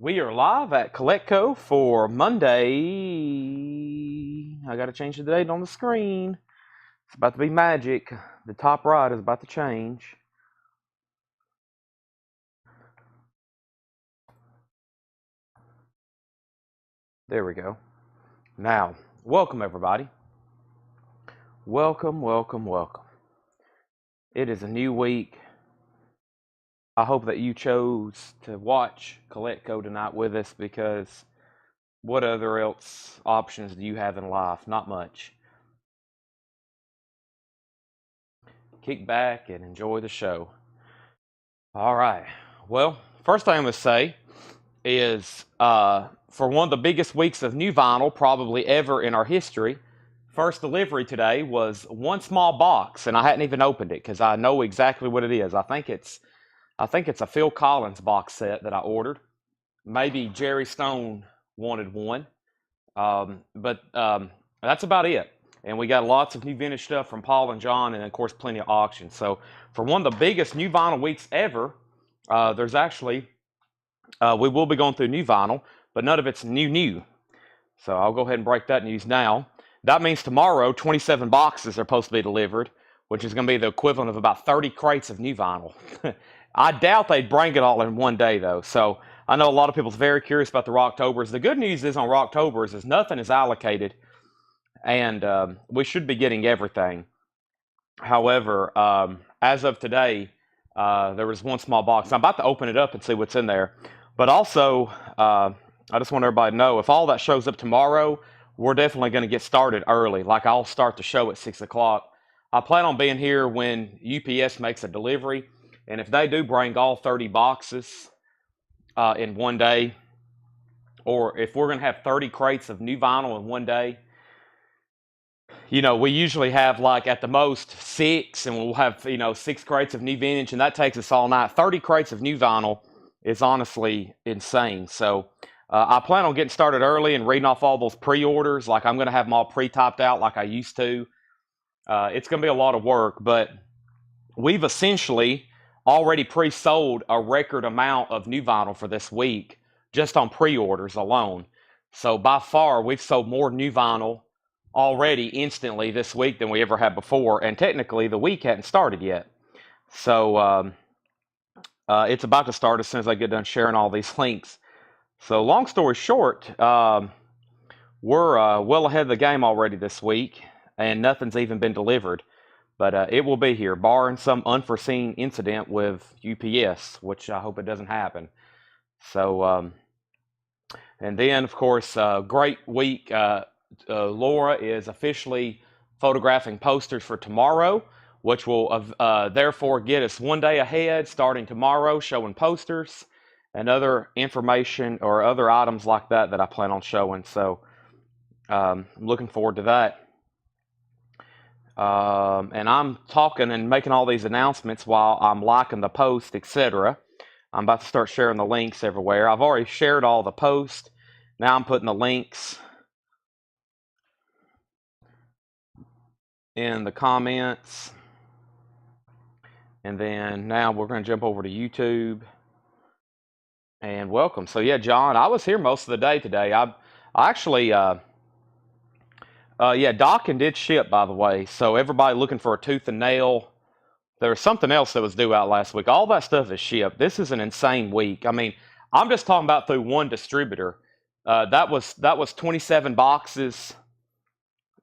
We are live at Coletco for Monday. I got to change the date on the screen. It's about to be magic. The top right is about to change. There we go. Now, welcome everybody. Welcome, welcome, welcome. It is a new week. I hope that you chose to watch Coletco tonight with us because what other else options do you have in life? Not much. Kick back and enjoy the show. All right. Well, first thing I'm going to say is for one of the biggest weeks of new vinyl probably ever in our history, first delivery today was one small box, and I hadn't even opened it because I know exactly what it is. I think it's a Phil Collins box set that I ordered. Maybe Jerry Stone wanted one, but that's about it. And we got lots of new vintage stuff from Paul and John, and of course plenty of auctions. So for one of the biggest new vinyl weeks ever, there's actually we will be going through new vinyl, but none of it's new. So I'll go ahead and break that news now. That means tomorrow, 27 boxes are supposed to be delivered, which is going to be the equivalent of about 30 crates of new vinyl. I doubt they'd bring it all in one day, though. So I know a lot of people's very curious about the Rocktobers. The good news is on Rocktobers is nothing is allocated, and we should be getting everything. However, as of today, there was one small box. I'm about to open it up and see what's in there. But also, I just want everybody to know if all that shows up tomorrow, we're definitely going to get started early. Like I'll start the show at 6 o'clock. I plan on being here when UPS makes a delivery. And if they do bring all 30 boxes in one day, or if we're going to have 30 crates of new vinyl in one day, we usually have like at the most six, and we'll have, 6 crates of new vintage, and that takes us all night. 30 crates of new vinyl is honestly insane. So I plan on getting started early and reading off all those pre-orders. Like I'm going to have them all pre-typed out like I used to. It's going to be a lot of work, but we've essentially already pre-sold a record amount of new vinyl for this week just on pre-orders alone. So by far, we've sold more new vinyl already instantly this week than we ever had before, and technically the week hadn't started yet. So it's about to start as soon as I get done sharing all these links. So long story short, we're well ahead of the game already this week, and nothing's even been delivered. But it will be here, barring some unforeseen incident with UPS, which I hope it doesn't happen. So, and then, of course, great week. Laura is officially photographing posters for tomorrow, which will therefore get us one day ahead starting tomorrow, showing posters and other information or other items like that I plan on showing. So I'm looking forward to that. And I'm talking and making all these announcements while I'm liking the post, etc. I'm about to start sharing the links everywhere. I've already shared all the posts. Now I'm putting the links in the comments. And then now we're going to jump over to YouTube. And welcome. So yeah, John, I was here most of the day today. I actually, yeah, Dockin did ship, by the way. So everybody looking for a tooth and nail. There was something else that was due out last week. All that stuff is shipped. This is an insane week. I mean, I'm just talking about through one distributor. That was 27 boxes.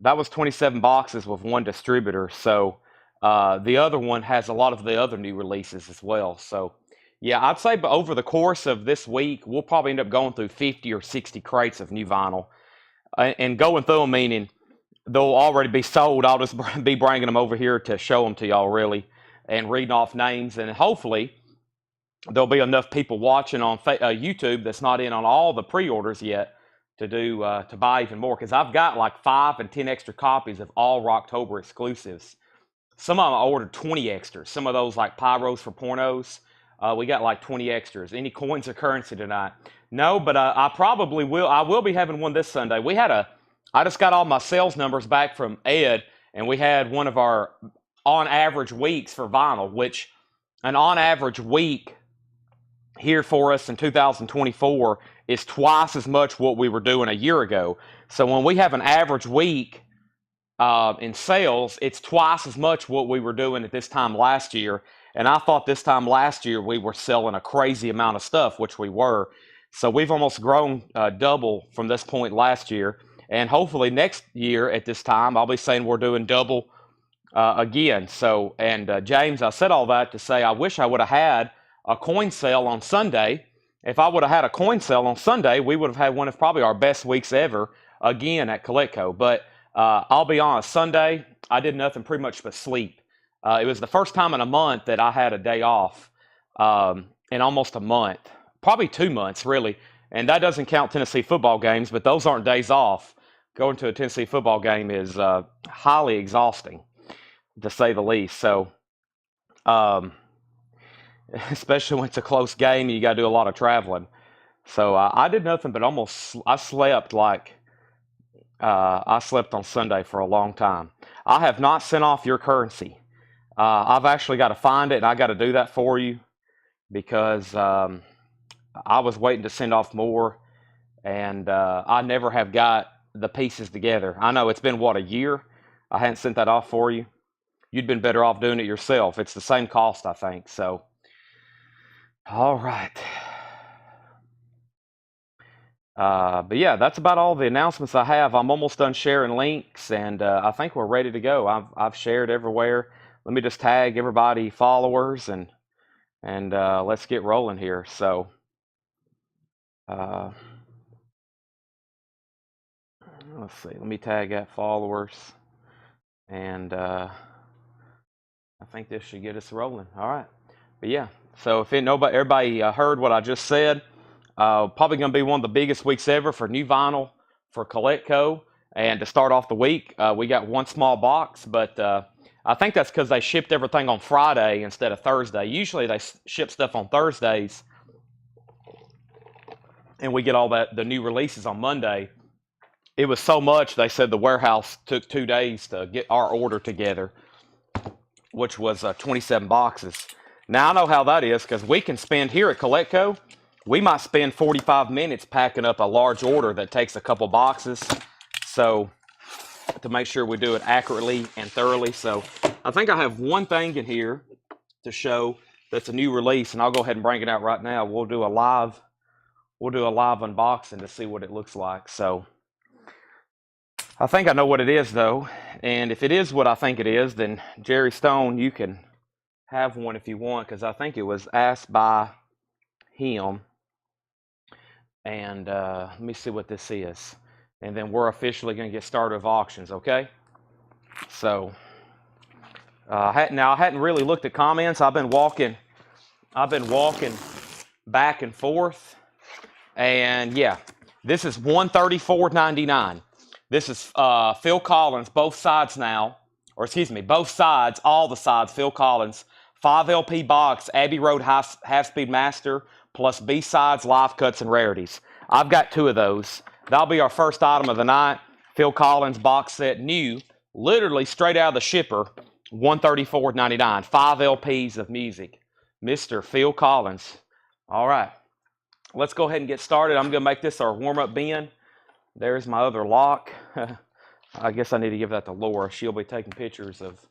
That was 27 boxes with one distributor. So the other one has a lot of the other new releases as well. So yeah, I'd say over the course of this week, we'll probably end up going through 50 or 60 crates of new vinyl. And going through them, meaning they'll already be sold. I'll just be bringing them over here to show them to y'all, really, and reading off names. And hopefully there'll be enough people watching on YouTube that's not in on all the pre-orders yet to buy even more, because I've got like 5 and 10 extra copies of all Rocktober exclusives. Some of them I ordered 20 extras. Some of those like Pyros for Pornos. We got like 20 extras. Any coins or currency tonight? No, but I probably will. I will be having one this Sunday. I just got all my sales numbers back from Ed, and we had one of our on average weeks for vinyl, which an on average week here for us in 2024 is twice as much what we were doing a year ago. So when we have an average week in sales, it's twice as much what we were doing at this time last year. And I thought this time last year we were selling a crazy amount of stuff, which we were. So we've almost grown double from this point last year. And hopefully next year at this time, I'll be saying we're doing double again. So, and James, I said all that to say I wish I would have had a coin sale on Sunday. If I would have had a coin sale on Sunday, we would have had one of probably our best weeks ever again at Coletco. But I'll be honest, Sunday, I did nothing pretty much but sleep. It was the first time in a month that I had a day off in almost a month, probably 2 months, really. And that doesn't count Tennessee football games, but those aren't days off. Going to a Tennessee football game is highly exhausting, to say the least. So, especially when it's a close game and you got to do a lot of traveling. So I did nothing but I slept like, I slept on Sunday for a long time. I have not sent off your currency. I've actually got to find it, and I got to do that for you because I was waiting to send off more, and I never have got the pieces together. I know it's been, what, a year? I hadn't sent that off for you. You'd been better off doing it yourself. It's the same cost, I think. So, all right. But yeah, that's about all the announcements I have. I'm almost done sharing links, and I think we're ready to go. I've shared everywhere. Let me just tag everybody followers, and let's get rolling here. So, let's see. Let me tag at followers, and I think this should get us rolling. All right. But yeah. So if everybody heard what I just said. Probably going to be one of the biggest weeks ever for new vinyl for Coletco. And to start off the week, we got one small box, but I think that's because they shipped everything on Friday instead of Thursday. Usually they ship stuff on Thursdays, and we get all the new releases on Monday. It was so much, they said the warehouse took 2 days to get our order together, which was 27 boxes. Now I know how that is because we can spend here at Coletco. We might spend 45 minutes packing up a large order that takes a couple boxes. So to make sure we do it accurately and thoroughly. So I think I have one thing in here to show that's a new release, and I'll go ahead and bring it out right now. We'll do a live unboxing to see what it looks like. So I think I know what it is though. And if it is what I think it is, then Jerry Stone, you can have one if you want, because I think it was asked by him. And let me see what this is. And then we're officially going to get started with auctions, okay? So, now I hadn't really looked at comments. I've been walking back and forth. And yeah, this is $134.99. This is Phil Collins, both sides now. Or excuse me, both sides, all the sides, Phil Collins. 5 LP box, Abbey Road Half-Speed Master, plus B-sides, live cuts, and rarities. I've got 2 of those. That'll be our first item of the night. Phil Collins box set, new, literally straight out of the shipper, $134.99. 5 LPs of music. Mr. Phil Collins. All right. Let's go ahead and get started. I'm going to make this our warm-up bin. There's my other lock. I guess I need to give that to Laura. She'll be taking pictures of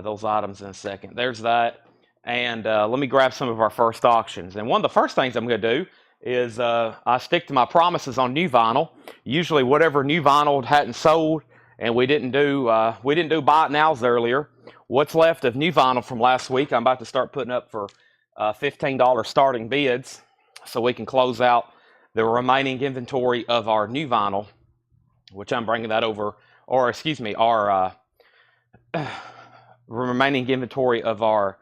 those items in a second. There's that. And let me grab some of our first auctions. And one of the first things I'm going to do is I stick to my promises on new vinyl. Usually whatever new vinyl hadn't sold, and we didn't do buy it nows earlier. What's left of new vinyl from last week, I'm about to start putting up for $15 starting bids, so we can close out the remaining inventory of our new vinyl, which I'm bringing that over, or excuse me, our remaining inventory of our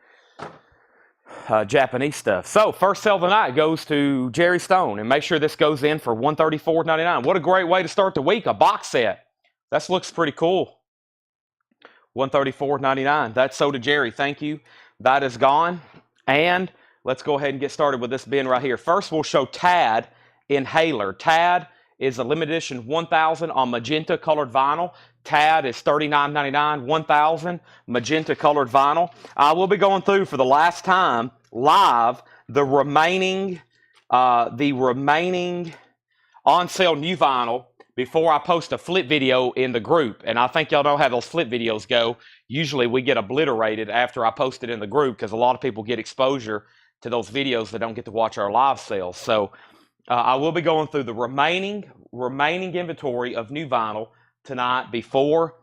Japanese stuff. So first sale of the night goes to Jerry Stone, and make sure this goes in for $134.99. What a great way to start the week, a box set. That looks pretty cool. $134.99. That's so to Jerry. Thank you. That is gone. And let's go ahead and get started with this bin right here. First, we'll show Tad Inhaler. Tad is a limited edition 1000 on magenta colored vinyl. Tad is $39.99, 1000 magenta colored vinyl. I will be going through for the last time live the remaining on sale new vinyl before I post a flip video in the group. And I think y'all know how those flip videos go. Usually we get obliterated after I post it in the group because a lot of people get exposure to those videos that don't get to watch our live sales. So I will be going through the remaining inventory of new vinyl tonight before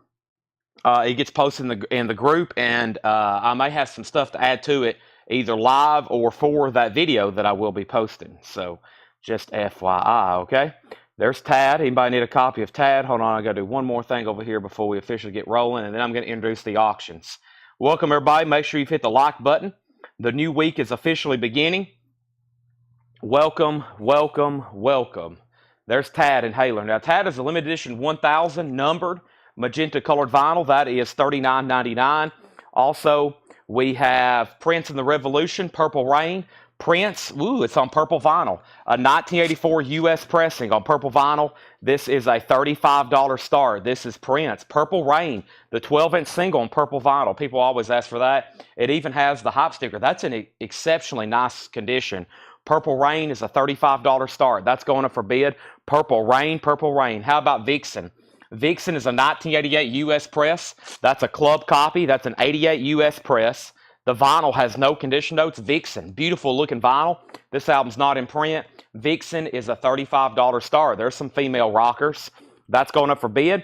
it gets posted in the group, and I may have some stuff to add to it, either live or for that video that I will be posting. So just FYI, okay? There's Tad. Anybody need a copy of Tad? Hold on, I got to do one more thing over here before we officially get rolling, and then I'm going to introduce the auctions. Welcome, everybody. Make sure you've hit the like button. The new week is officially beginning. Welcome, welcome, welcome. There's Tad and Haler. Now, Tad is a limited edition 1000 numbered magenta colored vinyl. That is $39.99. Also, we have Prince and the Revolution, Purple Rain. Prince, it's on purple vinyl. A 1984 U.S. pressing on purple vinyl. This is a $35 start. This is Prince. Purple Rain, the 12-inch single on purple vinyl. People always ask for that. It even has the hype sticker. That's in exceptionally nice condition. Purple Rain is a $35 start. That's going up for bid. Purple Rain, Purple Rain. How about Vixen? Vixen is a 1988 U.S. press. That's a club copy. That's an 88 U.S. press. The vinyl has no condition notes. Vixen, beautiful looking vinyl. This album's not in print. Vixen is a $35 start. There's some female rockers. That's going up for bid.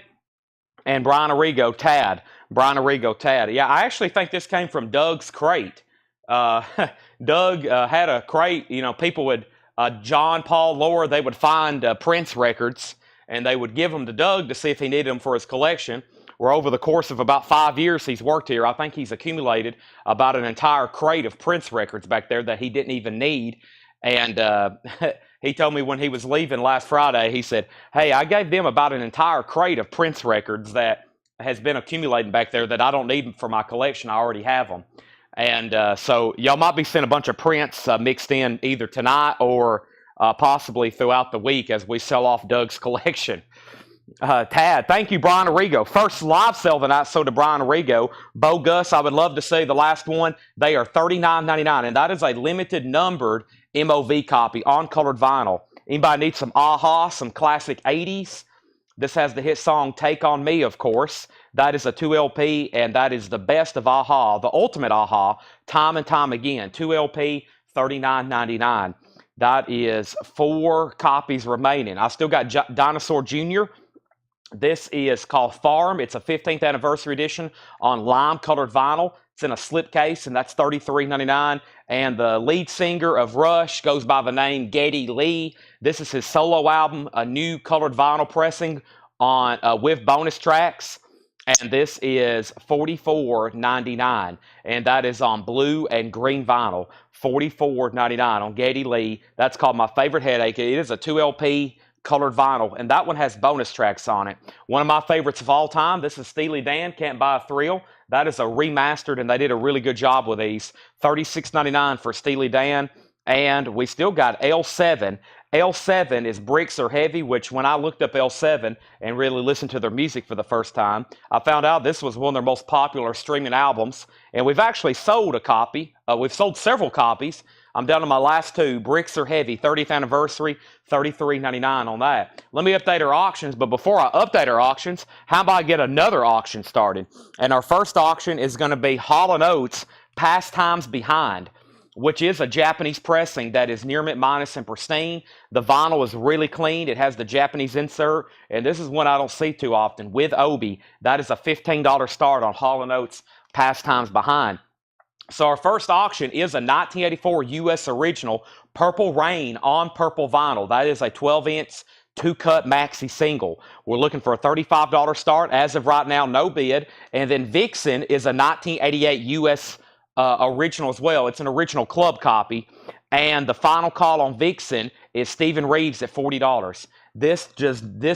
And Brian Arrigo, Tad. Brian Arrigo, Tad. Yeah, I actually think this came from Doug's crate. Doug had a crate. You know, people would, John, Paul, Laura, they would find Prince records, and they would give them to Doug to see if he needed them for his collection. Where over the course of about 5 years he's worked here, I think he's accumulated about an entire crate of Prince records back there that he didn't even need. And he told me when he was leaving last Friday, he said, hey, I gave them about an entire crate of Prince records that has been accumulating back there that I don't need for my collection. I already have them. And so y'all might be seeing a bunch of Prince mixed in either tonight or possibly throughout the week as we sell off Doug's collection. Tad, thank you, Brian Arrigo. First live sale the night sold to Brian Arrigo. Bo Gus, I would love to see the last one. They are $39.99, and that is a limited numbered MOV copy on colored vinyl. Anybody need some AHA, some classic 80s? This has the hit song Take On Me, of course. That is a 2 LP, and that is the best of AHA, the ultimate AHA, time and time again. 2 LP, $39.99. That is 4 copies remaining. I still got Dinosaur Jr. This is called Farm. It's a 15th anniversary edition on lime-colored vinyl. It's in a slipcase, and that's $33.99. And the lead singer of Rush goes by the name Geddy Lee. This is his solo album, a new colored vinyl pressing on with bonus tracks. And this is $44.99. And that is on blue and green vinyl. $44.99 on Geddy Lee. That's called My Favorite Headache. It is a 2 LP colored vinyl, and that one has bonus tracks on it. One of my favorites of all time, this is Steely Dan, Can't Buy a Thrill. That is a remastered, and they did a really good job with these. $36.99 for Steely Dan, and we still got L7. L7 is Bricks Are Heavy, which when I looked up L7 and really listened to their music for the first time, I found out this was one of their most popular streaming albums, and we've actually sold a copy. We've sold several copies. I'm down to my last 2. Bricks Are Heavy, 30th anniversary, $33.99 on that. Let me update our auctions, but before I update our auctions, how about I get another auction started? And our first auction is going to be Hall & Oates, Pastimes Behind, which is a Japanese pressing that is near mint minus and pristine. The vinyl is really clean. It has the Japanese insert, and this is one I don't see too often, with Obi. That is a $15 start on Hall & Oates, Pastimes Behind. So our first auction is a 1984 U.S. original Purple Rain on purple vinyl. That is a 12-inch 2-cut maxi single. We're looking for a $35 start. As of right now, no bid. And then Vixen is a 1988 U.S. Original as well. It's an original club copy. And the final call on Vixen is Stephen Reeves at $40. This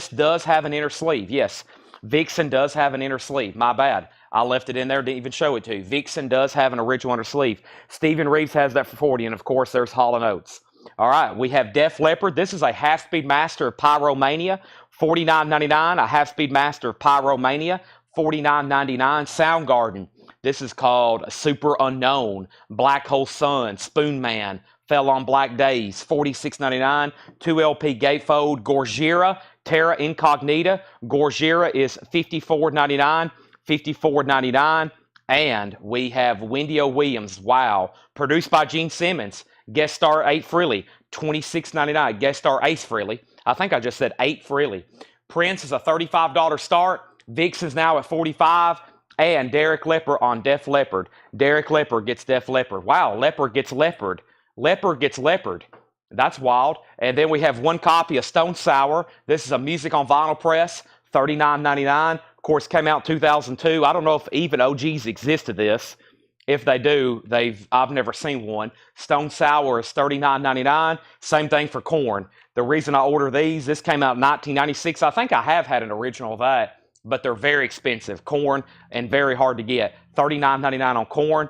does have an inner sleeve. Yes, Vixen does have an inner sleeve. My bad. I left it in there, didn't even show it to you. Vixen does have an original under sleeve. Stephen Reeves has that for $40, and of course, there's Hall & Oates. All right, we have Def Leppard. This is a half-speed master of Pyromania, $49.99. A half-speed master of Pyromania, $49.99. Soundgarden. This is called Super Unknown, Black Hole Sun, Spoon Man, Fell on Black Days, $46.99. 2 LP Gatefold Gorgira, Terra Incognita. Gorgira is $54.99. $54.99. And we have Wendy O. Williams, wow, produced by Gene Simmons. Guest star 8 Frehley, $26.99. Guest star Ace Frehley. I think I just said 8 Frehley. Prince is a $35 start. Vixen's now at $45. And Derek Leopard on Def Leppard. Derek Leopard gets Def Leppard. Wow, Leopard gets Leopard. Leopard gets Leopard. That's wild. And then we have one copy of Stone Sour. This is a music on vinyl press, $39.99. Of course, came out in 2002. I don't know if even OGs existed this. If they do, I've never seen one. Stone Sour is $39.99. Same thing for Korn. The reason I order these, this came out in 1996. I think I have had an original of that, but they're very expensive. Korn, and very hard to get. $39.99 on Korn.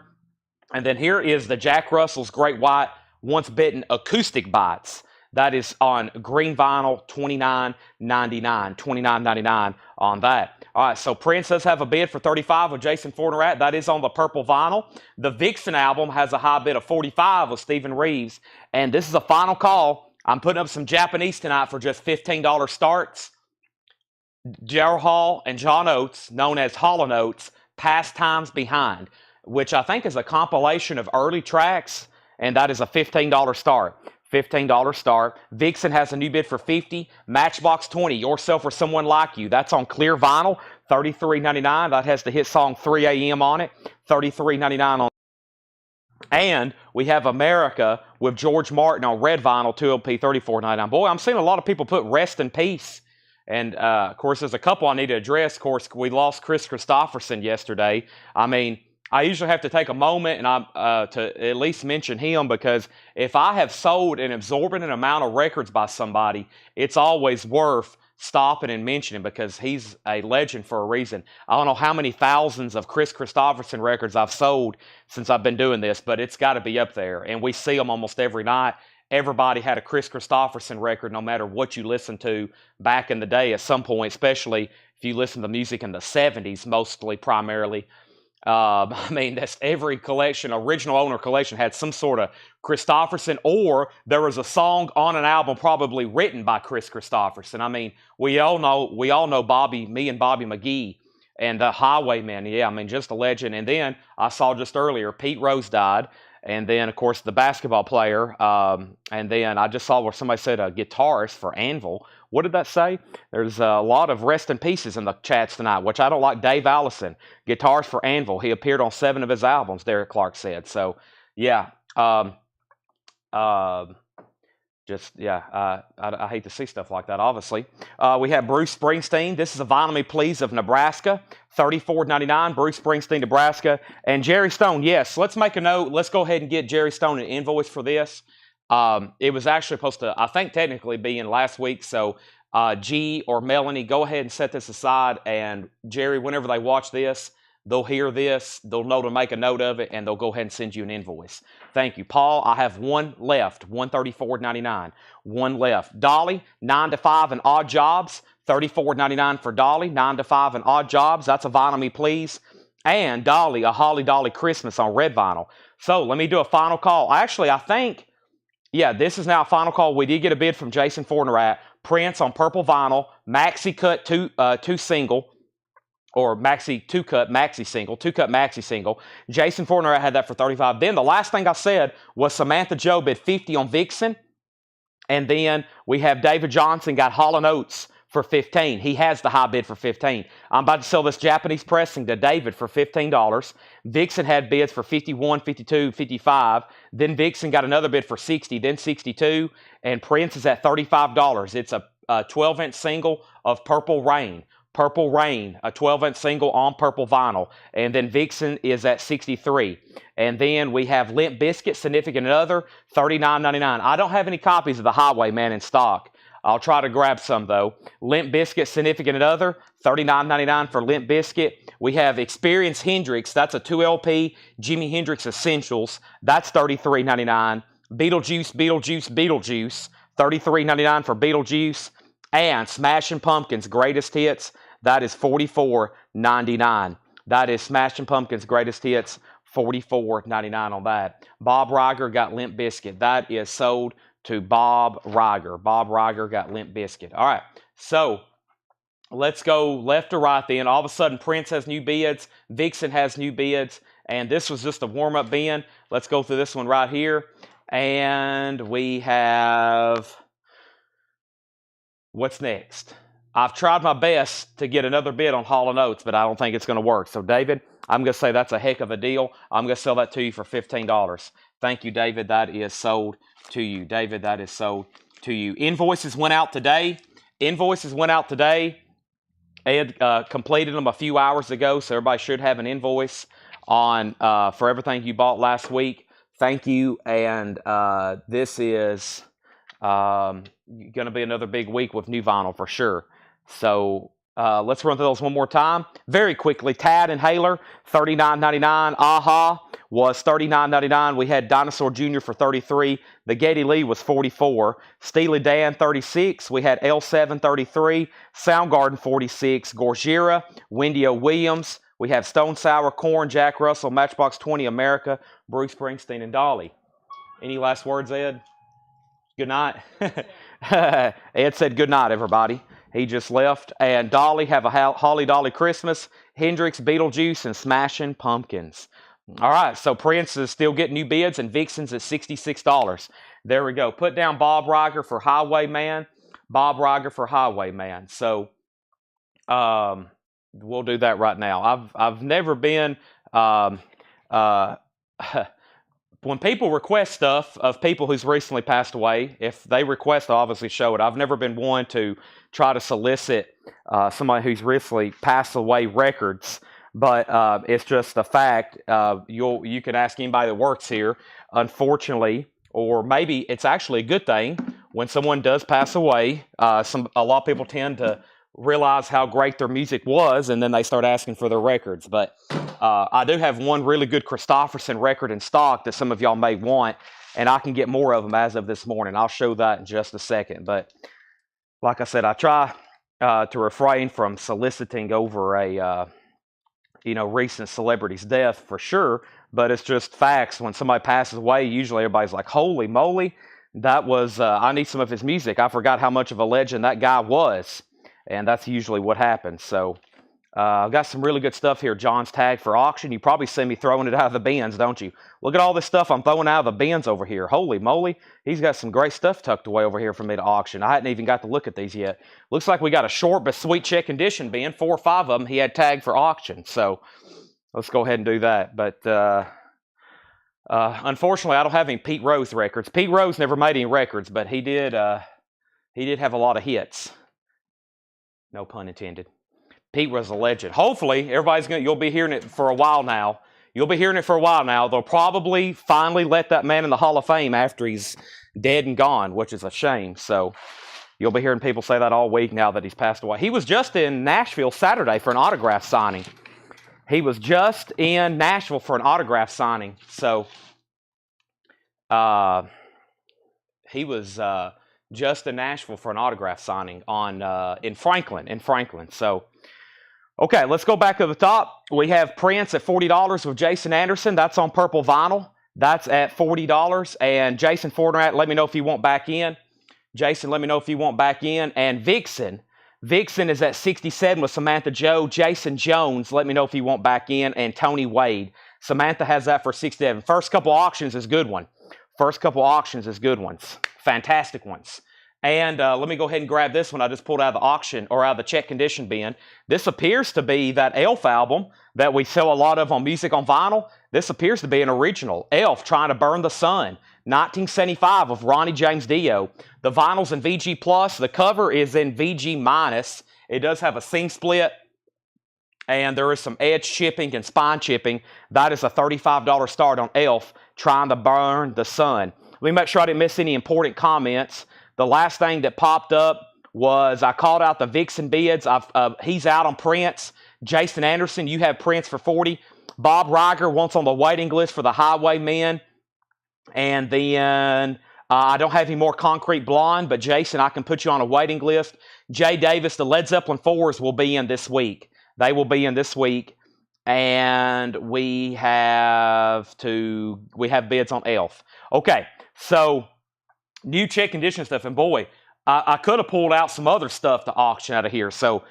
And then here is the Jack Russell's Great White Once Bitten Acoustic Bites. That is on green vinyl, $29.99. $29.99 on that. All right, so Prince does have a bid for $35 with Jason Fornerat. That is on the purple vinyl. The Vixen album has a high bid of $45 with Stephen Reeves. And this is a final call. I'm putting up some Japanese tonight for just $15 starts. Gerald Hall and John Oates, known as Hall & Oates, Pastimes Behind, which I think is a compilation of early tracks, and that is a $15 start. $15 start. Vixen has a new bid for $50. Matchbox 20, Yourself or Someone Like You. That's on clear vinyl, $33.99. That has the hit song 3 a.m. on it, $33.99 on. And we have America with George Martin on red vinyl, 2LP, $34.99. Boy, I'm seeing a lot of people put Rest in Peace. And, of course, there's a couple I need to address. Of course, we lost Chris Christopherson yesterday. I mean, I usually have to take a moment and to at least mention him, because if I have sold an exorbitant amount of records by somebody, it's always worth stopping and mentioning, because he's a legend for a reason. I don't know how many thousands of Chris Christopherson records I've sold since I've been doing this, but it's got to be up there. And we see them almost every night. Everybody had a Chris Christopherson record, no matter what you listened to back in the day at some point, especially if you listen to music in the 70s, mostly, primarily. I mean, that's every collection, original owner collection, had some sort of Christopherson, or there was a song on an album probably written by Chris Christopherson. I mean, we all know Bobby, me and Bobby McGee, and the Highwaymen. Yeah, I mean, just a legend. And then I saw just earlier, Pete Rose died. And then, of course, the basketball player. And then I just saw where somebody said a guitarist for Anvil. What did that say? There's a lot of rest in pieces in the chats tonight, which I don't like. Dave Allison, guitarist for Anvil. He appeared on 7 of his albums, Derek Clark said. So, yeah. I hate to see stuff like that, obviously. We have Bruce Springsteen. This is a Vinyl Me Please of Nebraska, $34.99, Bruce Springsteen, Nebraska. And Jerry Stone, yes, let's make a note. Let's go ahead and get Jerry Stone an invoice for this. It was actually supposed to, I think, technically be in last week. So G or Melanie, go ahead and set this aside. And Jerry, whenever they watch this, they'll hear this, they'll know to make a note of it, and they'll go ahead and send you an invoice. Thank you. Paul, I have one left, $134.99. One left. Dolly, 9 to 5 and Odd Jobs, $34.99 for Dolly, 9 to 5 and Odd Jobs. That's a Vinyl Me Please. And Dolly, a Holly Dolly Christmas on red vinyl. So let me do a final call. Actually, I think, yeah, this is now a final call. We did get a bid from Jason Fornerat. Prince on purple vinyl, maxi cut two single, or maxi two-cut maxi single. Jason Fornerat had that for $35. Then the last thing I said was Samantha Joe bid $50 on Vixen. And then we have David Johnson got Hall & Oates for $15. He has the high bid for $15. I'm about to sell this Japanese pressing to David for $15. Vixen had bids for $51, $52, $55. Then Vixen got another bid for $60, then $62. And Prince is at $35. It's a 12-inch single of Purple Rain. Purple Rain, a 12-inch single on purple vinyl. And then Vixen is at $63. And then we have Limp Bizkit, Significant Other, $39.99. I don't have any copies of the Highwayman in stock. I'll try to grab some, though. Limp Bizkit, Significant Other, $39.99 for Limp Bizkit. We have Experience Hendrix. That's a 2LP Jimi Hendrix Essentials. That's $33.99. Beetlejuice, $33.99 for Beetlejuice. And Smashing Pumpkins Greatest Hits, that is $44.99. That is Smashing Pumpkins Greatest Hits, $44.99 on that. Bob Riger got Limp Bizkit. That is sold to Bob Riger. Bob Riger got Limp Bizkit. All right, so let's go left to right then. All of a sudden, Prince has new bids. Vixen has new bids. And this was just a warm-up bin. Let's go through this one right here. And we have... what's next? I've tried my best to get another bid on Hall & Oates, but I don't think it's going to work. So, David, I'm going to say that's a heck of a deal. I'm going to sell that to you for $15. Thank you, David. That is sold to you. David, that is sold to you. Invoices went out today. Ed completed them a few hours ago, so everybody should have an invoice on for everything you bought last week. Thank you, and this is going to be another big week with new vinyl for sure. So let's run through those one more time. Very quickly, Tad and Haler, $39.99. Aha was $39.99. We had Dinosaur Jr. for $33. The Geddy Lee was $44. Steely Dan, $36. We had L7, $33. Soundgarden, $46. Gorgira, Wendy O. Williams. We have Stone Sour, Korn, Jack Russell, Matchbox 20, America, Bruce Springsteen, and Dolly. Any last words, Ed? Good night. Ed said good night, everybody. He just left. And Dolly have a Holly Dolly Christmas, Hendrix, Beetlejuice, and Smashing Pumpkins. All right, so Prince is still getting new bids, and Vixen's at $66. There we go. Put down Bob Riger for Highwayman. Bob Riger for Highwayman. So we'll do that right now. I've never been... when people request stuff of people who's recently passed away, if they request, I'll obviously show it. I've never been one to try to solicit somebody who's recently passed away records, but it's just the fact. You can ask anybody that works here. Unfortunately, or maybe it's actually a good thing, when someone does pass away, a lot of people tend to realize how great their music was, and then they start asking for their records. But I do have one really good Christofferson record in stock that some of y'all may want, and I can get more of them as of this morning. I'll show that in just a second. But like I said, I try to refrain from soliciting over a recent celebrity's death for sure, but it's just facts. When somebody passes away, usually everybody's like, holy moly, that was I need some of his music. I forgot how much of a legend that guy was. And that's usually what happens. So I've got some really good stuff here. John's tag for auction. You probably see me throwing it out of the bins, don't you? Look at all this stuff I'm throwing out of the bins over here. Holy moly. He's got some great stuff tucked away over here for me to auction. I hadn't even got to look at these yet. Looks like we got a short but sweet check condition bin. 4 or 5 of them he had tagged for auction. So let's go ahead and do that. But unfortunately, I don't have any Pete Rose records. Pete Rose never made any records, but he did have a lot of hits. No pun intended. Pete was a legend. Hopefully, you'll be hearing it for a while now. They'll probably finally let that man in the Hall of Fame after he's dead and gone, which is a shame. So you'll be hearing people say that all week now that he's passed away. He was just in Nashville Saturday for an autograph signing. So he was just in Nashville for an autograph signing in Franklin. So, okay, let's go back to the top. We have Prince at $40 with Jason Anderson. That's on purple vinyl. That's at $40. And Jason Fortnite, let me know if you want back in. And Vixen is at $67 with Samantha Joe. Jason Jones, let me know if you want back in. And Tony Wade. Samantha has that for $67. First couple auctions is good ones. Fantastic ones. And let me go ahead and grab this one. I just pulled out of the auction, or out of the check condition bin. This appears to be that Elf album that we sell a lot of on Music on Vinyl. This appears to be an original. Elf, Trying to Burn the Sun, 1975 of Ronnie James Dio. The vinyl's in VG+. The cover is in VG-. It does have a seam split, and there is some edge chipping and spine chipping. That is a $35 start on Elf, Trying to Burn the Sun. Let me make sure I didn't miss any important comments. The last thing that popped up was I called out the Vixen bids. He's out on Prince. Jason Anderson, you have Prince for $40. Bob Riger wants on the waiting list for the Highwaymen. And then I don't have any more Concrete Blonde, but Jason, I can put you on a waiting list. Jay Davis, the Led Zeppelin 4s will be in this week. They will be in this week. and we have bids on Elf. Okay, so new check condition stuff, and boy, I could have pulled out some other stuff to auction out of here. So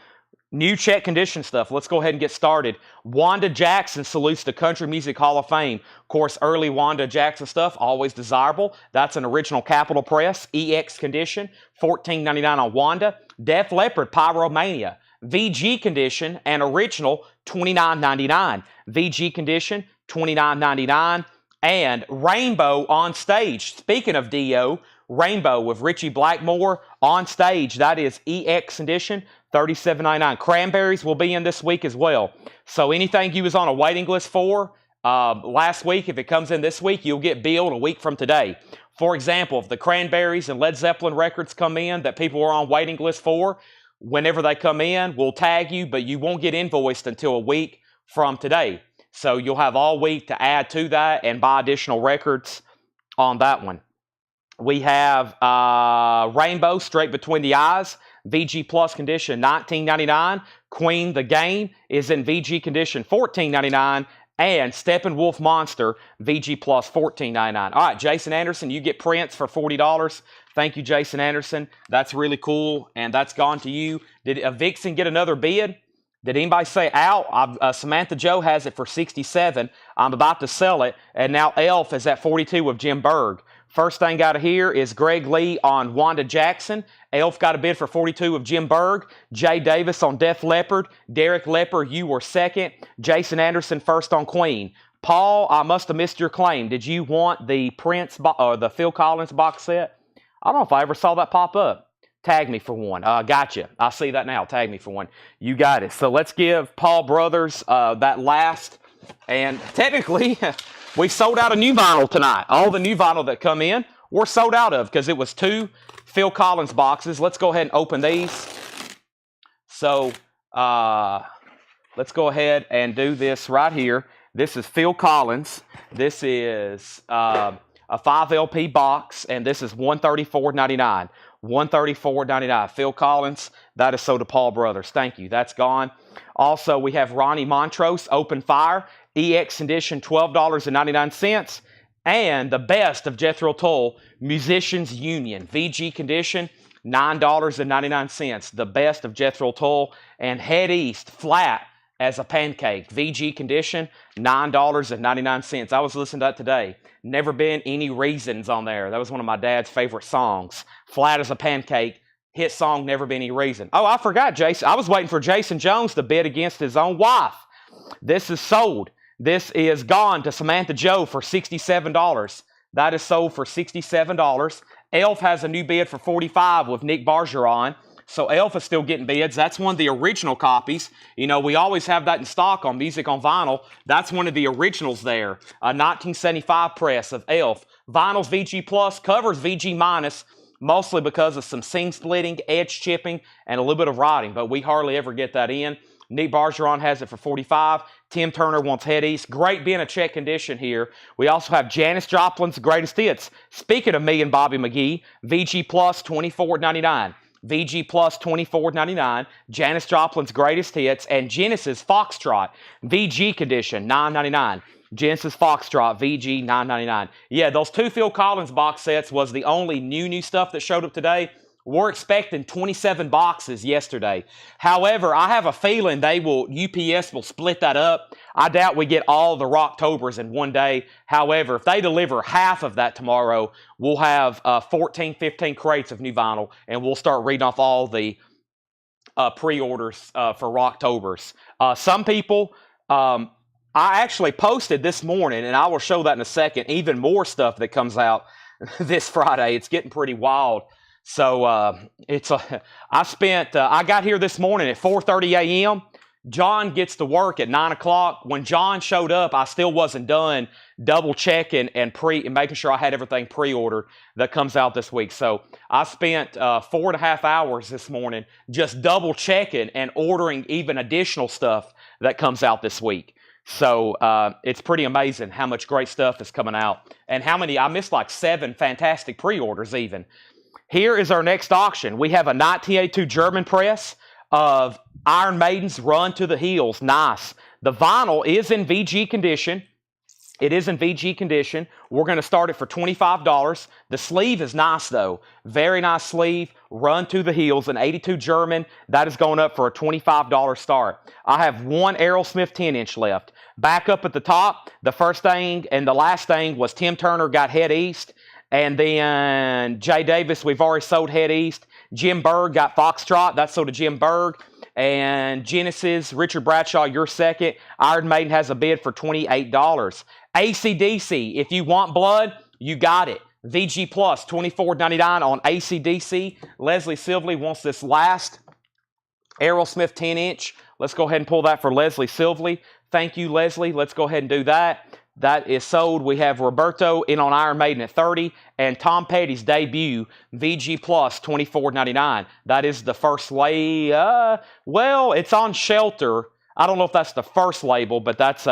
new check condition stuff. Let's go ahead and get started. Wanda Jackson salutes the Country Music Hall of Fame. Of course, early Wanda Jackson stuff, always desirable. That's an original Capitol Press, EX condition, $14.99 on Wanda. Def Leppard, Pyromania, VG condition, and original, $29.99. VG condition, $29.99. And Rainbow on stage. Speaking of DO, Rainbow with Richie Blackmore on stage. That is EX condition, $37.99. Cranberries will be in this week as well. So anything you was on a waiting list for last week, if it comes in this week, you'll get billed a week from today. For example, if the Cranberries and Led Zeppelin records come in that people are on waiting list for, whenever they come in, we'll tag you, but you won't get invoiced until a week from today. So you'll have all week to add to that and buy additional records on that one. We have Rainbow, Straight Between the Eyes, VG Plus condition, $19.99. Queen the Game is in VG condition, $14.99. And Steppenwolf Monster, VG Plus, $14.99. All right, Jason Anderson, you get prints for $40. Thank you, Jason Anderson. That's really cool, and that's gone to you. Did Vixen get another bid? Did anybody say out? Samantha Joe has it for $67. I'm about to sell it, and now Elf is at $42 with Jim Berg. First thing out of here is Greg Lee on Wanda Jackson. Elf got a bid for $42 of Jim Berg. Jay Davis on Def Leppard. Derek Lepper, you were second. Jason Anderson first on Queen. Paul, I must have missed your claim. Did you want the Prince or the Phil Collins box set? I don't know if I ever saw that pop up. Tag me for one. Gotcha. I see that now. Tag me for one. You got it. So let's give Paul Brothers that last. And technically, we sold out of new vinyl tonight. All the new vinyl that come in, we're sold out of because it was 2 Phil Collins boxes. Let's go ahead and open these. So let's go ahead and do this right here. This is Phil Collins. This is a 5 LP box, and this is $134.99. $134.99. Phil Collins, that is sold to Paul Brothers. Thank you. That's gone. Also, we have Ronnie Montrose, Open Fire, EX edition, $12.99. And the best of Jethro Tull, Musicians Union, VG condition, $9.99. The best of Jethro Tull. And Head East, flat as a pancake, VG condition, $9.99. I was listening to that today. Never been any reasons on there. That was one of my dad's favorite songs. Flat as a pancake, hit song, Never Been Any Reason. Oh, I forgot, Jason. I was waiting for Jason Jones to bid against his own wife. This is sold. This is gone to Samantha Joe for $67. That is sold for $67. Elf has a new bid for $45 with Nick Bargeron. So Elf is still getting bids. That's one of the original copies. You know, we always have that in stock on Music on Vinyl. That's one of the originals there. A 1975 press of Elf. Vinyl's VG Plus, covers VG Minus, mostly because of some seam splitting, edge chipping, and a little bit of writing. But we hardly ever get that in. Nick Bargeron has it for $45. Tim Turner wants Head East. Great being a check condition here. We also have Janis Joplin's Greatest Hits. Speaking of me and Bobby McGee, VG Plus, $24.99. VG Plus, $24.99. Janis Joplin's Greatest Hits. And Genesis Foxtrot, VG condition, $9.99. Genesis Foxtrot, VG, $9.99. Yeah, those 2 Phil Collins box sets was the only new stuff that showed up today. We're expecting 27 boxes yesterday. However, I have a feeling UPS will split that up. I doubt we get all the Rocktobers in one day. However, if they deliver half of that tomorrow, we'll have 14, 15 crates of new vinyl, and we'll start reading off all the pre-orders for Rocktobers. Some people, I actually posted this morning, and I will show that in a second, even more stuff that comes out this Friday. It's getting pretty wild. So I got here this morning at 4:30 a.m. John gets to work at 9 o'clock. When John showed up, I still wasn't done double checking and making sure I had everything pre-ordered that comes out this week. So I spent 4.5 hours this morning just double checking and ordering even additional stuff that comes out this week. So it's pretty amazing how much great stuff is coming out and how many. I missed like 7 fantastic pre-orders even. Here is our next auction. We have a 1982 German press of Iron Maiden's Run to the Hills. Nice. The vinyl is in VG condition. It is in VG condition. We're going to start it for $25. The sleeve is nice, though. Very nice sleeve. Run to the heels. An 82 German. That is going up for a $25 start. I have one Aerosmith 10-inch left. Back up at the top, the first thing and the last thing was Tim Turner got Head East. And then Jay Davis, we've already sold Head East. Jim Berg got Foxtrot. That's sold to Jim Berg. And Genesis, Richard Bradshaw, you're second. Iron Maiden has a bid for $28. AC/DC, if you want blood, you got it. VG Plus, $24.99 on AC/DC. Leslie Silvley wants this last Aerosmith 10-inch. Let's go ahead and pull that for Leslie Silvley. Thank you, Leslie. Let's go ahead and do that. That is sold. We have Roberto in on Iron Maiden at $30, and Tom Petty's debut, VG Plus, $24.99. That is the first well, it's on Shelter. I don't know if that's the first label, but that's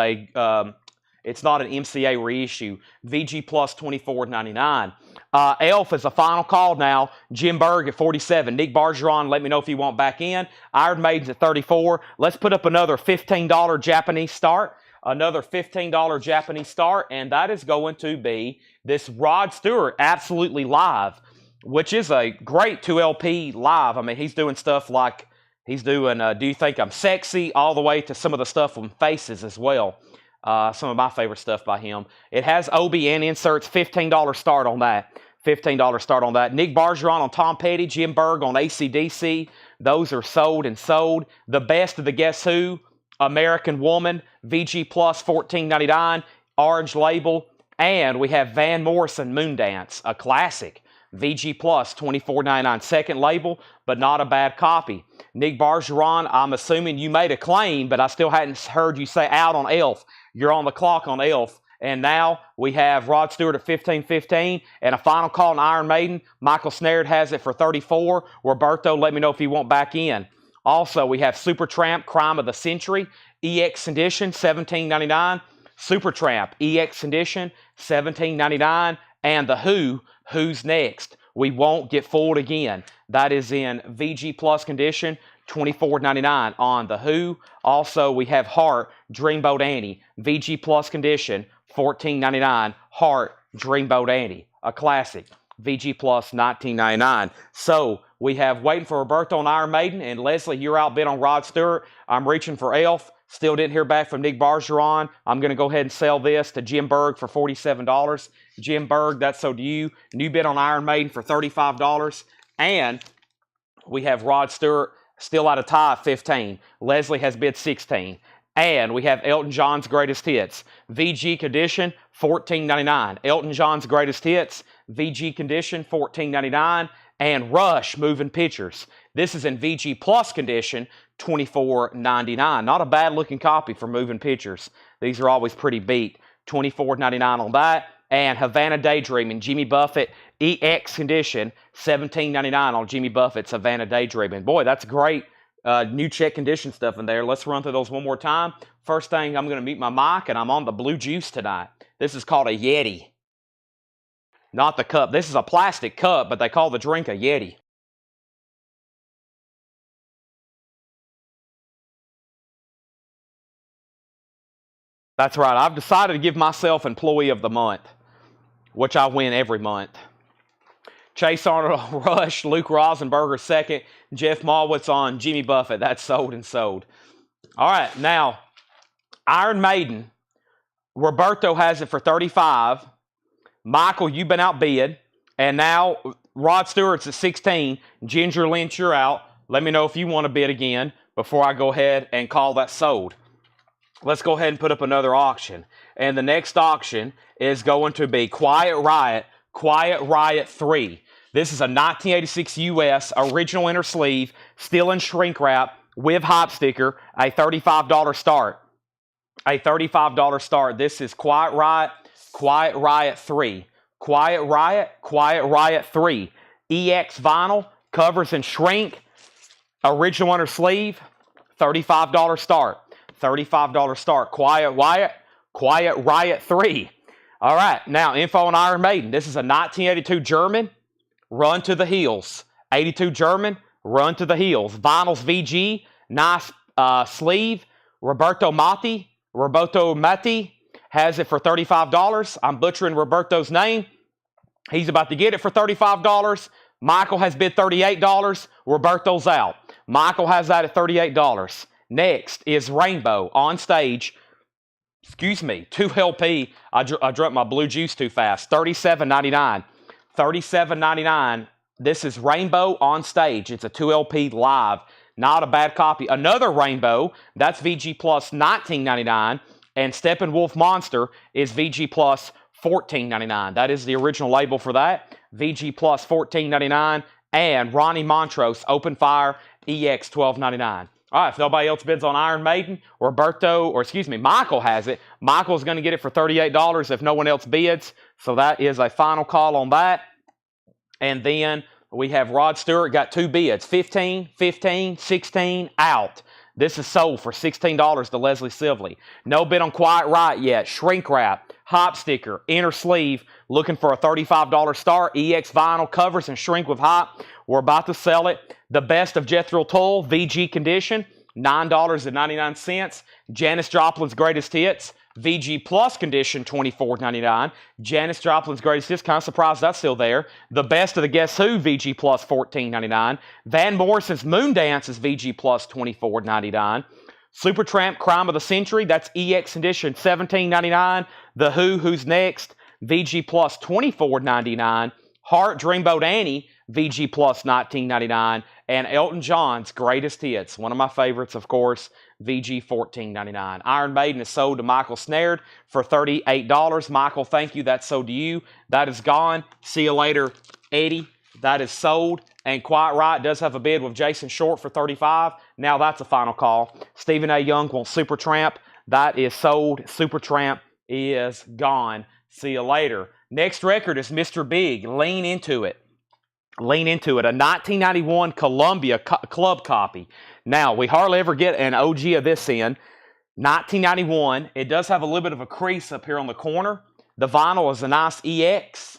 it's not an MCA reissue. VG Plus, $24.99. Elf is a final call now. Jim Berg at 47. Nick Bargeron, let me know if you want back in. Iron Maiden's at 34. Let's put up another $15 Japanese start. Another $15 Japanese start, and that is going to be this Rod Stewart Absolutely Live, which is a great 2LP live. I mean, he's doing stuff like he's doing Do You Think I'm Sexy, all the way to some of the stuff from Faces as well. Some of my favorite stuff by him. It has OB and inserts, $15 start on that. $15 start on that. Nick Bargeron on Tom Petty, Jim Berg on AC/DC. Those are sold and sold. The best of the Guess Who, American Woman, VG Plus, $14.99, orange label, and we have Van Morrison Moondance, a classic, VG Plus, $24.99, second label, but not a bad copy. Nick Bargeron, I'm assuming you made a claim, but I still hadn't heard you say out on Elf. You're on the clock on Elf. And now we have Rod Stewart at $15.15 and a final call on Iron Maiden. Michael Snare has it for $34. Roberto, let me know if you want back in. Also, we have Supertramp, Crime of the Century, EX Edition, $17.99. Supertramp, EX Edition, $17.99. And The Who, Who's Next? We Won't Get Fooled Again. That is in VG Plus condition, $24.99 on The Who. Also, we have Heart, Dreamboat Annie, VG Plus condition, $14.99. Heart, Dreamboat Annie, a classic. VG Plus, $19.99. So, we have Waiting for Roberto on Iron Maiden, and Leslie, you're outbid on Rod Stewart. I'm reaching for Elf. Still didn't hear back from Nick Bargeron. I'm going to go ahead and sell this to Jim Berg for $47. Jim Berg, that's sold to you. New bid on Iron Maiden for $35. And we have Rod Stewart still at a tie of $15. Leslie has bid $16. And we have Elton John's Greatest Hits. VG condition, $14.99. Elton John's Greatest Hits, VG condition, $14.99. And Rush Moving Pictures. This is in VG Plus condition, $24.99. Not a bad looking copy for Moving Pictures. These are always pretty beat. $24.99 on that. And Havana Daydreaming, Jimmy Buffett, EX condition, $17.99 on Jimmy Buffett's Havana Daydreaming. Boy, that's great new check condition stuff in there. Let's run through those one more time. First thing, I'm going to mute my mic, and I'm on the Blue Juice tonight. This is called a Yeti. Not the cup. This is a plastic cup, but they call the drink a Yeti. That's right. I've decided to give myself Employee of the Month, which I win every month. Chase Arnold, Rush, Luke Rosenberger second, Jeff Malwitz on Jimmy Buffett. That's sold and sold. All right, now, Iron Maiden, Roberto has it for $35. Michael, you've been outbid. And now Rod Stewart's at $16. Ginger Lynch, you're out. Let me know if you want to bid again before I go ahead and call that sold. Let's go ahead and put up another auction. And the next auction is going to be Quiet Riot 3. This is a 1986 US original inner sleeve, still in shrink wrap with hop sticker, a $35 start. A $35 start. This is Quiet Riot 3. Quiet Riot 3. EX vinyl, covers in shrink, original inner sleeve, $35 start. $35 start. Quiet Riot 3. All right, now info on Iron Maiden. This is a 1982 German, Run to the Heels. 82 German, Run to the Heels. Vinyls VG, nice sleeve, Roberto Matti has it for $35. I'm butchering Roberto's name. He's about to get it for $35. Michael has bid $38. Roberto's out. Michael has that at $38. Next is Rainbow on stage. Excuse me, 2LP. I drank my blue juice too fast. $37.99. $37.99. This is Rainbow on stage. It's a 2LP live. Not a bad copy. Another Rainbow, that's VG Plus $19.99. And Steppenwolf Monster is VG Plus $14.99. That is the original label for that. VG Plus $14.99. And Ronnie Montrose Open Fire EX $12.99. All right, if nobody else bids on Iron Maiden, Michael has it. Michael's going to get it for $38 if no one else bids. So that is a final call on that. And then we have Rod Stewart got 2 bids, 15, 15, 16, out. This is sold for $16 to Leslie Sibley. No bid on Quiet Right yet. Shrink wrap, hop sticker, inner sleeve, looking for a $35 start. EX vinyl covers and shrink with hop. We're about to sell it. The Best of Jethro Tull, VG condition, $9.99. Janis Joplin's Greatest Hits, VG Plus condition, $24.99. Janis Joplin's Greatest Hits, kind of surprised that's still there. The Best of the Guess Who, VG Plus, $14.99. Van Morrison's Moondance is VG Plus, $24.99. Supertramp Crime of the Century, that's EX condition, $17.99. The Who, Who's Next, VG Plus, $24.99. Heart Dreamboat Annie, VG Plus, $19.99. And Elton John's Greatest Hits, one of my favorites, of course, VG $14.99. Iron Maiden is sold to Michael Snared for $38. Michael, thank you. That's sold to you. That is gone. See you later, Eddie. That is sold. And Quiet Right does have a bid with Jason Short for $35. Now that's a final call. Stephen A. Young wants Supertramp. That is sold. Supertramp is gone. See you later. Next record is Mr. Big. Lean into it. Lean into it. A 1991 Columbia club copy. Now, we hardly ever get an OG of this in. 1991. It does have a little bit of a crease up here on the corner. The vinyl is a nice EX.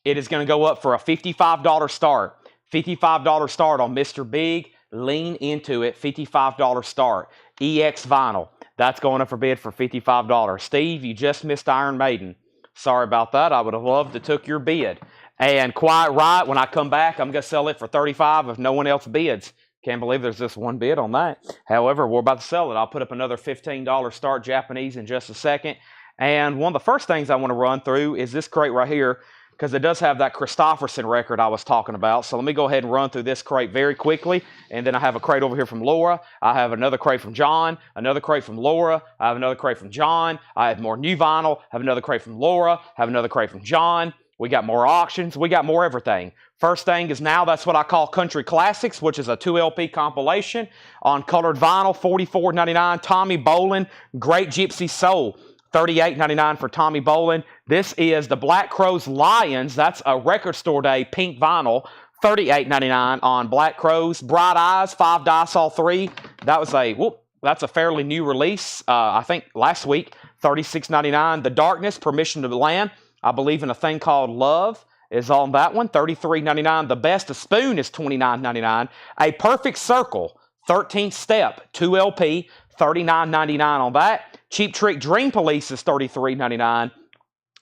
It is going to go up for a $55 start. $55 start on Mr. Big. Lean into it. $55 start. EX vinyl. That's going up for bid for $55. Steve, you just missed Iron Maiden. Sorry about that. I would have loved to took your bid. And Quiet Right, when I come back, I'm going to sell it for $35 if no one else bids. Can't believe there's just one bid on that. However, we're about to sell it. I'll put up another $15 start Japanese in just a second. And one of the first things I want to run through is this crate right here, because it does have that Christofferson record I was talking about. So let me go ahead and run through this crate very quickly. And then I have a crate over here from Laura. I have another crate from John, another crate from Laura. I have another crate from John. I have more new vinyl. I have another crate from Laura. I have another crate from John. We got more auctions. We got more everything. First thing is now that's what I call Country Classics, which is a 2LP compilation on colored vinyl, $44.99. Tommy Bolin, Great Gypsy Soul, $38.99 for Tommy Bolin. This is the Black Crowes Lions. That's a Record Store Day pink vinyl, $38.99 on Black Crowes. Bright Eyes, 5 Dice All 3. That's a fairly new release. I think last week, $36.99. The Darkness, Permission to Land. I believe in a thing called Love is on that one, $33.99. The Best of Spoon is $29.99. A Perfect Circle, 13th Step, 2LP, $39.99 on that. Cheap Trick Dream Police is $33.99.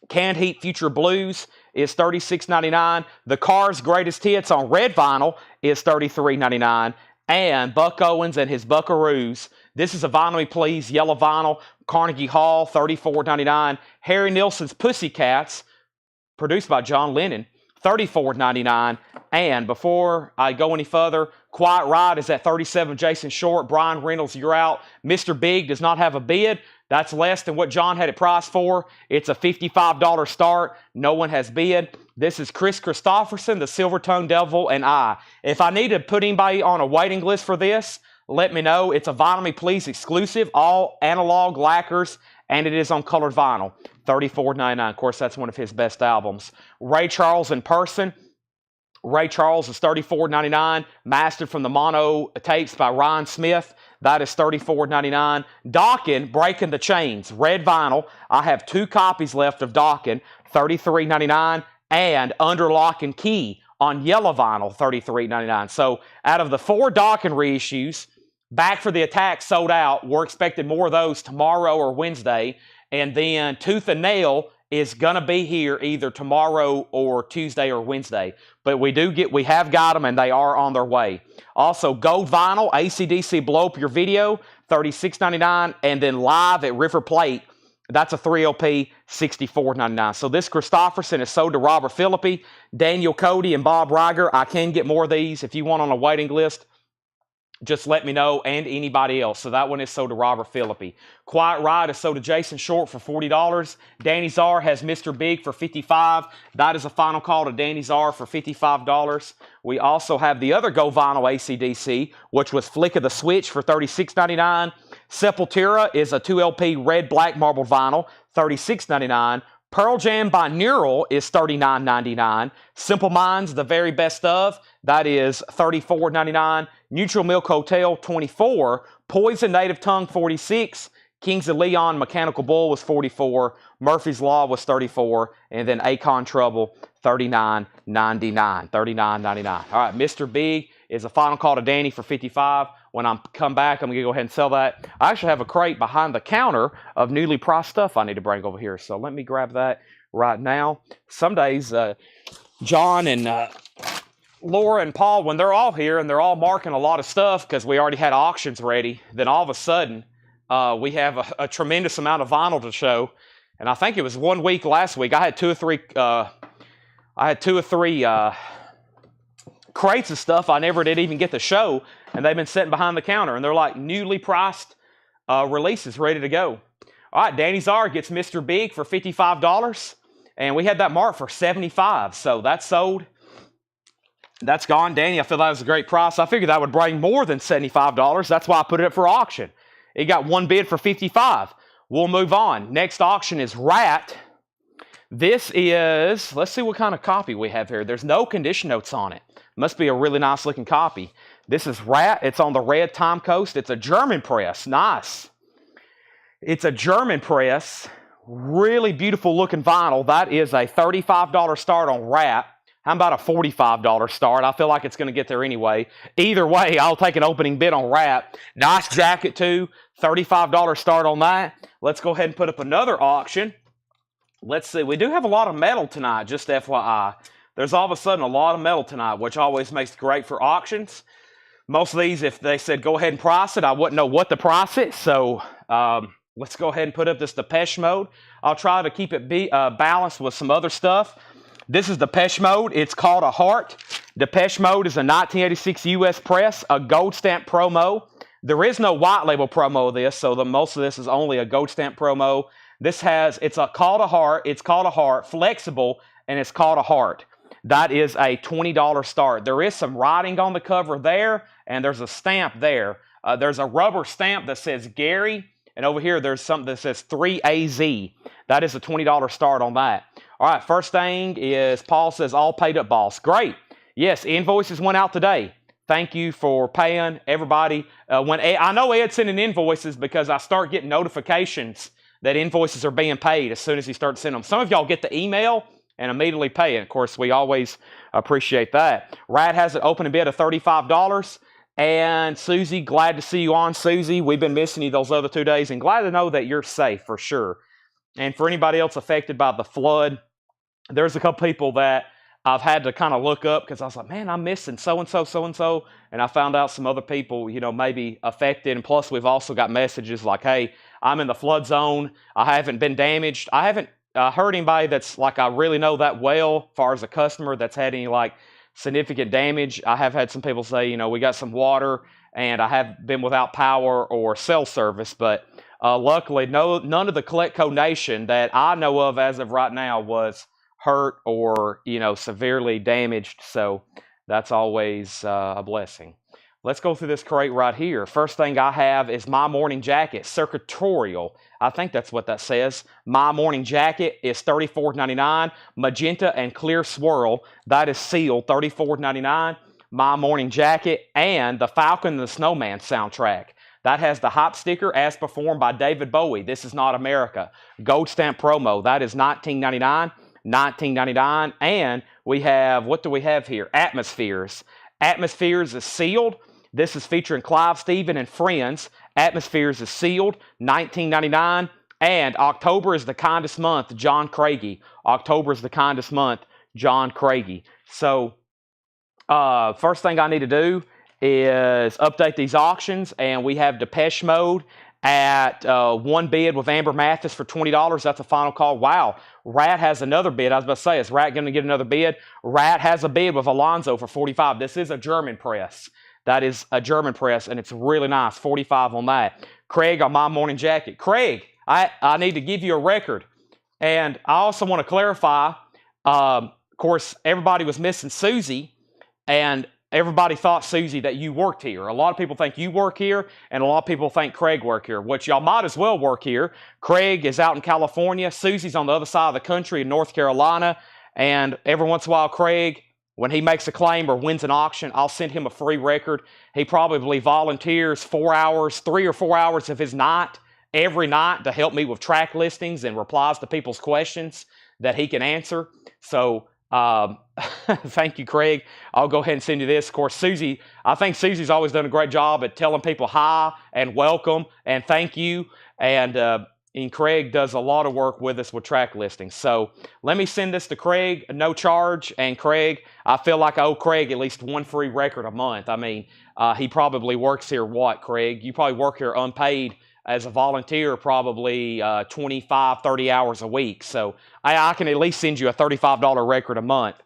Canned Heat Future Blues is $36.99. The Cars Greatest Hits on red vinyl is $33.99. And Buck Owens and his Buckaroos. This is a Vinyl Me Please yellow vinyl. Carnegie Hall, $34.99. Harry Nilsson's Pussycats, produced by John Lennon, $34.99. And before I go any further, Quiet Right is at $37. Jason Short, Brian Reynolds, you're out. Mr. Big does not have a bid. That's less than what John had it priced for. It's a $55 start. No one has bid. This is Chris Christofferson, the Silvertongue Devil, and I. If I need to put anybody on a waiting list for this, let me know. It's a Vinyl Me Please exclusive, all analog lacquers, and it is on colored vinyl, $34.99. Of course, that's one of his best albums. Ray Charles in person. Ray Charles is $34.99, mastered from the mono tapes by Ryan Smith. That is $34.99. Dawkin, Breaking the Chains, red vinyl. I have 2 copies left of Dawkin, $33.99, and Under Lock and Key on yellow vinyl, $33.99. So out of the 4 Dawkin reissues, Back for the Attack sold out. We're expecting more of those tomorrow or Wednesday. And then Tooth and Nail is going to be here either tomorrow or Tuesday or Wednesday. But we have got them, and they are on their way. Also, Gold Vinyl, AC/DC Blow Up Your Video, $36.99. And then live at River Plate, that's a 3 LP, $64.99. So this Christofferson is sold to Robert Philippi, Daniel Cody, and Bob Reiger. I can get more of these. If you want on a waiting list, just let me know, and anybody else. So that one is sold to Robert Philippi. Quiet Ride is sold to Jason Short for $40. Danny Czar has Mr. Big for $55. That is a final call to Danny Czar for $55. We also have the other Go Vinyl AC/DC, which was Flick of the Switch for $36.99. Sepultura is a 2 LP red black marble vinyl, $36.99. Pearl Jam by Neural is $39.99. Simple Minds, The Very Best Of, that is $34.99. Neutral Milk Hotel, $24. Poison Native Tongue, $46. Kings of Leon Mechanical Bull was $44. Murphy's Law was $34. And then Akon Trouble, $39.99. $39.99. All right, Mr. Big is a final call to Danny for $55. When I come back, I'm going to go ahead and sell that. I actually have a crate behind the counter of newly priced stuff I need to bring over here. So let me grab that right now. Some days, John and Laura and Paul, when they're all here and they're all marking a lot of stuff because we already had auctions ready, then all of a sudden we have a tremendous amount of vinyl to show. And I think it was 1 week last week. I had two or three crates of stuff I never did even get to show, and they've been sitting behind the counter, and they're like newly priced releases ready to go. All right, Danny Czar gets Mr. Big for $55, and we had that marked for $75, so that's sold. That's gone. Danny, I feel that was a great price. I figured that would bring more than $75. That's why I put it up for auction. It got one bid for $55. We'll move on. Next auction is Rat. This is, let's see what kind of copy we have here. There's no condition notes on it. Must be a really nice looking copy. This is Rat. It's on the red time coast. It's a German press. Nice. It's a German press. Really beautiful looking vinyl. That is a $35 start on Rat. How about a $45 start? I feel like it's going to get there anyway. Either way, I'll take an opening bid on Rat. Nice jacket too. $35 start on that. Let's go ahead and put up another auction. Let's see. We do have a lot of metal tonight, just FYI. There's all of a sudden a lot of metal tonight, which always makes it great for auctions. Most of these, if they said go ahead and price it, I wouldn't know what to price it. So let's go ahead and put up this Depeche Mode. I'll try to keep it balanced with some other stuff. This is Depeche Mode. It's called a Heart. Depeche Mode is a 1986 U.S. press, a gold stamp promo. There is no white label promo of this, so most of this is only a gold stamp promo. It's called a Heart. It's called a Heart, flexible, and it's called a Heart. That is a $20 start. There is some writing on the cover there, and there's a stamp there. There's a rubber stamp that says Gary, and over here there's something that says 3AZ. That is a $20 start on that. All right, first thing is Paul says all paid up, boss. Great. Yes, invoices went out today. Thank you for paying everybody. I know Ed's sending invoices because I start getting notifications that invoices are being paid as soon as he starts sending them. Some of y'all get the email and immediately pay it. Of course, we always appreciate that. Rad has an opening bid of $35. And Susie, glad to see you on, Susie. We've been missing you those other 2 days, and glad to know that you're safe for sure. And for anybody else affected by the flood, there's a couple people that I've had to kind of look up because I was like, man, I'm missing so-and-so, so-and-so. And I found out some other people, maybe affected. And plus, we've also got messages like, hey, I'm in the flood zone. I haven't been damaged. I haven't heard anybody that's like I really know that well, as far as a customer that's had any like significant damage. I have had some people say, we got some water, and I have been without power or cell service, but luckily none of the Coletco Nation that I know of as of right now was hurt or severely damaged, so that's always a blessing. Let's go through this crate right here. First thing I have is My Morning Jacket, Circuitorial. I think that's what that says. My Morning Jacket is $34.99. Magenta and Clear Swirl, that is sealed, $34.99. My Morning Jacket and the Falcon and the Snowman soundtrack. That has the hop sticker as performed by David Bowie. This is Not America. Gold stamp promo. That is $19.99. $19.99. And we have, what do we have here? Atmospheres. Atmospheres is sealed. This is featuring Clive Stephen and Friends. Atmospheres is sealed, $19.99. And October is the kindest month, John Craigie. October is the kindest month, John Craigie. So first thing I need to do is update these auctions, and we have Depeche Mode at one bid with Amber Mathis for $20. That's a final call. Wow. Rat has another bid. I was about to say, is Rat going to get another bid? Rat has a bid with Alonzo for $45. This is a German press. That is a German press, and it's really nice. $45 on that. Craig on My Morning Jacket. Craig, I need to give you a record. And I also want to clarify, of course, everybody was missing Susie, and everybody thought, Susie, that you worked here. A lot of people think you work here, and a lot of people think Craig work here, which y'all might as well work here. Craig is out in California. Susie's on the other side of the country in North Carolina. And every once in a while, Craig, when he makes a claim or wins an auction, I'll send him a free record. He probably volunteers 4 hours, 3 or 4 hours of his night, every night, to help me with track listings and replies to people's questions that he can answer. So thank you, Craig. I'll go ahead and send you this. Of course, Susie, I think Susie's always done a great job at telling people hi and welcome and thank you. And Craig does a lot of work with us with track listings. So let me send this to Craig, no charge. And Craig, I feel like I owe Craig at least one free record a month. I mean, he probably works here, what, Craig? You probably work here unpaid as a volunteer, probably 25, 30 hours a week. So I can at least send you a $35 record a month.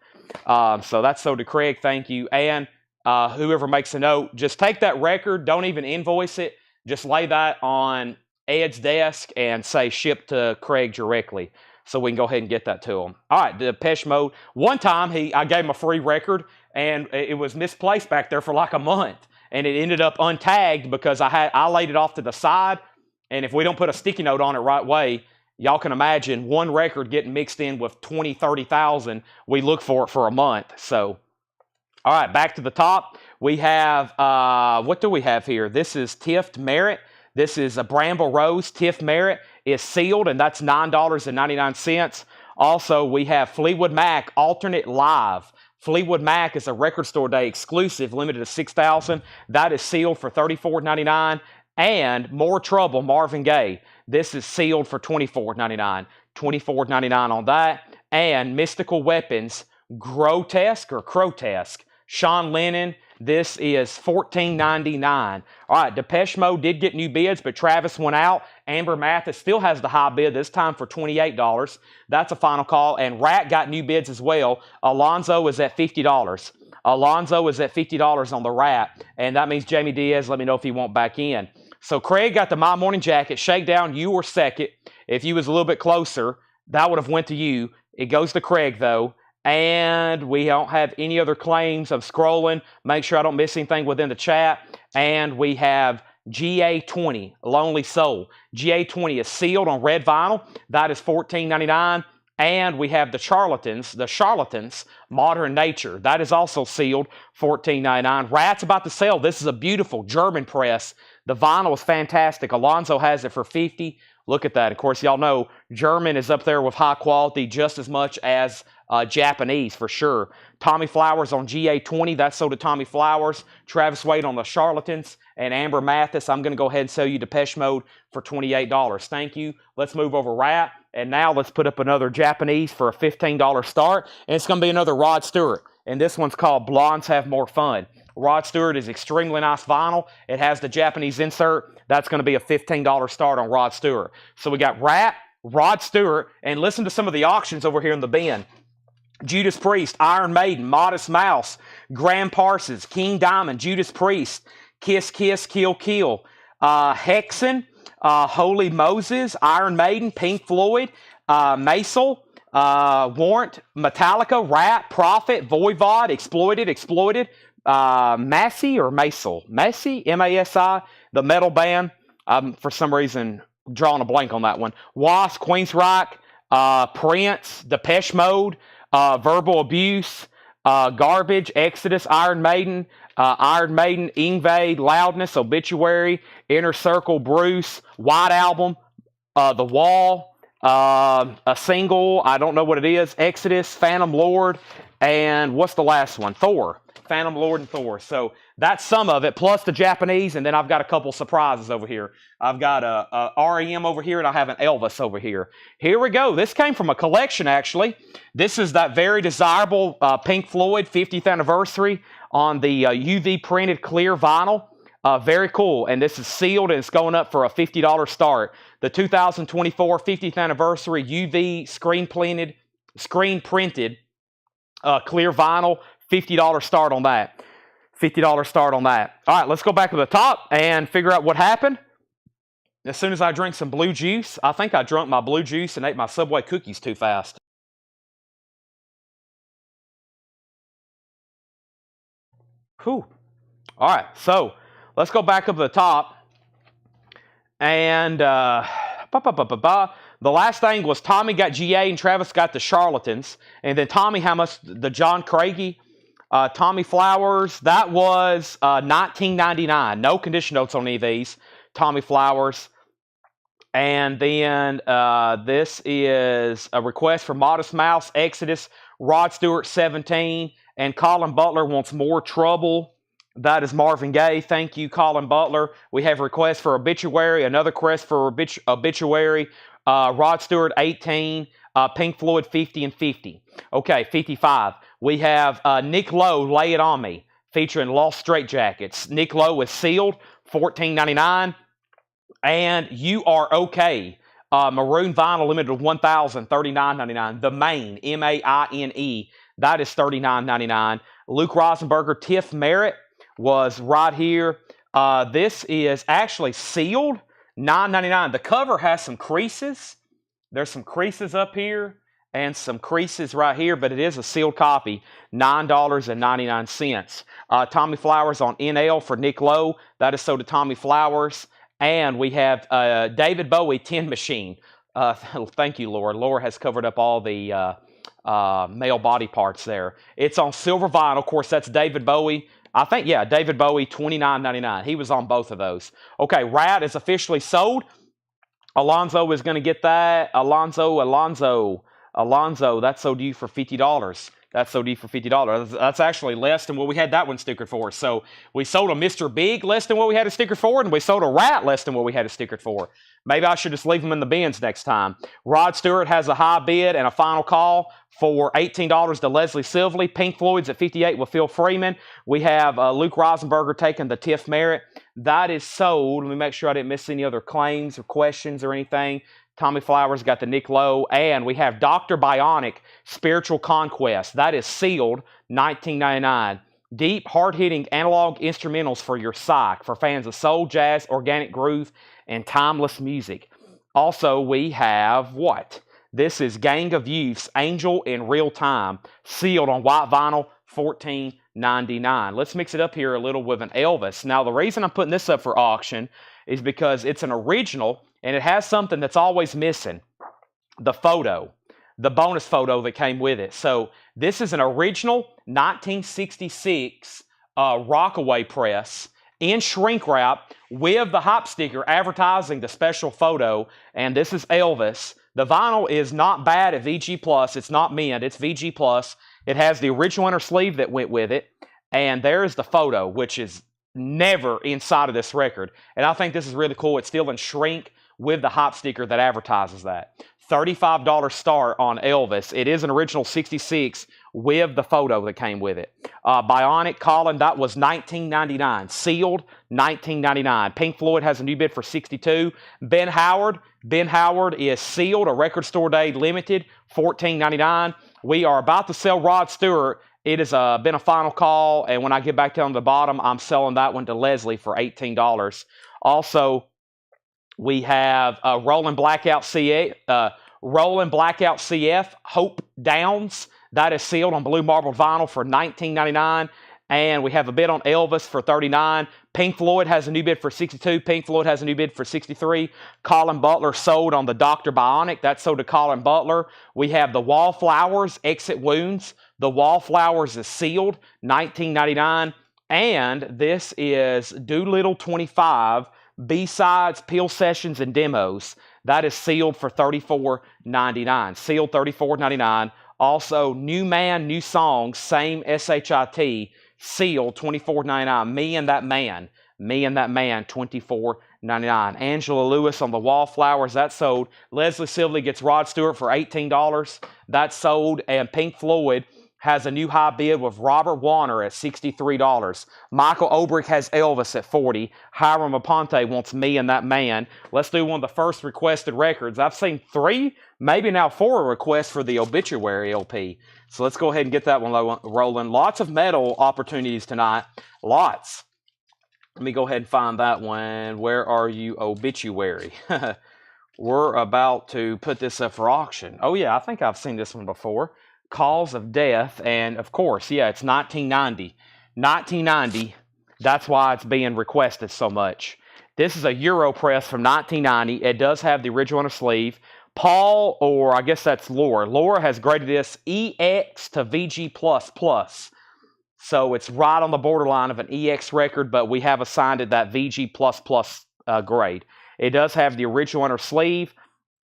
So that's so to Craig, thank you. And whoever makes a note, just take that record, don't even invoice it. Just lay that on Ed's desk and say ship to Craig directly, so we can go ahead and get that to him. All right, the Depeche Mode. One time I gave him a free record, and it was misplaced back there for like a month, and it ended up untagged because I laid it off to the side. And if we don't put a sticky note on it right way, y'all can imagine one record getting mixed in with 20, 30,000. We look for it for a month. So, all right, back to the top. We have, what do we have here? This is Tift Merit. This is a Bramble Rose. Tift Merit is sealed, and that's $9.99. Also, we have Fleetwood Mac Alternate Live. Fleetwood Mac is a Record Store Day exclusive, limited to 6,000. That is sealed for $34.99. And More Trouble, Marvin Gaye. This is sealed for $24.99. $24.99 on that. And Mystical Weapons, Grotesque or Crotesque, Sean Lennon. This is $14.99. All right, Depeche Mode did get new bids, but Travis went out. Amber Mathis still has the high bid, this time for $28. That's a final call. And Rat got new bids as well. Alonzo is at $50. Alonzo is at $50 on the Rat, and that means Jamie Diaz, let me know if he won't back in. So Craig got the My Morning Jacket. Shakedown, you were second. If you was a little bit closer, that would have went to you. It goes to Craig, though. And we don't have any other claims. I'm scrolling. Make sure I don't miss anything within the chat. And we have GA20, Lonely Soul. GA20 is sealed on red vinyl. That is $14.99. And we have the Charlatans, Modern Nature. That is also sealed, $14.99. Rat's about to sell. This is a beautiful German press. The vinyl is fantastic. Alonzo has it for $50. Look at that. Of course, y'all know German is up there with high quality just as much as Japanese for sure. Tommy Flowers on GA20. That's sold to Tommy Flowers. Travis Wade on the Charlatans. And Amber Mathis, I'm going to go ahead and sell you Depeche Mode for $28. Thank you. Let's move over Rat. And now let's put up another Japanese for a $15 start. And it's going to be another Rod Stewart. And this one's called Blondes Have More Fun. Rod Stewart is extremely nice vinyl. It has the Japanese insert. That's going to be a $15 start on Rod Stewart. So we got Rat, Rod Stewart, and listen to some of the auctions over here in the bin. Judas Priest, Iron Maiden, Modest Mouse, Graham Parsons, King Diamond, Judas Priest, Kiss Kiss, Kill Kill, Hexen, Holy Moses, Iron Maiden, Pink Floyd, Maisel, Warrant, Metallica, Rat, Prophet, Voivod, Exploited, Massey or Maisel? Massey, M-A-S-I, the metal band. For some reason, drawing a blank on that one. Wasp, Queensryche, Prince, Depeche Mode, Verbal Abuse, Garbage, Exodus, Iron Maiden, Ingve, Loudness, Obituary, Inner Circle, Bruce, White Album, The Wall, a single, I don't know what it is, Exodus, Phantom Lord, And what's the last one? Thor. Phantom Lord and Thor. So that's some of it, plus the Japanese, and then I've got a couple surprises over here. I've got a REM over here, and I have an Elvis over here. Here we go. This came from a collection, actually. This is that very desirable Pink Floyd 50th anniversary on the UV printed clear vinyl. Very cool, and this is sealed, and it's going up for a $50 start. The 2024 50th anniversary UV screen printed clear vinyl, $50 start on that. $50 start on that. All right, let's go back to the top and figure out what happened. As soon as I drink some blue juice, I think I drank my blue juice and ate my Subway cookies too fast. Whew. All right, so let's go back up to the top. And the last thing was Tommy got GA and Travis got the Charlatans. And then Tommy, how much? The John Craigie, Tommy Flowers, that was $19.99. No condition notes on any of these. Tommy Flowers. And then this is a request for Modest Mouse, Exodus, Rod Stewart, 17. And Colin Butler wants More Trouble. That is Marvin Gaye. Thank you, Colin Butler. We have requests for Obituary, another request for Obituary. Rod Stewart, 18. Pink Floyd, 50 and 50. Okay, 55. We have Nick Lowe, Lay It On Me, featuring Lost Straitjackets. Nick Lowe is sealed, $14.99. And You Are Okay, maroon vinyl, limited to 1,000, $39.99. The Maine, M-A-I-N-E, that is $39.99. Luke Rosenberger, Tiff Merritt was right here. This is actually sealed, $9.99. The cover has some creases. There's some creases up here and some creases right here, but it is a sealed copy, $9.99. Tommy Flowers on NL for Nick Lowe. That is sold to Tommy Flowers. And we have David Bowie, Tin Machine. Thank you, Laura. Laura has covered up all the male body parts there. It's on silver vinyl. Of course, that's David Bowie. I think, yeah, David Bowie, $29.99. He was on both of those. Okay, Rat is officially sold. Alonzo is going to get that. Alonzo, that's sold to you for $50. That's sold to you for $50. That's actually less than what we had that one stickered for. So we sold a Mr. Big less than what we had it stickered for, and we sold a Rat less than what we had it stickered for. Maybe I should just leave them in the bins next time. Rod Stewart has a high bid and a final call for $18 to Leslie Silvely. Pink Floyd's at $58 with Phil Freeman. We have Luke Rosenberger taking the Tiff Merritt. That is sold. Let me make sure I didn't miss any other claims or questions or anything. Tommy Flowers got the Nick Lowe. And we have Dr. Bionic, Spiritual Conquest. That is sealed, $19.99. Deep, hard-hitting analog instrumentals for your psych, for fans of soul, jazz, organic groove, and timeless music. Also, we have what? This is Gang of Youths, Angel in Real Time, sealed on white vinyl, $14.99. Let's mix it up here a little with an Elvis. Now, the reason I'm putting this up for auction is because it's an original, and it has something that's always missing, the photo, the bonus photo that came with it. So this is an original 1966 Rockaway press in shrink wrap with the hop sticker advertising the special photo, and this is Elvis. The vinyl is not bad at VG+. It's not mint. It's VG+. It has the original inner sleeve that went with it, and there is the photo, which is never inside of this record. And I think this is really cool. It's still in shrink with the hop sticker that advertises that. $35 start on Elvis. It is an original 66 with the photo that came with it. Bionic, Colin, that was $19.99. Sealed, $19.99. Pink Floyd has a new bid for $62. Ben Howard is sealed, a record store day limited, $14.99. We are about to sell Rod Stewart. It has been a final call, and when I get back down to the bottom, I'm selling that one to Leslie for $18. Also, we have Rolling Blackout CF, Hope Downs. That is sealed on blue marble vinyl for $19.99. And we have a bid on Elvis for $39. Pink Floyd has a new bid for $62. Pink Floyd has a new bid for $63. Colin Butler sold on the Dr. Bionic. That's sold to Colin Butler. We have the Wallflowers, Exit Wounds. The Wallflowers is sealed, $19.99. And this is Doolittle 25, B-sides, Peel Sessions, and Demos. That is sealed for $34.99. Sealed $34.99 Also, New Man, New Song, same SHIT, sealed, $24.99. Me and That Man. Me and That Man, $24.99. Angela Lewis on the Wallflowers, that sold. Leslie Sibley gets Rod Stewart for $18. That sold. And Pink Floyd has a new high bid with Robert Warner at $63. Michael Obrick has Elvis at $40. Hiram Aponte wants Me and That Man. Let's do one of the first requested records. I've seen 3, maybe now 4 requests for the Obituary LP. So let's go ahead and get that one rolling. Lots of metal opportunities tonight. Lots. Let me go ahead and find that one. Where are you, Obituary? We're about to put this up for auction. Oh, yeah, I think I've seen this one before. Cause of Death. And, of course, yeah, it's 1990. 1990. That's why it's being requested so much. This is a Euro press from 1990. It does have the original on the sleeve. Paul, or I guess that's Laura. Laura has graded this EX to VG++. So it's right on the borderline of an EX record, but we have assigned it that VG++ grade. It does have the original on her sleeve,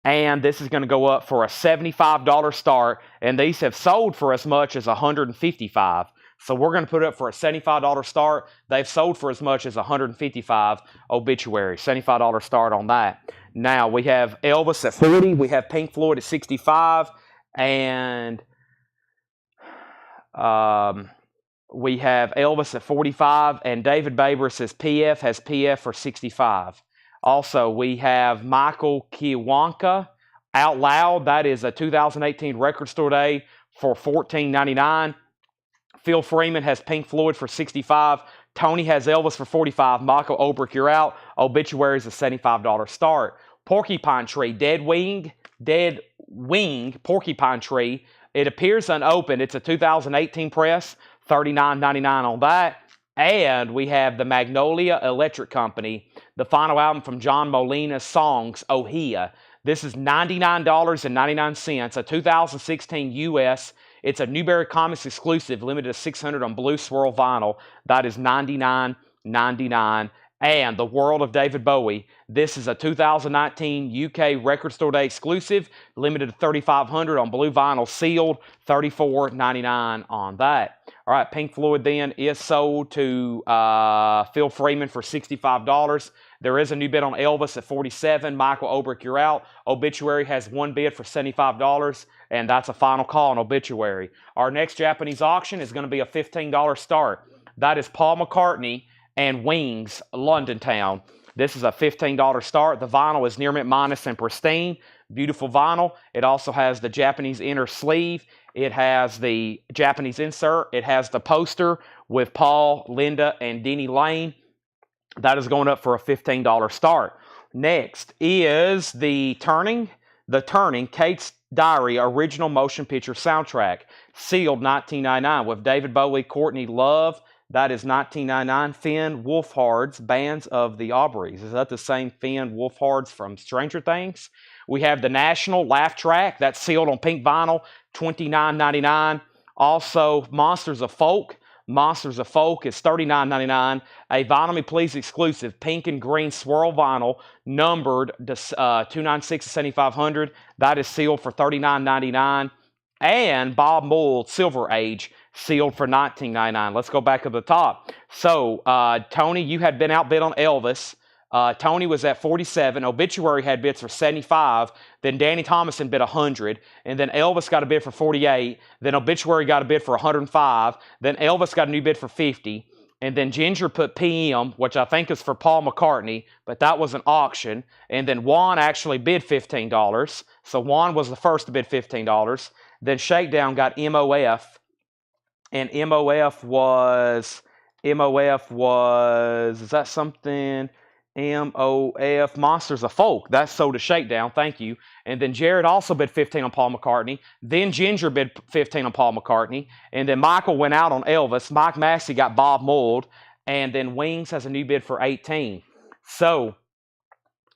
and this is going to go up for a $75 start, and these have sold for as much as $155. So we're going to put it up for a $75 start. They've sold for as much as $155. Obituary, $75 start on that. Now we have Elvis at $40. We have Pink Floyd at $65, and we have Elvis at $45, and David Baber says PF has PF for $65. Also, we have Michael Kiwanuka Out Loud. That is a 2018 Record Store Day for $14.99. Phil Freeman has Pink Floyd for $65. Tony has Elvis for $45. Michael Obrick, You're Out. Obituary is a $75 start. Porcupine Tree, Dead Wing, Porcupine Tree. It appears unopened. It's a 2018 press. $39.99 on that. And we have the Magnolia Electric Company, the final album from John Molina's songs, Ohia. This is $99.99, a 2016 US. It's a Newberry Comics exclusive, limited to 600 on Blue Swirl vinyl. That is $99.99. And The World of David Bowie. This is a 2019 UK Record Store Day exclusive, limited to 3,500 on blue vinyl, sealed, $34.99 on that. All right, Pink Floyd then is sold to Phil Freeman for $65. There is a new bid on Elvis at $47. Michael Obrick, You're Out. Obituary has one bid for $75, and that's a final call on Obituary. Our next Japanese auction is going to be a $15 start. That is Paul McCartney and Wings, London Town. This is a $15 start. The vinyl is near mint minus and pristine. Beautiful vinyl. It also has the Japanese inner sleeve. It has the Japanese insert. It has the poster with Paul, Linda, and Denny Lane. That is going up for a $15 start. Next is The Turning, Kate's Diary original motion picture soundtrack. Sealed $19.99 with David Bowie, Courtney Love. That is $19.99. Finn Wolfhard's Bands of the Aubreys. Is that the same Finn Wolfhard's from Stranger Things? We have the National Laugh Track. That's sealed on pink vinyl, $29.99. Also, Monsters of Folk. Monsters of Folk is $39.99. A Vinyl Me Please exclusive, pink and green swirl vinyl, numbered 296 to 7500. That is sealed for $39.99. And Bob Mould Silver Age, sealed for $19.99. Let's go back to the top. So, Tony, you had been outbid on Elvis. Tony was at $47. Obituary had bids for $75. Then Danny Thomason bid $100. And then Elvis got a bid for $48. Then Obituary got a bid for $105. Then Elvis got a new bid for $50. And then Ginger put PM, which I think is for Paul McCartney, but that was an auction. And then Juan actually bid $15. So Juan was the first to bid $15. Then Shakedown got MOF. And MOF was, is that something? MOF, Monsters of Folk. That's sold to Shakedown, thank you. And then Jared also bid $15 on Paul McCartney. Then Ginger bid $15 on Paul McCartney. And then Michael went out on Elvis. Mike Massey got Bob Mould. And then Wings has a new bid for $18. So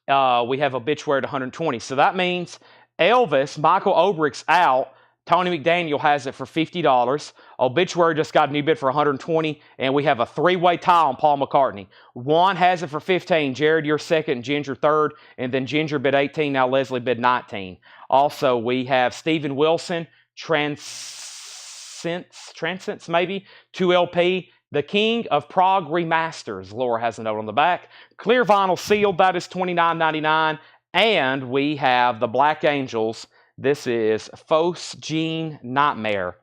we have Obituary at $120. So that means Elvis, Michael Obrick's out. Tony McDaniel has it for $50. Obituary just got a new bid for $120, and we have a three-way tie on Paul McCartney. Juan has it for $15. Jared, you're second, Ginger third, and then Ginger bid $18. Now Leslie bid $19. Also, we have Stephen Wilson, Transcendence maybe, 2LP. The King of Prague Remasters, Laura has a note on the back. Clear vinyl sealed, that is $29.99. And we have the Black Angels. This is Fos Gene Nightmare,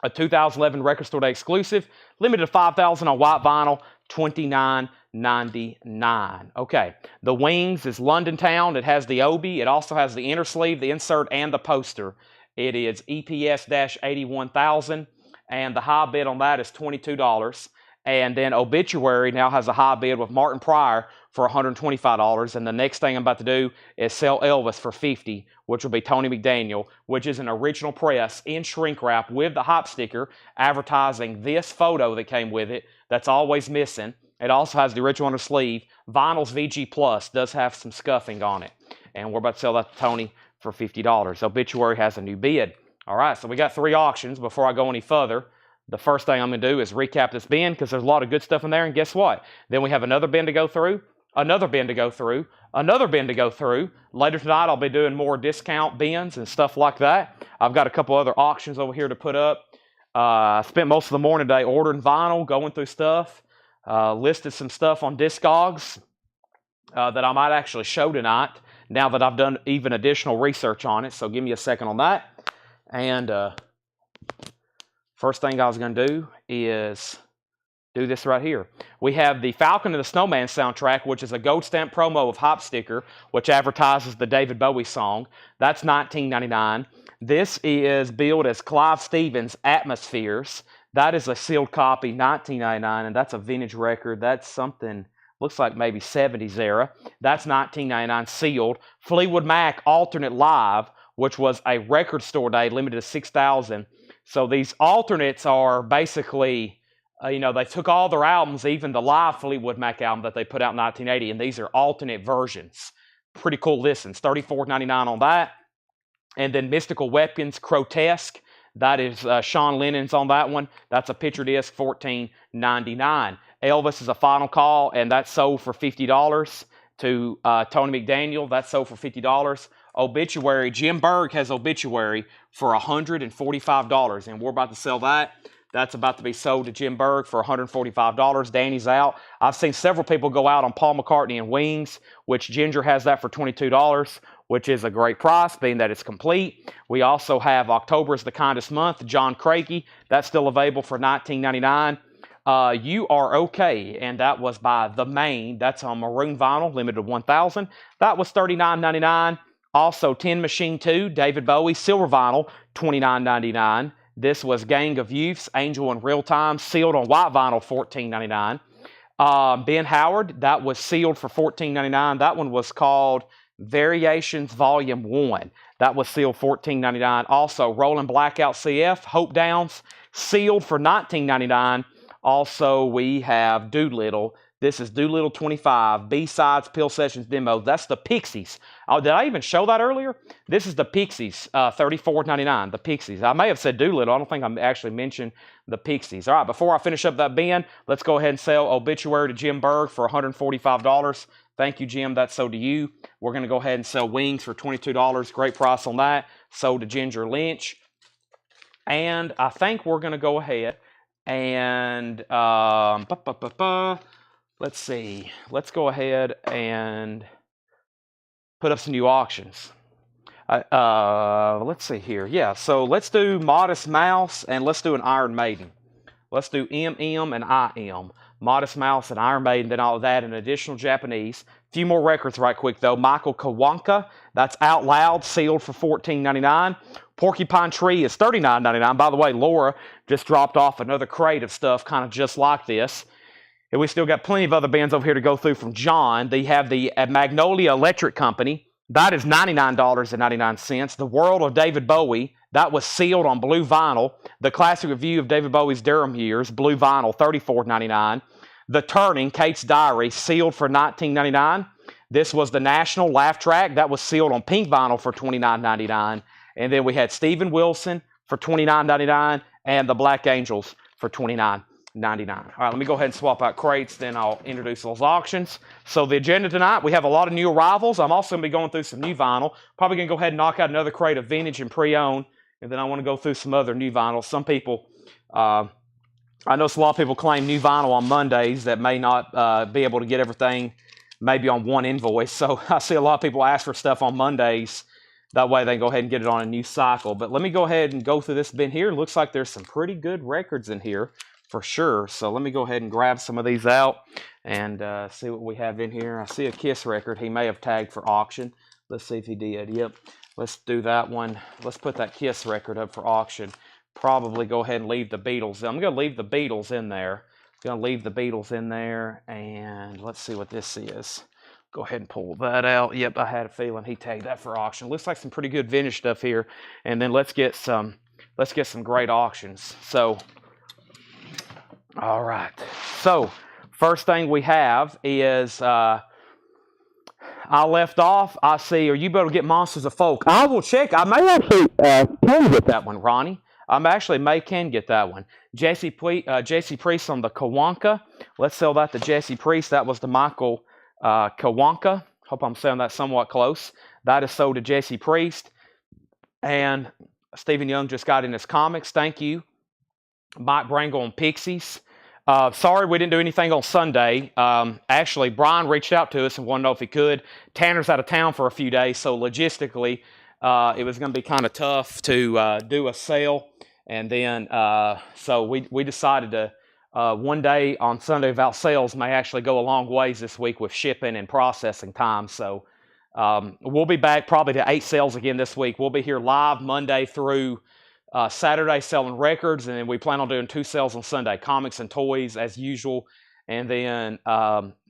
a 2011 Record Store Day exclusive, limited to 5,000 on white vinyl, $29.99. Okay, the Wings is London Town. It has the obi. It also has the inner sleeve, the insert, and the poster. It is EPS-81,000, and the high bid on that is $22. And then Obituary now has a high bid with Martin Pryor for $125. And the next thing I'm about to do is sell Elvis for $50, which will be Tony McDaniel, which is an original press in shrink wrap with the hop sticker advertising this photo that came with it that's always missing. It also has the original on the sleeve. Vinyl's VG Plus does have some scuffing on it. And we're about to sell that to Tony for $50. Obituary has a new bid. All right, so we got 3 auctions. Before I go any further, the first thing I'm going to do is recap this bin because there's a lot of good stuff in there. And guess what? Then we have another bin to go through, another bin to go through, another bin to go through. Later tonight, I'll be doing more discount bins and stuff like that. I've got a couple other auctions over here to put up. I spent most of the morning today ordering vinyl, going through stuff, listed some stuff on Discogs that I might actually show tonight now that I've done even additional research on it. So give me a second on that. And first thing I was going to do is do this right here. We have the Falcon and the Snowman soundtrack, which is a gold stamp promo of Hop Sticker, which advertises the David Bowie song. That's $19.99. This is billed as Clive Stevens' Atmospheres. That is a sealed copy, $19.99, and that's a vintage record. That's something, looks like maybe 70s era. That's $19.99 sealed. Fleetwood Mac Alternate Live, which was a record store day, limited to 6,000. So these alternates are basically, they took all their albums, even the live Fleetwood Mac album that they put out in 1980, and these are alternate versions. Pretty cool listens. $34.99 on that. And then Mystical Weapons, Grotesque. That is Sean Lennon's on that one. That's a picture disc, $14.99. Elvis is a Final Call, and that's sold for $50 to Tony McDaniel. That's sold for $50. Obituary, Jim Berg has Obituary for $145, and we're about to sell that. That's about to be sold to Jim Berg for $145. Danny's out. I've seen several people go out on Paul McCartney and Wings, which Ginger has that for $22, which is a great price, being that it's complete. We also have October is the Kindest Month, John Craigie. That's still available for $19.99. You Are Okay, and that was by The Main. That's on maroon vinyl, limited to 1,000. That was $39.99. Also, Tin Machine 2, David Bowie, silver vinyl, $29.99. This was Gang of Youths, Angel in Real Time, sealed on white vinyl, $14.99. Ben Howard, that was sealed for $14.99. That one was called Variations Volume 1. That was sealed $14.99. Also, Rolling Blackout CF, Hope Downs, sealed for $19.99. Also, we have Doolittle. This is Doolittle 25, B-Sides, Pill Sessions Demo. That's the Pixies. Oh, did I even show that earlier? This is the Pixies, $34.99, the Pixies. I may have said Doolittle. I don't think I actually mentioned the Pixies. All right, before I finish up that bin, let's go ahead and sell Obituary to Jim Berg for $145. Thank you, Jim. That's sold to you. We're going to go ahead and sell Wings for $22. Great price on that. Sold to Ginger Lynch. And I think we're going to go ahead and let's see. Let's go ahead and put up some new auctions. Let's see here. Yeah, so let's do Modest Mouse and let's do an Iron Maiden. Let's do MM and IM. Modest Mouse and Iron Maiden, then all of that, and additional Japanese. A few more records right quick, though. Michael Kiwanuka, that's Out Loud, sealed for $14.99. Porcupine Tree is $39.99. By the way, Laura just dropped off another crate of stuff kind of just like this. And we still got plenty of other bands over here to go through from John. They have the Magnolia Electric Company. That is $99.99. The World of David Bowie. That was sealed on blue vinyl. The Classic Review of David Bowie's Durham Years, blue vinyl, $34.99. The Turning, Kate's Diary, sealed for $19.99. This was the National Laugh Track. That was sealed on pink vinyl for $29.99. And then we had Steven Wilson for $29.99 and the Black Angels for $29.99. All right, let me go ahead and swap out crates, then I'll introduce those auctions. So the agenda tonight, we have a lot of new arrivals. I'm also going to be going through some new vinyl. Probably going to go ahead and knock out another crate of vintage and pre-owned and then I want to go through some other new vinyls. Some people, I know a lot of people claim new vinyl on Mondays that may not be able to get everything maybe on one invoice. So I see a lot of people ask for stuff on Mondays. That way they can go ahead and get it on a new cycle. But let me go ahead and go through this bin here. Looks like there's some pretty good records in here for sure. So let me go ahead and grab some of these out and see what we have in here. I see a Kiss record. He may have tagged for auction. Let's see if he did. Yep. Let's do that one. Let's put that Kiss record up for auction. Probably go ahead and leave the Beatles. I'm going to leave the Beatles in there. Going to leave the Beatles in there, and let's see what this is. Go ahead and pull that out. Yep, I had a feeling he tagged that for auction. Looks like some pretty good vintage stuff here. And then let's get some great auctions. So, all right. So, first thing we have is I left off. I see, are you able to get Monsters of Folk? I will check. I may actually can get that one, Ronnie. I actually can get that one. Jesse Priest on the Kawanka. Let's sell that to Jesse Priest. That was the Michael Kawanka. Hope I'm saying that somewhat close. That is sold to Jesse Priest. And Stephen Young just got in his comics. Thank you. Mike Brangle on Pixies. Sorry we didn't do anything on Sunday. Actually, Brian reached out to us and wanted to know if he could. Tanner's out of town for a few days, so logistically, it was going to be kind of tough to do a sale. And then, so we decided to, one day on Sunday without sales may actually go a long ways this week with shipping and processing time. So we'll be back probably to 8 sales again this week. We'll be here live Monday through Saturday selling records, and then we plan on doing 2 sales on Sunday, comics and toys as usual, and then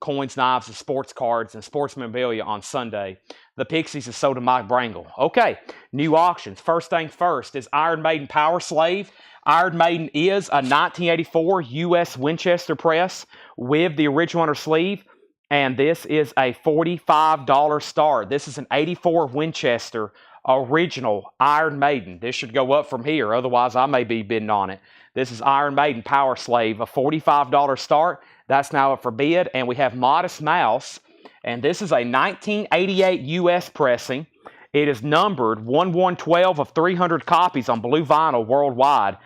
coins, knives, and sports cards and sports memorabilia on Sunday. The Pixies is sold to Mike Brangle. Okay, new auctions. First thing first is Iron Maiden Power Slave. Iron Maiden is a 1984 U.S. Winchester press with the original under sleeve, and this is a $45 start. This is an 84 Winchester original Iron Maiden. This should go up from here, otherwise I may be bidding on it. This is Iron Maiden Power Slave, a $45 start. That's now up for bid, and we have Modest Mouse, and this is a 1988 U.S. pressing. It is numbered 1112 of 300 copies on blue vinyl worldwide.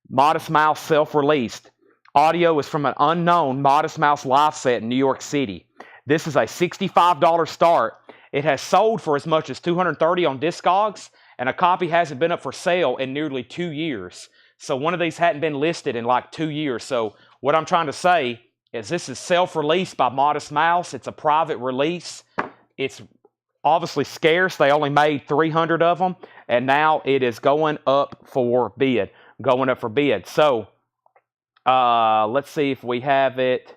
Modest Mouse self-released. Audio is from an unknown Modest Mouse live set in New York City. This is a $65 start. It has sold for as much as $230 on Discogs, and a copy hasn't been up for sale in nearly 2 years. So one of these hadn't been listed in like 2 years. So what I'm trying to say is this is self-released by Modest Mouse. It's a private release. It's obviously scarce. They only made 300 of them, and now it is going up for bid. Going up for bid. So let's see if we have it.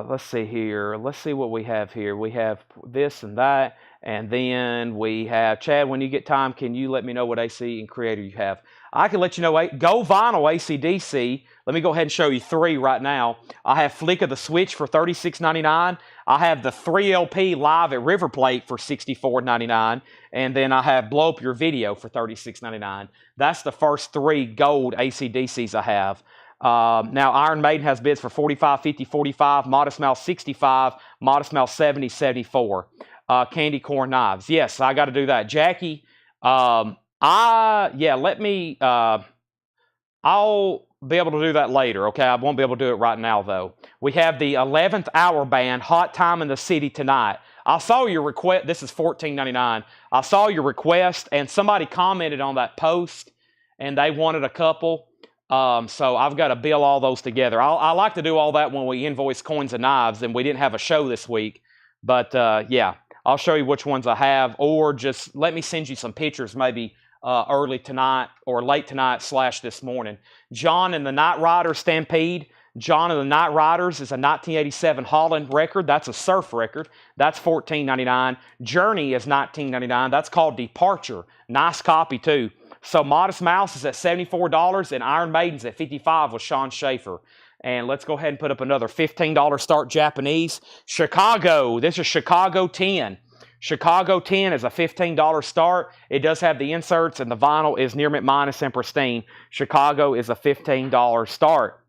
Let's see here. Let's see what we have here. We have this and that, and then we have, Chad, when you get time, can you let me know what AC and creator you have? I can let you know. Go Vinyl AC/DC. Let me go ahead and show you 3 right now. I have Flick of the Switch for $36.99. I have the 3LP live at River Plate for $64.99. And then I have Blow Up Your Video for $36.99. That's the first 3 gold AC/DCs I have. Now, Iron Maiden has bids for $45, $50, $45, Modest Mouse $65, Modest Mouse $70, $74. Candy corn knives. Yes, I got to do that. Jackie, let me, I'll be able to do that later, okay? I won't be able to do it right now, though. We have the 11th Hour Band, Hot Time in the City Tonight. I saw your request. This is $14.99. I saw your request, and somebody commented on that post, and they wanted a couple. So I've got to bill all those together. I like to do all that when we invoice coins and knives, and we didn't have a show this week. But, yeah, I'll show you which ones I have, or just let me send you some pictures maybe early tonight or late tonight / this morning. John and the Night Riders Stampede. John and the Night Riders is a 1987 Holland record. That's a surf record. That's $14.99. Journey is $19.99. That's called Departure. Nice copy, too. So Modest Mouse is at $74, and Iron Maiden's at $55 with Sean Schaefer. And let's go ahead and put up another $15 start Japanese. Chicago. This is Chicago 10. Chicago 10 is a $15 start. It does have the inserts, and the vinyl is near mint minus and pristine. Chicago is a $15 start.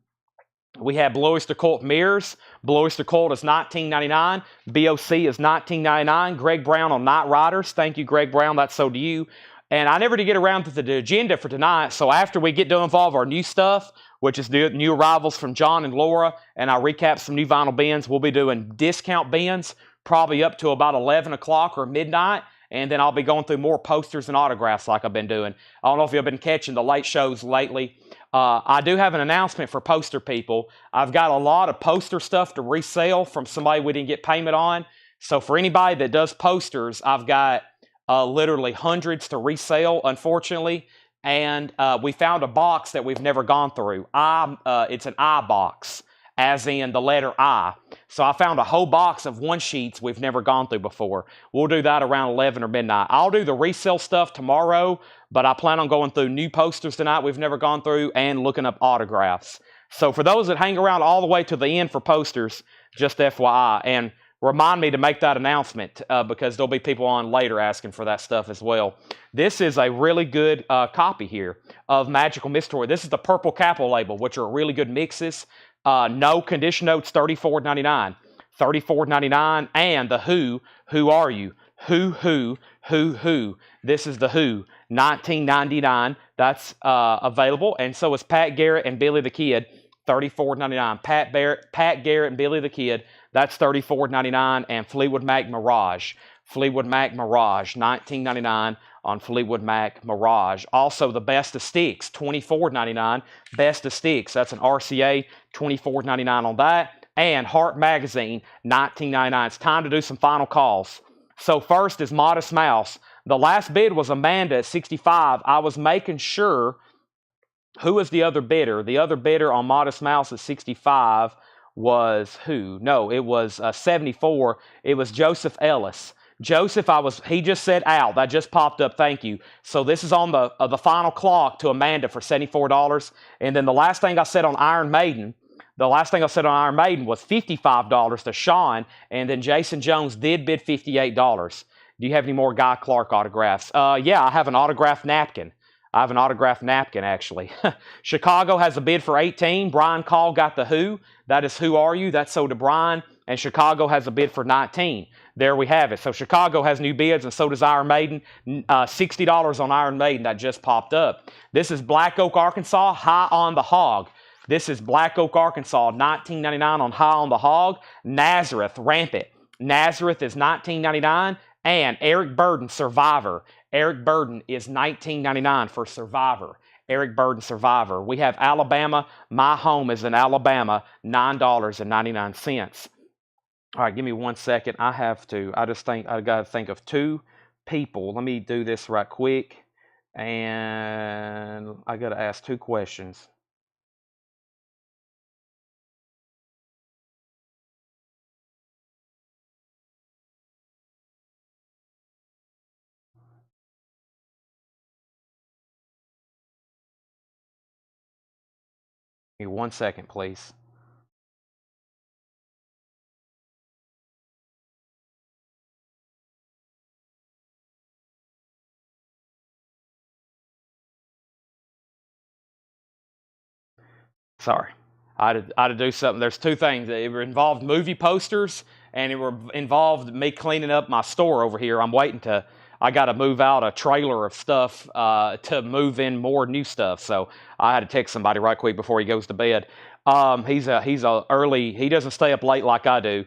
We have Blue Oyster Cult mirrors. Blue Oyster Cult is $19.99. BOC is $19.99. Greg Brown on Night Riders. Thank you, Greg Brown. That's so to you. And I never did get around to the agenda for tonight. So after we get to involve our new stuff, which is the new arrivals from John and Laura, and I recap some new vinyl bins, we'll be doing discount bins probably up to about 11 o'clock or midnight. And then I'll be going through more posters and autographs like I've been doing. I don't know if you've been catching the late shows lately. I do have an announcement for poster people. I've got a lot of poster stuff to resell from somebody we didn't get payment on. So for anybody that does posters, I've got literally hundreds to resell, unfortunately. And we found a box that we've never gone through. It's an I box, as in the letter I. So I found a whole box of one sheets we've never gone through before. We'll do that around 11 or midnight. I'll do the resale stuff tomorrow, but I plan on going through new posters tonight we've never gone through and looking up autographs. So for those that hang around all the way to the end for posters, just FYI, and remind me to make that announcement because there'll be people on later asking for that stuff as well. This is a really good copy here of Magical Mystery. This is the Purple Capo label, which are really good mixes. No condition notes, $34.99. $34.99. And the Who Are You? Who. This is the Who, $19.99. That's available. And so is Pat Garrett and Billy the Kid, $34.99. Pat Garrett and Billy the Kid, that's $34.99. And Fleetwood Mac Mirage, $19.99 on Fleetwood Mac Mirage. Also, the Best of Sticks, $24.99. Best of Sticks, that's an RCA, $24.99 on that. And Heart Magazine, $19.99. It's time to do some final calls. So first is Modest Mouse. The last bid was Amanda at $65. I was making sure, who was the other bidder? The other bidder on Modest Mouse at $65 was who? No, it was $74. It was Joseph Ellis. Joseph, he just said out. That just popped up. Thank you. So this is on the final clock to Amanda for $74. And then the last thing I said on Iron Maiden, was $55 to Sean. And then Jason Jones did bid $58. Do you have any more Guy Clark autographs? Yeah, I have an autographed napkin. Actually. Chicago has a bid for 18. Brian Call got the Who. That is Who Are You? That's so to Brian. And Chicago has a bid for 19. There we have it. So Chicago has new bids, and so does Iron Maiden. $60 on Iron Maiden. That just popped up. This is Black Oak, Arkansas, High on the Hog. This is Black Oak, Arkansas, $19.99 on High on the Hog. Nazareth, Rampant. Nazareth is $19.99. And Eric Burden, Survivor. Eric Burden is $19.99 for Survivor. Eric Burden, Survivor. We have Alabama. My Home is in Alabama, $9.99. All right, give me 1 second. I got to think of two people. Let me do this right quick. And I got to ask two questions. Give me 1 second, please. Sorry. I had to do something. There's two things. It involved movie posters, and it involved me cleaning up my store over here. I got to move out a trailer of stuff to move in more new stuff. So I had to text somebody right quick before he goes to bed. He's a early. He doesn't stay up late like I do.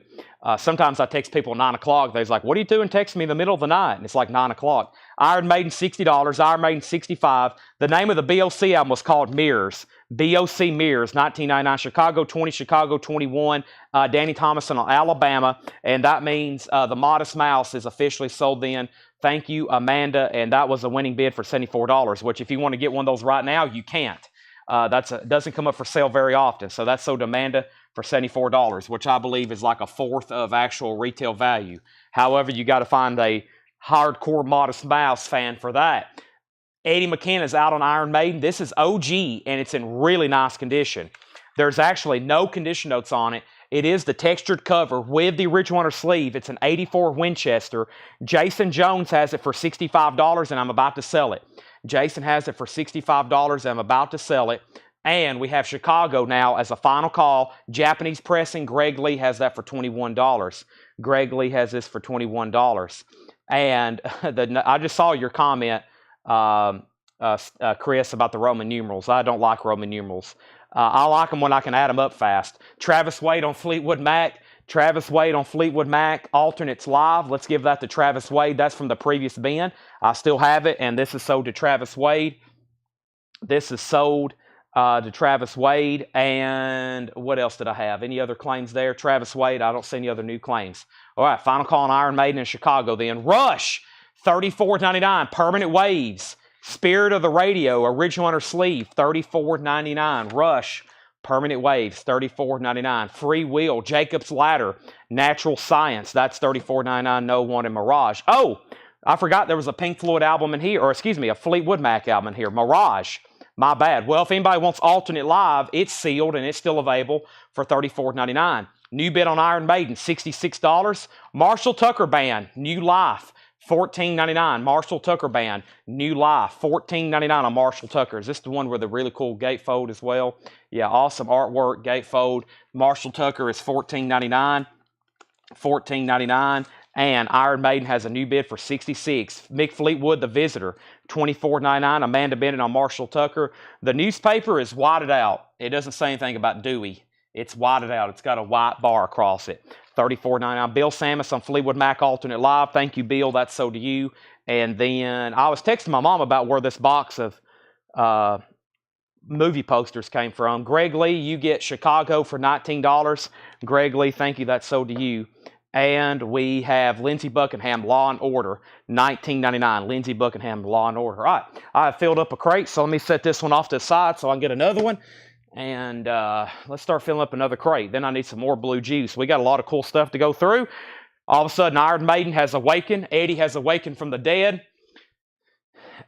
Sometimes I text people at 9 o'clock. They're like, "What are you doing? Text me in the middle of the night." And it's like 9 o'clock. Iron Maiden $60. Iron Maiden $65. The name of the BOC album was called Mirrors. BOC Mirrors, $19.99. Chicago 20, Chicago 21. Danny Thomason on Alabama, and that means the Modest Mouse is officially sold in. Thank you, Amanda, and that was a winning bid for $74. Which, if you want to get one of those right now, you can't. Doesn't come up for sale very often. So that's sold to Amanda for $74, which I believe is like a fourth of actual retail value. However, you got to find a hardcore Modest Mouse fan for that. Eddie McKenna's out on Iron Maiden. This is OG, and it's in really nice condition. There's actually no condition notes on it. It is the textured cover with the original inner sleeve. It's an 84 Winchester. Jason Jones has it for $65, and I'm about to sell it. Jason has it for $65, and I'm about to sell it. And we have Chicago now as a final call. Japanese pressing. Greg Lee has that for $21. Greg Lee has this for $21. And I just saw your comment, Chris, about the Roman numerals. I don't like Roman numerals. I like them when I can add them up fast. Travis Wade on Fleetwood Mac. Travis Wade on Fleetwood Mac. Alternates live. Let's give that to Travis Wade. That's from the previous bin. I still have it, and this is sold to Travis Wade. This is sold to Travis Wade. And what else did I have? Any other claims there? Travis Wade. I don't see any other new claims. All right, final call on Iron Maiden in Chicago then. Rush, $34.99. Permanent Waves. Spirit of the Radio, original under sleeve, $34.99. Rush, Permanent Waves, $34.99. Free Will, Jacob's Ladder, Natural Science, that's $34.99. No One and Mirage. Oh, I forgot there was a Pink Floyd album in here, or excuse me, a Fleetwood Mac album in here. Mirage. My bad. Well, if anybody wants alternate live, it's sealed and it's still available for $34.99. New bid on Iron Maiden, $66. Marshall Tucker Band, New Life, $14.99. Marshall Tucker Band, New Life, $14.99 on Marshall Tucker. Is this the one with the really cool gatefold as well? Yeah, awesome artwork, gatefold. Marshall Tucker is $14.99. $14.99. And Iron Maiden has a new bid for $66. Mick Fleetwood, The Visitor, $24.99. Amanda Bennett on Marshall Tucker. The newspaper is whited out. It doesn't say anything about Dewey. It's whited out. It's got a white bar across it. $34.99. Bill Samus on Fleetwood Mac Alternate Live. Thank you, Bill. That's so to you. And then I was texting my mom about where this box of movie posters came from. Greg Lee, you get Chicago for $19. Greg Lee, thank you. That's so to you. And we have Lindsey Buckingham, Law and Order, $19.99. Lindsey Buckingham, Law and Order. All right, I have filled up a crate, so let me set this one off to the side so I can get another one. And let's start filling up another crate. Then I need some more blue juice. We got a lot of cool stuff to go through. All of a sudden, Iron Maiden has awakened. Eddie has awakened from the dead.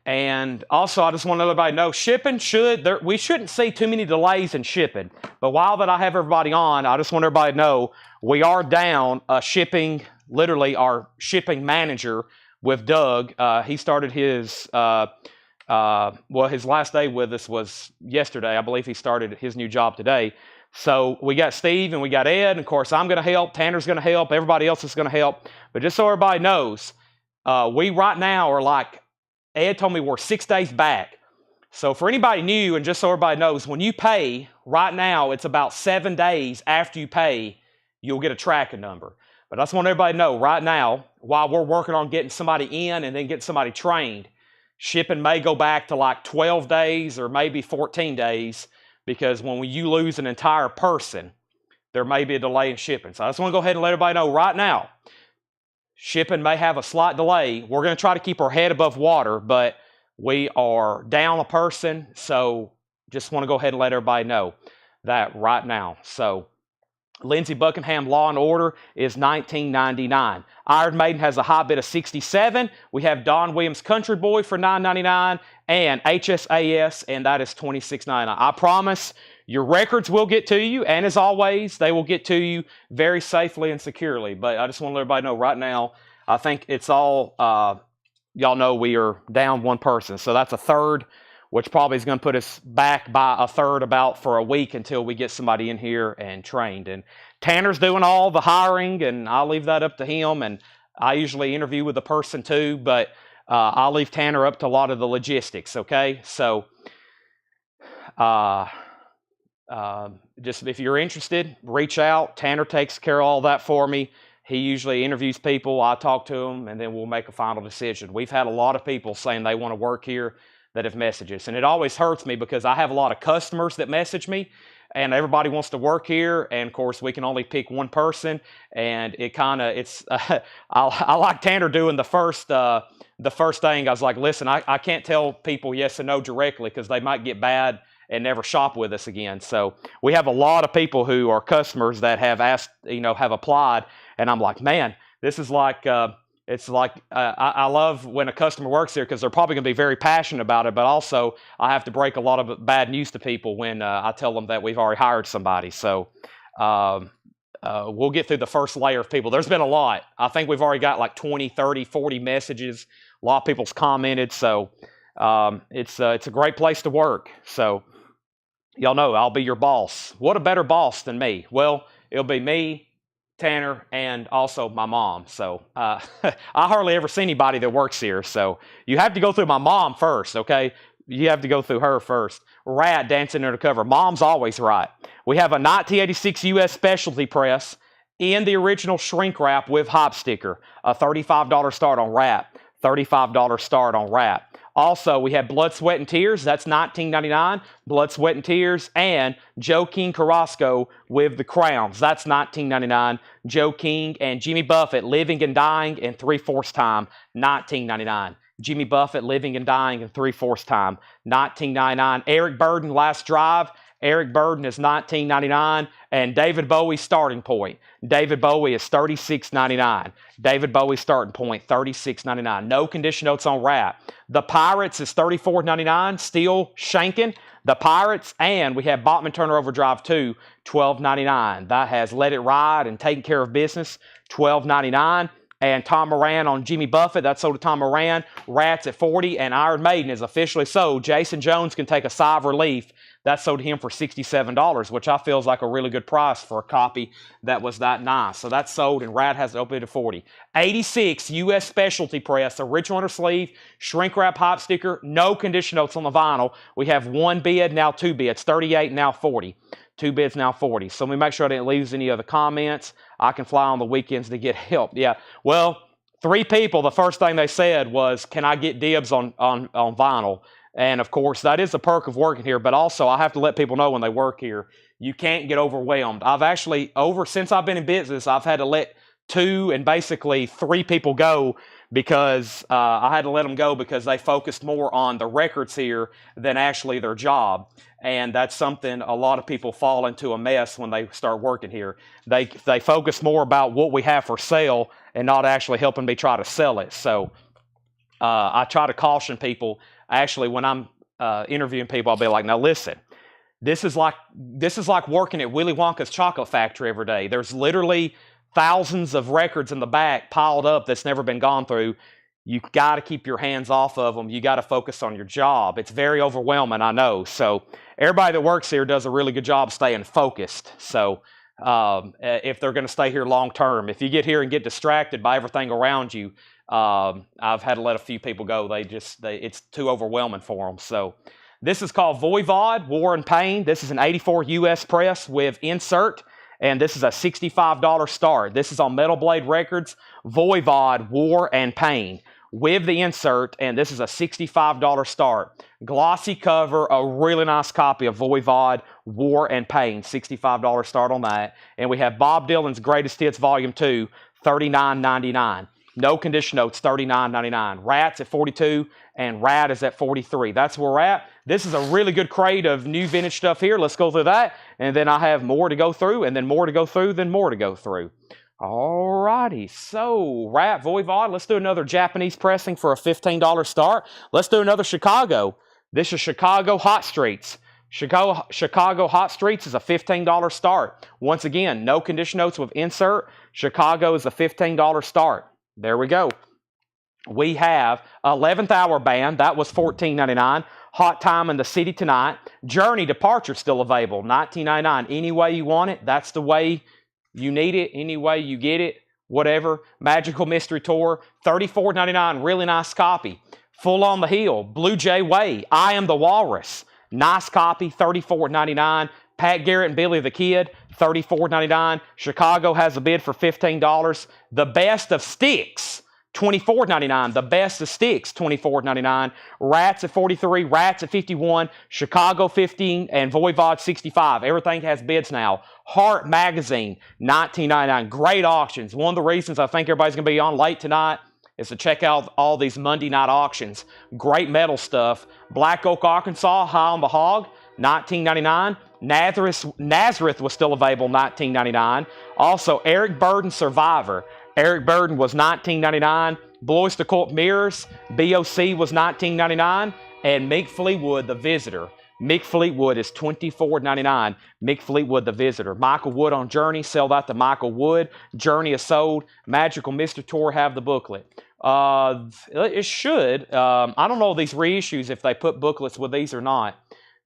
And also, I just want everybody to know, shipping we shouldn't see too many delays in shipping. But while that I have everybody on, I just want everybody to know we are down shipping, literally our shipping manager with Doug. He started his, his last day with us was yesterday. I believe he started his new job today. So we got Steve and we got Ed. And of course, I'm going to help. Tanner's going to help. Everybody else is going to help. But just so everybody knows, we right now are like, Ed told me we're 6 days back. So for anybody new, and just so everybody knows, when you pay, right now, it's about 7 days after you pay, you'll get a tracking number. But I just want everybody to know, right now, while we're working on getting somebody in and then getting somebody trained, shipping may go back to like 12 days or maybe 14 days, because when you lose an entire person, there may be a delay in shipping. So I just want to go ahead and let everybody know right now, shipping may have a slight delay. We're going to try to keep our head above water, but we are down a person. So just want to go ahead and let everybody know that right now. So Lindsey Buckingham Law and Order is $19.99. Iron Maiden has a high bid of $67. We have Don Williams Country Boy for $9.99 and HSAS, and that is $26.99. I promise your records will get to you, and as always, they will get to you very safely and securely. But I just want to let everybody know right now, I think it's all, y'all know we are down one person. So that's a third, which probably is going to put us back by a third about for a week until we get somebody in here and trained. And Tanner's doing all the hiring, and I'll leave that up to him. And I usually interview with the person too, but I'll leave Tanner up to a lot of the logistics, okay? So just if you're interested, reach out. Tanner takes care of all that for me. He usually interviews people. I talk to them, and then we'll make a final decision. We've had a lot of people saying they want to work here that have messaged us. And it always hurts me because I have a lot of customers that message me, and everybody wants to work here. And of course, we can only pick one person. And it kind of, I like Tanner doing the first thing. I was like, listen, I can't tell people yes and no directly because they might get bad and never shop with us again. So we have a lot of people who are customers that have asked, have applied. And I'm like, man, this is like, I love when a customer works here because they're probably going to be very passionate about it, but also I have to break a lot of bad news to people when I tell them that we've already hired somebody. So we'll get through the first layer of people. There's been a lot. I think we've already got like 20, 30, 40 messages. A lot of people's commented. So it's a great place to work. So Y'all know I'll be your boss. What a better boss than me? Well, it'll be me, Tanner, and also my mom. So I hardly ever see anybody that works here. So you have to go through my mom first, okay? You have to go through her first. Rat dancing undercover. Mom's always right. We have a 1986 U.S. specialty press in the original shrink wrap with hop sticker. A $35 start on wrap. $35 start on wrap. Also, we have Blood, Sweat, and Tears. That's $19.99. Blood, Sweat, and Tears. And Joe King Carrasco with the Crowns. That's $19.99. Joe King and Jimmy Buffett, Living and Dying in 3/4 time. $19.99. Jimmy Buffett, Living and Dying in 3/4 time. $19.99. Eric Burden, Last Drive. Eric Burden is $19.99. And David Bowie's Starting Point. David Bowie is $36.99. David Bowie's Starting Point, $36.99. No condition notes on wrap. The Pirates is $34.99. Still shanking. The Pirates, and we have Bachman Turner Overdrive 2, $12.99. That has Let It Ride and Taking Care of Business, $12.99. And Tom Moran on Jimmy Buffett, that's sold to Tom Moran. Rats at $40, and Iron Maiden is officially sold. Jason Jones can take a sigh of relief. That's sold to him for $67, which I feel is like a really good price for a copy that was that nice. So that's sold, and Rat has it open to $40. 86 U.S. Specialty Press, original under sleeve, shrink wrap hop sticker, no condition notes on the vinyl. We have one bid, now two bids, 38, now 40. Two bids, now 40. So let me make sure I didn't lose any other comments. I can fly on the weekends to get help. Yeah, well, 3 people, the first thing they said was, can I get dibs on vinyl? And of course, that is a perk of working here, but also I have to let people know when they work here, you can't get overwhelmed. I've actually, since I've been in business, I've had to let 2 and basically 3 people go because I had to let them go because they focused more on the records here than actually their job. And that's something a lot of people fall into a mess when they start working here. They focus more about what we have for sale and not actually helping me try to sell it. So I try to caution people. Actually, when I'm interviewing people, I'll be like, now listen, this is like working at Willy Wonka's chocolate factory every day. There's literally thousands of records in the back piled up that's never been gone through. You got to keep your hands off of them. You got to focus on your job. It's very overwhelming, I know. So everybody that works here does a really good job staying focused. So if they're going to stay here long term, if you get here and get distracted by everything around you, I've had to let a few people go. It's too overwhelming for them. So this is called Voivod, War and Pain. This is an 84 U.S. press with insert, and this is a $65 start. This is on Metal Blade Records, Voivod, War and Pain with the insert, and this is a $65 start. Glossy cover, a really nice copy of Voivod, War and Pain, $65 start on that. And we have Bob Dylan's Greatest Hits Volume 2, $39.99. No condition notes, $39.99. Rats at $42, and Rat is at $43. That's where we're at. This is a really good crate of new vintage stuff here. Let's go through that, and then I have more to go through, and then more to go through, then more to go through. Alrighty, so Rat, Voivod, let's do another Japanese pressing for a $15 start. Let's do another Chicago. This is Chicago Hot Streets. Chicago Hot Streets is a $15 start. Once again, no condition notes with insert. Chicago is a $15 start. There we go. We have 11th Hour Band. That was $14.99. Hot Time in the City Tonight. Journey Departure still available. $19.99. Any way you want it, that's the way you need it. Any way you get it, whatever. Magical Mystery Tour. $34.99. Really nice copy. Full on the Hill. Blue Jay Way. I Am the Walrus. Nice copy. $34.99. Pat Garrett and Billy the Kid, $34.99. Chicago has a bid for $15. The Best of Sticks, $24.99. The Best of Sticks, $24.99. Rats at $43, Rats at $51, Chicago $15, and Voivod $65. Everything has bids now. Heart Magazine, $19.99. Great auctions. One of the reasons I think everybody's going to be on late tonight is to check out all these Monday night auctions. Great metal stuff. Black Oak, Arkansas, High on the Hog, $19.99. Nazareth was still available, $19.99. Also, Eric Burden Survivor. Eric Burden was $19.99. Blois de Court Mirrors, BOC was $19.99. And Mick Fleetwood, The Visitor. Mick Fleetwood is $24.99. Mick Fleetwood, The Visitor. Michael Wood on Journey, sell that to Michael Wood. Journey is sold. Magical Mystery Tour have the booklet. It should. I don't know these reissues if they put booklets with these or not.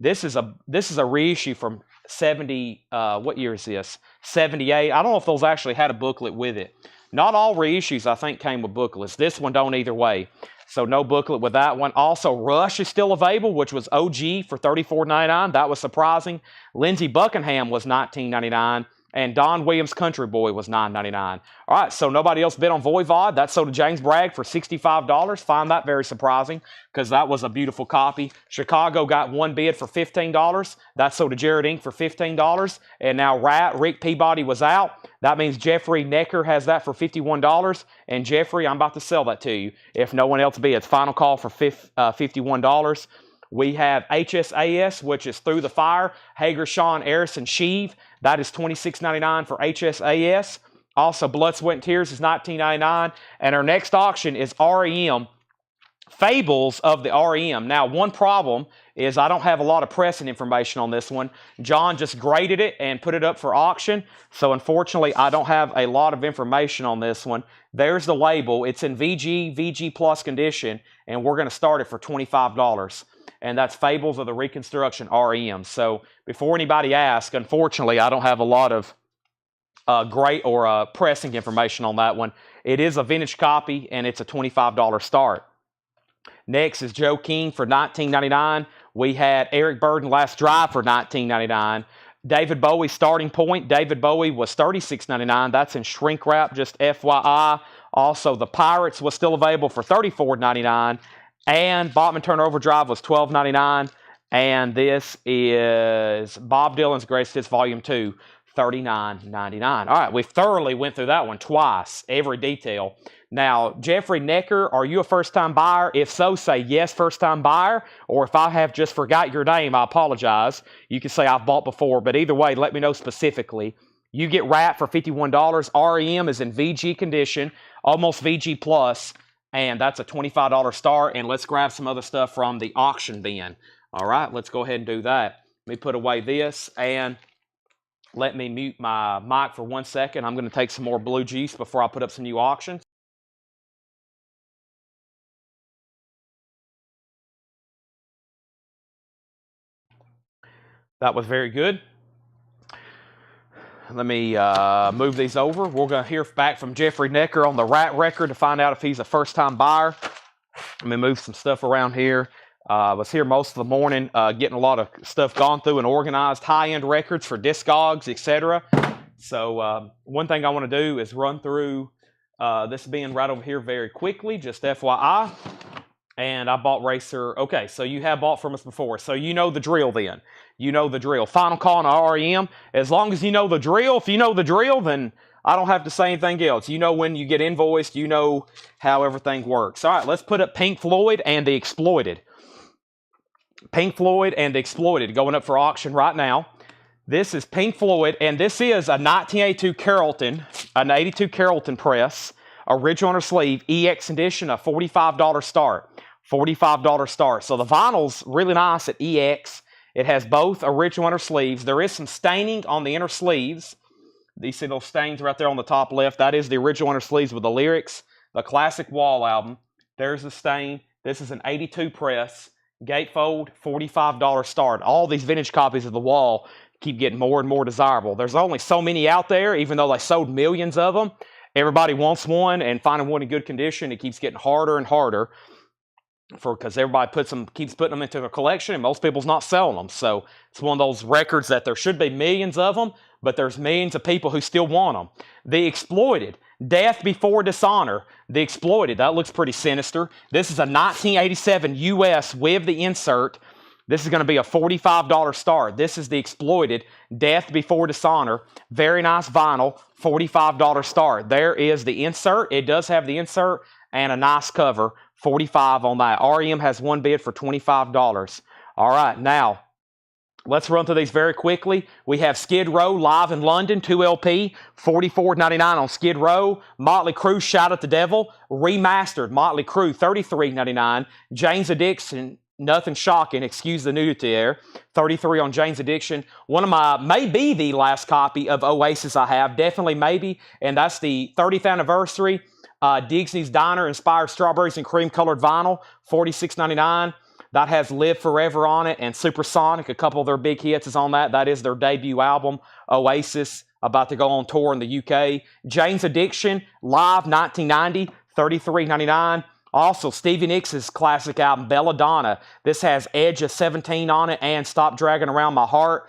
This is a reissue from 70. What year is this? 78. I don't know if those actually had a booklet with it. Not all reissues, I think, came with booklets. This one don't either way. So no booklet with that one. Also, Rush is still available, which was OG for $34.99. That was surprising. Lindsey Buckingham was $19.99. And Don Williams' Country Boy was $9.99. All right, so nobody else bid on Voivod. That sold to James Bragg for $65. Find that very surprising because that was a beautiful copy. Chicago got one bid for $15. That sold to Jared Inc. for $15. And now Rick Peabody was out. That means Jeffrey Necker has that for $51. And Jeffrey, I'm about to sell that to you if no one else bids. Final call for $51. We have HSAS, which is Through the Fire. Hager, Sean, Arison, Sheave. That is $26.99 for HSAS. Also, Blood, Sweat, and Tears is $19.99. And our next auction is REM. Fables of the REM. Now, one problem is I don't have a lot of pressing information on this one. John just graded it and put it up for auction. So, unfortunately, I don't have a lot of information on this one. There's the label. It's in VG Plus condition, and we're going to start it for $25. And that's Fables of the Reconstruction REM. So before anybody asks, unfortunately, I don't have a lot of great or pressing information on that one. It is a vintage copy, and it's a $25 start. Next is Joe King for $19.99. We had Eric Burden Last Drive for $19.99. David Bowie Starting Point. David Bowie was $36.99. That's in shrink wrap, just FYI. Also, the Pirates was still available for $34.99. And Bachman Turner Overdrive was $12.99. And this is Bob Dylan's Greatest Hits Volume 2, $39.99. All right, we thoroughly went through that one twice, every detail. Now, Jeffrey Necker, are you a first-time buyer? If so, say yes, first-time buyer. Or if I have just forgot your name, I apologize. You can say I've bought before. But either way, let me know specifically. You get wrapped for $51. REM is in VG condition, almost VG Plus. And that's a $25 start. And let's grab some other stuff from the auction bin. All right, let's go ahead and do that. Let me put away this and let me mute my mic for 1 second. I'm going to take some more blue juice before I put up some new auctions. That was very good. Let me move these over. We're going to hear back from Jeffrey Necker on the rat record to find out if he's a first-time buyer. Let me move some stuff around here. I was here most of the morning getting a lot of stuff gone through and organized, high-end records for Discogs, etc. So one thing I want to do is run through this bin right over here very quickly, just FYI. And I bought Racer. Okay, so you have bought from us before. So you know the drill then. You know the drill. Final call on REM. As long as you know the drill, if you know the drill, then I don't have to say anything else. You know when you get invoiced. You know how everything works. All right, let's put up Pink Floyd and the Exploited. Pink Floyd and the Exploited going up for auction right now. This is Pink Floyd, and this is a 1982 Carrollton, an 82 Carrollton press, original on sleeve, EX edition, a $45 start. $45 start. So the vinyl's really nice at EX. It has both original inner sleeves. There is some staining on the inner sleeves. You see those stains right there on the top left? That is the original inner sleeves with the lyrics. The classic Wall album. There's the stain. This is an 82 press. Gatefold, $45 start. All these vintage copies of the Wall keep getting more and more desirable. There's only so many out there, even though they sold millions of them. Everybody wants one, and finding one in good condition, it keeps getting harder and harder. Because everybody keeps putting them into their collection, and most people's not selling them. So it's one of those records that there should be millions of them, but there's millions of people who still want them. The Exploited, Death Before Dishonor. The Exploited, that looks pretty sinister. This is a 1987 US with the insert. This is going to be a $45 start. This is the Exploited, Death Before Dishonor. Very nice vinyl, $45 start. There is the insert. It does have the insert and a nice cover. $45 on that. REM has one bid for $25. All right, now let's run through these very quickly. We have Skid Row live in London, 2 LP, $44.99 on Skid Row. Motley Crue, Shout at the Devil, remastered. Motley Crue, $33.99. Jane's Addiction, nothing shocking. Excuse the nudity there. $33 on Jane's Addiction. One of my, maybe the last copy of Oasis I have, definitely maybe, and that's the 30th anniversary. Digsy's Diner inspired strawberries and cream colored vinyl, $46.99. That has Live Forever on it, and Supersonic, a couple of their big hits is on that. That is their debut album, Oasis, about to go on tour in the UK. Jane's Addiction, live 1990, $33.99. Also, Stevie Nicks' classic album, Belladonna. This has Edge of 17 on it and Stop Dragging Around My Heart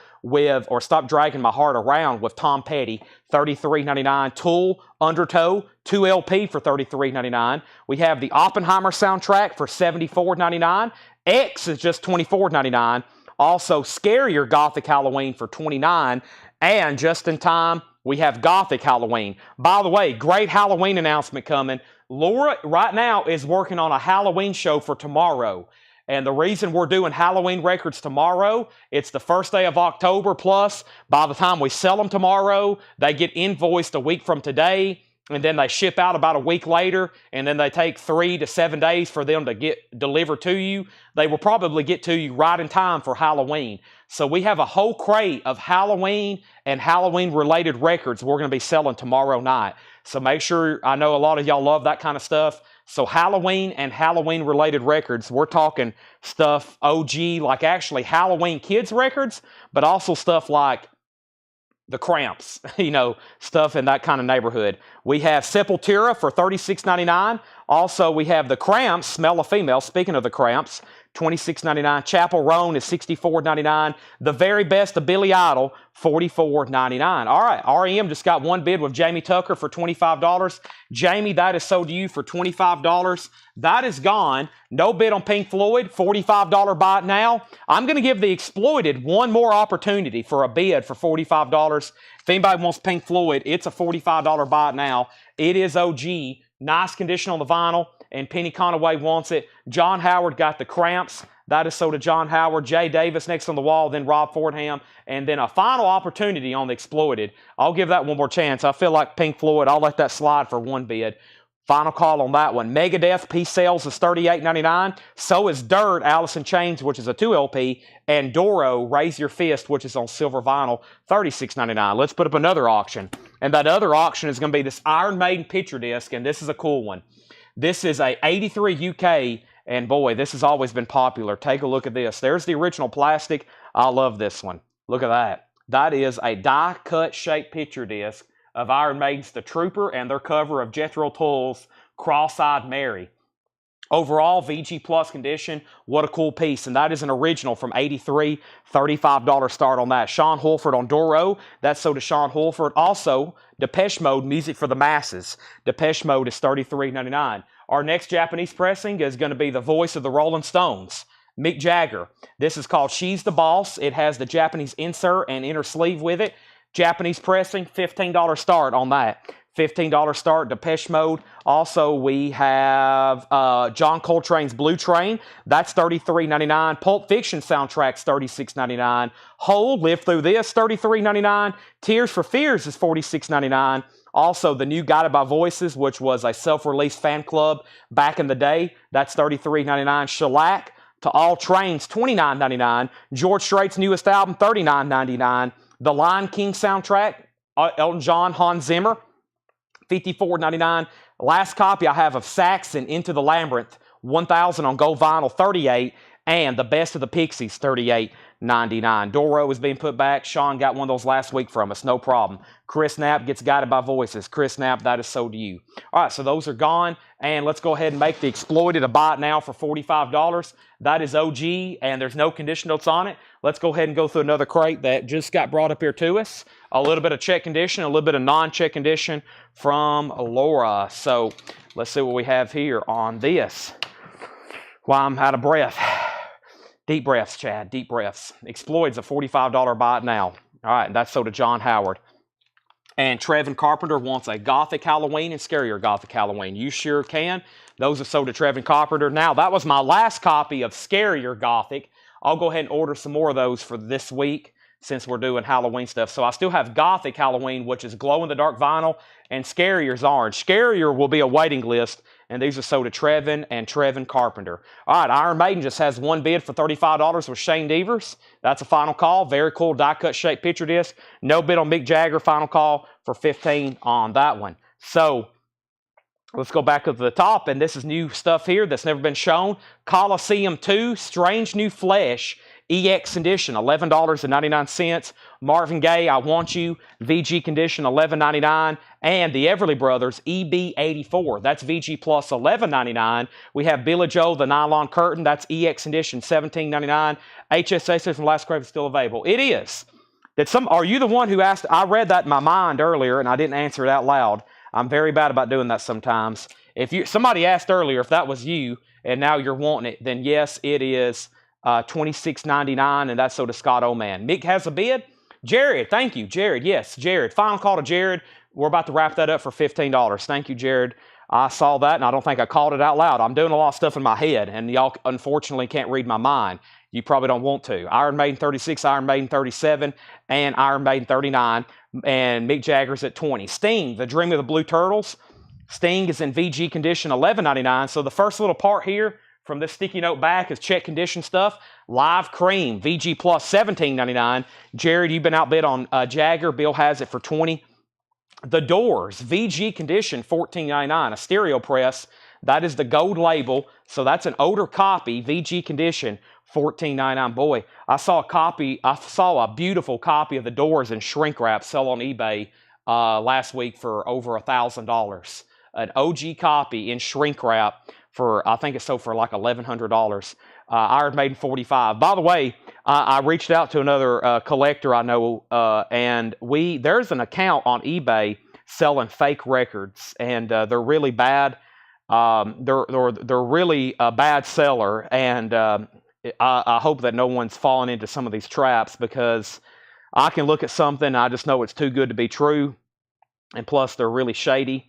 Stop Dragging My Heart Around with Tom Petty, $33.99. Tool, Undertow, 2 LP for $33.99. We have the Oppenheimer soundtrack for $74.99. X is just $24.99. Also, Scarier Gothic Halloween for $29. And just in time, we have Gothic Halloween. By the way, great Halloween announcement coming. Laura, right now, is working on a Halloween show for tomorrow. And the reason we're doing Halloween records tomorrow, it's the first day of October, plus by the time we sell them tomorrow, they get invoiced a week from today, and then they ship out about a week later, and then they take 3 to 7 days for them to get delivered to you. They will probably get to you right in time for Halloween. So we have a whole crate of Halloween and Halloween-related records we're going to be selling tomorrow night. So make sure, I know a lot of y'all love that kind of stuff. So Halloween and Halloween-related records, we're talking stuff OG, like actually Halloween kids records, but also stuff like the Cramps, stuff in that kind of neighborhood. We have Sepultura for $36.99. Also, we have the Cramps, Smell a Female, speaking of the Cramps, $26.99. Chapel Roan is $64.99. The Very Best of Billy Idol, $44.99. All right, REM just got one bid with Jamie Tucker for $25. Jamie, that is sold to you for $25. That is gone. No bid on Pink Floyd, $45 buy it now. I'm going to give the Exploited one more opportunity for a bid for $45. If anybody wants Pink Floyd, it's a $45 buy it now. It is OG. Nice condition on the vinyl, and Penny Conaway wants it. John Howard got the Cramps. That is sold to John Howard. Jay Davis next on the wall, then Rob Fordham, and then a final opportunity on the Exploited. I'll give that one more chance. I feel like Pink Floyd, I'll let that slide for one bid. Final call on that one. Megadeth, Peace Sales is $38.99. So is Dirt, Alice in Chains, which is a 2 LP. And Doro, Raise Your Fist, which is on silver vinyl, $36.99. Let's put up another auction. And that other auction is going to be this Iron Maiden picture disc, and this is a cool one. This is a 83 UK, and boy, this has always been popular. Take a look at this. There's the original plastic. I love this one. Look at that. That is a die-cut shaped picture disc of Iron Maiden's The Trooper and their cover of Jethro Tull's Cross-Eyed Mary. Overall, VG Plus condition, what a cool piece. And that is an original from 83, $35 start on that. Sean Hulford on Doro, that's sold to Sean Hulford. Also, Depeche Mode, Music for the Masses. Depeche Mode is $33.99. Our next Japanese pressing is going to be The Voice of the Rolling Stones, Mick Jagger. This is called She's the Boss. It has the Japanese insert and inner sleeve with it. Japanese pressing, $15 start on that. $15 start, Depeche Mode. Also, we have John Coltrane's Blue Train. That's $33.99. Pulp Fiction soundtrack's $36.99. Hole, Live Through This, $33.99. Tears for Fears is $46.99. Also, the new Guided by Voices, which was a self-release fan club back in the day, that's $33.99. Shellac, To All Trains, $29.99. George Strait's newest album, $39.99. The Lion King soundtrack, Elton John, Hans Zimmer, $54.99. Last copy I have of Saxon, Into the Labyrinth, 1000 on gold vinyl, $38. And The Best of the Pixies, $38.99. Doro is being put back. Sean got one of those last week from us, no problem. Chris Knapp gets Guided by Voices. Chris Knapp, that is sold to you. All right, so those are gone. And let's go ahead and make the Exploited a buy it now for $45. That is OG, and there's no condition notes on it. Let's go ahead and go through another crate that just got brought up here to us. A little bit of check condition, a little bit of non-check condition from Laura. So let's see what we have here on this. Well, I'm out of breath. Deep breaths, Chad, deep breaths. Exploit's a $45 buy it now. All right, and that's sold to John Howard. And Trevin Carpenter wants a Gothic Halloween and Scarier Gothic Halloween. You sure can. Those are sold to Trevin Carpenter. Now, that was my last copy of Scarier Gothic. I'll go ahead and order some more of those for this week since we're doing Halloween stuff. So I still have Gothic Halloween, which is glow-in-the-dark vinyl, and Scarier's orange. Scarier will be a waiting list, and these are sold to Trevin and Trevin Carpenter. All right, Iron Maiden just has one bid for $35 with Shane Devers. That's a final call. Very cool die-cut shaped picture disc. No bid on Mick Jagger. Final call for $15 on that one. So Let's go back up to the top, and this is new stuff here that's never been shown. Coliseum 2, Strange New Flesh, EX Condition, $11.99. Marvin Gaye, I Want You, VG Condition, $11.99. And the Everly Brothers, EB84, that's VG Plus, $11.99. We have Billy Joel, the Nylon Curtain, that's EX Condition, $17.99. HSA says from Last Crave is still available. It is. Are you the one who asked? I read that in my mind earlier, and I didn't answer it out loud. I'm very bad about doing that sometimes. If somebody asked earlier if that was you, and now you're wanting it, then yes, it is $26.99, and that's so to Scott Oman. Mick has a bid. Jared, thank you, Jared. Yes, Jared. Final call to Jared. We're about to wrap that up for $15. Thank you, Jared. I saw that, and I don't think I called it out loud. I'm doing a lot of stuff in my head, and y'all unfortunately can't read my mind. You probably don't want to. Iron Maiden 36, Iron Maiden 37, and Iron Maiden 39, and Mick Jagger's at 20. Sting, the Dream of the Blue Turtles. Sting is in VG condition, $11.99. So the first little part here from this sticky note back is check condition stuff. Live Cream, VG Plus, $17.99. Jared, you've been outbid on Jagger. Bill has it for $20. The Doors, VG condition, $14.99. A stereo press, that is the gold label. So that's an older copy, VG condition, $14.99. Boy, I saw a beautiful copy of The Doors in shrink wrap sell on eBay last week for over $1,000. An OG copy in shrink wrap for, I think it sold for like $1,100. Iron Maiden 45. By the way, I reached out to another collector I know, and there's an account on eBay selling fake records, and they're really bad. They're really a bad seller, and I hope that no one's fallen into some of these traps, because I can look at something and I just know it's too good to be true, and plus they're really shady.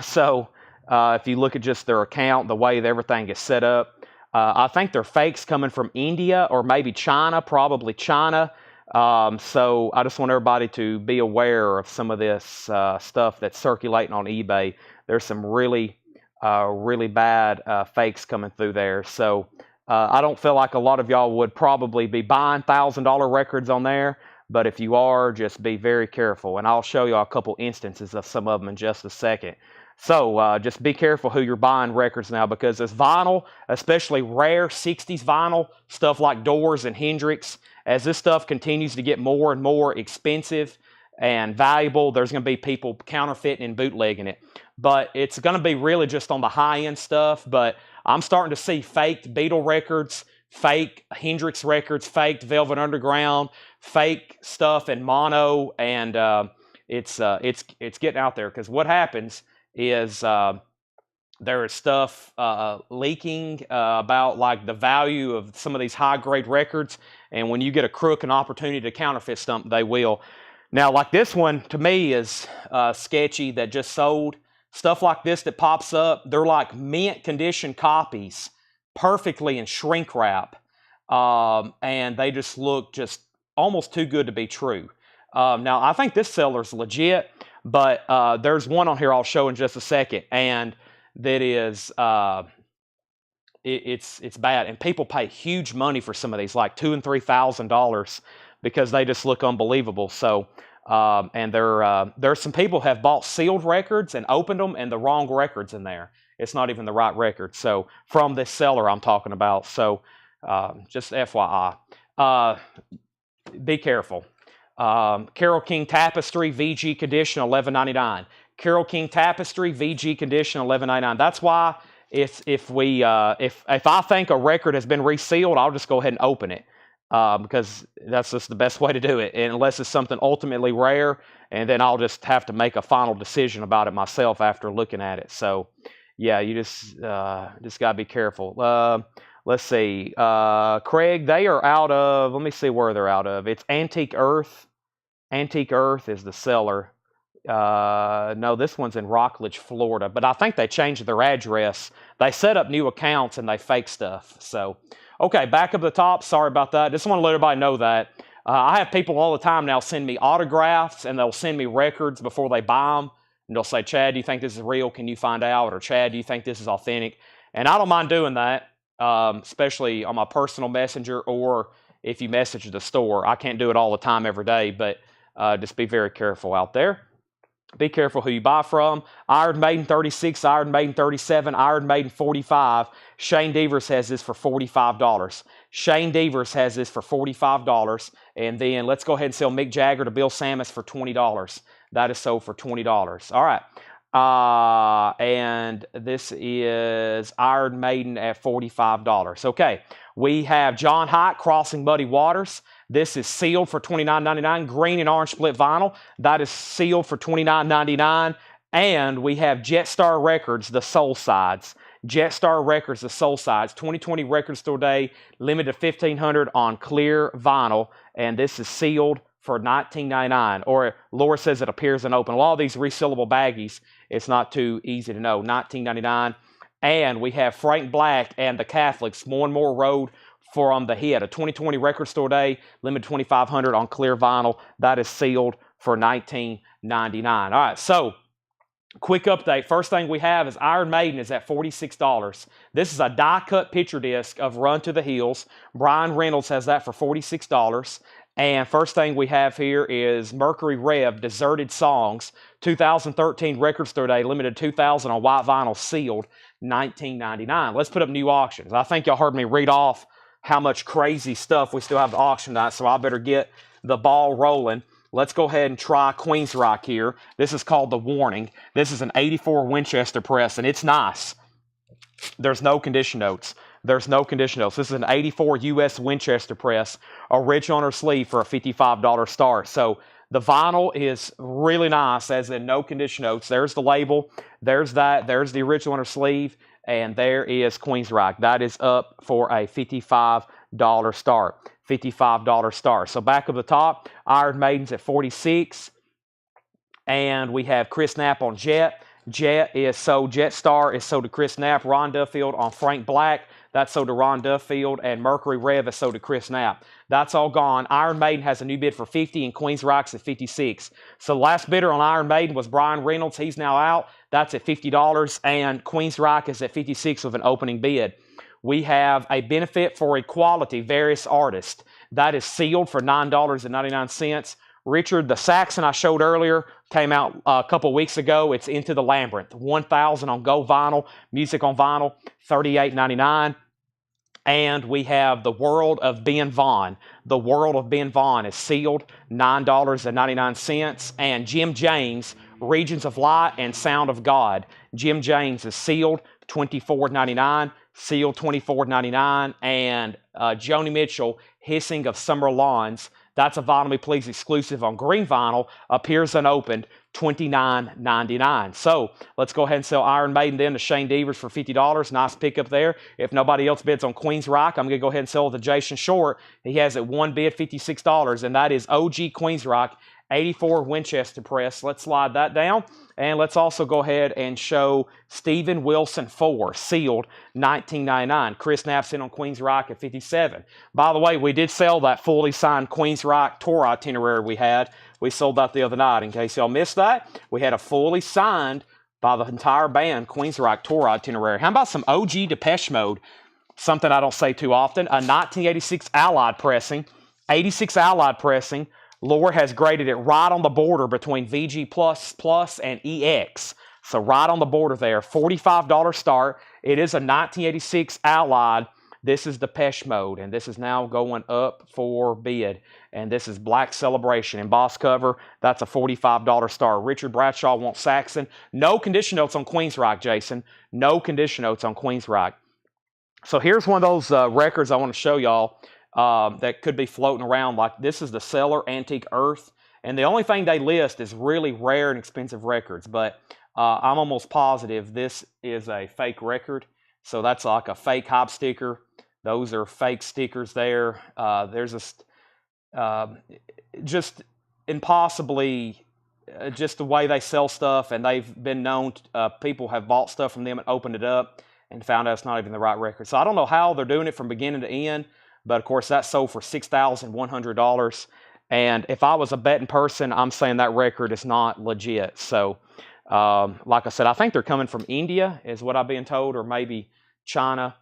So if you look at just their account, the way that everything is set up, I think they're fakes coming from India or maybe China, probably China. So I just want everybody to be aware of some of this stuff that's circulating on eBay. There's some really bad fakes coming through there. So I don't feel like a lot of y'all would probably be buying $1,000 records on there. But if you are, just be very careful. And I'll show you a couple instances of some of them in just a second. So just be careful who you're buying records now, because as vinyl, especially rare 60s vinyl, stuff like Doors and Hendrix, as this stuff continues to get more and more expensive and valuable, there's going to be people counterfeiting and bootlegging it. But it's going to be really just on the high-end stuff. But I'm starting to see faked Beatle records, fake Hendrix records, faked Velvet Underground, fake stuff in mono, and it's getting out there. Because what happens is there is stuff leaking about like the value of some of these high-grade records, and when you get a crook an opportunity to counterfeit something, they will. Now, like this one to me is sketchy that just sold. Stuff like this that pops up, they're like mint condition copies, perfectly in shrink wrap, and they just look just almost too good to be true. Now, I think this seller's legit, but there's one on here I'll show in just a second, and that is it's bad, and people pay huge money for some of these, like $2,000 and $3,000, because they just look unbelievable. So. And there's some people have bought sealed records and opened them, and the wrong records in there. It's not even the right record. So from this seller I'm talking about. So just FYI, be careful. Carole King Tapestry VG condition, $11.99. Carole King Tapestry VG condition, $11.99. That's why if I think a record has been resealed, I'll just go ahead and open it. Because that's just the best way to do it, and unless it's something ultimately rare, and then I'll just have to make a final decision about it myself after looking at it. So, yeah, you just gotta be careful. Let's see, Craig, they are out of. Let me see where they're out of. It's Antique Earth. Antique Earth is the seller. No, this one's in Rockledge, Florida, but I think they changed their address. They set up new accounts and they fake stuff. So. Okay, back up the top. Sorry about that. Just want to let everybody know that. I have people all the time now send me autographs, and they'll send me records before they buy them. And they'll say, Chad, do you think this is real? Can you find out? Or Chad, do you think this is authentic? And I don't mind doing that, especially on my personal messenger, or if you message the store. I can't do it all the time every day, but just be very careful out there. Be careful who you buy from. Iron Maiden 36, Iron Maiden 37, Iron Maiden 45. Shane Devers has this for $45. Shane Devers has this for $45. And then let's go ahead and sell Mick Jagger to Bill Samus for $20. That is sold for $20. All right. And this is Iron Maiden at $45. Okay. We have John Hike, Crossing Muddy Waters. This is sealed for $29.99. Green and orange split vinyl. That is sealed for $29.99. And we have Jetstar Records, the Soul Sides. Jetstar Records, the Soul Sides. 2020 Record Store Day, limited to 1,500 on clear vinyl. And this is sealed for $19.99. Or Laura says it appears in open. A lot of these resealable baggies, it's not too easy to know. $19.99. And we have Frank Black and the Catholics, More and More Road from the Hit. A 2020 Record Store Day, limited 2,500 on clear vinyl. That is sealed for $19.99. All right, so quick update. First thing we have is Iron Maiden is at $46. This is a die-cut picture disc of Run to the Hills. Brian Reynolds has that for $46. And first thing we have here is Mercury Rev, Deserted Songs, 2013 Record Store Day, limited 2,000 on white vinyl, sealed, $19.99. Let's put up new auctions. I think y'all heard me read off how much crazy stuff we still have to auction tonight, so I better get the ball rolling. Let's go ahead and try Queensryche here. This is called the Warning. This is an 84 Winchester press, and it's nice. There's no condition notes. There's no condition notes. This is an 84 U.S. Winchester press, original on her sleeve for a $55 start. So the vinyl is really nice, as in no condition notes. There's the label. There's that. There's the original on her sleeve. And there is Queensryche. That is up for a $55 start. $55 start. So back up the top, Iron Maiden's at $46. And we have Chris Knapp on Jet. Jet is sold. Jetstar is sold to Chris Knapp. Ron Duffield on Frank Black. That's sold to Ron Duffield. And Mercury Rev is sold to Chris Knapp. That's all gone. Iron Maiden has a new bid for $50 and Queensryche's at $56. So the last bidder on Iron Maiden was Brian Reynolds. He's now out. That's at $50. And Queensryche is at $56 with an opening bid. We have a benefit for equality, various artists. That is sealed for $9.99. Richard, the Saxon I showed earlier, came out a couple weeks ago. It's Into the Labyrinth. 1,000 on Go Vinyl. Music on vinyl, $38.99. And we have The World of Ben Vaughn. The World of Ben Vaughn is sealed, $9.99. And Jim James, Regions of Light and Sound of God. Jim James is sealed, $24.99. Sealed, $24.99. And Joni Mitchell, Hissing of Summer Lawns. That's a Vinyl Me Please exclusive on green vinyl. Appears unopened, $29.99. So let's go ahead and sell Iron Maiden then to Shane Devers for $50. Nice pickup there. If nobody else bids on Queensryche, I'm going to go ahead and sell it to Jason Short. He has it one bid, $56, and that is OG Queensryche, 84 Winchester press. Let's slide that down. And let's also go ahead and show Steven Wilson 4, sealed, $19.99. Chris Knapp's in on Queensryche at $57. By the way, we did sell that fully signed Queensryche tour itinerary we had. We sold that the other night. In case y'all missed that, we had a fully signed by the entire band Queensryche tour itinerary. How about some OG Depeche Mode? Something I don't say too often. A 1986 Allied pressing. 86 Allied pressing. Laura has graded it right on the border between VG++ and EX. So right on the border there. $45 start. It is a 1986 Allied. This is Depeche Mode, and this is now going up for bid. And this is Black Celebration. Embossed cover, that's a $45 start. Richard Bradshaw wants Saxon. No condition notes on Queensryche, Jason. No condition notes on Queensryche. So here's one of those records I want to show y'all. That could be floating around. Like this is the Cellar Antique Earth, and the only thing they list is really rare and expensive records, but I'm almost positive this is a fake record. So that's like a fake hop sticker. Those are fake stickers there. There's just impossibly just the way they sell stuff, and they've been known people have bought stuff from them and opened it up and found out it's not even the right record. So I don't know how they're doing it from beginning to end. But, of course, that sold for $6,100. And if I was a betting person, I'm saying that record is not legit. So, like I said, I think they're coming from India, is what I'm being told, or maybe China.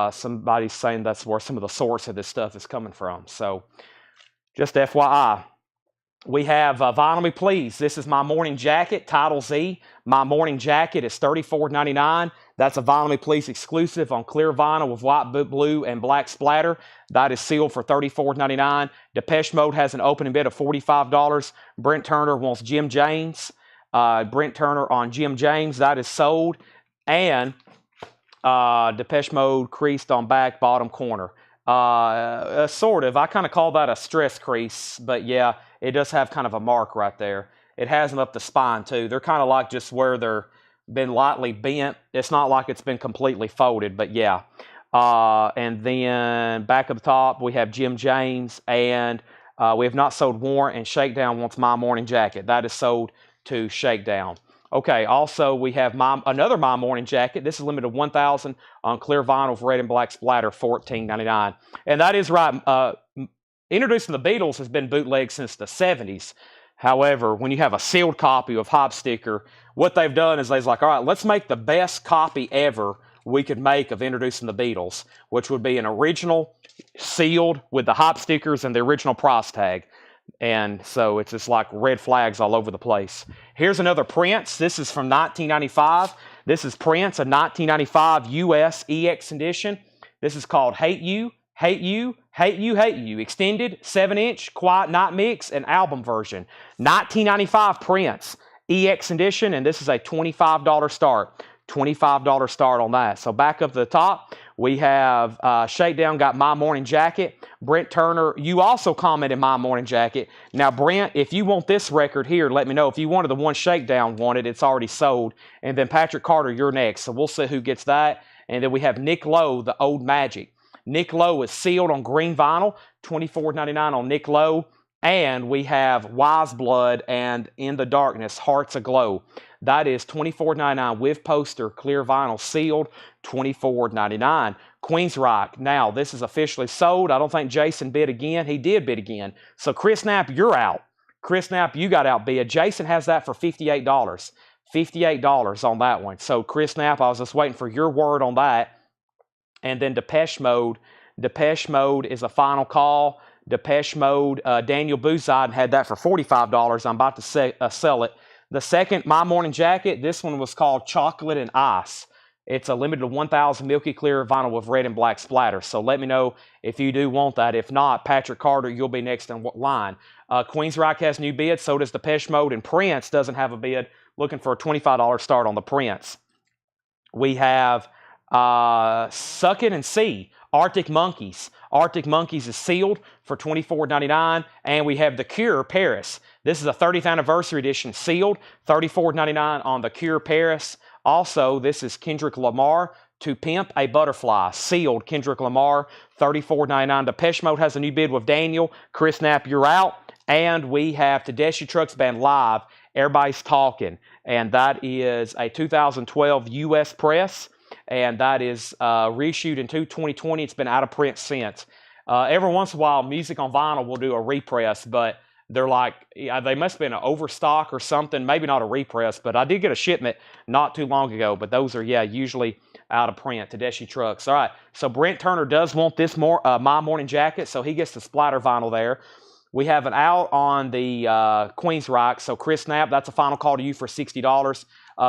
Somebody's saying that's where some of the source of this stuff is coming from. So, just FYI. We have Vinyl Me Please. This is My Morning Jacket, Title Z. My Morning Jacket is $34.99. That's a Vinyl Me Please exclusive on clear vinyl with white, blue, and black splatter. That is sealed for $34.99. Depeche Mode has an opening bid of $45. Brent Turner wants Jim James. Brent Turner on Jim James. That is sold. And Depeche Mode creased on back bottom corner. Sort of. I kind of call that a stress crease, but yeah, it does have kind of a mark right there. It has them up the spine too. They're kind of like just where they're been lightly bent. It's not like it's been completely folded, but yeah. And then back up the top, we have Jim James, and we have not sold Warrant, and Shakedown wants My Morning Jacket. That is sold to Shakedown. Okay, also we have another My Morning Jacket. This is limited to 1,000 on clear vinyl with red and black splatter, $14.99. And that is right. Introducing the Beatles has been bootleg since the 70s. However, when you have a sealed copy of Hop Sticker, what they've done is they're like, all right, let's make the best copy ever we could make of Introducing the Beatles, which would be an original sealed with the Hop Stickers and the original price tag. And so it's just like red flags all over the place. Here's another Prince. This is from 1995. This is Prince, a 1995 US EX edition. This is called Hate You, Hate You, Hate You, Hate You. Extended, 7-inch, Quiet Night Mix, and album version. 1995 Prince, EX edition, and this is a $25 start. $25 start on that. So back up to the top, we have Shakedown got My Morning Jacket. Brent Turner, you also commented My Morning Jacket. Now, Brent, if you want this record here, let me know. If you wanted the one Shakedown wanted, it's already sold. And then Patrick Carter, you're next. So we'll see who gets that. And then we have Nick Lowe, The Old Magic. Nick Lowe is sealed on green vinyl, $24.99 on Nick Lowe. And we have Wise Blood and In the Darkness, Hearts Aglow. That is $24.99 with poster, clear vinyl, sealed, $24.99. Queensryche. Now, this is officially sold. I don't think Jason bid again. He did bid again. So, Chris Knapp, you're out. Chris Knapp, you got outbid. Jason has that for $58. $58 on that one. So, Chris Knapp, I was just waiting for your word on that. And then Depeche Mode. Depeche Mode is a final call. Depeche Mode, Daniel Bouzide had that for $45. I'm about to sell it. The second My Morning Jacket, this one was called Chocolate and Ice. It's a limited to 1,000 milky clear vinyl with red and black splatter. So let me know if you do want that. If not, Patrick Carter, you'll be next in line. Queensryche has new bids. So does Depeche Mode. And Prince doesn't have a bid. Looking for a $25 start on the Prince. We have Suck It and See. Arctic Monkeys. Arctic Monkeys is sealed for $24.99. And we have The Cure Paris. This is a 30th anniversary edition, sealed, $34.99 on The Cure Paris. Also, this is Kendrick Lamar, To Pimp a Butterfly, sealed, Kendrick Lamar, $34.99. Depeche Mode has a new bid with Daniel. Chris Knapp, you're out. And we have Tedeschi Trucks Band Live, Everybody's Talking. And that is a 2012 U.S. press. And that is reissued in 2020. It's been out of print since. Every once in a while, Music on Vinyl will do a repress, but they're like, they must have been an overstock or something. Maybe not a repress, but I did get a shipment not too long ago. But those are, usually out of print. Tedeschi Trucks. All right, so Brent Turner does want this My Morning Jacket, so he gets the splatter vinyl there. We have an out on the Queensryche. So Chris Knapp, that's a final call to you for $60.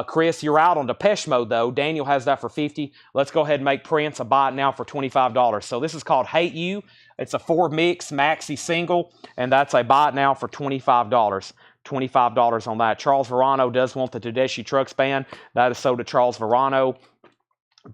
Chris, you're out on Depeche Mode, though. Daniel has that for $50. Let's go ahead and make Prince a buy it now for $25. So this is called Hate You. It's a 4-mix maxi single, and that's a buy it now for $25. $25 on that. Charles Verano does want the Tedeschi Trucks Band. That is sold to Charles Verano.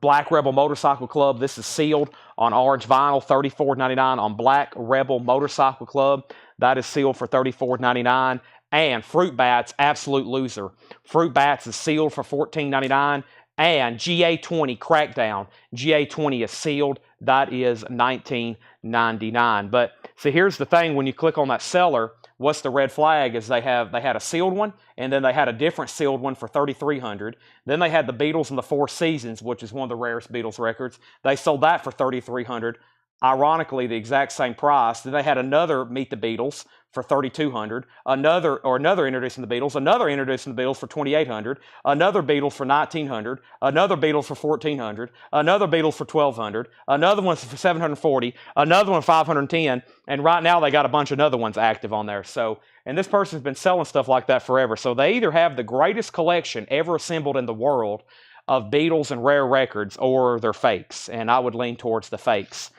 Black Rebel Motorcycle Club. This is sealed on orange vinyl, $34.99 on Black Rebel Motorcycle Club. That is sealed for $34.99. And Fruit Bats, absolute loser. Fruit Bats is sealed for $14.99. And GA20 Crackdown. GA20 is sealed. That is $19.99. But see, here's the thing: when you click on that seller, what's the red flag is they had a sealed one, and then they had a different sealed one for $3,300. Then they had the Beatles and the Four Seasons, which is one of the rarest Beatles records. They sold that for $3,300. ironically the exact same price. Then they had another Meet the Beatles for $3,200, another introducing the Beatles, another introducing the Beatles for $2,800, another Beatles for $1,900, another Beatles for $1,400, another Beatles for $1,200, another one for $740, another one $510, and right now they got a bunch of other ones active on there. So, and this person's been selling stuff like that forever. So they either have the greatest collection ever assembled in the world of Beatles and rare records, or they're fakes, and I would lean towards the fakes.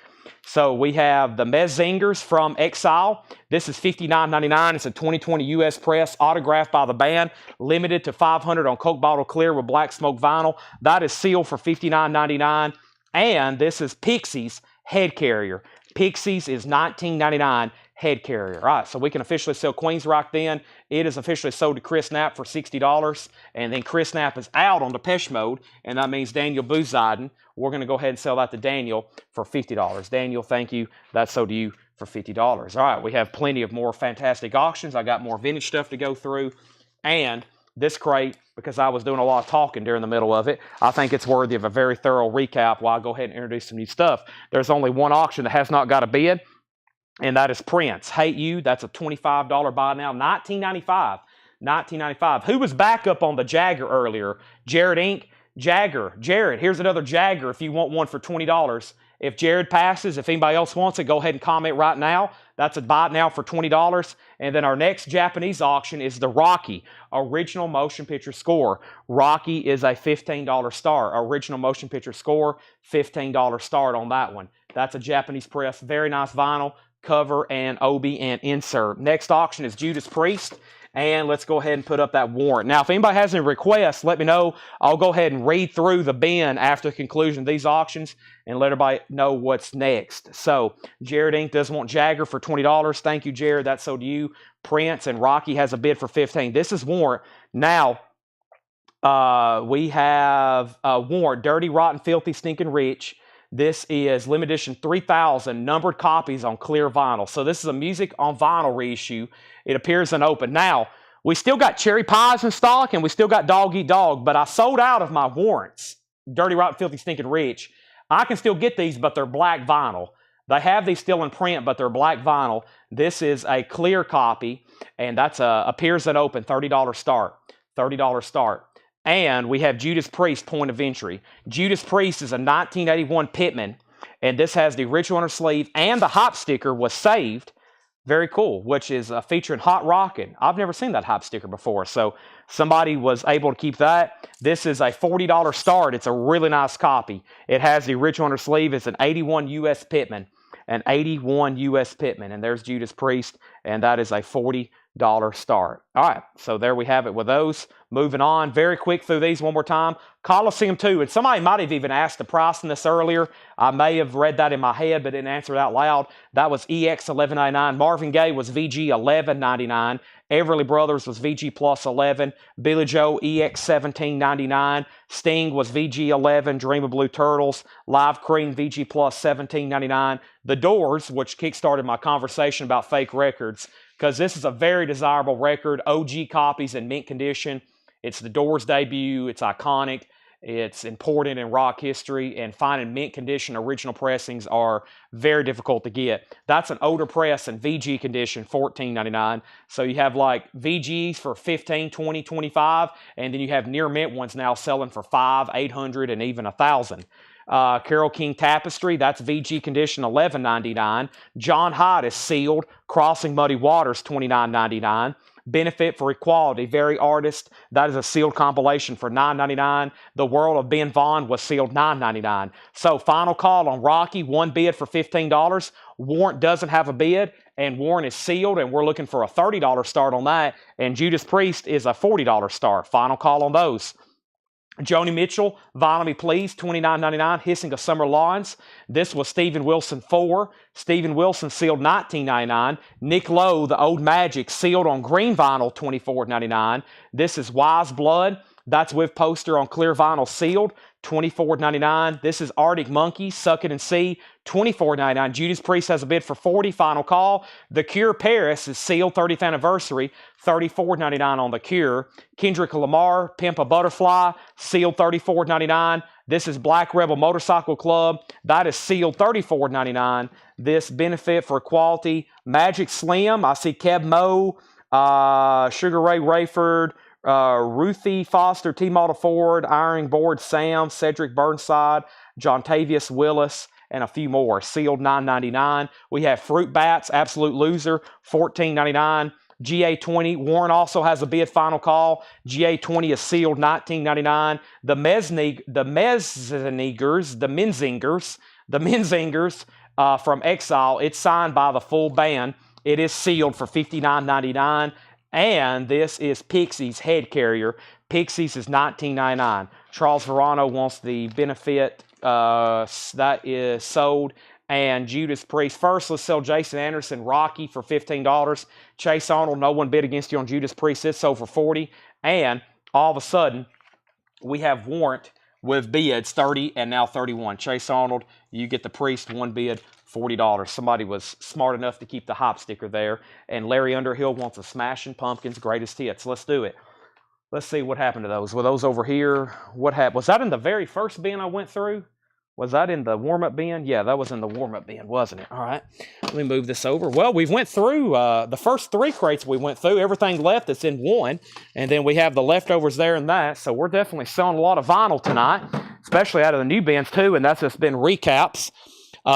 So we have the Mezingers from Exile. This is $59.99. It's a 2020 U.S. Press, autographed by the band, limited to 500 on Coke bottle clear with black smoke vinyl. That is sealed for $59.99. And this is Pixies head carrier. Pixies is $19.99 head carrier. All right, so we can officially sell Queen's Rock then. It is officially sold to Chris Knapp for $60. And then Chris Knapp is out on Depeche Mode, and that means Daniel Bouzidin. We're going to go ahead and sell that to Daniel for $50. Daniel, thank you. That's sold to you for $50. All right, we have plenty of more fantastic auctions. I got more vintage stuff to go through. And this crate, because I was doing a lot of talking during the middle of it, I think it's worthy of a very thorough recap while I go ahead and introduce some new stuff. There's only one auction that has not got a bid, and that is Prince. Hate You. That's a $25 buy now. $19.95. $19.95. Who was back up on the Jagger earlier? Jared Inc. Jagger. Jared, here's another Jagger if you want one for $20. If Jared passes, if anybody else wants it, go ahead and comment right now. That's a buy now for $20. And then our next Japanese auction is the Rocky original motion picture score. Rocky is a $15 start. Original motion picture score, $15 start on that one. That's a Japanese press. Very nice vinyl, cover and obi and insert. Next auction is Judas Priest. And let's go ahead and put up that warrant. Now, if anybody has any requests, let me know. I'll go ahead and read through the bin after the conclusion of these auctions and let everybody know what's next. So, Jared Inc. does want Jagger for $20. Thank you, Jared. That's sold to you. Prince and Rocky has a bid for $15. This is warrant. Now, we have warrant. Dirty, Rotten, Filthy, Stinking Rich. This is limited edition 3,000 numbered copies on clear vinyl. So this is a music on vinyl reissue. It appears unopened. Now, we still got Cherry Pies in stock, and we still got Dog Eat Dog, but I sold out of my warrants. Dirty, Rotten, Filthy, Stinking Rich. I can still get these, but they're black vinyl. They have these still in print, but they're black vinyl. This is a clear copy, and that's appears unopened, $30 start. $30 start. And we have Judas Priest Point of Entry. Judas Priest is a 1981 Pitman, and this has the original on her sleeve, and the hop sticker was saved. Very cool, which is featuring Hot Rockin'. I've never seen that hop sticker before, so somebody was able to keep that. This is a $40 start. It's a really nice copy. It has the original on her sleeve. It's an 81 U.S. Pitman. An 81 U.S. Pitman, and there's Judas Priest, and that is a $40 start. All right, so there we have it with those. Moving on, very quick through these one more time. Coliseum 2, and somebody might have even asked the price on this earlier. I may have read that in my head, but didn't answer it out loud. That was EX $11.99. Marvin Gaye was VG $11.99. Everly Brothers was VG plus 11. Billy Joe EX $17.99. Sting was VG 11. Dream of Blue Turtles. Live Cream VG plus $17.99. The Doors, which kickstarted my conversation about fake records, because this is a very desirable record. OG copies in mint condition. It's the Doors debut. It's iconic. It's important in rock history, and finding mint condition original pressings are very difficult to get. That's an older press in VG condition, $14.99. So you have like VGs for $15, $20, $25, and then you have near mint ones now selling for $500, $800, and even $1,000. Carole King Tapestry, that's VG condition, $11.99. John Hyde is sealed. Crossing Muddy Waters, $29.99. Benefit for Equality, Very Artist, that is a sealed compilation for $9.99. The World of Ben Vaughn was sealed $9.99. So final call on Rocky, one bid for $15. Warrant doesn't have a bid, and Warrant is sealed, and we're looking for a $30 start on that. And Judas Priest is a $40 start. Final call on those. Joni Mitchell, Vinyl Me Please, $29.99. Hissing of Summer Lawns. This was Steven Wilson 4. Steven Wilson sealed $19.99. Nick Lowe, The Old Magic, sealed on green vinyl, $24.99. This is Wise Blood. That's with poster on clear vinyl sealed, $24.99. This is Arctic Monkeys, Suck It and See, $24.99. Judas Priest has a bid for $40. Final call. The Cure Paris is sealed, 30th anniversary, $34.99 on The Cure. Kendrick Lamar, Pimp a Butterfly, sealed $34.99. This is Black Rebel Motorcycle Club. That is sealed $34.99. This Benefit for Equality Magic Slim. I see Keb Moe, Sugar Ray Rayford, Ruthie Foster, T-Model Ford, Iron Board Sam, Cedric Burnside, Jontavius Willis, and a few more. Sealed $9.99. We have Fruit Bats, Absolute Loser, $14.99. GA20, Warren also has a bid final call. GA20 is sealed $19.99. The Menzingers from Exile, it's signed by the full band. It is sealed for $59.99. And this is Pixie's Head Carrier. Pixie's is $19.99. Charles Verano wants the Benefit. That is sold. And Judas Priest. First, let's sell Jason Anderson Rocky for $15. Chase Arnold, no one bid against you on Judas Priest. It's sold for $40. And all of a sudden, we have Warrant with bids 30 and now 31. Chase Arnold, you get the Priest, one bid, $40. Somebody was smart enough to keep the hop sticker there. And Larry Underhill wants a Smashing Pumpkins Greatest Hits. Let's do it. Let's see what happened to those. Were those over here? What happened? Was that in the very first bin I went through? Was that in the warm-up bin? Yeah, that was in the warm-up bin, wasn't it? All right, let me move this over. Well, we went through the first 3 crates we went through. Everything left that's in one, and then we have the leftovers there and that. So we're definitely selling a lot of vinyl tonight, especially out of the new bins too, and that's just been recaps.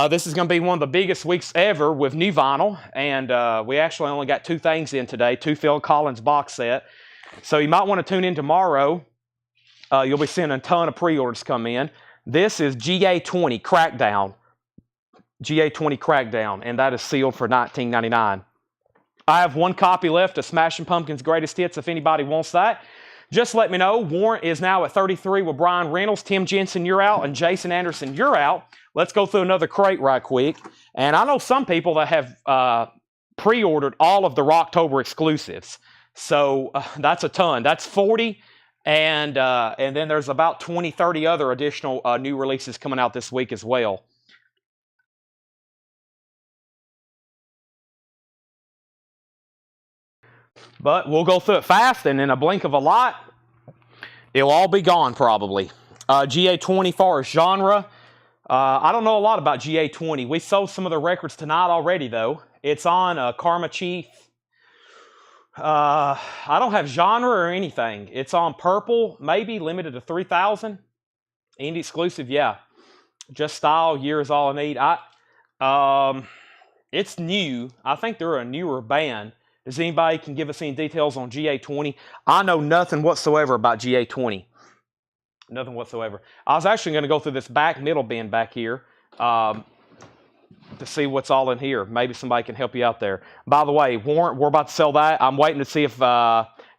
This is going to be one of the biggest weeks ever with new vinyl, and we actually only got 2 things in today, 2 Phil Collins box set. So you might want to tune in tomorrow. You'll be seeing a ton of pre-orders come in. This is GA20 Crackdown. GA20 Crackdown, and that is sealed for $19.99. I have 1 copy left of Smashing Pumpkins Greatest Hits. If anybody wants that, just let me know. Warrant is now at 33 with Brian Reynolds. Tim Jensen, you're out, and Jason Anderson, you're out. Let's go through another crate right quick. And I know some people that have pre-ordered all of the Rocktober exclusives. So that's a ton. That's 40. And then there's about 20, 30 other additional new releases coming out this week as well. But we'll go through it fast, and in a blink of a light, it'll all be gone probably. GA20 far as genre. I don't know a lot about GA20. We sold some of the records tonight already, though. It's on Karma Chief. I don't have genre or anything. It's on Purple, maybe limited to 3,000. Indie exclusive, yeah. Just style, year is all I need. It's new. I think they're a newer band. Does anybody can give us any details on GA20? I know nothing whatsoever about GA20. Nothing whatsoever. I was actually going to go through this middle bin back here. To see what's all in here. Maybe somebody can help you out there. By the way, Warrant, we're about to sell that. I'm waiting to see if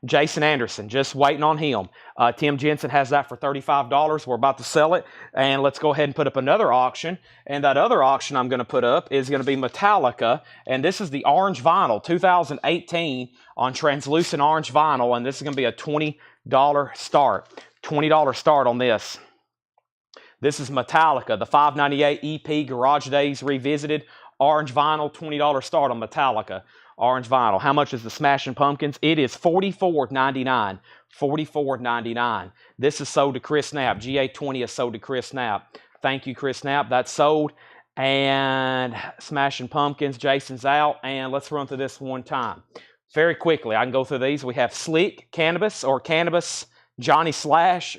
Jason Anderson, just waiting on him. Tim Jensen has that for $35. We're about to sell it. And let's go ahead and put up another auction. And that other auction I'm going to put up is going to be Metallica. And this is the orange vinyl, 2018 on translucent orange vinyl. And this is going to be a $20 start. $20 start on this. This is Metallica, the 598 EP, Garage Days Revisited, orange vinyl, $20 start on Metallica, orange vinyl. How much is the Smashing Pumpkins? It is $44.99, $44.99. This is sold to Chris Knapp. GA20 is sold to Chris Knapp. Thank you, Chris Knapp. That's sold. And Smashing Pumpkins, Jason's out. And let's run through this one time. Very quickly, I can go through these. We have Slick, Cannabis, or Cannabis, Johnny Slash,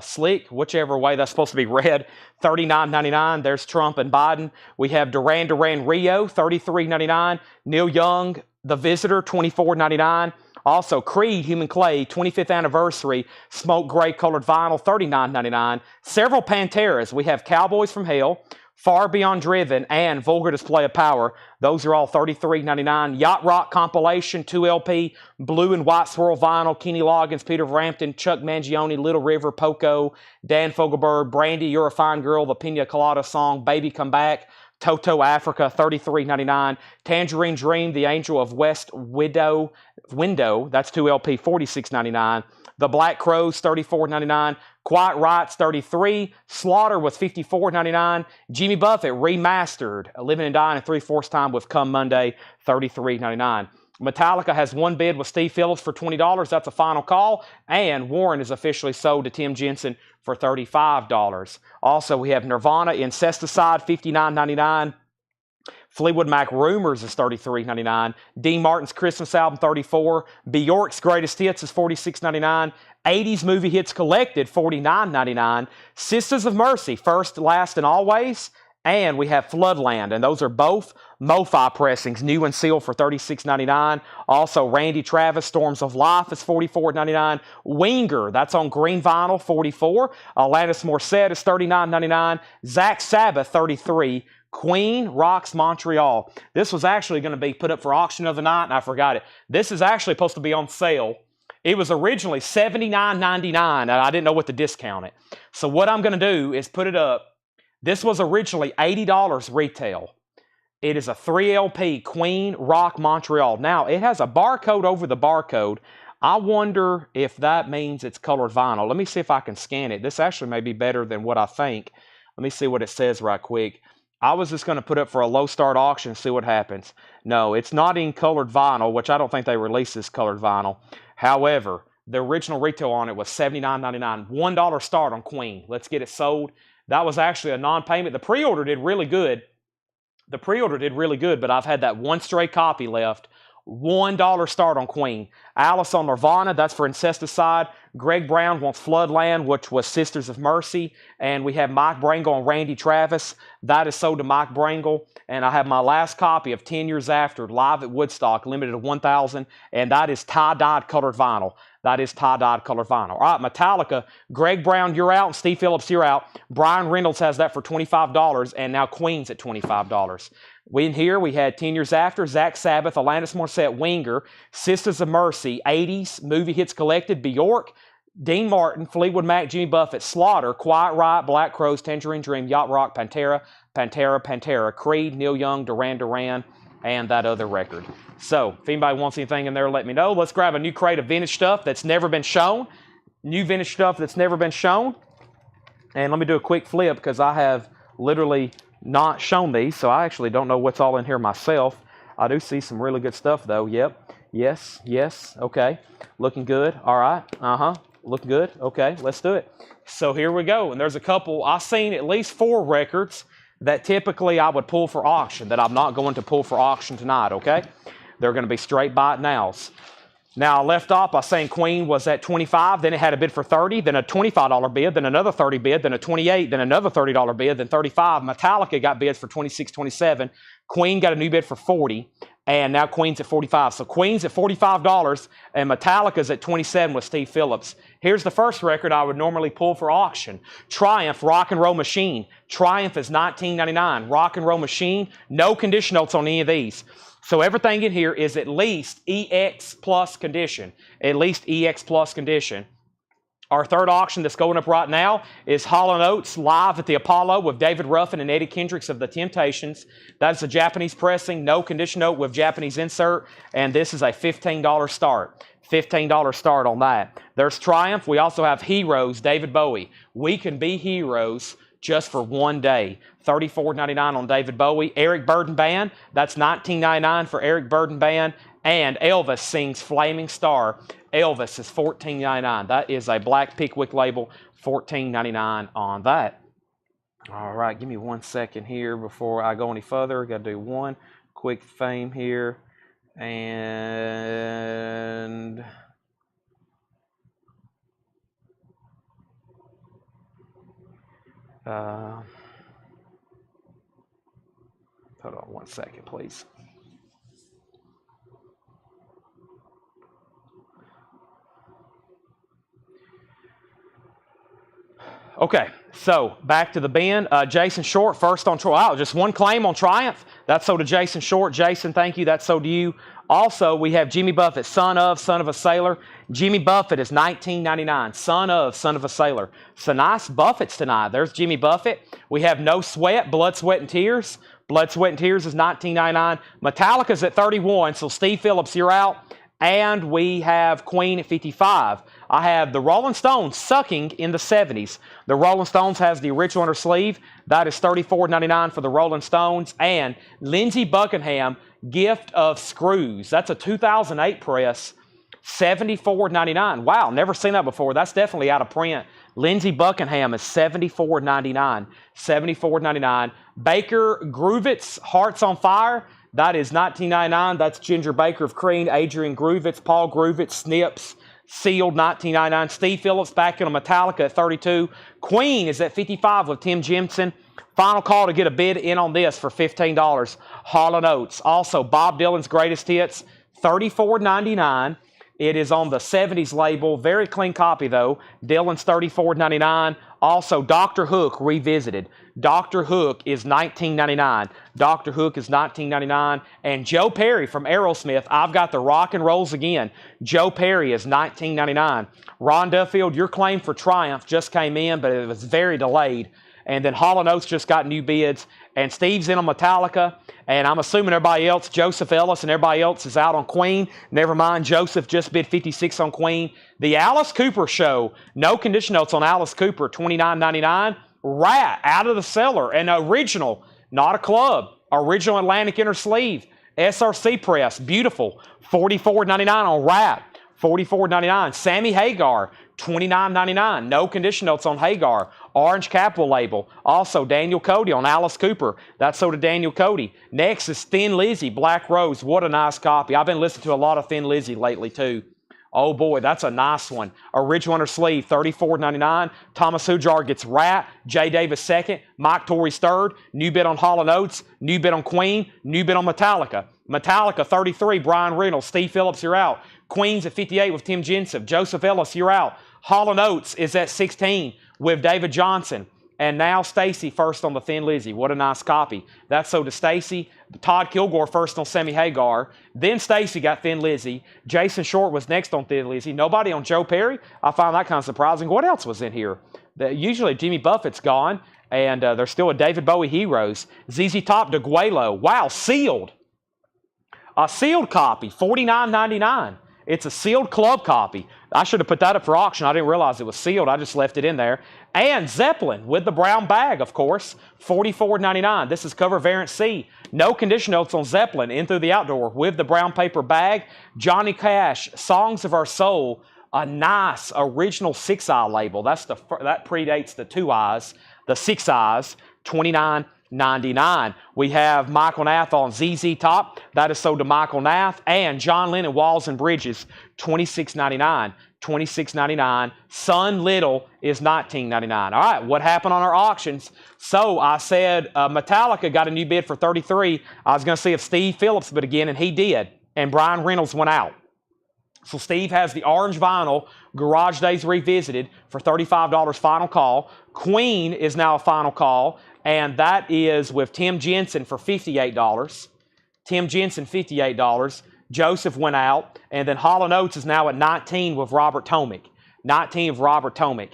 Slick, whichever way that's supposed to be read, $39.99. There's Trump and Biden. We have Duran Duran Rio, $33.99. Neil Young, The Visitor, $24.99. Also, Creed, Human Clay, 25th anniversary, smoke gray colored vinyl, $39.99. Several Panteras. We have Cowboys from Hell, Far Beyond Driven, and Vulgar Display of Power. Those are all $33.99. Yacht Rock compilation, 2 LP, blue and white swirl vinyl, Kenny Loggins, Peter Frampton, Chuck Mangione, Little River, Poco, Dan Fogelberg, Brandy, You're a Fine Girl, the Pina Colada song, Baby Come Back, Toto Africa, $33.99. Tangerine Dream, The Angel of West Window, that's 2 LP, $46.99. The Black Crows, $34.99. Quiet Rights, $33. Slaughter was $54.99. Jimmy Buffett, remastered, Living and Dying in 3/4 time with Come Monday, $33.99. Metallica has one bid with Steve Phillips for $20. That's a final call. And Warren is officially sold to Tim Jensen for $35. Also, we have Nirvana Incesticide, $59.99. Fleetwood Mac Rumors is $33.99. Dean Martin's Christmas album, $34. Bjork's Greatest Hits is $46.99. 80s Movie Hits Collected, $49.99. Sisters of Mercy, First, Last, and Always. And we have Floodland, and those are both MoFi pressings, new and sealed for $36.99. Also, Randy Travis, Storms of Life is $44.99. Winger, that's on green vinyl, $44. Alanis Morissette is $39.99. Zach Sabbath, $33. Queen Rocks Montreal. This was actually going to be put up for auction the other night, and I forgot it. This is actually supposed to be on sale. It was originally $79.99, and I didn't know what to discount it. So what I'm going to do is put it up. This was originally $80 retail. It is a 3LP Queen Rock Montreal. Now, it has a barcode over the barcode. I wonder if that means it's colored vinyl. Let me see if I can scan it. This actually may be better than what I think. Let me see what it says right quick. I was just going to put it for a low start auction and see what happens. No, it's not in colored vinyl, which I don't think they released this colored vinyl. However, the original retail on it was $79.99. $1 start on Queen. Let's get it sold. That was actually a non-payment. The pre-order did really good. But I've had that one stray copy left. $1 start on Queen. Alice on Nirvana, that's for Incesticide. Greg Brown wants Floodland, which was Sisters of Mercy. And we have Mike Brangle and Randy Travis. That is sold to Mike Brangle. And I have my last copy of 10 Years After, live at Woodstock, limited to 1,000. And that is tie-dyed colored vinyl. That is tie-dyed colored vinyl. All right, Metallica, Greg Brown, you're out, and Steve Phillips, you're out. Brian Reynolds has that for $25, and now Queen's at $25. In here, we had 10 Years After, Zach Sabbath, Alanis Morissette, Winger, Sisters of Mercy, 80s, Movie Hits Collected, Bjork, Dean Martin, Fleetwood Mac, Jimmy Buffett, Slaughter, Quiet Riot, Black Crowes, Tangerine Dream, Yacht Rock, Pantera, Creed, Neil Young, Duran Duran, and that other record. So, if anybody wants anything in there, let me know. Let's grab a new crate of vintage stuff that's never been shown. New vintage stuff that's never been shown. And let me do a quick flip because I have literally not shown these, so I actually don't know what's all in here myself. I do see some really good stuff, though. Yep. Yes. Okay. Looking good. All right. Looking good. Okay. Let's do it. So here we go. And there's a couple. I've seen at least 4 records that typically I would pull for auction that I'm not going to pull for auction tonight, okay? They're going to be straight buy it nows. Now, I left off by saying Queen was at $25, then it had a bid for $30, then a $25 bid, then another $30 bid, then a $28, then another $30 bid, then $35. Metallica got bids for $26, $27. Queen got a new bid for $40, and now Queen's at $45. So Queen's at $45, and Metallica's at $27 with Steve Phillips. Here's the first record I would normally pull for auction. Triumph Rock and Roll Machine. Triumph is $19.99. Rock and Roll Machine, no condition notes on any of these. So everything in here is at least EX plus condition. At least EX plus condition. Our third auction that's going up right now is Hall & Oates live at the Apollo with David Ruffin and Eddie Kendricks of the Temptations. That is a Japanese pressing, no condition note with Japanese insert, and this is a $15 start. $15 start on that. There's Triumph. We also have Heroes, David Bowie. We can be heroes just for one day. $34.99 on David Bowie. Eric Burden Band, that's $19.99 for Eric Burden Band. And Elvis sings Flaming Star. Elvis is $14.99. That is a black Pickwick label, $14.99 on that. All right, give me 1 second here before I go any further. Got to do one quick thing here. And hold on 1 second, please. Okay, so back to the bin. Jason Short, first on Triumph. Just one claim on Triumph. That's sold to Jason Short. Jason, thank you. That's sold to you. Also, we have Jimmy Buffett, son of a sailor. Jimmy Buffett is $19.99. Son of a sailor. So nice Buffetts tonight. There's Jimmy Buffett. We have No Sweat, Blood, Sweat, and Tears. Blood, Sweat, and Tears is $19.99. Metallica's at $31, so Steve Phillips, you're out. And we have Queen at $55. I have the Rolling Stones, Sucking in the 70s. The Rolling Stones has the original on her sleeve. That is $34.99 for the Rolling Stones. And Lindsey Buckingham, gift of screws. That's a 2008 press, $74.99. Wow, never seen that before. That's definitely out of print. Lindsey Buckingham is $74.99. $74.99. Baker Gruvitz, Hearts on Fire. That is $19.99. That's Ginger Baker of Crean, Adrian Gruvitz, Paul Gruvitz, Snips, sealed $19.99. Steve Phillips back in a Metallica at $32. Queen is at $55 with Tim Jensen. Final call to get a bid in on this for $15. Hall & Oates. Also, Bob Dylan's Greatest Hits, $34.99. It is on the 70s label. Very clean copy, though. Dylan's $34.99. Also, Dr. Hook Revisited. Dr. Hook is $19.99. Dr. Hook is $19.99. And Joe Perry from Aerosmith, I've Got the Rock and Rolls Again. Joe Perry is $19.99. Ron Duffield, your claim for Triumph just came in, but it was very delayed. And then Hall & Oates just got new bids. And Steve's in on Metallica. And I'm assuming everybody else, Joseph Ellis and everybody else is out on Queen. Never mind, Joseph just bid 56 on Queen. The Alice Cooper Show. No condition notes on Alice Cooper, $29.99. Rat, out of the cellar. An original, not a club. Original Atlantic inner sleeve. SRC press, beautiful. $44.99 on Rat. $44.99. Sammy Hagar, $29.99. No condition notes on Hagar. Orange Capital label. Also, Daniel Cody on Alice Cooper. That's sold to Daniel Cody. Next is Thin Lizzy, Black Rose. What a nice copy. I've been listening to a lot of Thin Lizzy lately, too. Oh, boy, that's a nice one. Original under sleeve, $34.99. Thomas Hujar gets Rat. Jay Davis second. Mike Torrey's third. New bid on Hall & Oates. New bid on Queen. New bid on Metallica. Metallica, 33. Brian Reynolds. Steve Phillips, you're out. Queen's at 58 with Tim Jensen. Joseph Ellis, you're out. Hall & Oates is at 16 with David Johnson. And now Stacy first on the Thin Lizzy. What a nice copy. That's sold to Stacy. Todd Kilgore first on Sammy Hagar. Then Stacy got Thin Lizzy. Jason Short was next on Thin Lizzy. Nobody on Joe Perry. I find that kind of surprising. What else was in here? Usually Jimmy Buffett's gone. And there's still a David Bowie Heroes. ZZ Top DeGuelo. Wow, sealed. A sealed copy, $49.99. It's a sealed club copy. I should have put that up for auction. I didn't realize it was sealed. I just left it in there. And Zeppelin with the brown bag, of course, $44.99. This is cover variant C. No condition notes on Zeppelin, In Through the Outdoor with the brown paper bag. Johnny Cash, Songs of Our Soul, a nice original 6-eye label. That predates the 2 eyes. The 6 eyes, $29.99. We have Michael Nath on ZZ Top. That is sold to Michael Nath. And John Lennon, Walls and Bridges, $26.99. $26.99. Sun Little is $19.99. All right, what happened on our auctions? So I said Metallica got a new bid for $33. I was going to see if Steve Phillips bid again, and he did. And Brian Reynolds went out. So Steve has the orange vinyl, Garage Days Revisited, for $35 final call. Queen is now a final call, and that is with Tim Jensen for $58. Tim Jensen, $58. Joseph went out, and then Hall & Oates is now at 19 with Robert Tomick. 19 of Robert Tomick.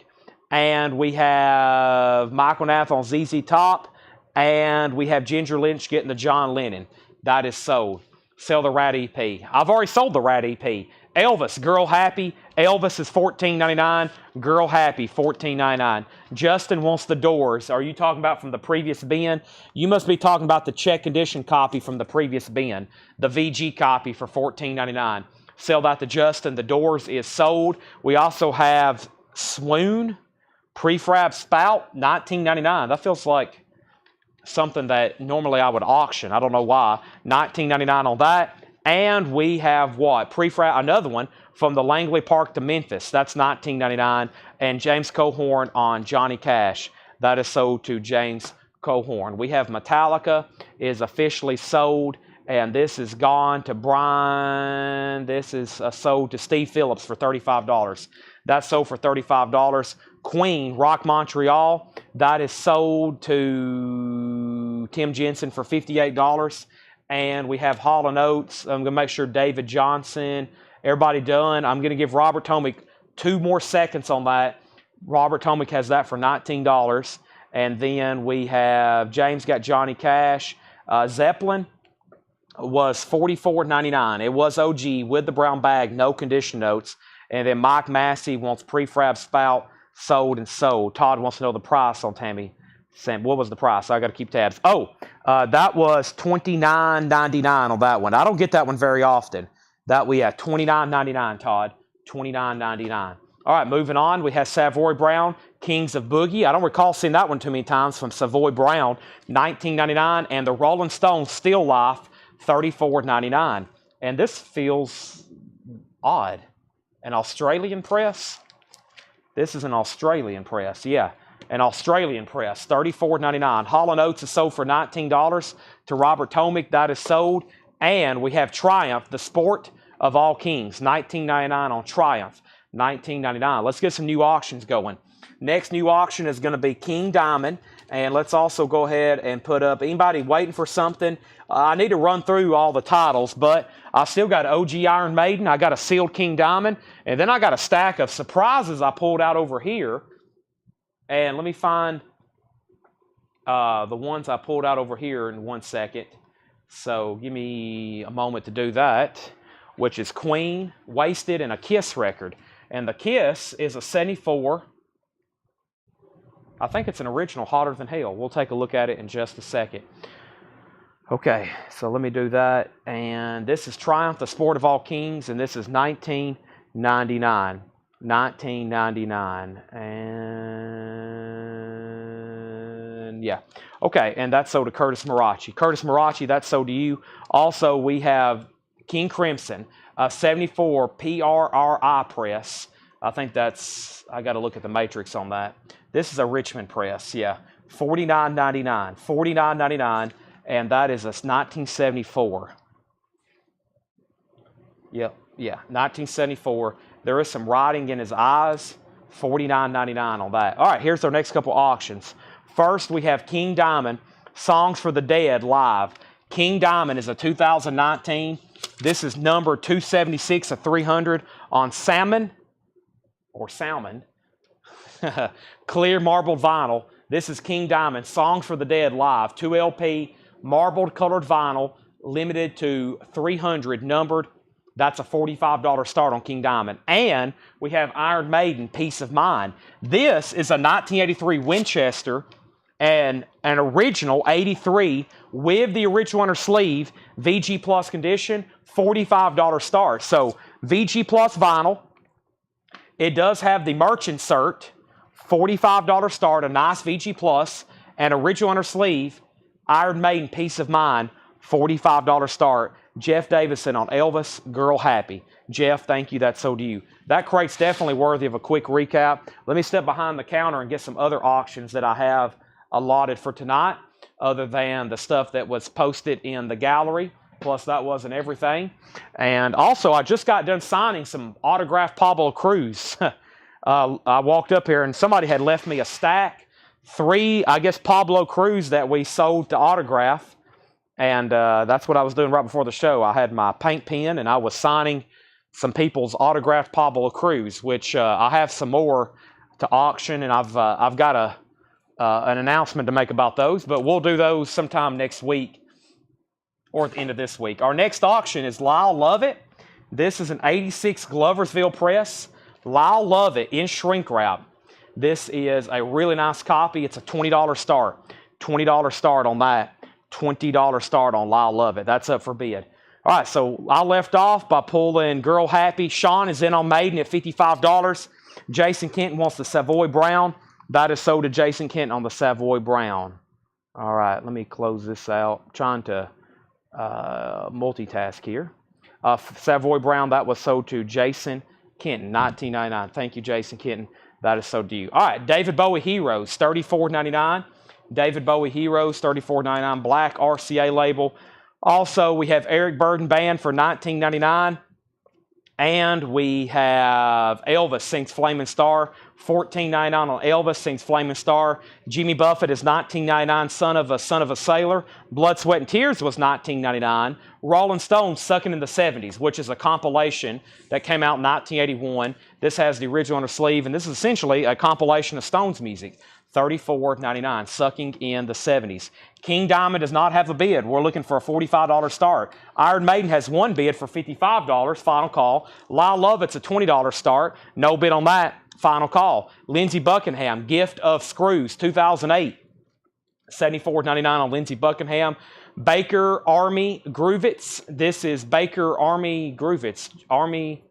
And we have Michael Nath on ZZ Top, and we have Ginger Lynch getting the John Lennon. That is sold. Sell the Rat EP. I've already sold the Rat EP. Elvis, Girl Happy. Elvis is $14.99. Girl Happy, $14.99. Justin wants the Doors. Are you talking about from the previous bin? You must be talking about the check condition copy from the previous bin. The VG copy for $14.99. Sell that to Justin. The Doors is sold. We also have Swoon, Prefab Spout, $19.99. That feels like something that normally I would auction. I don't know why. $19.99 on that. And we have what? Prefab, another one from the Langley Park to Memphis. That's $19.99. And James Cohorn on Johnny Cash. That is sold to James Cohorn. We have Metallica is officially sold. And this is gone to Brian. This is sold to Steve Phillips for $35. That's sold for $35. Queen, Rock Montreal. That is sold to Tim Jensen for $58. And we have Hall & Oates. I'm going to make sure David Johnson, everybody done. I'm going to give Robert Tomick 2 more seconds on that. Robert Tomick has that for $19. And then we have James got Johnny Cash. Zeppelin was $44.99. It was OG with the brown bag, no condition notes. And then Mike Massey wants Prefab Spout sold and sold. Todd wants to know the price on Tammy Sam, what was the price? I got to keep tabs. Oh, that was $29.99 on that one. I don't get that one very often. That we have $29.99, Todd. $29.99. All right, moving on. We have Savoy Brown, Kings of Boogie. I don't recall seeing that one too many times from Savoy Brown, $19.99, and the Rolling Stones Still Life, $34.99. And this feels odd. An Australian press? This is an Australian press, yeah. An Australian press, $34.99. Hall & Oates is sold for $19 to Robert Tomick. That is sold. And we have Triumph, the Sport of All Kings, $19.99 on Triumph, $19.99. Let's get some new auctions going. Next new auction is going to be King Diamond. And let's also go ahead and put up, anybody waiting for something? I need to run through all the titles, but I still got OG Iron Maiden. I got a sealed King Diamond. And then I got a stack of surprises I pulled out over here. And let me find the ones I pulled out over here in 1 second. So give me a moment to do that, which is Queen, Wasted, and a Kiss record. And the Kiss is a 74. I think it's an original, Hotter Than Hell. We'll take a look at it in just a second. Okay, so let me do that. And this is Triumph, the Sport of All Kings, and this is $19.99. $19.99. And yeah. Okay, and that's sold to Curtis Marachi. Curtis Marachi, that's sold to you. Also, we have King Crimson, a 74 PRRI press. I think that's, I got to look at the matrix on that. This is a Richmond press, yeah. $49.99. $49.99, and that is a 1974. Yep, yeah, 1974. There is some writing in his eyes. $49.99 on that. All right, here's our next couple auctions. First, we have King Diamond, Songs for the Dead live. King Diamond is a 2019. This is number 276 of 300 on salmon, clear marbled vinyl. This is King Diamond, Songs for the Dead live, 2 LP, marbled colored vinyl, limited to 300, numbered. That's a $45 start on King Diamond. And we have Iron Maiden, Peace of Mind. This is a 1983 Winchester and an original 83 with the original inner sleeve, VG Plus condition, $45 start. So VG Plus vinyl. It does have the merch insert, $45 start, a nice VG Plus, and original inner sleeve, Iron Maiden, Peace of Mind, $45 start. Jeff Davison on Elvis, Girl Happy. Jeff, thank you. That's so to you. That crate's definitely worthy of a quick recap. Let me step behind the counter and get some other auctions that I have allotted for tonight, other than the stuff that was posted in the gallery. Plus, that wasn't everything. And also, I just got done signing some autographed Pablo Cruz. I walked up here and somebody had left me a stack. 3, I guess, Pablo Cruz that we sold to autograph. And that's what I was doing right before the show. I had my paint pen and I was signing some people's autographed Pablo Cruz, which I have some more to auction, and I've got an announcement to make about those, but we'll do those sometime next week or at the end of this week. Our next auction is Lyle Lovett. This is an 86 Gloversville press. Lyle Lovett in shrink wrap. This is a really nice copy. It's a $20 start. $20 start on that. $20 start on Lyle Lovett. That's up for bid. All right, so I left off by pulling Girl Happy. Sean is in on Maiden at $55. Jason Kenton wants the Savoy Brown. That is sold to Jason Kenton on the Savoy Brown. All right, let me close this out. I'm trying to multitask here. Savoy Brown, that was sold to Jason Kenton, $19.99. Thank you, Jason Kenton. That is sold to you. All right, David Bowie Heroes, $34.99. David Bowie Heroes, $34.99, black RCA label. Also, we have Eric Burden Band for $19.99. And we have Elvis Sings Flaming Star, $14.99 on Elvis Sings Flaming Star. Jimmy Buffett is $19.99, Son of a Sailor. Blood, Sweat, and Tears was $19.99. Rolling Stones, Sucking in the 70s, which is a compilation that came out in 1981. This has the original on the sleeve, and this is essentially a compilation of Stones music. $34.99, Sucking in the 70s. King Diamond does not have a bid. We're looking for a $45 start. Iron Maiden has one bid for $55, final call. Lyle Lovett's a $20 start, no bid on that, final call. Lindsey Buckingham, Gift of Screws, 2008. $74.99 on Lindsey Buckingham. Baker Army Groovitz. This is Baker Army Groovitz. Army,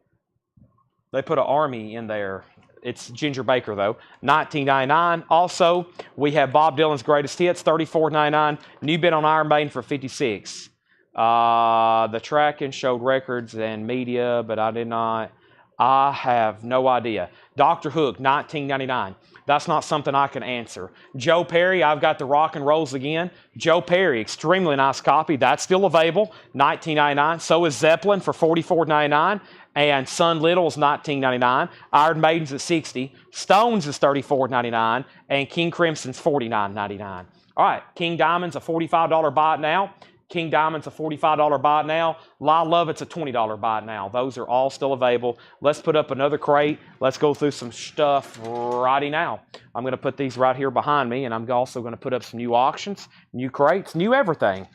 they put an Army in there. It's Ginger Baker, though. $19.99. Also, we have Bob Dylan's Greatest Hits, $34.99. New bid on Iron Maiden for $56. The tracking showed records and media, but I did not. I have no idea. Dr. Hook, $19.99. That's not something I can answer. Joe Perry, I've got the Rock and Rolls again. Joe Perry, extremely nice copy. That's still available, $19.99. So is Zeppelin for $44.99. And Sun Little is $19.99. Iron Maiden's at $60. Stones is $34.99. And King Crimson's $49.99. All right, King Diamond's a $45 buy it now. King Diamond's a $45 buy it now. La Lovett's a $20 buy it now. Those are all still available. Let's put up another crate. Let's go through some stuff righty now. I'm going to put these right here behind me, and I'm also going to put up some new auctions, new crates, new everything.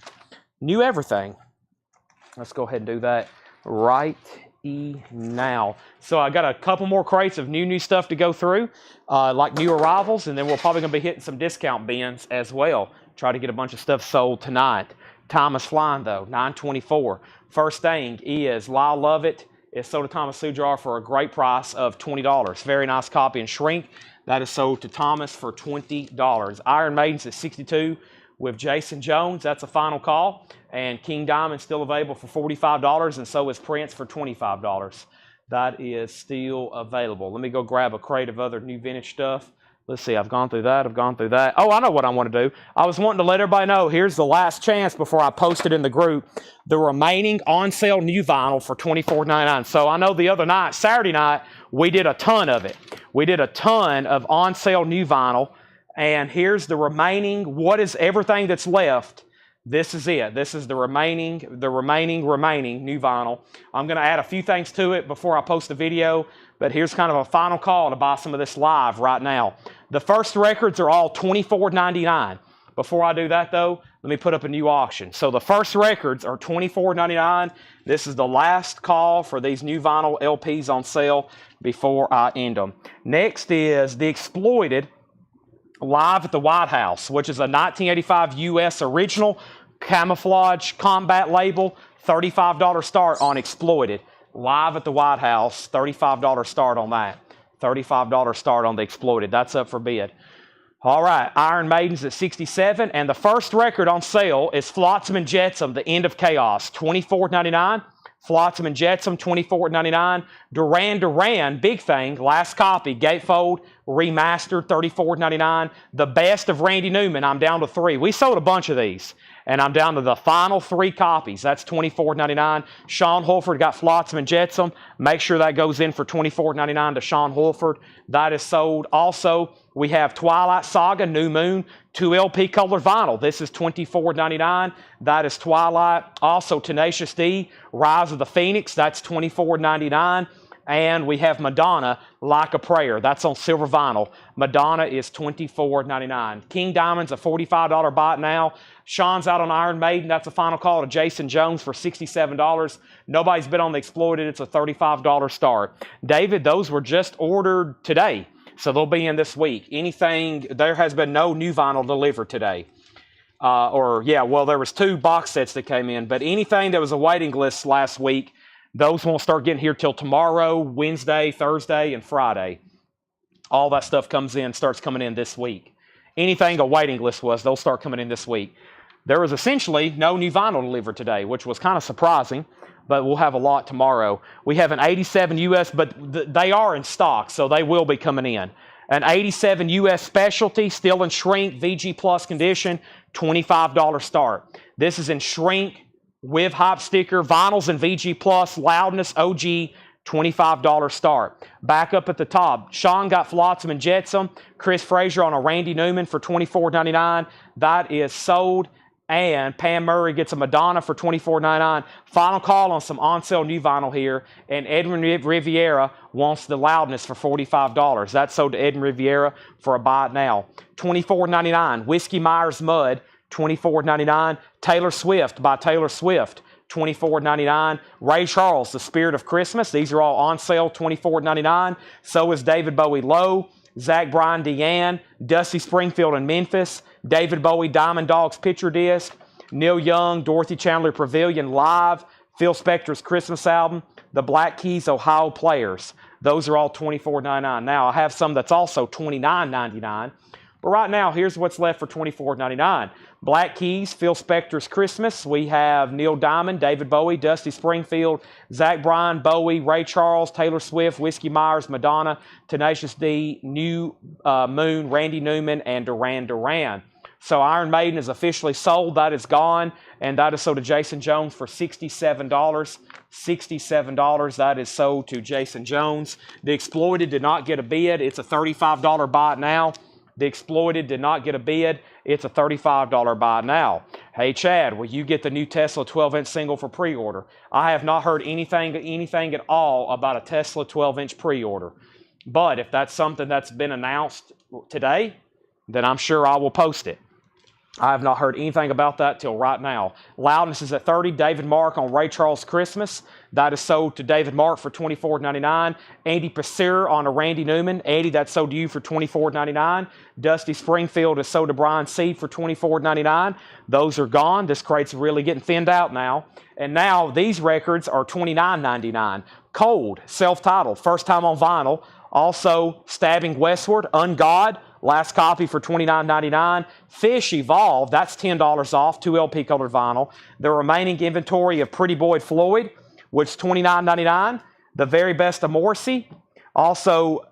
New everything. Let's go ahead and do that right now. So I got a couple more crates of new stuff to go through, like new arrivals, and then we're probably going to be hitting some discount bins as well. Try to get a bunch of stuff sold tonight. Time is flying, though, $9.24. First thing is Lyle Lovett is sold to Thomas Sujar for a great price of $20. Very nice copy in shrink. That is sold to Thomas for $20. Iron Maiden's at $62 with Jason Jones. That's a final call. And King Diamond's still available for $45, and so is Prince for $25. That is still available. Let me go grab a crate of other new vintage stuff. Let's see, I've gone through that, I've gone through that. Oh, I know what I want to do. I was wanting to let everybody know, here's the last chance before I post it in the group, the remaining on-sale new vinyl for $24.99. So I know the other night, Saturday night, we did a ton of it. We did a ton of on-sale new vinyl, and here's the remaining, what is everything that's left. This is it. This is the remaining new vinyl. I'm going to add a few things to it before I post the video, but here's kind of a final call to buy some of this live right now. The first records are all $24.99. Before I do that, though, let me put up a new auction. So the first records are $24.99. This is the last call for these new vinyl LPs on sale before I end them. Next is The Exploited Live at the White House, which is a 1985 U.S. original camouflage combat label, $35 start on Exploited. Live at the White House, $35 start on that. $35 start on the Exploited. That's up for bid. All right, Iron Maiden's at $67, and the first record on sale is Flotsam and Jetsam, The End of Chaos, $24.99. Flotsam and Jetsam, $24.99. Duran Duran, big thing, last copy, gatefold, remastered, $34.99. The Best of Randy Newman, I'm down to 3. We sold a bunch of these, and I'm down to the final 3 copies. That's $24.99. Sean Holford got Flotsam and Jetsam. Make sure that goes in for $24.99 to Sean Holford. That is sold. Also, we have Twilight Saga, New Moon, 2 LP color vinyl. This is $24.99. That is Twilight. Also, Tenacious D, Rise of the Phoenix. That's $24.99. And we have Madonna, Like a Prayer. That's on silver vinyl. Madonna is $24.99. King Diamond's a $45 buy it now. Sean's out on Iron Maiden. That's a final call to Jason Jones for $67. Nobody's been on the Exploited. It's a $35 start. David, those were just ordered today, so they'll be in this week. Anything, there has been no new vinyl delivered today. There was 2 box sets that came in, but anything that was a waiting list last week, those won't start getting here till tomorrow, Wednesday, Thursday, and Friday. All that stuff starts coming in this week. Anything a waiting list was, they'll start coming in this week. There was essentially no new vinyl delivered today, which was kind of surprising, but we'll have a lot tomorrow. We have an 87 US, but they are in stock, so they will be coming in. An 87 US specialty, still in shrink, VG Plus condition, $25 start. This is in shrink, with hop sticker, vinyls and VG Plus, loudness, OG, $25 start. Back up at the top, Sean got Flotsam and Jetsam, Chris Frazier on a Randy Newman for $24.99. That is sold. And Pam Murray gets a Madonna for $24.99. Final call on some on-sale new vinyl here. And Edwin Riviera wants the loudness for $45. That's sold to Edwin Riviera for a buy it now. $24.99. Whiskey Myers Mud, $24.99. Taylor Swift by Taylor Swift, $24.99. Ray Charles, The Spirit of Christmas. These are all on sale, $24.99. So is David Bowie Low. Zach Bryan, Deanne, Dusty Springfield and Memphis, David Bowie, Diamond Dogs Picture Disc, Neil Young, Dorothy Chandler Pavilion Live, Phil Spector's Christmas album, the Black Keys Ohio Players. Those are all $24.99. Now, I have some that's also $29.99. But right now, here's what's left for $24.99. Black Keys, Phil Spector's Christmas. We have Neil Diamond, David Bowie, Dusty Springfield, Zach Bryan, Bowie, Ray Charles, Taylor Swift, Whiskey Myers, Madonna, Tenacious D, New Moon, Randy Newman, and Duran Duran. So Iron Maiden is officially sold. That is gone. And that is sold to Jason Jones for $67. $67. That is sold to Jason Jones. The Exploited did not get a bid. It's a $35 buy now. The Exploited did not get a bid. It's a $35 buy now. Hey, Chad, will you get the new Tesla 12-inch single for pre-order? I have not heard anything at all about a Tesla 12-inch pre-order. But if that's something that's been announced today, then I'm sure I will post it. I have not heard anything about that till right now. Loudness is at $30. David Mark on Ray Charles Christmas. That is sold to David Mark for $24.99. Andy Pasir on a Randy Newman. Andy, that's sold to you for $24.99. Dusty Springfield is sold to Brian Seed for $24.99. Those are gone. This crate's really getting thinned out now. And now these records are $29.99. Cold, self-titled, first time on vinyl. Also, Stabbing Westward, Ungod, last copy for $29.99. Fish Evolved, that's $10 off, 2 LP colored vinyl. The remaining inventory of Pretty Boy Floyd, which is $29.99. The Very Best of Morrissey, also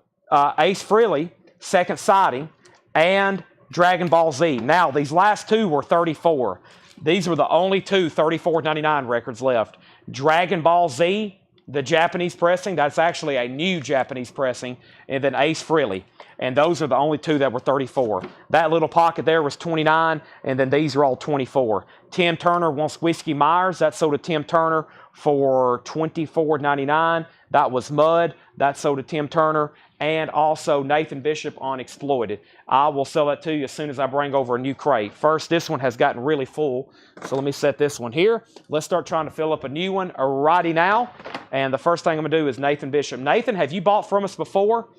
Ace Frehley, Second Sighting, and Dragon Ball Z. Now, these last two were $34. These were the only two $34.99 records left. Dragon Ball Z, the Japanese pressing, that's actually a new Japanese pressing, and then Ace Frehley. And those are the only two that were $34. That little pocket there was $29, and then these are all $24. Tim Turner wants Whiskey Myers. That sold to Tim Turner for $24.99. That was Mud. That sold to Tim Turner. And also Nathan Bishop on Exploited. I will sell that to you as soon as I bring over a new crate. First, this one has gotten really full, so let me set this one here. Let's start trying to fill up a new one righty now. And the first thing I'm going to do is Nathan Bishop. Nathan, have you bought from us before?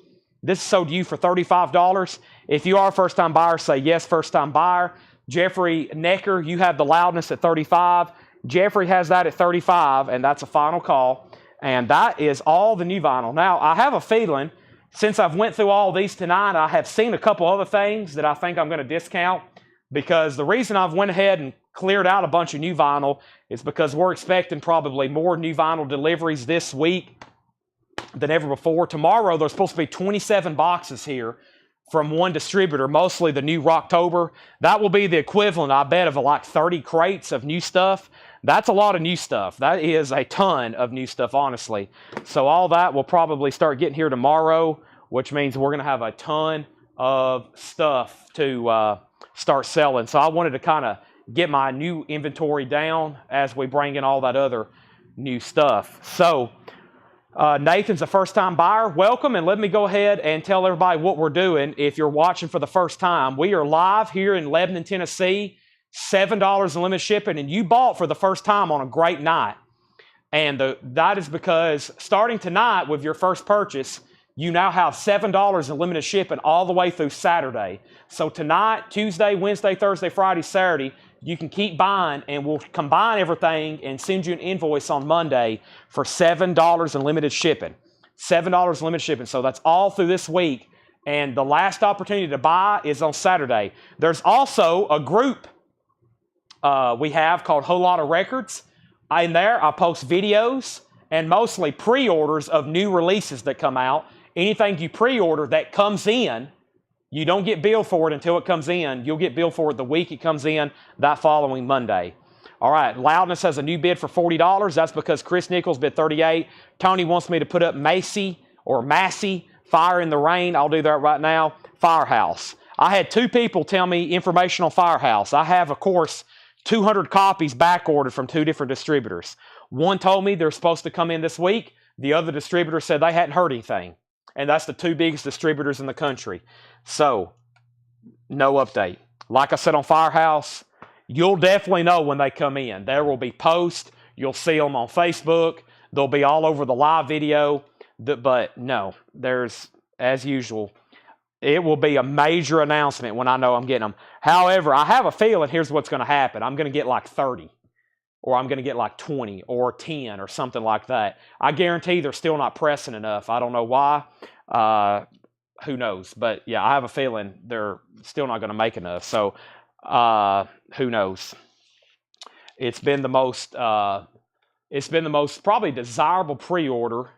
This is sold to you for $35. If you are a first-time buyer, say yes, first-time buyer. Jeffrey Necker, you have the Loudness at $35. Jeffrey has that at $35, and that's a final call. And that is all the new vinyl. Now, I have a feeling, since I've went through all these tonight, I have seen a couple other things that I think I'm going to discount, because the reason I've went ahead and cleared out a bunch of new vinyl is because we're expecting probably more new vinyl deliveries this week than ever before. Tomorrow, there's supposed to be 27 boxes here from one distributor, mostly the new Rocktober. That will be the equivalent, I bet, of like 30 crates of new stuff. That's a lot of new stuff. That is a ton of new stuff, honestly. So all that will probably start getting here tomorrow, which means we're going to have a ton of stuff to start selling. So I wanted to kind of get my new inventory down as we bring in all that other new stuff. So Nathan's a first-time buyer. Welcome, and let me go ahead and tell everybody what we're doing. If you're watching for the first time, we are live here in Lebanon, Tennessee, $7 in limited shipping, and you bought for the first time on a great night. And that is because starting tonight with your first purchase, you now have $7 in limited shipping all the way through Saturday. So tonight, Tuesday, Wednesday, Thursday, Friday, Saturday, you can keep buying, and we'll combine everything and send you an invoice on Monday for $7 in limited shipping. $7 in limited shipping. So that's all through this week. And the last opportunity to buy is on Saturday. There's also a group we have called Whole Lotta Records. In there, I post videos and mostly pre-orders of new releases that come out. Anything you pre-order that comes in, you don't get billed for it until it comes in. You'll get billed for it the week it comes in, that following Monday. All right, Loudness has a new bid for $40. That's because Chris Nichols bid $38. Tony wants me to put up Macy, Fire in the Rain. I'll do that right now. Firehouse. I had two people tell me information on Firehouse. I have, of course, 200 copies back ordered from two different distributors. One told me they're supposed to come in this week. The other distributor said they hadn't heard anything. And that's the two biggest distributors in the country. So, no update. Like I said on Firehouse, you'll definitely know when they come in. There will be posts. You'll see them on Facebook. They'll be all over the live video. But no, there's, as usual, It will be a major announcement when I know I'm getting them. However, I have a feeling here's what's going to happen. I'm going to get like 30, or I'm going to get like 20 or 10 or something like that. I guarantee they're still not pressing enough. I don't know why. Who knows? But yeah, I have a feeling they're still not going to make enough. So who knows? It's been the most probably desirable pre-order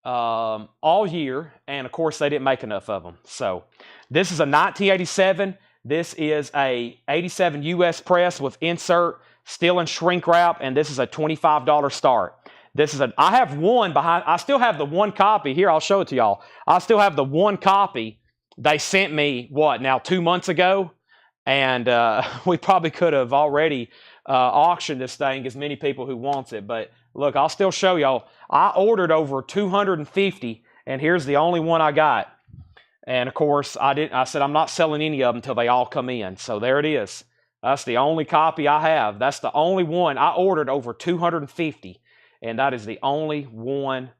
all year, and of course they didn't make enough of them. So this is a 1987. This is a 87 US press with insert, steel and shrink wrap, and this is a $25 start. I have one behind. I still have the one copy here. I'll show it to y'all. I still have the one copy they sent me, 2 months ago, and we probably could have already auctioned this thing, as many people who wants it. But look, I'll still show y'all. I ordered over 250, and here's the only one I got. And of course, I said I'm not selling any of them until they all come in. So there it is. That's the only copy I have. That's the only one. I ordered over 250, and that is the only one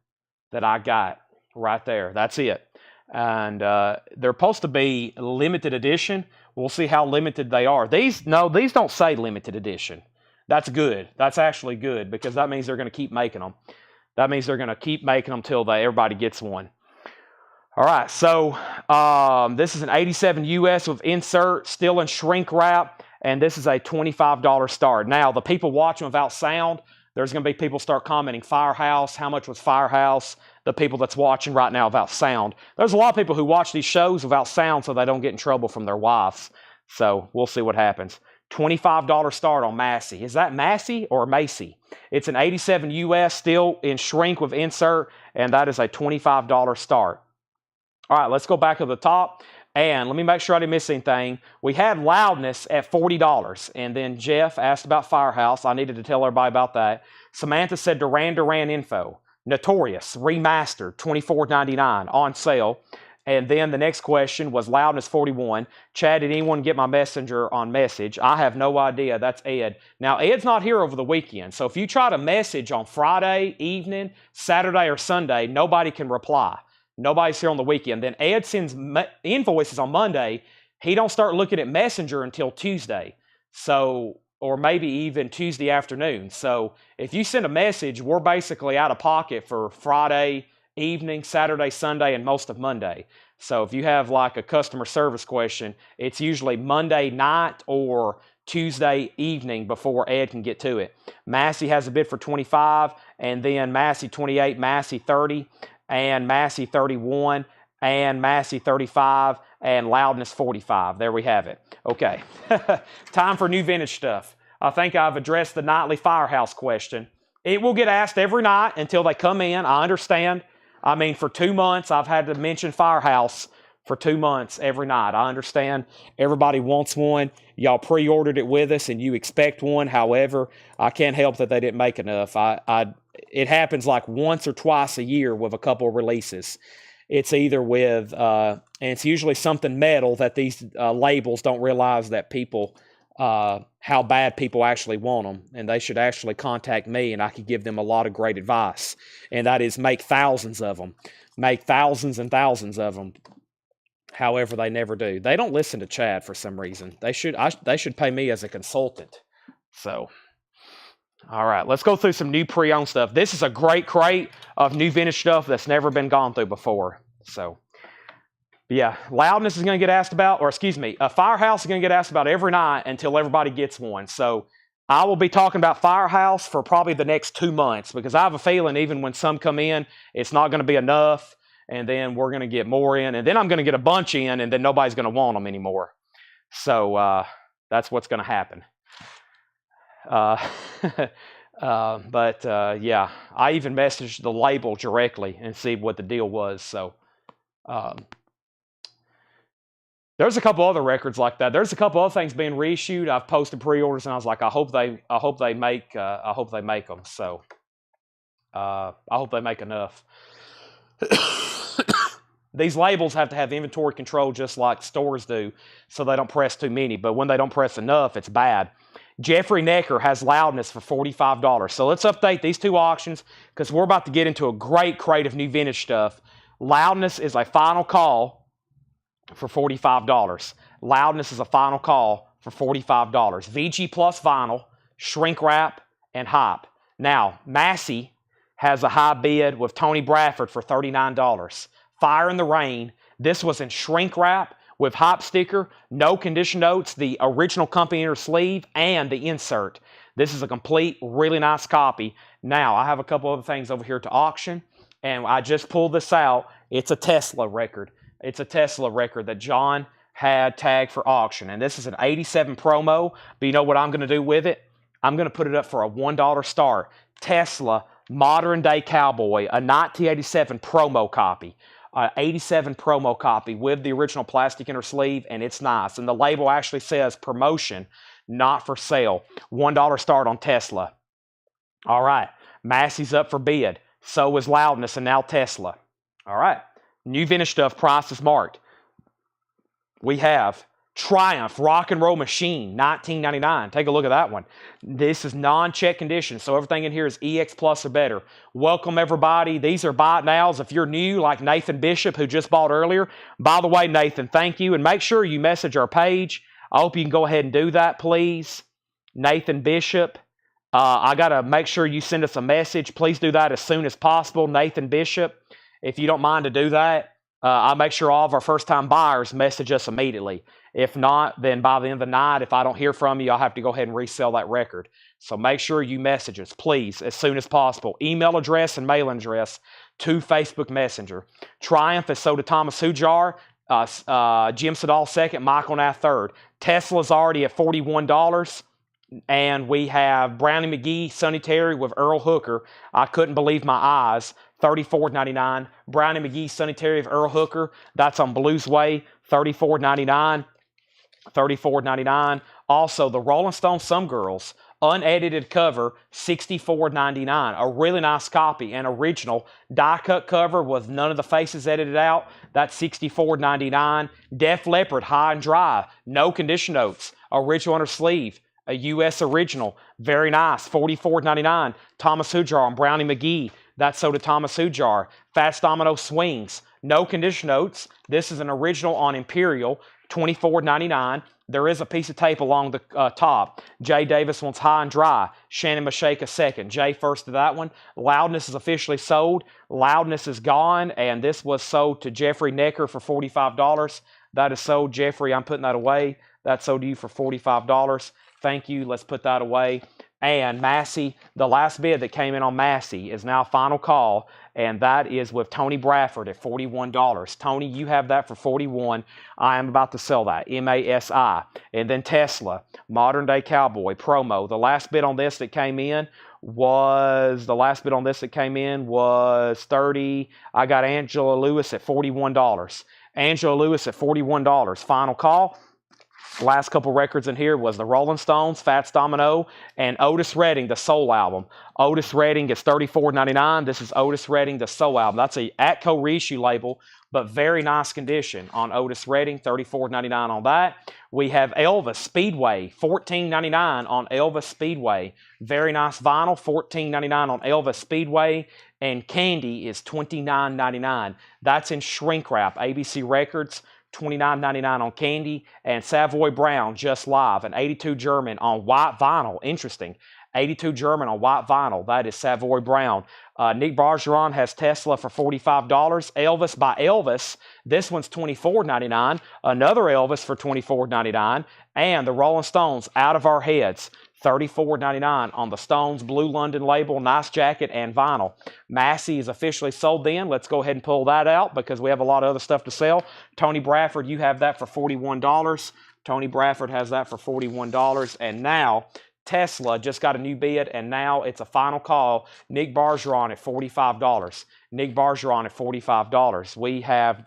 that I got right there. That's it. And they're supposed to be limited edition. We'll see how limited they are. These don't say limited edition. That's good. That's actually good, because that means they're going to keep making them. That means they're going to keep making them till everybody gets one. All right, so this is an 87 US with insert, steel and shrink wrap, and this is a $25 start. Now, the people watching without sound, there's going to be people start commenting, Firehouse, how much was Firehouse? The people that's watching right now without sound. There's a lot of people who watch these shows without sound so they don't get in trouble from their wives. So we'll see what happens. $25 start on Massey. Is that Massey or Macy? It's an 87 US, still in shrink with insert, and that is a $25 start. All right, let's go back to the top, and let me make sure I didn't miss anything. We had Loudness at $40, and then Jeff asked about Firehouse. I needed to tell everybody about that. Samantha said Duran Duran info. Notorious, remastered, $24.99 on sale. And then the next question was Loudness 41. Chad, did anyone get my messenger on message? I have no idea. That's Ed. Now, Ed's not here over the weekend, so if you try to message on Friday evening, Saturday, or Sunday, nobody can reply. Nobody's here on the weekend. Then Ed sends invoices on Monday. He don't start looking at Messenger until Tuesday. So, or maybe even Tuesday afternoon. So if you send a message, we're basically out of pocket for Friday evening, Saturday, Sunday, and most of Monday. So if you have like a customer service question, it's usually Monday night or Tuesday evening before Ed can get to it. Massey has a bid for 25, and then Massey 28, Massey 30, and Massey 31, and Massey 35, and Loudness 45. There we have it. Okay, time for new vintage stuff. I think I've addressed the nightly Firehouse question. It will get asked every night until they come in. I understand. I mean, for 2 months, I've had to mention Firehouse for 2 months every night. I understand everybody wants one. Y'all pre-ordered it with us, and you expect one. However, I can't help that they didn't make enough. It happens like once or twice a year with a couple of releases. It's either with, and it's usually something metal that these labels don't realize that people, how bad people actually want them. And they should actually contact me, and I could give them a lot of great advice. And that is make thousands of them. Make thousands and thousands of them. However, they never do. They don't listen to Chad for some reason. They should pay me as a consultant. So, all right, let's go through some new pre-owned stuff. This is a great crate of new vintage stuff that's never been gone through before. So, yeah, Loudness is going to get asked about, or excuse me, Firehouse is going to get asked about every night until everybody gets one. So, I will be talking about Firehouse for probably the next 2 months, because I have a feeling even when some come in, it's not going to be enough. And then we're going to get more in, and then I'm going to get a bunch in, and then nobody's going to want them anymore. So that's what's going to happen. Yeah, I even messaged the label directly and see what the deal was. So there's a couple other records like that. There's a couple other things being reissued. I've posted pre-orders, and I was like, I hope they make them. So I hope they make enough. These labels have to have inventory control just like stores do, so they don't press too many. But when they don't press enough, it's bad. Jeffrey Necker has Loudness for $45. So let's update these two auctions, because we're about to get into a great crate of new vintage stuff. Loudness is a final call. for $45. Loudness is a final call for $45. VG Plus vinyl, shrink wrap, and hop. Now, Massey has a high bid with Tony Bradford for $39. Fire in the Rain. This was in shrink wrap with hop sticker, no condition notes, the original company inner sleeve, and the insert. This is a complete, really nice copy. Now, I have a couple other things over here to auction, and I just pulled this out. It's a Tesla record. It's a Tesla record that John had tagged for auction, and this is an 87 promo, but you know what I'm going to do with it? I'm going to put it up for a $1 start. Tesla Modern Day Cowboy, a 1987 promo copy. 87 promo copy with the original plastic inner sleeve, and it's nice. And the label actually says promotion, not for sale. $1 start on Tesla. All right, Massey's up for bid. So is Loudness, and now Tesla. All right, new vintage stuff, price is marked. We have Triumph Rock and Roll Machine, $19.99. Take a look at that one. This is non-check condition, so everything in here is EX Plus or better. Welcome, everybody. These are buy it nows. If you're new, like Nathan Bishop, who just bought earlier, by the way, Nathan, thank you. And make sure you message our page. I hope you can go ahead and do that, please. Nathan Bishop. I got to make sure you send us a message. Please do that as soon as possible, Nathan Bishop. If you don't mind to do that, I'll make sure all of our first-time buyers message us immediately. If not, then by the end of the night, if I don't hear from you, I'll have to go ahead and resell that record. So make sure you message us, please, as soon as possible. Email address and mailing address to Facebook Messenger. Triumph is sold to Thomas Hujar, Jim Sedal second, Michael Nath third. Tesla's already at $41. And we have Brownie McGee, Sonny Terry with Earl Hooker. I couldn't believe my eyes. $34.99. Brownie McGee, Sonny Terry with Earl Hooker. That's on Blues Way. $34.99. $34.99. Also, the Rolling Stone Some Girls, unedited cover, $64.99. A really nice copy, an original die-cut cover with none of the faces edited out. That's $64.99. Def Leppard, High and Dry, no condition notes, original under sleeve. A U.S. original, very nice, $44.99. Thomas Hujar and Brownie McGee, that's sold to Thomas Hujar. Fast Domino Swings, no condition notes. This is an original on Imperial, $24.99. There is a piece of tape along the top. Jay Davis wants High and Dry. Shannon Mashaka second. Jay first to that one. Loudness is officially sold. Loudness is gone, and this was sold to Jeffrey Necker for $45. That is sold. Jeffrey, I'm putting that away. That's sold to you for $45. Thank you. Let's put that away. And Massey, the last bid that came in on Massey is now final call, and that is with Tony Bradford at $41. Tony, you have that for $41. I am about to sell that, M-A-S-I. And then Tesla, Modern Day Cowboy, promo. The last bid on this that came in was 30. I got Angela Lewis at $41. Angela Lewis at $41. Final call. Last couple records in here was the Rolling Stones, Fats Domino, and Otis Redding, the Soul album. Otis Redding is $34.99. This is Otis Redding, the Soul album. That's a Atco reissue label, but very nice condition on Otis Redding, $34.99 on that. We have Elvis Speedway, $14.99 on Elvis Speedway. Very nice vinyl, $14.99 on Elvis Speedway. And Candy is $29.99. That's in shrink wrap, ABC Records. $29.99 on Candy, and Savoy Brown, Just Live, an 82 German on white vinyl. Interesting. 82 German on white vinyl. That is Savoy Brown. Nick Bergeron has Tesla for $45. Elvis by Elvis. This one's $24.99. Another Elvis for $24.99. And the Rolling Stones, Out of Our Heads. $34.99 on the Stones Blue London label, nice jacket, and vinyl. Massey is officially sold then. Let's go ahead and pull that out because we have a lot of other stuff to sell. Tony Bradford, you have that for $41. Tony Bradford has that for $41. And now Tesla just got a new bid, and now it's a final call. Nick Bergeron at $45. Nick Bergeron at $45. We have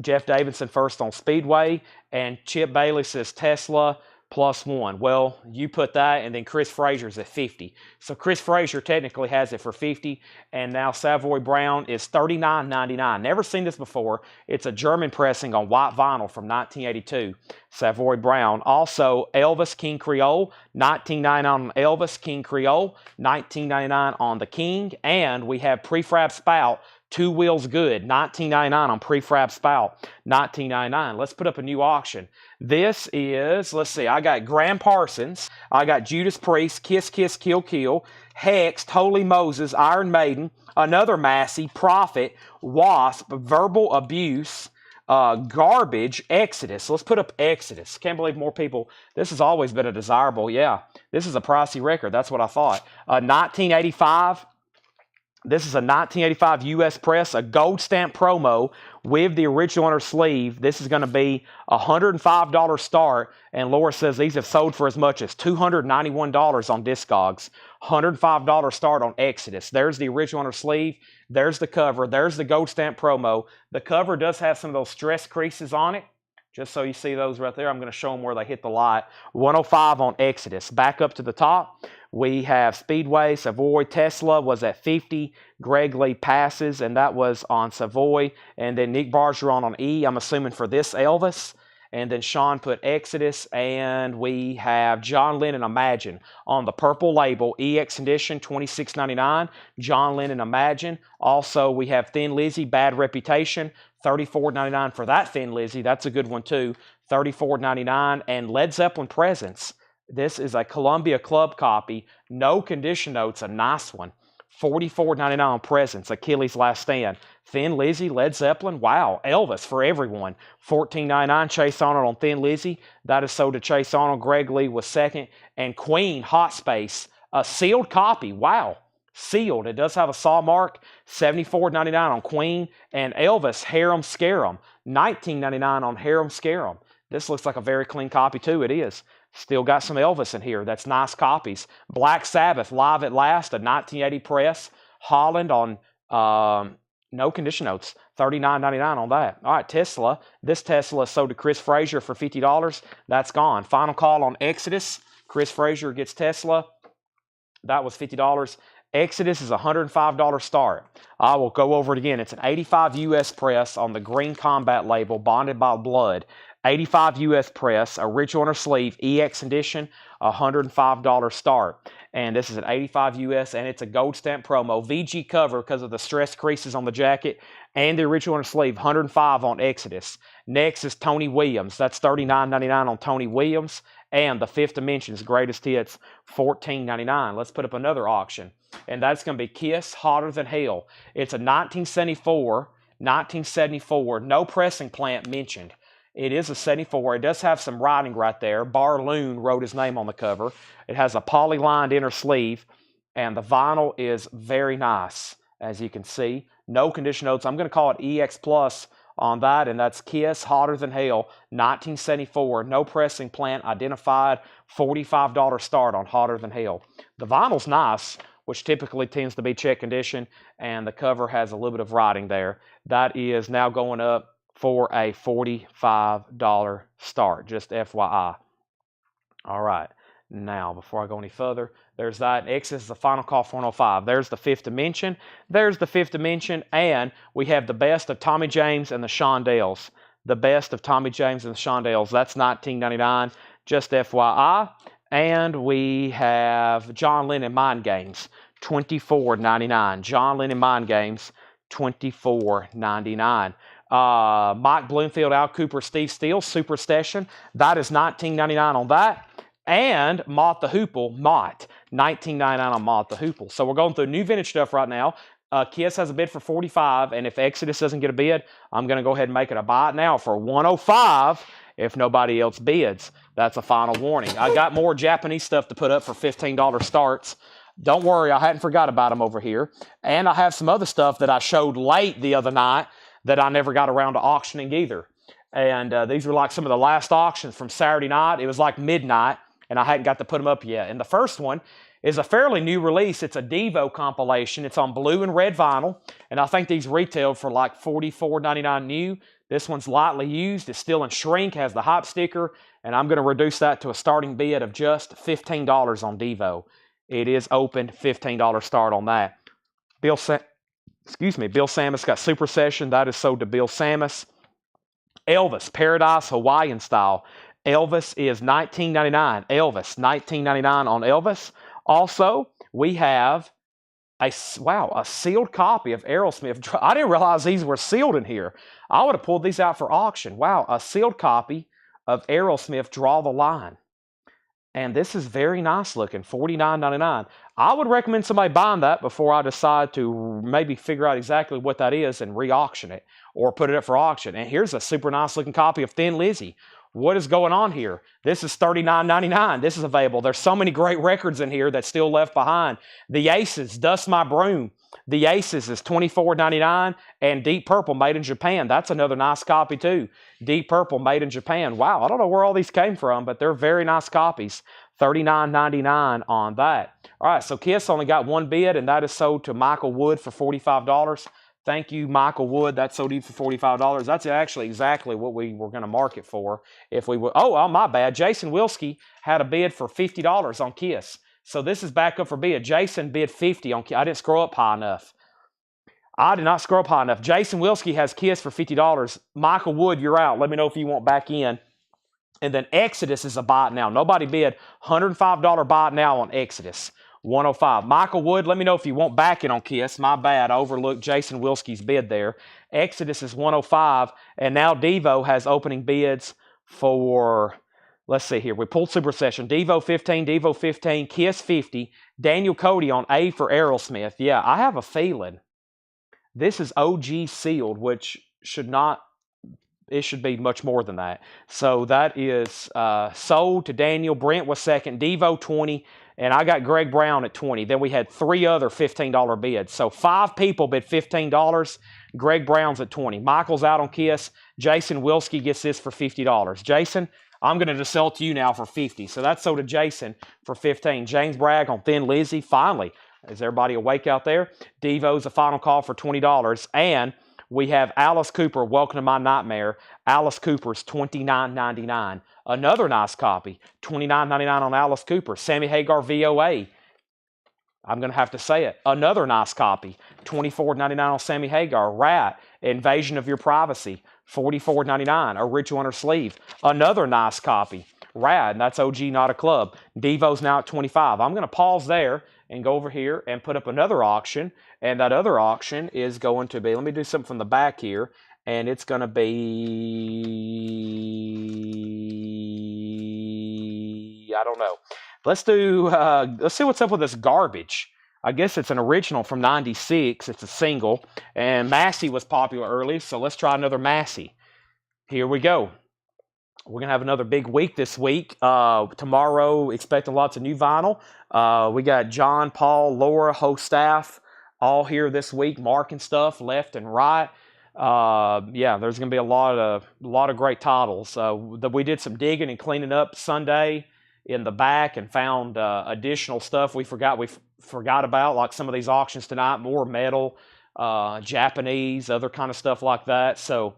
Jeff Davidson first on Speedway, and Chip Bailey says Tesla +1. Well, you put that, and then Chris Frazier's at $50. So Chris Frazier technically has it for $50, and now Savoy Brown is $39.99. Never seen this before. It's a German pressing on white vinyl from 1982. Savoy Brown. Also, Elvis King Creole, $19.99 on Elvis King Creole, $19.99 on the King, and we have Prefab Spout, Two wheels good, $19.99 on prefab spout, $19.99. Let's put up a new auction. This is, let's see, I got Graham Parsons, I got Judas Priest, Kiss Kiss Kill Kill, Hex, Holy Moses, Iron Maiden, another Massey, Prophet, Wasp, Verbal Abuse, Garbage, Exodus. Let's put up Exodus. Can't believe more people. This has always been a desirable. Yeah, this is a pricey record. That's what I thought. 1985. This is a 1985 U.S. Press, a gold stamp promo with the original on her sleeve. This is going to be a $105 start, and Laura says these have sold for as much as $291 on Discogs. $105 start on Exodus. There's the original on her sleeve. There's the cover. There's the gold stamp promo. The cover does have some of those stress creases on it. Just so you see those right there, I'm going to show them where they hit the light. 105 on Exodus. Back up to the top, we have Speedway, Savoy, Tesla was at 50. Greg Lee passes, and that was on Savoy. And then Nick Bargeron on E, I'm assuming for this Elvis. And then Sean put Exodus, and we have John Lennon Imagine on the purple label, EX Edition, $26.99. John Lennon Imagine. Also, we have Thin Lizzy, Bad Reputation, $34.99 for that Thin Lizzy. That's a good one too, $34.99. And Led Zeppelin Presents. This is a Columbia Club copy, no condition notes, a nice one. $44.99 on Presents, Achilles' Last Stand. Thin Lizzy, Led Zeppelin, wow. Elvis for everyone, $14.99. Chase Arnold on Thin Lizzy. That is sold to Chase Arnold. Greg Lee was second. And Queen, Hot Space, a sealed copy, wow. Sealed. It does have a saw mark, $74.99 on Queen. And Elvis, Harem Scarum, $19.99 on Harem Scarum. This looks like a very clean copy too. It is. Still got some Elvis in here. That's nice copies. Black Sabbath, Live at Last, a 1980 press. Holland on no condition notes, $39.99 on that. All right, Tesla. This Tesla is sold to Chris Frazier for $50. That's gone. Final call on Exodus. Chris Frazier gets Tesla. That was $50. Exodus is a $105 start. I will go over it again. It's an 85 U.S. press on the green combat label, bonded by blood. 85 U.S. press, original on her sleeve, EX edition, $105 start. And this is an 85 U.S. and it's a gold stamp promo. VG cover because of the stress creases on the jacket and the original on her sleeve, $105 on Exodus. Next is Tony Williams. That's $39.99 on Tony Williams. And the Fifth Dimension's Greatest Hits, $14.99. Let's put up another auction. And that's going to be Kiss, Hotter Than Hell. It's a 1974, no pressing plant mentioned. It is a 74. It does have some writing right there. Bar Loon wrote his name on the cover. It has a poly-lined inner sleeve, and the vinyl is very nice, as you can see. No condition notes. I'm going to call it EX Plus on that, and that's Kiss, Hotter Than Hell, 1974. No pressing plant identified, $45 start on Hotter Than Hell. The vinyl's nice, which typically tends to be check condition, and the cover has a little bit of writing there. That is now going up for a $45 start, just FYI. All right, now before I go any further, there's that. Exodus is the final call for 105. There's the Fifth Dimension. There's the Fifth Dimension, and we have the best of Tommy James and the Shondells. The best of Tommy James and the Shondells. That's $19.99, just FYI. And we have John Lennon Mind Games, $24.99. John Lennon Mind Games, $24.99. Mike Bloomfield, Al Cooper, Steve Steele, Super Session. That is $19.99 on that. And Mott the Hoople, Mott, $19.99 on Mott the Hoople. So we're going through new vintage stuff right now. Kiss has a bid for $45, and if Exodus doesn't get a bid, I'm going to go ahead and make it a buy it now for $105 if nobody else bids. That's a final warning. I got more Japanese stuff to put up for $15 starts. Don't worry, I hadn't forgot about them over here. And I have some other stuff that I showed late the other night that I never got around to auctioning either. And these were like some of the last auctions from Saturday night. It was like midnight, and I hadn't got to put them up yet. And the first one is a fairly new release. It's a Devo compilation. It's on blue and red vinyl, and I think these retailed for like $44.99 new. This one's lightly used. It's still in shrink, has the hype sticker, and I'm going to reduce that to a starting bid of just $15 on Devo. It is open, $15 start on that. Bill Sammis got Super Session. That is sold to Bill Sammis. Elvis, Paradise Hawaiian Style. Elvis is $19.99. Elvis, $19.99 on Elvis. Also, we have Wow, a sealed copy of Aerosmith. I didn't realize these were sealed in here. I would have pulled these out for auction. Wow, a sealed copy of Aerosmith, Draw the Line. And this is very nice looking, $49.99. I would recommend somebody buying that before I decide to maybe figure out exactly what that is and re-auction it or put it up for auction. And here's a super nice looking copy of Thin Lizzy. What is going on here? This is $39.99. This is available. There's so many great records in here that's still left behind. The Aces, Dust My Broom. The Aces is $24.99, and Deep Purple, made in Japan. That's another nice copy too. Deep Purple, made in Japan. Wow, I don't know where all these came from, but they're very nice copies. $39.99 on that. All right, so Kiss only got one bid, and that is sold to Michael Wood for $45. Thank you, Michael Wood. That sold you for $45. That's actually exactly what we were going to mark it for if we would. Oh, my bad. Jason Wilski had a bid for $50 on Kiss. So this is back up for bid. Jason bid $50 on Kiss. I didn't scroll up high enough. I did not scroll up high enough. Jason Wilski has Kiss for $50. Michael Wood, you're out. Let me know if you want back in. And then Exodus is a buy it now. Nobody bid. $105 buy it now on Exodus. 105. Michael Wood, let me know if you want back in on Kiss. My bad. I overlooked Jason Wilski's bid there. Exodus is 105. And now Devo has opening bids for, let's see here. We pulled Super Session. Devo 15, Kiss 50. Daniel Cody on A for Aerosmith. Yeah, I have a feeling this is OG sealed, which should not, it should be much more than that. So that is sold to Daniel. Brent was second. Devo 20. And I got Greg Brown at 20. Then we had three other $15 bids. So 5 people bid $15. Greg Brown's at 20. Michael's out on Kiss. Jason Wilski gets this for $50. Jason, I'm going to just sell it to you now for $50. So that's sold to Jason for $15. James Bragg on Thin Lizzy. Finally, is everybody awake out there? Devo's a final call for $20. And we have Alice Cooper, Welcome to My Nightmare. Alice Cooper's $29.99. Another nice copy, $29.99 on Alice Cooper. Sammy Hagar VOA. I'm going to have to say it. Another nice copy, $24.99 on Sammy Hagar. Rat, Invasion of Your Privacy, $44.99. A Ritual Under Sleeve. Another nice copy. Rad, and that's OG, not a club. Devo's now at $25. I'm going to pause there and go over here and put up another auction. And that other auction is going to be, let me do something from the back here. And it's going to be, I don't know. Let's see what's up with this garbage. I guess it's an original from 96. It's a single. And Massey was popular early, so let's try another Massey. Here we go. We're going to have another big week this week. Tomorrow, expecting lots of new vinyl. We got John, Paul, Laura, whole staff all here this week, marking stuff left and right. Yeah, there's going to be a lot of great titles. We did some digging and cleaning up Sunday in the back and found additional stuff we forgot about, like some of these auctions tonight, more metal, Japanese, other kind of stuff like that. So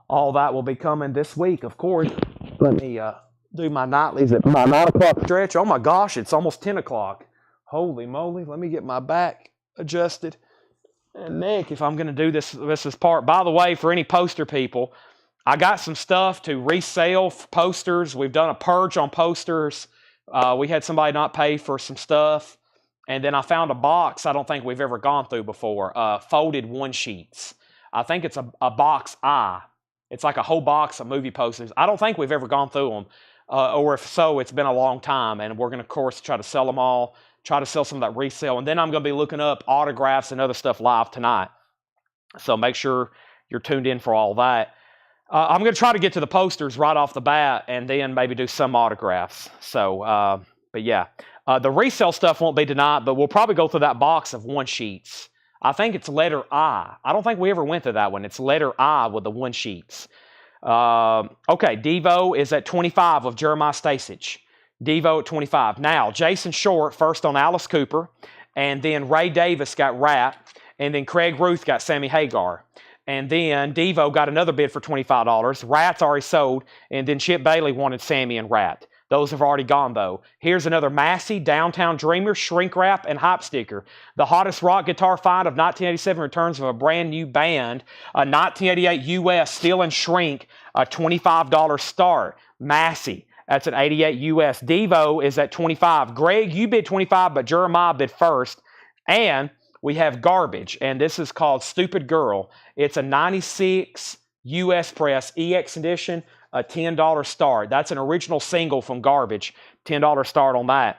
all that will be coming this week, of course. Let me do my nightlies at my 9 o'clock stretch. Oh my gosh, it's almost 10 o'clock. Holy moly, let me get my back adjusted. And Nick, if I'm going to do this is part. By the way, for any poster people, I got some stuff to resell for posters. We've done a purge on posters. We had somebody not pay for some stuff. And then I found a box I don't think we've ever gone through before. Folded one sheets. I think it's a box I. It's like a whole box of movie posters. I don't think we've ever gone through them. Or if so, it's been a long time. And we're going to, of course, try to sell them all. Try to sell some of that resale. And then I'm going to be looking up autographs and other stuff live tonight. So make sure you're tuned in for all that. I'm going to try to get to the posters right off the bat and then maybe do some autographs. So, but yeah. The resale stuff won't be tonight, but we'll probably go through that box of one sheets. I think it's letter I. I don't think we ever went through that one. It's letter I with the one sheets. Okay, Devo is at 25 of Jeremiah Stasich. Devo at 25. Now, Jason Short first on Alice Cooper, and then Ray Davis got Rat, and then Craig Ruth got Sammy Hagar. And then Devo got another bid for $25. Rat's already sold, and then Chip Bailey wanted Sammy and Rat. Those have already gone, though. Here's another Massey, Downtown Dreamer, Shrink Wrap, and Hype Sticker. The hottest rock guitar find of 1987 returns of a brand new band. A 1988 US Steel and Shrink, a $25 start. Massey, that's at 88 US. Devo is at 25. Greg, you bid 25, but Jeremiah bid first. And we have Garbage, and this is called Stupid Girl. It's a 96 US Press EX edition, a $10 start. That's an original single from Garbage, $10 start on that.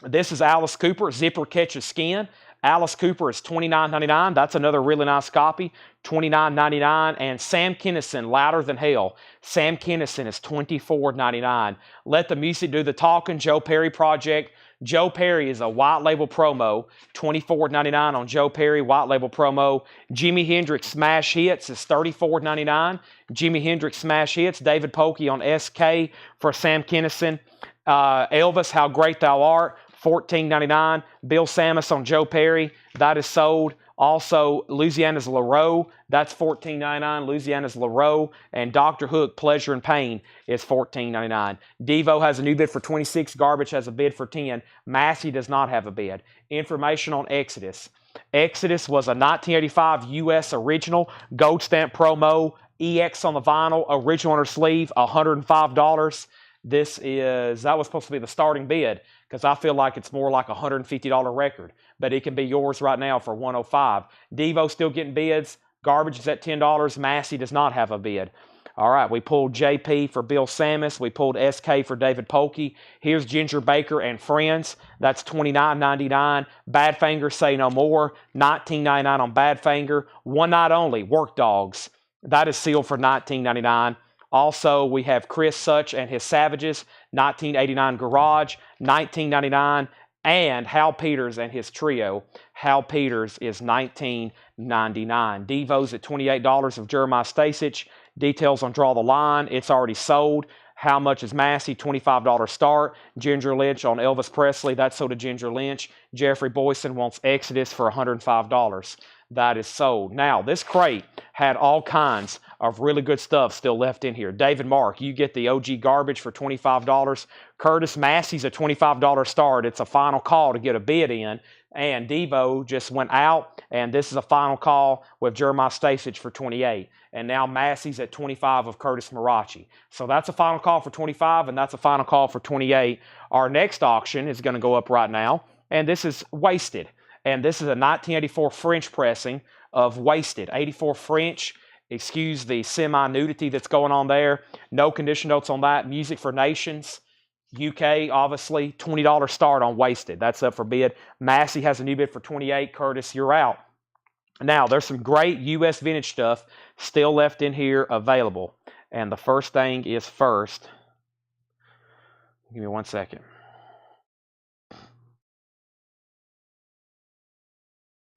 This is Alice Cooper, Zipper Catches Skin. Alice Cooper is $29.99. That's another really nice copy, $29.99. And Sam Kinison, Louder Than Hell. Sam Kinison is $24.99. Let the Music Do the Talking, Joe Perry Project. Joe Perry is a white label promo, $24.99 on Joe Perry, white label promo. Jimi Hendrix Smash Hits is $34.99. Jimi Hendrix Smash Hits, David Polkey on SK for Sam Kinison. Elvis, How Great Thou Art, $14.99. Bill Samus on Joe Perry, that is sold. Also, Louisiana's LaRoe, that's $14.99. Louisiana's LaRoe. And Dr. Hook, Pleasure and Pain, is $14.99. Devo has a new bid for $26. Garbage has a bid for $10. Massey does not have a bid. Information on Exodus. Exodus was a 1985 U.S. original, gold stamp promo, EX on the vinyl, original on her sleeve, $105. That was supposed to be the starting bid because I feel like it's more like a $150 record, but it can be yours right now for $105. Devo still getting bids. Garbage is at $10. Massey does not have a bid. All right, we pulled JP for Bill Samus. We pulled SK for David Polkey. Here's Ginger Baker and Friends. That's $29.99. Badfinger, Say No More, $19.99 on Badfinger. One Night Only, Work Dogs. That is sealed for $19.99. Also, we have Chris Such and His Savages, 1989 Garage, $19.99, and Hal Peters and His Trio. Hal Peters is $19.99. Devo's at $28 of Jeremiah Stasich. Details on Draw the Line. It's already sold. How much is Massey? $25 start. Ginger Lynch on Elvis Presley. That's sold to Ginger Lynch. Jeffrey Boyson wants Exodus for $105. That is sold. Now, this crate had all kinds of really good stuff still left in here. David Mark, you get the OG Garbage for $25. Curtis Massey's a $25 start. It's a final call to get a bid in. And Devo just went out, and this is a final call with Jeremiah Stasich for $28. And now Massey's at $25 of Curtis Marachi. So that's a final call for $25, and that's a final call for $28. Our next auction is going to go up right now, and this is Wasted. And this is a 1984 French pressing of Wasted. 84 French. Excuse the semi-nudity that's going on there. No condition notes on that. Music for Nations. UK, obviously, $20 start on Wasted. That's up for bid. Massey has a new bid for $28. Curtis, you're out. Now, there's some great U.S. vintage stuff still left in here available. And the first thing is first. Give me 1 second.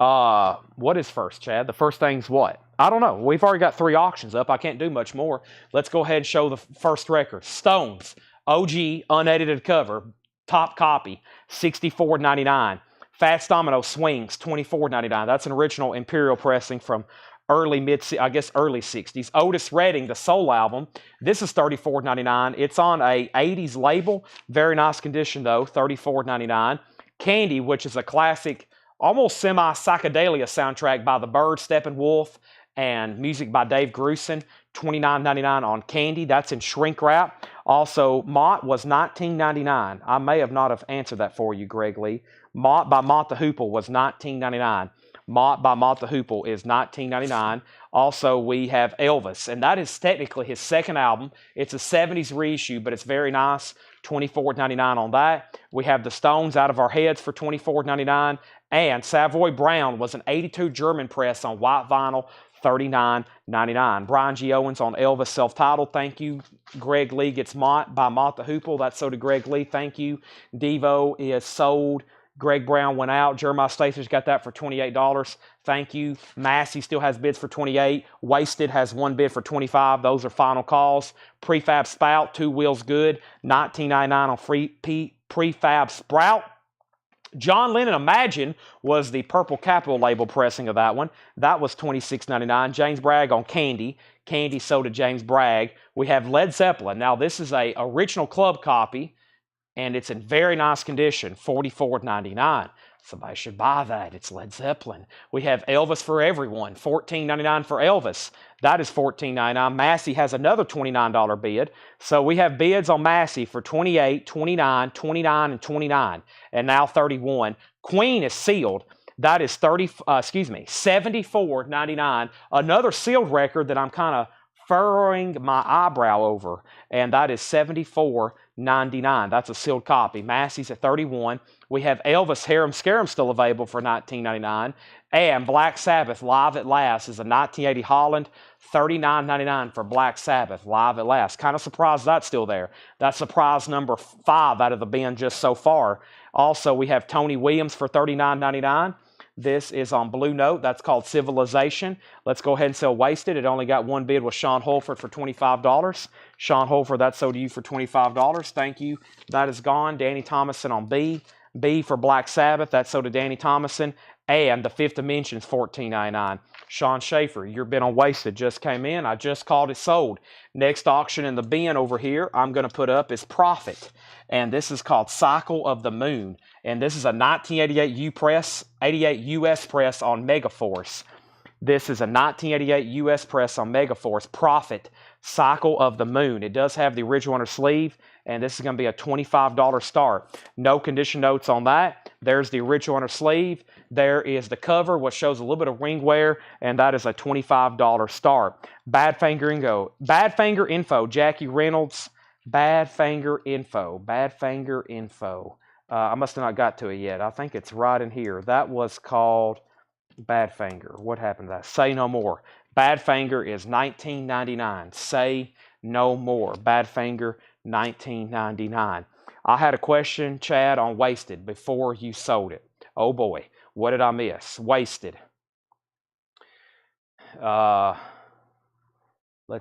What is first, Chad? The first thing's what? I don't know. We've already got 3 auctions up. I can't do much more. Let's go ahead and show the first record. Stones, OG, unedited cover, top copy, $64.99. Fats Domino Swings, $24.99. That's an original Imperial pressing from early 60s. Otis Redding, the Soul album. This is $34.99. It's on a 80s label. Very nice condition, though, $34.99. Candy, which is a classic, almost semi-psychedelia soundtrack by The Byrds, Steppenwolf, and music by Dave Grusin, $29.99 on Candy. That's in shrink wrap. Also, Mott was $19.99. I may have not have answered that for you, Greg Lee. Mott by Mott the Hoople was $19.99. Mott by Mott the Hoople is $19.99. Also, we have Elvis, and that is technically his second album. It's a 70s reissue, but it's very nice, $24.99 on that. We have the Stones, Out of Our Heads for $24.99. And Savoy Brown was an 82 German press on white vinyl, $39.99. Brian G. Owens on Elvis, self-titled, thank you. Greg Lee gets Mott by Mott the Hoople. That's so to Greg Lee, thank you. Devo is sold. Greg Brown went out. Jeremiah Stacey's got that for $28. Thank you. Massey still has bids for $28. Wasted has 1 bid for $25. Those are final calls. Prefab Spout, 2 wheels good, $19.99 on Prefab Sprout. John Lennon Imagine was the Purple Capital label pressing of that one. That was $26.99. James Bragg on Candy. Candy sold to James Bragg. We have Led Zeppelin. Now, this is a original club copy, and it's in very nice condition, $44.99. Somebody should buy that. It's Led Zeppelin. We have Elvis for Everyone, $14.99 for Elvis. That is $14.99. Massey has another $29 bid. So we have bids on Massey for $28, $29, $29, and $29, and now $31. Queen is sealed. That is 74.99. Another sealed record that I'm kind of furrowing my eyebrow over, and that is 74.99. That's a sealed copy. Massey's at 31. We have Elvis Harem Scarum still available for 19.99, and Black Sabbath Live at Last is a 1980 Holland, 39.99 for Black Sabbath Live at Last. Kind of surprised that's still there. That's surprise number 5 out of the bin just so far. Also, we have Tony Williams for 39.99. This is on Blue Note. That's called Civilization. Let's go ahead and sell Wasted. It only got one bid with Sean Holford for $25. Sean Holford, that's sold to you for $25. Thank you. That is gone. Danny Thomason on B. B for Black Sabbath. That's sold to Danny Thomason. And the Fifth Dimension is $14.99. Sean Schaefer, your bid on Wasted just came in. I just called it sold. Next auction in the bin over here I'm going to put up is Profit. And this is called Cycle of the Moon. And this is a 1988 88 US press on Megaforce. This is a 1988 US press on Megaforce. Profit, Cycle of the Moon. It does have the original on her sleeve, and this is going to be a $25 start. No condition notes on that. There's the original on her sleeve. There is the cover, which shows a little bit of ring wear, and that is a $25 start. Badfinger Info, Jackie Reynolds. Badfinger Info. I must have not got to it yet. I think it's right in here. That was called Badfinger. What happened to that? Say No More. Badfinger is $19.99. Say No More. Badfinger, $19.99. I had a question, Chad, on Wasted before you sold it. Oh boy, what did I miss? Wasted. Let's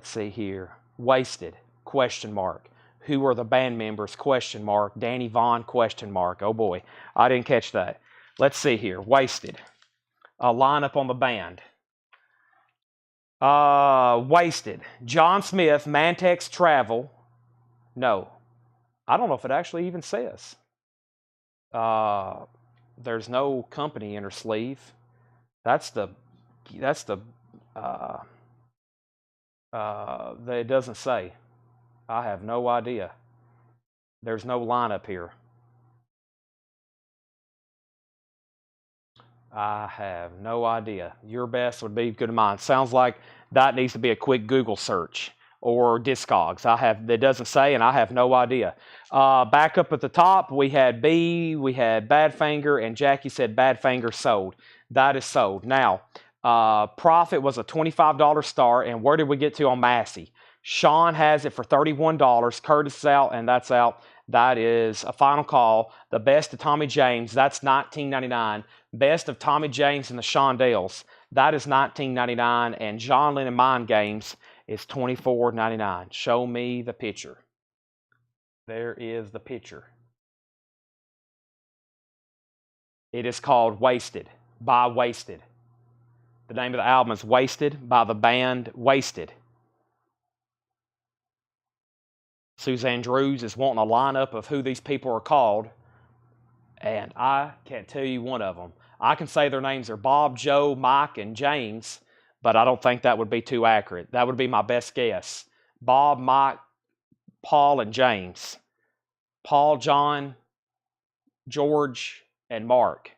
see here. Wasted, question mark. Who are the band members? Question mark. Danny Vaughn? Question mark. Oh boy, I didn't catch that. Let's see here. Wasted. Lineup on the band. Wasted. John Smith, Mantex Travel. No. I don't know if it actually even says. There's no company in her sleeve. It doesn't say. I have no idea. There's no lineup here. I have no idea. Your best would be good to mine. Sounds like that needs to be a quick Google search or Discogs. That doesn't say, and I have no idea. Back up at the top, we had B, we had Badfinger, and Jackie said Badfinger sold. That is sold. Now, Profit was a $25 start, and where did we get to on Massey? Sean has it for $31. Curtis is out, and that's out. That is a final call. The Best of Tommy James, that's $19.99. Best of Tommy James and the Shondells, that is $19.99. And John Lennon Mind Games is $24.99. Show me the picture. There is the picture. It is called Wasted by Wasted. The name of the album is Wasted by the band Wasted. Suzanne Drews is wanting a lineup of who these people are called, and I can't tell you one of them. I can say their names are Bob, Joe, Mike, and James, but I don't think that would be too accurate. That would be my best guess. Bob, Mike, Paul, and James. Paul, John, George, and Mark.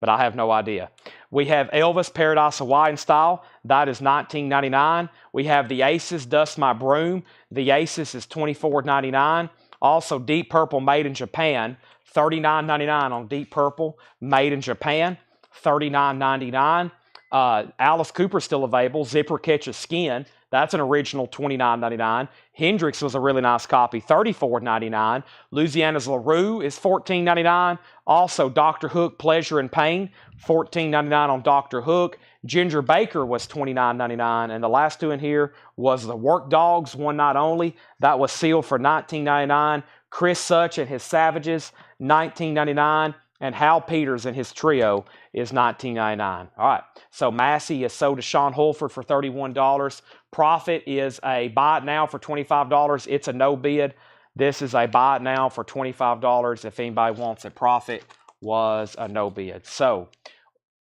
But I have no idea. We have Elvis, Paradise Hawaiian Style. That is $19.99. We have the Aces, Dust My Broom. The Aces is $24.99. Also, Deep Purple, Made in Japan. $39.99 on Deep Purple, Made in Japan. $39.99. Alice Cooper still available. Zipper Catches Skin. That's an original $29.99. Hendrix was a really nice copy, $34.99. Louisiana's LaRue is $14.99. Also, Dr. Hook, Pleasure and Pain, $14.99 on Dr. Hook. Ginger Baker was $29.99. And the last two in here was the Work Dogs, One Night Only. That was sealed for $19.99. Chris Such and his Savages, $19.99. And Hal Peters and his trio is $19.99. All right, so Massey is sold to Sean Holford for $31. Profit is a buy it now for $25. It's a no bid. This is a buy it now for $25 if anybody wants it. Profit was a no bid. So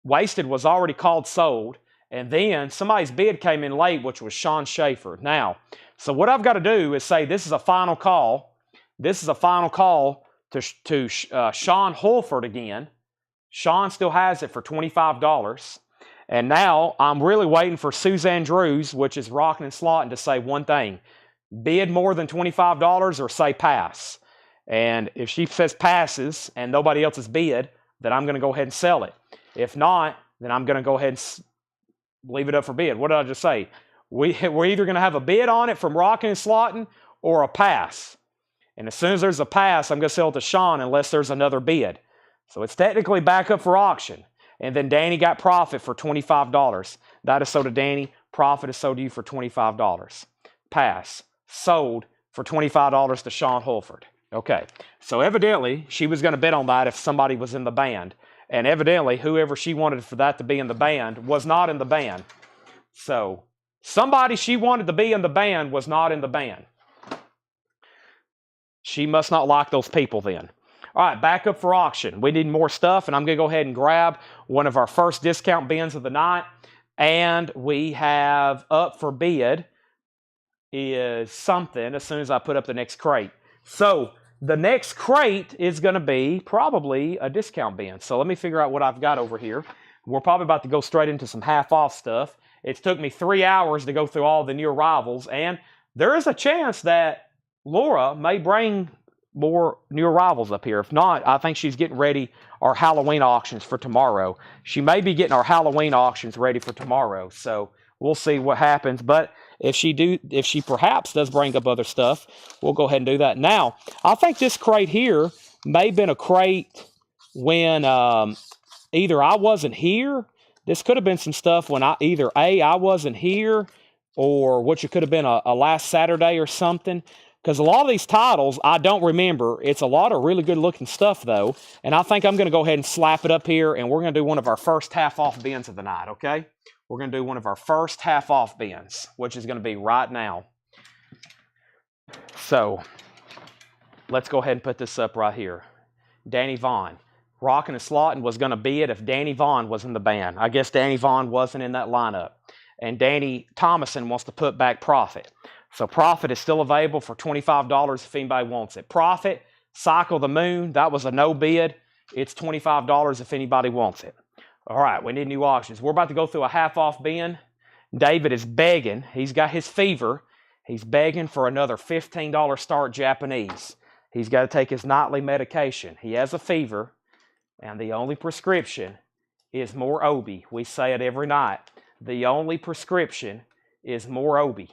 Wasted was already called sold, and then somebody's bid came in late, which was Sean Schaefer. Now, so what I've got to do is say this is a final call. This is a final call to Sean Holford again. Sean still has it for $25. And now I'm really waiting for Suzanne Drews, which is rocking and slotting, to say one thing. Bid more than $25 or say pass. And if she says passes and nobody else has bid, then I'm going to go ahead and sell it. If not, then I'm going to go ahead and leave it up for bid. What did I just say? We're either going to have a bid on it from rocking and slotting or a pass. And as soon as there's a pass, I'm going to sell it to Sean unless there's another bid. So it's technically back up for auction. And then Danny got profit for $25. That is sold to Danny. Profit is sold to you for $25. Pass. Sold for $25 to Sean Holford. Okay. So evidently, she was going to bid on that if somebody was in the band. And evidently, whoever she wanted for that to be in the band was not in the band. So somebody she wanted to be in the band was not in the band. She must not like those people then. All right, back up for auction. We need more stuff, and I'm going to go ahead and grab one of our first discount bins of the night. And we have up for bid is something as soon as I put up the next crate. So the next crate is going to be probably a discount bin. So let me figure out what I've got over here. We're probably about to go straight into some half-off stuff. It's took me 3 hours to go through all the new arrivals, and there is a chance that Laura may bring more new arrivals up here. If not, I think she's getting ready our Halloween auctions for tomorrow. She may be getting our Halloween auctions ready for tomorrow, so we'll see what happens. But if she perhaps does bring up other stuff, we'll go ahead and do that. Now, I think this crate here may have been a crate when either I wasn't here. This could have been some stuff when I wasn't here, or which it could have been a last Saturday or something. Because a lot of these titles, I don't remember. It's a lot of really good-looking stuff, though. And I think I'm going to go ahead and slap it up here, and we're going to do one of our first half-off bins of the night, okay? We're going to do one of our first half-off bins, which is going to be right now. So, let's go ahead and put this up right here. Danny Vaughn. Rockin' and Slottin' was going to bid if Danny Vaughn was in the band. I guess Danny Vaughn wasn't in that lineup. And Danny Thomason wants to put back Profit. So Profit is still available for $25 if anybody wants it. Profit, Cycle the Moon, that was a no bid. It's $25 if anybody wants it. All right, we need new auctions. We're about to go through a half-off bin. David is begging. He's got his fever. He's begging for another $15 start Japanese. He's got to take his nightly medication. He has a fever, and the only prescription is more Obi. We say it every night. The only prescription is more Obi.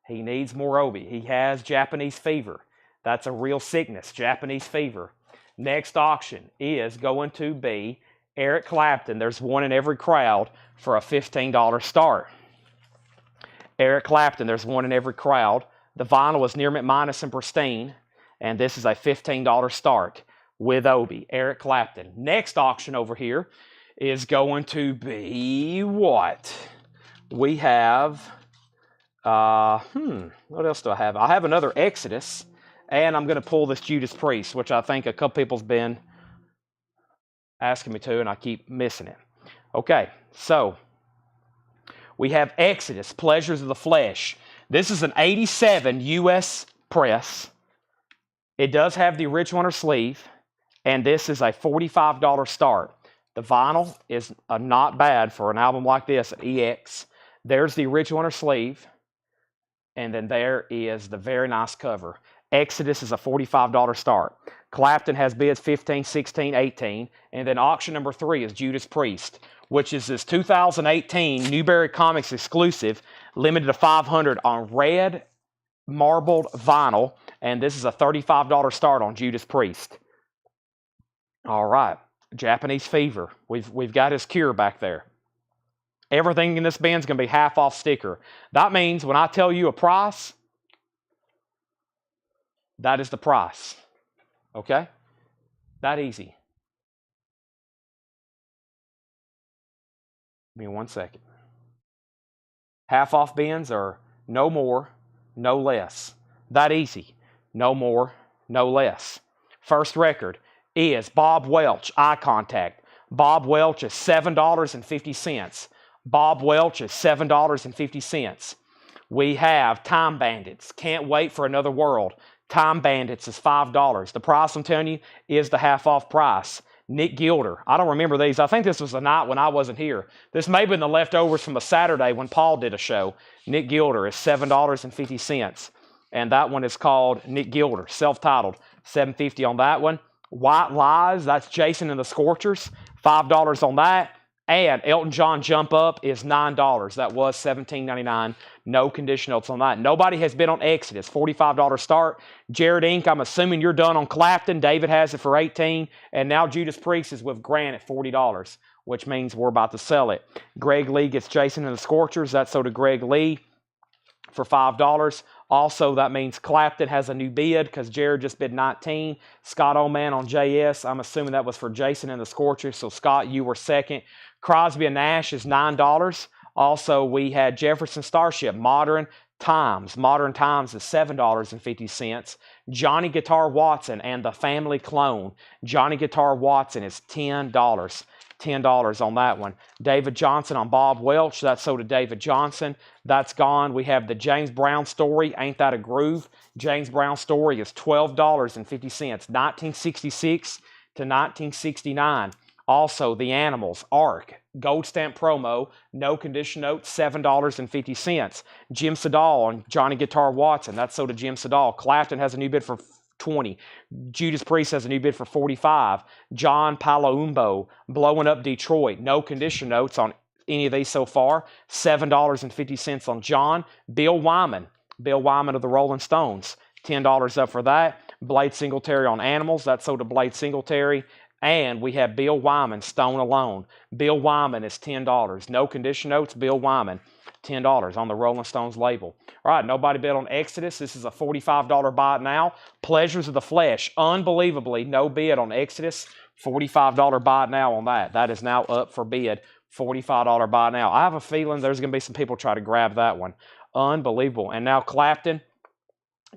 He needs more Obi. He has Japanese fever. That's a real sickness, Japanese fever. Next auction is going to be Eric Clapton. There's one in every crowd for a $15 start. Eric Clapton, there's one in every crowd. The vinyl is near mint minus and pristine, and this is a $15 start with Obi. Eric Clapton. Next auction over here is going to be what? We have... what else do I have? I have another Exodus, and I'm going to pull this Judas Priest, which I think a couple people's been asking me to, and I keep missing it. Okay, so we have Exodus, Pleasures of the Flesh. This is an 87 U.S. press. It does have the original on her sleeve, and this is a $45 start. The vinyl is not bad for an album like this at EX. There's the original on her sleeve. And then there is the very nice cover. Exodus is a $45 start. Clapton has bids 15, 16, 18. And then auction number 3 is Judas Priest, which is this 2018 Newberry Comics exclusive, limited to 500 on red marbled vinyl. And this is a $35 start on Judas Priest. All right. Japanese fever. We've got his cure back there. Everything in this bin is going to be half-off sticker. That means when I tell you a price, that is the price. Okay? That easy. Give me 1 second. Half-off bins are no more, no less. That easy. No more, no less. First record is Bob Welch, Eye Contact. Bob Welch is $7.50. Bob Welch is $7.50. We have Time Bandits. Can't Wait for Another World. Time Bandits is $5. The price I'm telling you is the half-off price. Nick Gilder. I don't remember these. I think this was the night when I wasn't here. This may have been the leftovers from a Saturday when Paul did a show. Nick Gilder is $7.50. And that one is called Nick Gilder, self-titled. $7.50 on that one. White Lies, that's Jason and the Scorchers. $5 on that. And Elton John Jump Up is $9. That was $17.99. No condition notes on that. Nobody has been on Exodus. $45 start. Jared Inc., I'm assuming you're done on Clapton. David has it for $18. And now Judas Priest is with Grant at $40, which means we're about to sell it. Greg Lee gets Jason and the Scorchers. That's so to Greg Lee for $5. Also, that means Clapton has a new bid because Jared just bid 19. Scott Oman on JS. I'm assuming that was for Jason and the Scorchers. So, Scott, you were second. Crosby and Nash is $9. Also, we had Jefferson Starship, Modern Times. Modern Times is $7.50. Johnny Guitar Watson and the Family Clone. Johnny Guitar Watson is $10. $10 on that one. David Johnson on Bob Welch. That's sold to David Johnson. That's gone. We have the James Brown Story. Ain't That a Groove? James Brown Story is $12.50. 1966 to 1969. Also, The Animals, Ark, Gold Stamp Promo, no condition note, $7.50. Jim Sedal on Johnny Guitar Watson. That's sold to Jim Sedal. Clapton has a new bid for $20. Judas Priest has a new bid for $45. John Palaumbo, Blowing Up Detroit. No condition notes on any of these so far. $7.50 on John. Bill Wyman of the Rolling Stones. $10 up for that. Blade Singletary on Animals. That's sold to Blade Singletary. And we have Bill Wyman, Stone Alone. Bill Wyman is $10. No condition notes, Bill Wyman, $10 on the Rolling Stones label. All right, nobody bid on Exodus. This is a $45 buy it now. Pleasures of the Flesh, unbelievably, no bid on Exodus. $45 buy it now on that. That is now up for bid. $45 buy it now. I have a feeling there's going to be some people try to grab that one. Unbelievable. And now Clapton.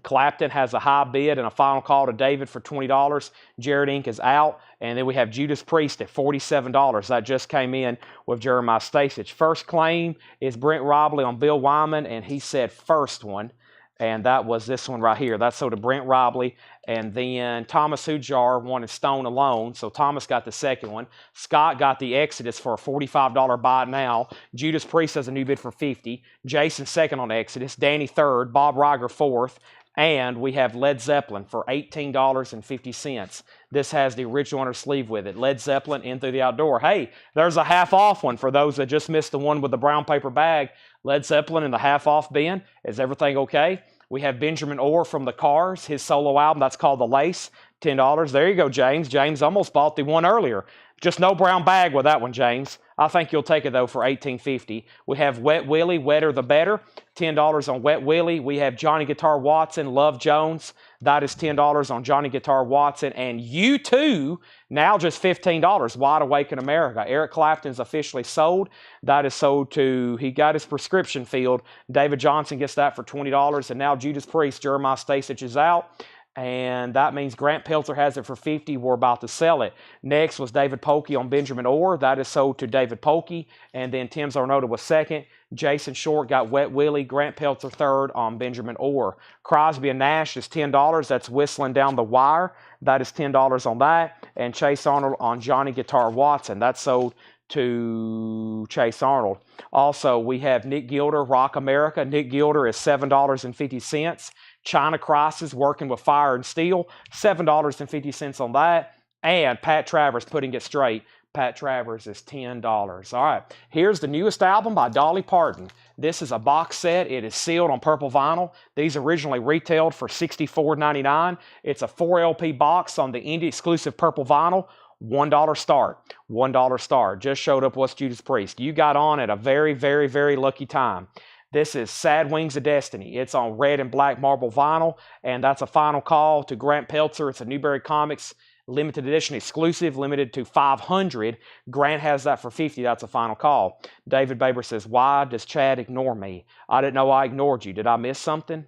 Clapton has a high bid and a final call to David for $20. Jared Inc. is out. And then we have Judas Priest at $47. That just came in with Jeremiah Stasich. First claim is Brent Robley on Bill Wyman, and he said first one. And that was this one right here. That's sold to Brent Robley. And then Thomas Hujar wanted Stone Alone. So Thomas got the second one. Scott got the Exodus for a $45 buy now. Judas Priest has a new bid for $50. Jason second on Exodus. Danny third. Bob Riger fourth. And we have Led Zeppelin for $18.50. This has the original inner sleeve with it. Led Zeppelin, In Through the Outdoor. Hey, there's a half off one for those that just missed the one with the brown paper bag. Led Zeppelin in the half off bin. Is everything okay? We have Benjamin Orr from the Cars, his solo album. That's called The Lace. $10. There you go, James. James almost bought the one earlier. Just no brown bag with that one, James. I think you'll take it, though, for $18.50. We have Wet Willie, Wetter the Better. $10 on Wet Willie. We have Johnny Guitar Watson, Love Jones. That is $10 on Johnny Guitar Watson. And U2, now just $15. Wide Awake in America. Eric Clapton's officially sold. That is sold to, he got his prescription filled. David Johnson gets that for $20. And now Judas Priest, Jeremiah Stasich is out. And that means Grant Peltzer has it for $50. We're about to sell it. Next was David Polkey on Benjamin Orr. That is sold to David Polkey. And then Tim Zarnota was second. Jason Short got Wet Willie. Grant Peltzer third on Benjamin Orr. Crosby and Nash is $10. That's Whistling Down the Wire. That is $10 on that. And Chase Arnold on Johnny Guitar Watson. That's sold to Chase Arnold. Also, we have Nick Gilder, Rock America. Nick Gilder is $7.50. China Crisis, Working with Fire and Steel, $7.50 on that. And Pat Travers, Putting It Straight. Pat Travers is $10. All right, here's the newest album by Dolly Parton. This is a box set. It is sealed on purple vinyl. These originally retailed for $64.99. It's a 4 LP box on the indie exclusive purple vinyl. $1 start. $1 start. Just showed up. What's Judas Priest? You got on at a very, very, very lucky time. This is Sad Wings of Destiny. It's on red and black marble vinyl, and that's a final call to Grant Peltzer. It's a Newberry Comics limited edition exclusive, limited to 500. Grant has that for 50. That's a final call. David Baber says, why does Chad ignore me? I didn't know I ignored you. Did I miss something?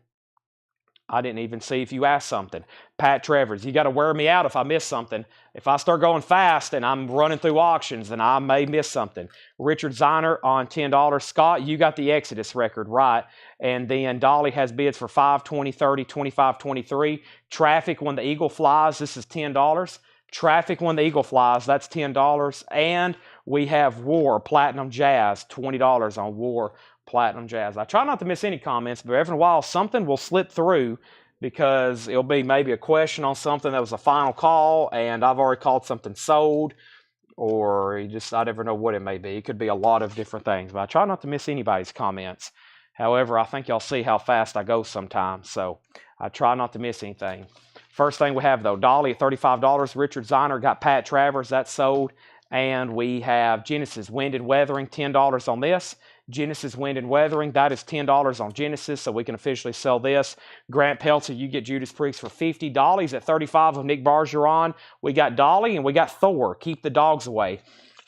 I didn't even see if you asked something. Pat Travers, you got to wear me out if I miss something. If I start going fast and I'm running through auctions, then I may miss something. Richard Ziner on $10. Scott, you got the Exodus record right. And then Dolly has bids for $5, $20, $30, $25, $23. Traffic, When the Eagle Flies, this is $10. Traffic when the eagle flies, that's $10. And we have War Platinum Jazz, $20 on War Platinum Jazz. I try not to miss any comments, but every while something will slip through because it'll be maybe a question on something that was a final call and I've already called something sold, or I never know what it may be. It could be a lot of different things, but I try not to miss anybody's comments. However, I think y'all see how fast I go sometimes, so I try not to miss anything. First thing we have, though, Dolly at $35. Richard Ziner got Pat Travers. That's sold. And we have Genesis Wind and Weathering, $10 on this. Genesis Wind and Weathering, that is $10 on Genesis, so we can officially sell this. Grant Peltzer, you get Judas Priest for $50. Dolly's at $35 of Nick Bargeron. We got Dolly and we got Thor, Keep the Dogs Away.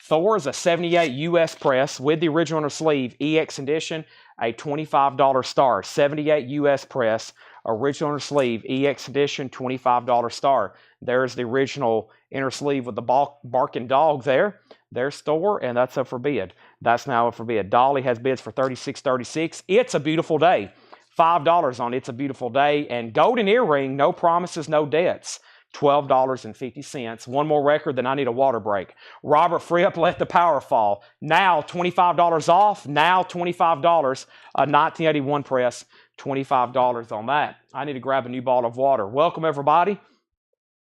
Thor is a 78 U.S. press with the original inner sleeve, EX edition, a $25 star. 78 U.S. press, original inner sleeve, EX edition, $25 star. There's the original inner sleeve with the barking dog there. There's Thor, and that's up for bid. That's now up for bid. Dolly has bids for $36.36. It's a Beautiful Day. $5 on It's a Beautiful Day. And Golden Earring, No Promises, No Debts. $12.50. One more record, then I need a water break. Robert Fripp, Let the Power Fall. Now $25 off. Now $25. A 1981 press. $25 on that. I need to grab a new bottle of water. Welcome, everybody.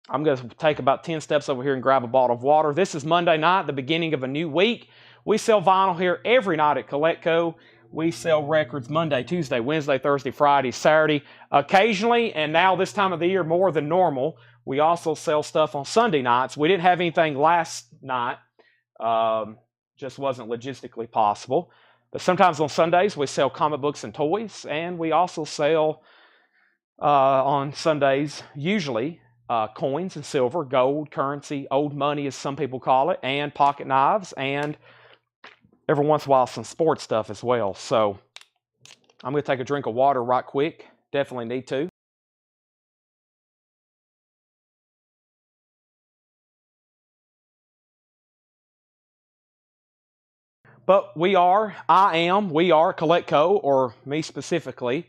I'm going to take about 10 steps over here and grab a bottle of water. This is Monday night, the beginning of a new week. We sell vinyl here every night at Collectco. We sell records Monday, Tuesday, Wednesday, Thursday, Friday, Saturday. Occasionally, and now this time of the year more than normal, we also sell stuff on Sunday nights. We didn't have anything last night. Just wasn't logistically possible. But sometimes on Sundays, we sell comic books and toys. And we also sell on Sundays, usually, coins and silver, gold, currency, old money as some people call it, and pocket knives, and every once in a while some sports stuff as well. So I'm going to take a drink of water right quick. Definitely need to. But we are Collectco, or me specifically.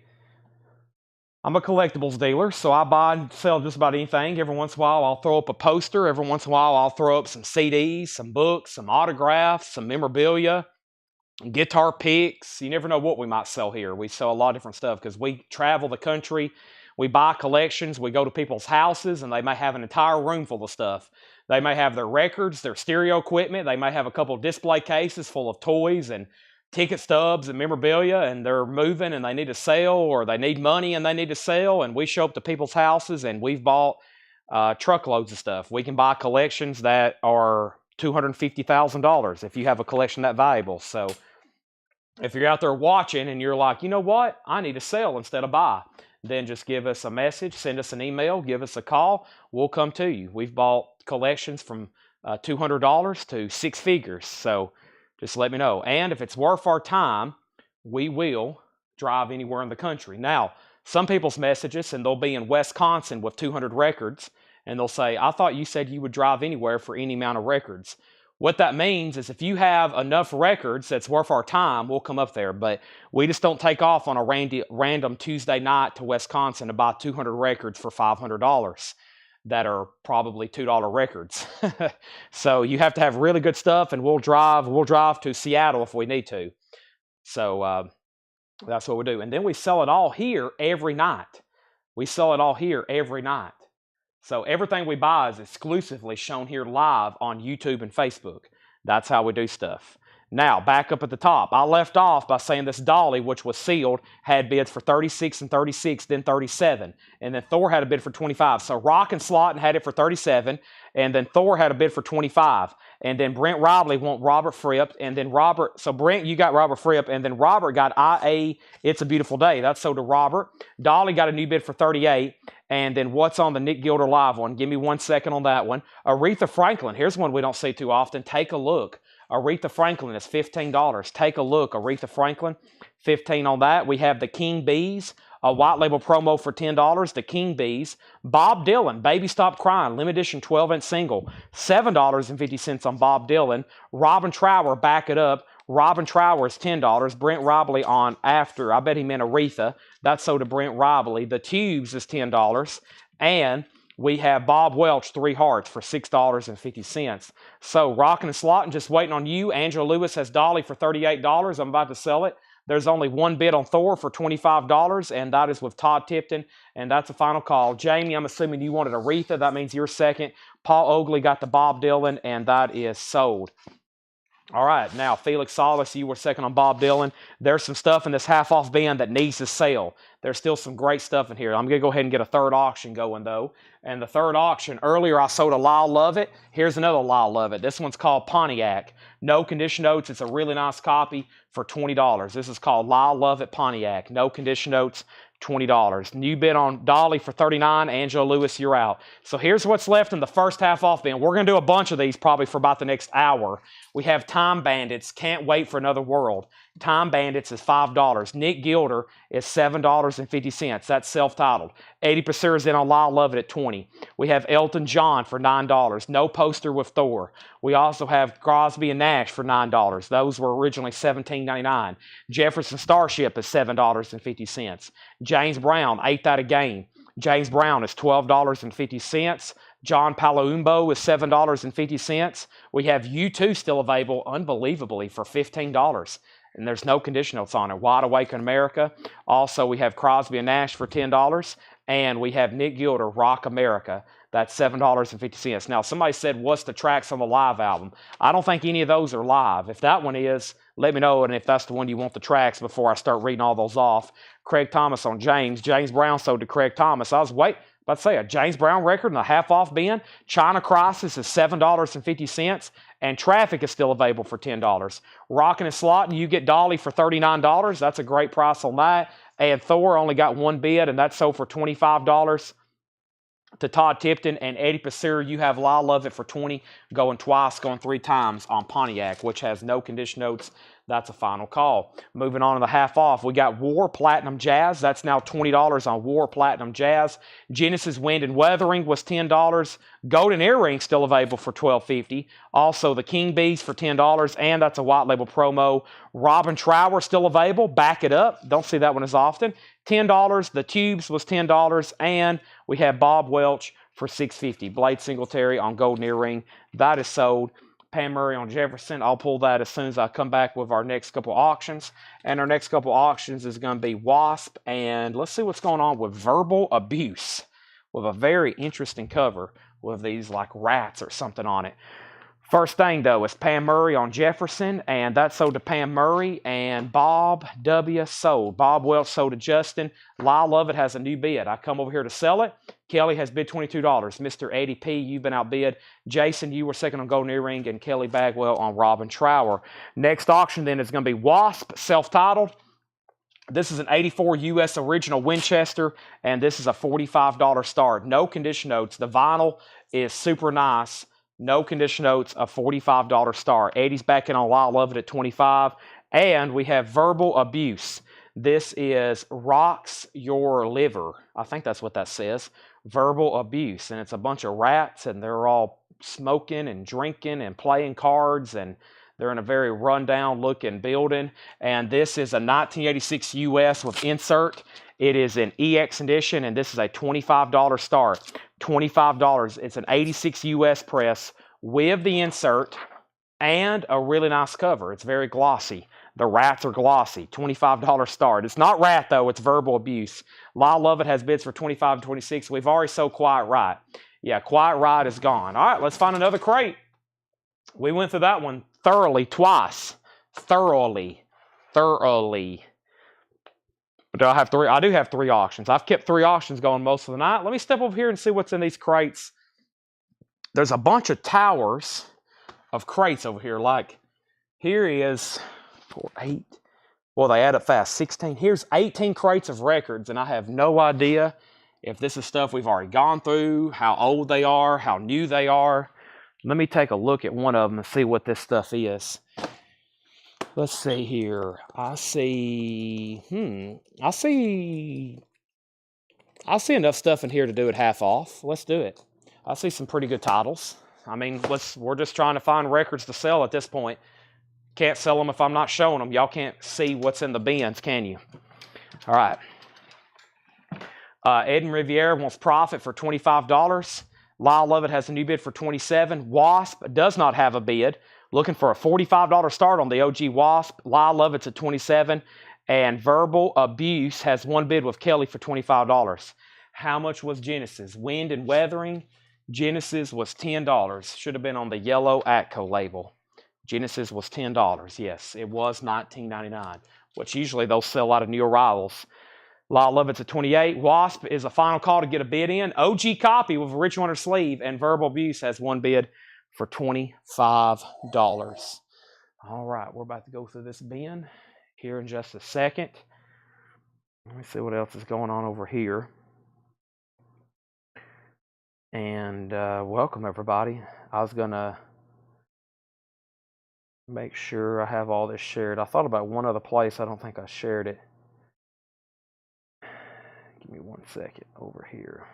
I'm a collectibles dealer, so I buy and sell just about anything. Every once in a while, I'll throw up a poster. Every once in a while, I'll throw up some CDs, some books, some autographs, some memorabilia, guitar picks. You never know what we might sell here. We sell a lot of different stuff because we travel the country. We buy collections. We go to people's houses, and they may have an entire room full of stuff. They may have their records, their stereo equipment. They may have a couple of display cases full of toys and ticket stubs and memorabilia, and they're moving and they need to sell, or they need money and they need to sell, and we show up to people's houses and we've bought truckloads of stuff. We can buy collections that are $250,000 if you have a collection that valuable. So if you're out there watching and you're like, you know what, I need to sell instead of buy, then just give us a message, send us an email, give us a call. We'll come to you. We've bought collections from $200 to six figures. So just let me know. And if it's worth our time, we will drive anywhere in the country. Now, some people's messages, and they'll be in Wisconsin with 200 records, and they'll say, I thought you said you would drive anywhere for any amount of records. What that means is if you have enough records that's worth our time, we'll come up there. But we just don't take off on a random Tuesday night to Wisconsin to buy 200 records for $500. That are probably $2 records. So you have to have really good stuff, and we'll drive to Seattle if we need to. So that's what we do. And then we sell it all here every night. So everything we buy is exclusively shown here live on YouTube and Facebook. That's how we do stuff. Now, back up at the top. I left off by saying this Dolly, which was sealed, had bids for 36 and 36, then 37. And then Thor had a bid for 25. So Rock and Slotin had it for 37, and then Thor had a bid for 25. And then Brent Robley want Robert Fripp, and then so Brent, you got Robert Fripp, and then Robert got IA, It's a Beautiful Day. That's sold to Robert. Dolly got a new bid for 38. And then what's on the Nick Gilder live one? Give me 1 second on that one. Aretha Franklin. Here's one we don't see too often. Take a look. Aretha Franklin is $15. Take a look. Aretha Franklin, $15 on that. We have the King Bees, a white label promo for $10. The King Bees. Bob Dylan, Baby Stop Crying, limited edition 12-inch single, $7.50 on Bob Dylan. Robin Trower, back it up. Robin Trower is $10. Brent Robley on After. I bet he meant Aretha. That's sold to Brent Robley. The Tubes is $10. And We have Bob Welch, 3 hearts for $6.50. So rocking and slotting, just waiting on you. Angela Lewis has Dolly for $38. I'm about to sell it. There's only one bid on Thor for $25, and that is with Todd Tipton, and that's a final call. Jamie, I'm assuming you wanted Aretha. That means you're second. Paul Oakley got the Bob Dylan, and that is sold. All right, now Felix Salas, you were second on Bob Dylan. There's some stuff in this half-off bin that needs to sell. There's still some great stuff in here. I'm going to go ahead and get a third auction going, though. And the third auction, earlier I sold a Lyle Lovett. Here's another Lyle Lovett. This one's called Pontiac. No condition notes. It's a really nice copy for $20. This is called Lyle Lovett Pontiac. No condition notes. $20. New bid on Dolly for $39. Angela Lewis, you're out. So here's what's left in the first half off bin. We're going to do a bunch of these probably for about the next hour. We have Time Bandits. Can't Wait for Another World. Time Bandits is $5. Nick Gilder is $7.50. That's self-titled. 80% is in on Lyle Lovett at $20. We have Elton John for $9. No poster with Thor. We also have Crosby and Nash for $9. Those were originally $17.99. Jefferson Starship is $7.50. James Brown, 8th Out of Game. James Brown is $12.50. John Palaumbo is $7.50. We have U2 still available, unbelievably, for $15. And there's no condition notes on it. Wide Awake in America. Also, we have Crosby and Nash for $10. And we have Nick Gilder, Rock America. That's $7.50. Now, somebody said, what's the tracks on the live album? I don't think any of those are live. If that one is, let me know, and if that's the one you want the tracks before I start reading all those off. Craig Thomas on James. James Brown sold to Craig Thomas. I was about to say a James Brown record in a half-off bin. China Crisis is $7.50, and Traffic is still available for $10. Rockin' and Slottin', you get Dolly for $39. That's a great price on that. And Thor only got one bid, and that's sold for $25 to Todd Tipton. And Eddie Pasir, you have Lyle Lovett for $20, going twice, going 3 times on Pontiac, which has no condition notes. That's a final call. Moving on to the half off, we got War Platinum Jazz. That's now $20 on War Platinum Jazz. Genesis Wind and Weathering was $10. Golden Earring still available for $12.50. Also the King Bees for $10, and that's a white label promo. Robin Trower still available. Back It Up. Don't see that one as often. $10. The Tubes was $10, and we have Bob Welch for $6.50. Blade Singletary on Golden Earring. That is sold. Pam Murray on Jefferson. I'll pull that as soon as I come back with our next couple auctions. And our next couple auctions is going to be Wasp. And let's see what's going on with Verbal Abuse, with a very interesting cover with these like rats or something on it. First thing, though, is Pam Murray on Jefferson, and that sold to Pam Murray, and Bob W. sold. Bob Welch sold to Justin. Lyle Lovett has a new bid. I come over here to sell it. Kelly has bid $22. Mr. Eddie P., you've been outbid. Jason, you were second on Golden Earring, and Kelly Bagwell on Robin Trower. Next auction, then, is going to be Wasp, self-titled. This is an 84 U.S. original Winchester, and this is a $45 start. No condition notes. The vinyl is super nice. No condition notes, a $45 star. Eddie's back in on Lyle Lovett at $25. And we have Verbal Abuse. This is Rocks Your Liver. I think that's what that says. Verbal Abuse. And it's a bunch of rats, and they're all smoking and drinking and playing cards, and they're in a very rundown looking building. And this is a 1986 US with insert. It is an EX edition, and this is a $25 start. $25. It's an 86 US press with the insert and a really nice cover. It's very glossy. The rats are glossy. $25 start. It's not rat, though. It's Verbal Abuse. Lyle Lovett has bids for $25 and $26. We've already sold Quiet Riot. Yeah, Quiet Riot is gone. All right, let's find another crate. We went through that one thoroughly twice. Thoroughly. Do I have 3? I do have 3 auctions. I've kept 3 auctions going most of the night. Let me step over here and see what's in these crates. There's a bunch of towers of crates over here. Like, here is 4, 8. Well, they add up fast. 16. Here's 18 crates of records, and I have no idea if this is stuff we've already gone through, how old they are, how new they are. Let me take a look at one of them and see what this stuff is. Let's see here. I see enough stuff in here to do it half off. Let's do it. I see some pretty good titles. I mean, we're just trying to find records to sell at this point. Can't sell them if I'm not showing them. Y'all can't see what's in the bins, can you? All right. Eden Riviera wants Profit for $25. Lyle Lovett has a new bid for $27. Wasp does not have a bid. Looking for a $45 start on the OG Wasp. Lyle Lovett's at $27. And Verbal Abuse has one bid with Kelly for $25. How much was Genesis? Wind and Weathering. Genesis was $10. Should have been on the yellow Atco label. Genesis was $10. Yes, it was $19.99, which usually they'll sell out of new arrivals. Lyle Lovett's at 28. Wasp is a final call to get a bid in. OG Copy with a Rich Winter sleeve, and Verbal Abuse has one bid for $25. All right, we're about to go through this bin here in just a second. Let me see what else is going on over here. And welcome, everybody. I was going to make sure I have all this shared. I thought about one other place. I don't think I shared it. Give me 1 second over here.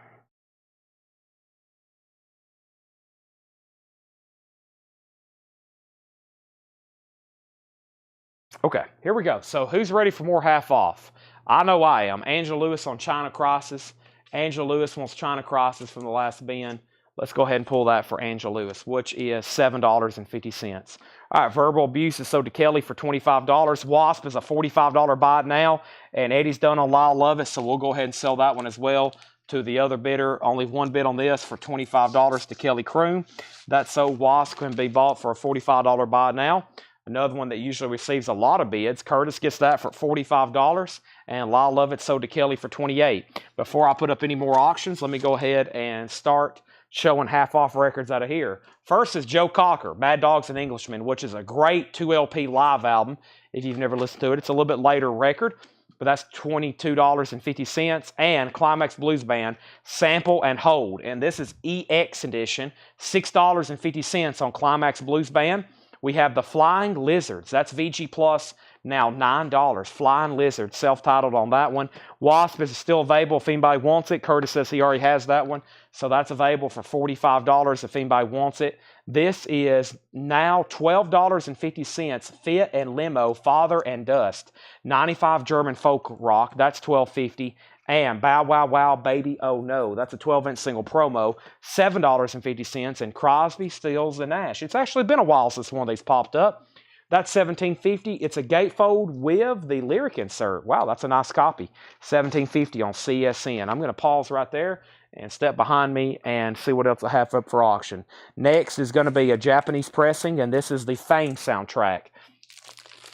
Okay, here we go. So who's ready for more half off? I know I am. Angela Lewis on China Crosses. Angela Lewis wants China Crosses from the last bin. Let's go ahead and pull that for Angela Lewis, which is $7.50. All right, Verbal Abuse is sold to Kelly for $25. Wasp is a $45 buy it now, and Eddie's done on Lyle Lovett, so we'll go ahead and sell that one as well to the other bidder. Only one bid on this for $25 to Kelly Kroom. That sold. Wasp can be bought for a $45 buy now. Another one that usually receives a lot of bids. Curtis gets that for $45, and Lyle Lovett sold to Kelly for $28. Before I put up any more auctions, let me go ahead and start showing half-off records out of here. First is Joe Cocker, Mad Dogs and Englishmen, which is a great 2LP live album. If you've never listened to it, it's a little bit later record, but that's $22.50. And Climax Blues Band, Sample and Hold. And this is EX edition, $6.50 on Climax Blues Band. We have the Flying Lizards. That's VG Plus, now $9. Flying Lizards, self-titled on that one. Wasp is still available if anybody wants it. Curtis says he already has that one. So that's available for $45 if anybody wants it. This is now $12.50. Fit and Limo, Father and Dust. 95 German folk rock. That's $12.50. And Bow Wow Wow Baby Oh No, that's a 12-inch single promo, $7.50. And Crosby, Stills, and Nash. It's actually been a while since one of these popped up. That's $17.50. It's a gatefold with the lyric insert. Wow, that's a nice copy. $17.50 on CSN. I'm going to pause right there and step behind me and see what else I have up for auction. Next is going to be a Japanese pressing, and this is the Fame soundtrack.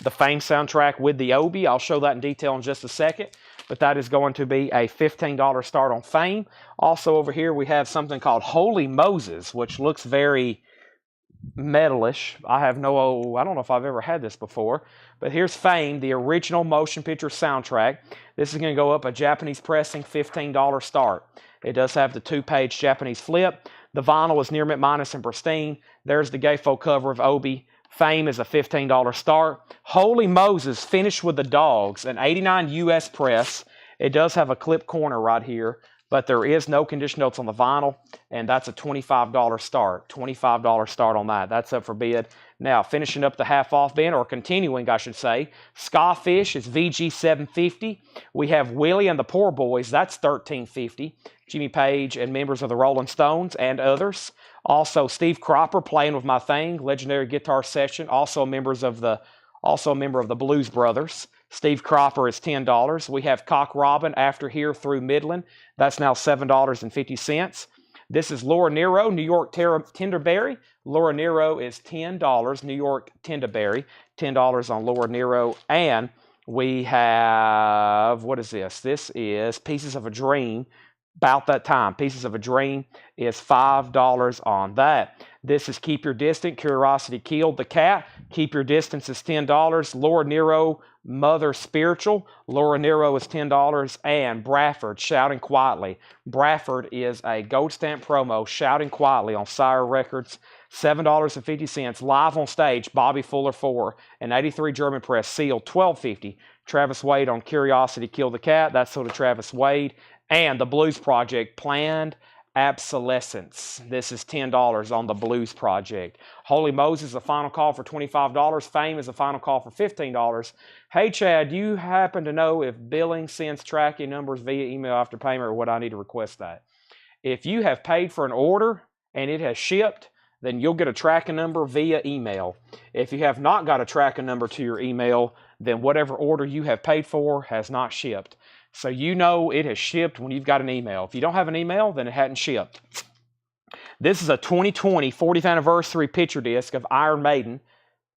The Fame soundtrack with the Obi. I'll show that in detail in just a second. But that is going to be a $15 start on Fame. Also over here we have something called Holy Moses, which looks very metalish. I don't know if I've ever had this before. But here's Fame, the original motion picture soundtrack. This is going to go up a Japanese pressing, $15 start. It does have the 2-page Japanese flip. The vinyl is near mint minus and pristine. There's the gatefold cover of Obi. Fame is a $15 start. Holy Moses, finished with the dogs, an 89 US press. It does have a clip corner right here, but there is no condition notes on the vinyl, and that's a $25 start. $25 start on that. That's up for bid. Now, finishing up the half-off bin, or continuing, I should say, Skyfish is VG $7.50. We have Willie and the Poor Boys. That's $13.50. Jimmy Page and members of the Rolling Stones and others. Also, Steve Cropper, Playing With My Thing, legendary guitar session. Also a member of the Blues Brothers. Steve Cropper is $10. We have Cock Robin, After Here Through Midland. That's now $7.50. This is Laura Nero, New York Tenderberry. Laura Nero is $10. New York Tenderberry, $10 on Laura Nero. And we have, what is this? This is Pieces of a Dream. About that time. Pieces of a Dream is $5 on that. This is Keep Your Distance. Curiosity Killed the Cat. Keep Your Distance is $10. Laura Nero, Mother Spiritual. Laura Nero is $10. And Bradford, Shouting Quietly. Bradford is a gold stamp promo, Shouting Quietly on Sire Records. $7.50. Live on stage, Bobby Fuller 4. An 83 German press, sealed, $12.50. Travis Wade on Curiosity Killed the Cat. That's sold to Travis Wade. And the Blues Project, Planned Obsolescence. This is $10 on the Blues Project. Holy Moses, a final call for $25. Fame is a final call for $15. Hey, Chad, do you happen to know if billing sends tracking numbers via email after payment, or would I need to request that? If you have paid for an order and it has shipped, then you'll get a tracking number via email. If you have not got a tracking number to your email, then whatever order you have paid for has not shipped. So you know it has shipped when you've got an email. If you don't have an email, then it hadn't shipped. This is a 2020 40th anniversary picture disc of Iron Maiden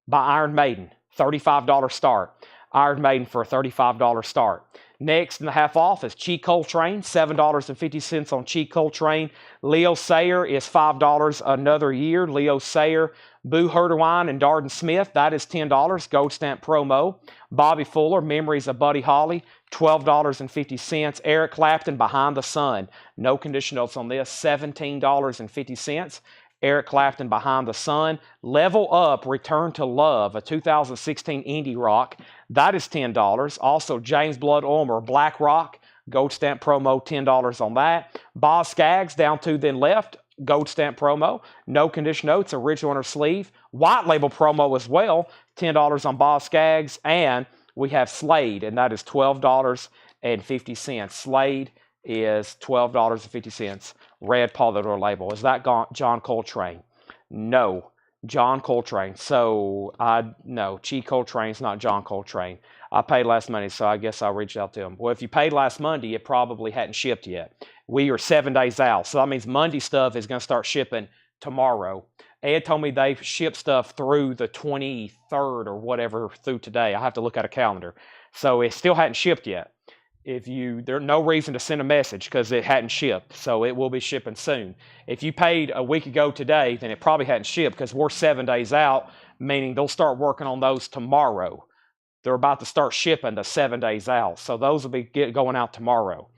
by Iron Maiden. $35 start. Iron Maiden for a $35 start. Next in the half off is Cheek Coltrane, $7.50 on Cheek Coltrane. Leo Sayer is $5 another year. Leo Sayer, Boo Herderwine and Darden Smith, that is $10, gold stamp promo. Bobby Fuller, Memories of Buddy Holly, $12.50. Eric Clapton, Behind the Sun, no condition notes on this, $17.50. Eric Clapton, Behind the Sun. Level Up, Return to Love, a 2016 indie rock. That is $10. Also, James Blood Ulmer, Black Rock, gold stamp promo, $10 on that. Boz Scaggs, Down to Then Left, gold stamp promo. No condition notes, original inner sleeve. White label promo as well, $10 on Boz Scaggs. And we have Slade, and that is $12.50. Slade is $12.50. Red Polydor label. Is that John Coltrane? No. John Coltrane. So, no. Cheek Coltrane's not John Coltrane. I paid last Monday, so I guess I'll reach out to him. Well, if you paid last Monday, it probably hadn't shipped yet. We are 7 days out, so that means Monday stuff is going to start shipping tomorrow. Ed told me they ship stuff through the 23rd or whatever through today. I have to look at a calendar. So it still hadn't shipped yet. There's no reason to send a message because it hadn't shipped. So it will be shipping soon. If you paid a week ago today, then it probably hadn't shipped because we're 7 days out, meaning they'll start working on those tomorrow. They're about to start shipping the 7 days out. So those will be going out tomorrow.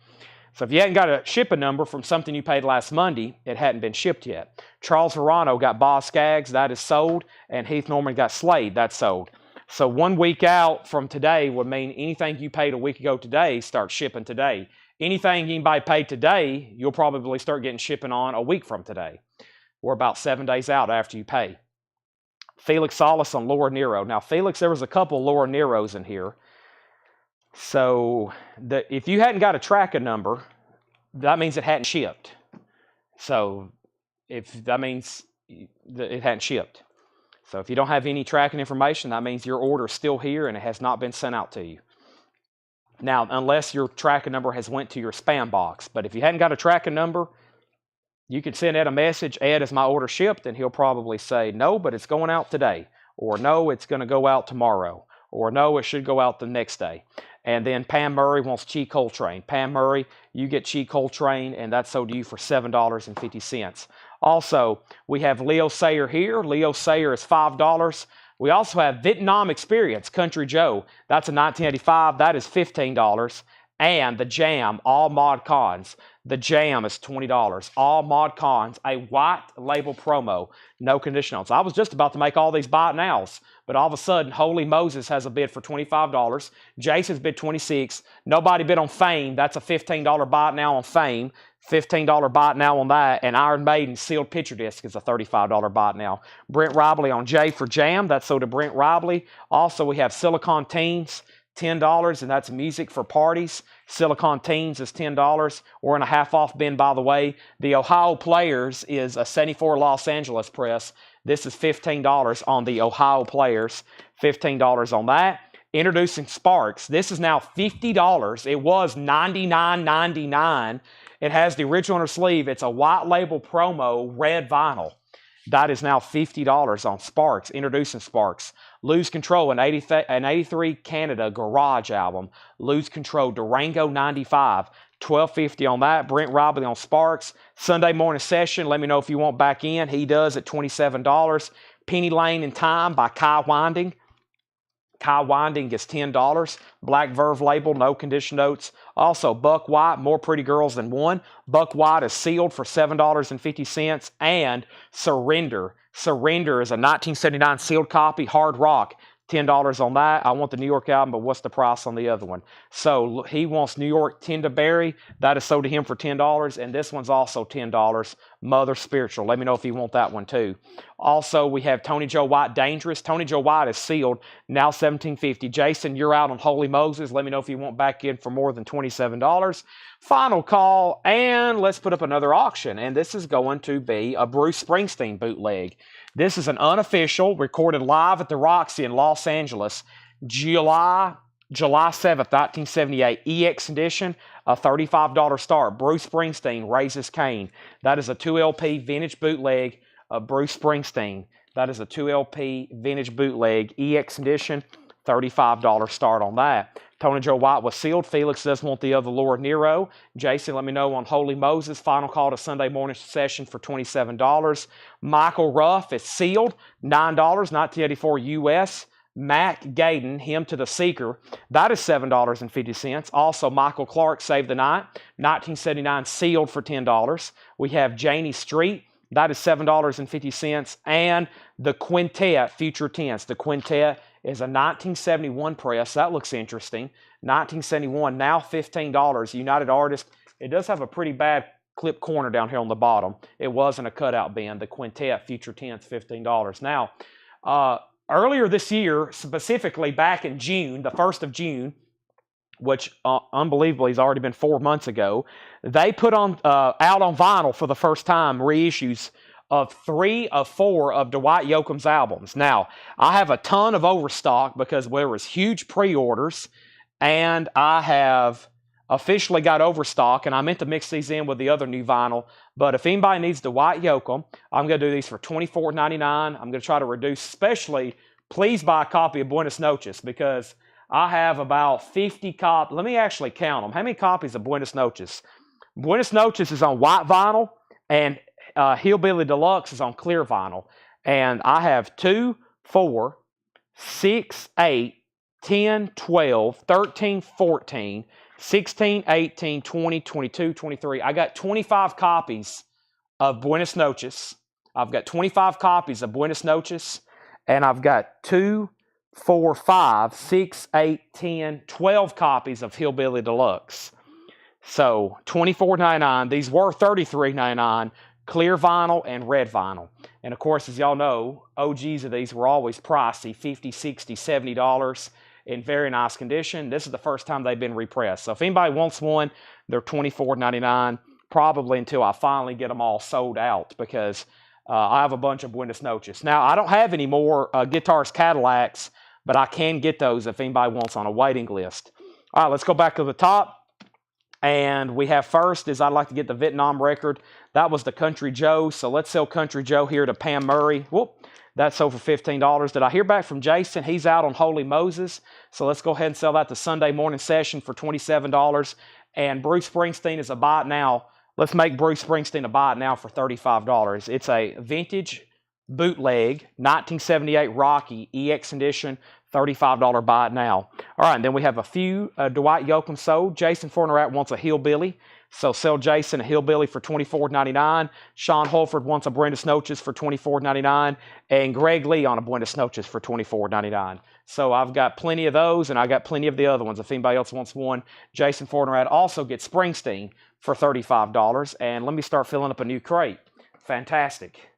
So if you hadn't got a shipping number from something you paid last Monday, it hadn't been shipped yet. Charles Verano got Boz Scaggs, that is sold, and Heath Norman got Slade, that's sold. So 1 week out from today would mean anything you paid a week ago today starts shipping today. Anything anybody paid today, you'll probably start getting shipping on a week from today. We're about 7 days out after you pay. Felix Salas on Laura Nero. Now, Felix, there was a couple Laura Neros in here. So if you hadn't got a tracking number, that means it hadn't shipped. So that means it hadn't shipped. So if you don't have any tracking information, that means your order is still here and it has not been sent out to you. Now, unless your tracking number has went to your spam box. But if you hadn't got a tracking number, you can send Ed a message, Ed, is my order shipped? And he'll probably say, no, but it's going out today. Or no, it's going to go out tomorrow. Or no, it should go out the next day. And then Pam Murray wants Cheek Coltrane. Pam Murray, you get Cheek Coltrane, and that's sold to you for $7.50. Also, we have Leo Sayer here. Leo Sayer is $5. We also have Vietnam Experience, Country Joe. That's a 1985. That is $15. And the Jam, All Mod Cons. The Jam is $20. All Mod Cons, a white label promo, no conditionals. I was just about to make all these buy it nows, but all of a sudden, Holy Moses has a bid for $25. Jason's bid $26. Nobody bid on Fame. That's a $15 buy it now on Fame. $15 buy it now on that. And Iron Maiden sealed picture disc is a $35 buy it now. Brent Robley on J for Jam. That's sold to Brent Robley. Also, we have Silicon Teens. $10, and that's music for parties. Silicon Teens is $10. We're in a half off bin, by the way. The Ohio Players is a 74 Los Angeles press. This is $15 on the Ohio Players. $15 on that. Introducing Sparks. This is now $50. It was $99.99. It has the original inner sleeve. It's a white label promo, red vinyl. That is now $50 on Sparks, introducing Sparks. Lose Control, an 83 Canada garage album. Lose Control, Durango 95, $12.50 on that. Brent Robley on Sparks. Sunday Morning Session, let me know if you want back in. He does at $27. Penny Lane in Time by Kai Winding. Kai Winding is $10. Black Verve label, no condition notes. Also, Buck White, More Pretty Girls Than One. Buck White is sealed for $7.50. And Surrender. Surrender is a 1979 sealed copy, hard rock, $10 on that. I want the New York album, but what's the price on the other one? So he wants New York Tenderberry. That is sold to him for $10, and this one's also $10. Mother Spiritual. Let me know if you want that one too. Also, we have Tony Joe White Dangerous. Tony Joe White is sealed, now $17.50. Jason, you're out on Holy Moses. Let me know if you want back in for more than $27. Final call, and let's put up another auction, and this is going to be a Bruce Springsteen bootleg. This is an unofficial, recorded live at the Roxy in Los Angeles, July 7th, 1978, EX edition, a $35 start. Bruce Springsteen, Raises Cain. That is a 2LP vintage bootleg of Bruce Springsteen. That is a 2LP vintage bootleg, EX edition, $35 start on that. Tony Joe White was sealed. Felix does want the other Lord Nero. Jason, let me know on Holy Moses. Final call to Sunday morning session for $27. Michael Ruff is sealed. $9, 1984 US. Mac Gaden, Him to the Seeker. That is $7.50. Also, Michael Clark, Save the Night. 1979, sealed for $10. We have Janie Street. That is $7.50. And the Quintet, Future Tense. The Quintet is a 1971 press. That looks interesting. 1971, now $15. United Artists. It does have a pretty bad clip corner down here on the bottom. It wasn't a cutout bin. The Quintet, Future Tense, $15. Now, earlier this year, specifically back in June, the 1st of June, which unbelievably has already been 4 months ago, they put on out on vinyl for the first time reissues of 3 of 4 of Dwight Yoakam's albums. Now, I have a ton of overstock because there was huge pre-orders, and I have officially got overstock, and I meant to mix these in with the other new vinyl, but if anybody needs Dwight Yoakam, I'm going to do these for $24.99. I'm going to try to reduce, especially, please buy a copy of Buenos Noches, because I have about 50 copies. Let me actually count them. How many copies of Buenos Noches? Buenos Noches is on white vinyl, and Hillbilly Deluxe is on clear vinyl. And I have 2, 4, 6, 8, 10, 12, 13, 14, 16, 18, 20, 22, 23. I got 25 copies of Buenos Noches. I've got 25 copies of Buenos Noches, and I've got 2, 4, 5, 6, 8, 10, 12 copies of Hillbilly Deluxe. So $24.99. These were $33.99. Clear vinyl and red vinyl. And of course, as y'all know, OGs of these were always pricey, $50, $60, $70 in very nice condition. This is the first time they've been repressed. So if anybody wants one, they're $24.99, probably until I finally get them all sold out, because I have a bunch of Buenos Noches. Now, I don't have any more Guitars Cadillacs, but I can get those if anybody wants on a waiting list. All right, let's go back to the top. And we have first is I'd like to get the Vietnam record. That was the Country Joe. So let's sell Country Joe here to Pam Murray. Whoop, that's sold for $15. Did I hear back from Jason? He's out on Holy Moses. So let's go ahead and sell that to Sunday morning session for $27. And Bruce Springsteen is a buy it now. Let's make Bruce Springsteen a buy it now for $35. It's a vintage bootleg, 1978 Rocky EX edition. $35 buy it now. All right, and then we have a few Dwight Yoakam sold. Jason Fornerat wants a Hillbilly, so sell Jason a Hillbilly for $24.99. Sean Holford wants a Buenos Noches for $24.99, and Greg Lee on a Buenos Noches for $24.99. So I've got plenty of those, and I got plenty of the other ones. If anybody else wants one, Jason Fornerat also gets Springsteen for $35. And let me start filling up a new crate. Fantastic.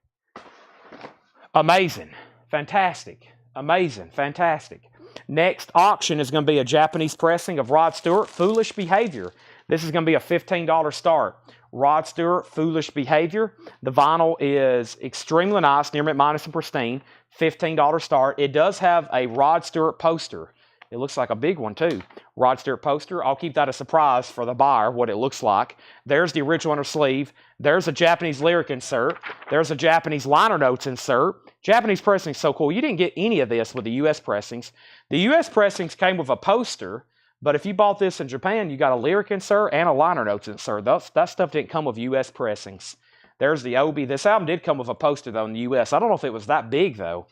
Amazing. Fantastic. Amazing. Fantastic. Next auction is going to be a Japanese pressing of Rod Stewart, Foolish Behavior. This is going to be a $15 start. Rod Stewart, Foolish Behavior. The vinyl is extremely nice, near mint minus and pristine. $15 start. It does have a Rod Stewart poster. It looks like a big one too. Rod Stewart poster. I'll keep that a surprise for the buyer, what it looks like. There's the original inner sleeve. There's a Japanese lyric insert. There's a Japanese liner notes insert. Japanese pressing is so cool. You didn't get any of this with the U.S. pressings. The U.S. pressings came with a poster, but if you bought this in Japan, you got a lyric insert and a liner notes insert. That stuff didn't come with U.S. pressings. There's the Obi. This album did come with a poster, though, in the U.S. I don't know if it was that big, though.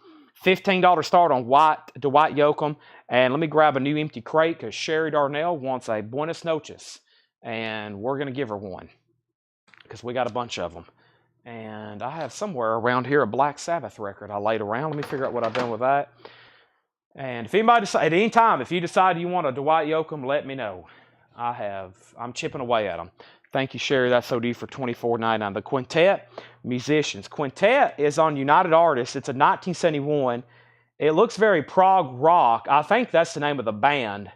$15 start on Dwight Yoakam. And let me grab a new empty crate because Sherry Darnell wants a Buenos Noches. And we're going to give her one because we got a bunch of them. And I have somewhere around here a Black Sabbath record I laid around. Let me figure out what I've done with that. And if anybody at any time, if you decide you want a Dwight Yoakam, let me know. I'm chipping away at them. Thank you, Sherry. That's OD for $24.99. The Quintet Musicians. Quintet is on United Artists. It's a 1971. It looks very prog rock. I think that's the name of the band.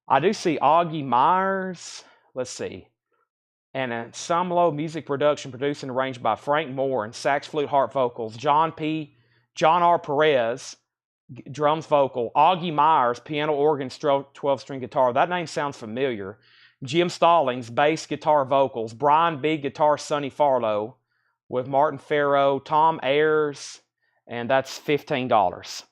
I do see Augie Myers. Let's see. And ensemble music production produced and arranged by Frank Moore and sax, flute, harp, vocals. John R. Perez, drums, vocal. Augie Myers, piano, organ, 12-string guitar. That name sounds familiar. Jim Stallings, bass, guitar, vocals. Brian B, guitar, Sonny Farlow, with Martin Farrow, Tom Ayers, and that's $15.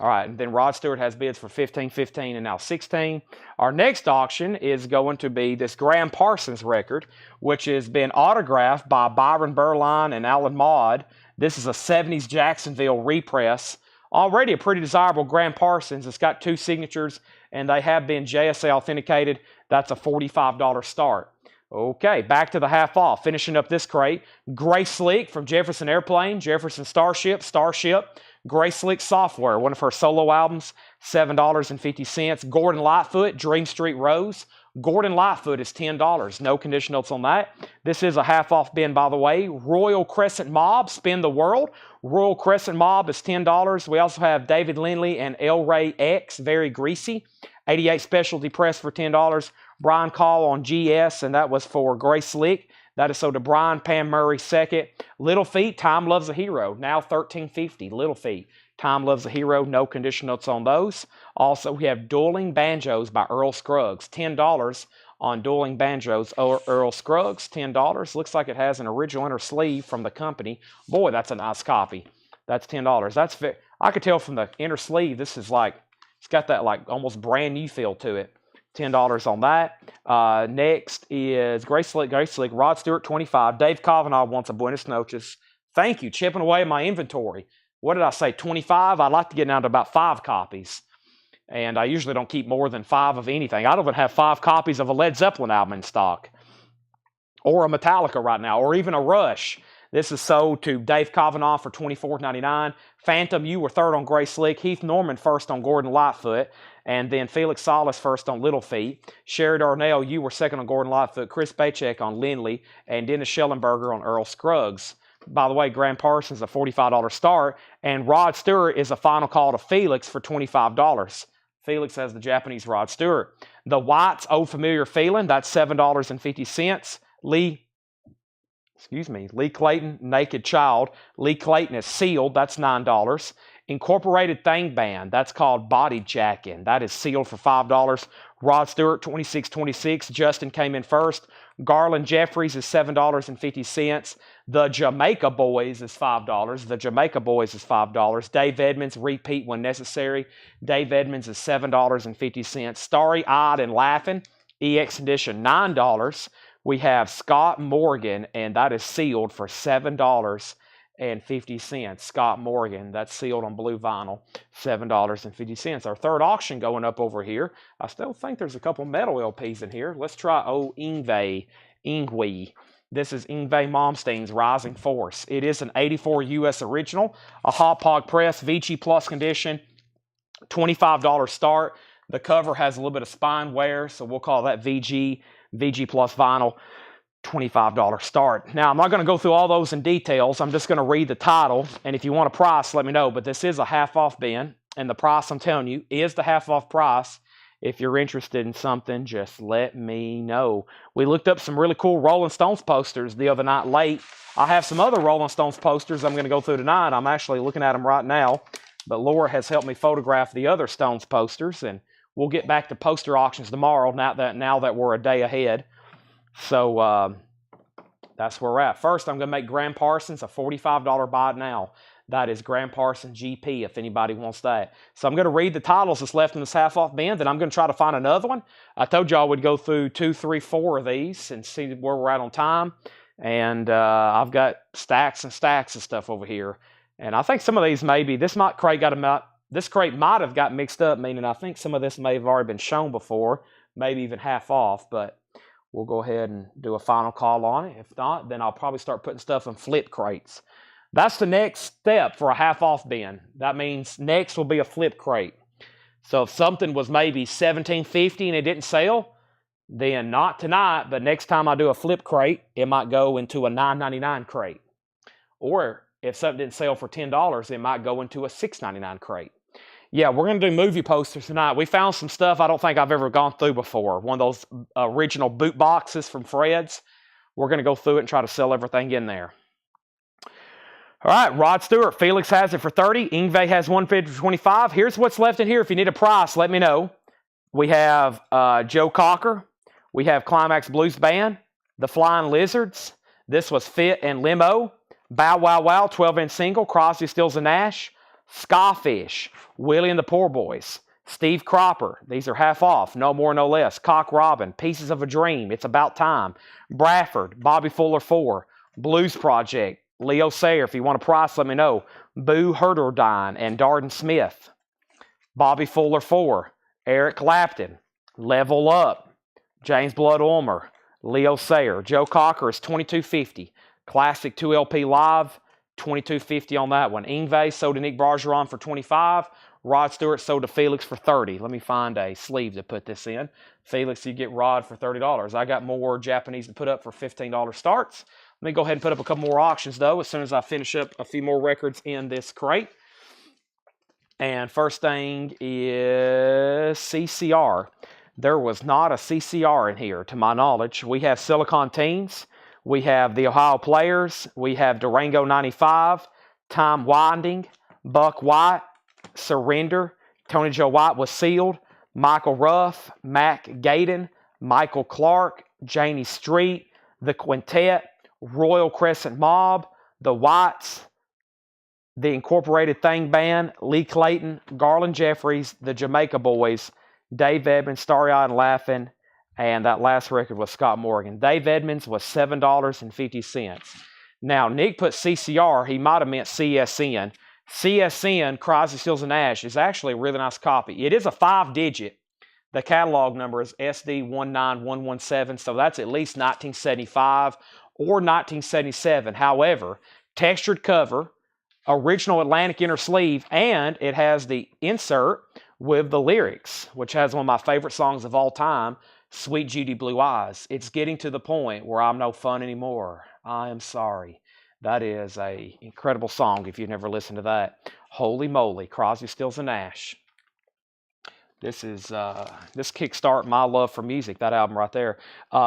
All right, and then Rod Stewart has bids for $15, $15, and now $16. Our next auction is going to be this Graham Parsons record, which has been autographed by Byron Berline and Alan Maude. This is a 70s Jacksonville repress. Already a pretty desirable Graham Parsons. It's got 2 signatures, and they have been JSA authenticated. That's a $45 start. Okay, back to the half off. Finishing up this crate, Gray Slick from Jefferson Airplane, Jefferson Starship, Gray Slick Software, one of her solo albums, $7.50. Gordon Lightfoot, Dream Street Rose. Gordon Lightfoot is $10. No condition notes on that. This is a half-off bin, by the way. Royal Crescent Mob, Spin the World. Royal Crescent Mob is $10. We also have David Lindley and El Ray X, Very Greasy. 88 Specialty Press for $10. Brian Call on GS, and that was for Gray Slick. That is so to Brian, Pam Murray, second. Little Feat, Time Loves a Hero, now $13.50. Little Feat, Time Loves a Hero, no condition notes on those. Also, we have Dueling Banjos by Earl Scruggs, $10 on Dueling Banjos. Earl Scruggs, $10. Looks like it has an original inner sleeve from the company. Boy, that's a nice copy. That's $10. I could tell from the inner sleeve, this is like, it's got that like almost brand new feel to it. $10 on that. Next is Gray Slick, Rod Stewart, $25. Dave Kavanaugh wants a Buenos Noches. Thank you, chipping away at my inventory. What did I say, 25? I'd like to get down to about 5 copies. And I usually don't keep more than 5 of anything. I don't even have 5 copies of a Led Zeppelin album in stock. Or a Metallica right now, or even a Rush. This is sold to Dave Kavanaugh for $24.99. Phantom, you were third on Gray Slick. Heath Norman first on Gordon Lightfoot. And then Felix Salas first on Little Feat. Sherry Darnell, you were second on Gordon Lightfoot. Chris Bachek on Lindley. And Dennis Schellenberger on Earl Scruggs. By the way, Graham Parsons, a $45 start. And Rod Stewart is a final call to Felix for $25. Felix has the Japanese Rod Stewart. The Whites, Old Familiar Feeling, that's $7.50. Lee Clayton, Naked Child. Lee Clayton is sealed, that's $9. Incorporated Thing Band, that's called Body Jackin'. That is sealed for $5. Rod Stewart, $26.26. Justin came in first. Garland Jeffries is $7.50. The Jamaica Boys is $5. Dave Edmonds, repeat when necessary. Dave Edmonds is $7.50. Starry Eyed and Laughing, EX edition, $9. We have Scott Morgan, and that is sealed for $7.50. Scott Morgan, that's sealed on blue vinyl, $7.50. Our third auction going up over here. I still think there's a couple metal LPs in here. Let's try Ingwe. This is Ingve Malmsteen's Rising Force. It is an 84 US original, a Hot Pog press, Vici Plus condition, $25 start. The cover has a little bit of spine wear, so we'll call that VG Plus vinyl, $25 start. Now, I'm not going to go through all those in details. I'm just going to read the title, and if you want a price, let me know. But this is a half-off bin, and the price, I'm telling you, is the half-off price. If you're interested in something, just let me know. We looked up some really cool Rolling Stones posters the other night late. I have some other Rolling Stones posters I'm going to go through tonight. I'm actually looking at them right now, but Laura has helped me photograph the other Stones posters, and we'll get back to poster auctions tomorrow now that we're a day ahead. So that's where we're at. First, I'm going to make Graham Parsons a $45 buy now. That is Graham Parsons GP, if anybody wants that. So I'm going to read the titles that's left in this half-off bin, then I'm going to try to find another one. I told y'all we'd go through 2, 3, 4 of these and see where we're at on time. And I've got stacks and stacks of stuff over here. And I think some of these maybe, this crate might have got mixed up, meaning I think some of this may have already been shown before, maybe even half off, but we'll go ahead and do a final call on it. If not, then I'll probably start putting stuff in flip crates. That's the next step for a half-off bin. That means next will be a flip crate. So if something was maybe $17.50 and it didn't sell, then not tonight, but next time I do a flip crate, it might go into a $9.99 crate. Or if something didn't sell for $10, it might go into a $6.99 crate. Yeah, we're going to do movie posters tonight. We found some stuff I don't think I've ever gone through before. One of those original boot boxes from Fred's. We're going to go through it and try to sell everything in there. All right, Rod Stewart. Felix has it for 30. Ingve has 150 for 25. Here's what's left in here. If you need a price, let me know. We have Joe Cocker. We have Climax Blues Band. The Flying Lizards. This was Fit and Limo. Bow Wow Wow, 12-inch single. Crosby, Stills, and Nash. Skyfish. Willie and the Poor Boys. Steve Cropper. These are half off. No More, No Less. Cock Robin. Pieces of a Dream. It's About Time. Bradford. Bobby Fuller 4. Blues Project. Leo Sayer, if you want a price, let me know. Boo Herterdine and Darden Smith. Bobby Fuller 4. Eric Clapton. Level Up. James Blood Ulmer. Leo Sayer. Joe Cocker is $22.50. Classic 2LP Live, $22.50 on that one. Ingve sold to Nick Bergeron for $25. Rod Stewart sold to Felix for $30. Let me find a sleeve to put this in. Felix, you get Rod for $30. I got more Japanese to put up for $15 starts. Let me go ahead and put up a couple more auctions, though, as soon as I finish up a few more records in this crate. And first thing is CCR. There was not a CCR in here, to my knowledge. We have Silicon Teens. We have the Ohio Players. We have Durango 95. Time Winding. Buck White. Surrender. Tony Joe White was sealed. Michael Ruff. Mac Gaydon. Michael Clark. Janie Street. The Quintet. Royal Crescent Mob, The Whites, The Incorporated Thing Band, Lee Clayton, Garland Jeffries, The Jamaica Boys, Dave Edmonds, Starry-Eyed and Laughing, and that last record was Scott Morgan. Dave Edmonds was $7.50. Now, Nick put CCR, he might have meant CSN. CSN, Crosby, Stills, and Nash, is actually a really nice copy. It is a 5-digit. The catalog number is SD19117, so that's at least 1975 or 1977. However, textured cover, original Atlantic inner sleeve, and it has the insert with the lyrics, which has one of my favorite songs of all time, Sweet Judy Blue Eyes. It's getting to the point where I'm no fun anymore. I am sorry. That is an incredible song if you've never listened to that. Holy moly, Crosby, Stills, and Nash. This kickstart my love for music, that album right there.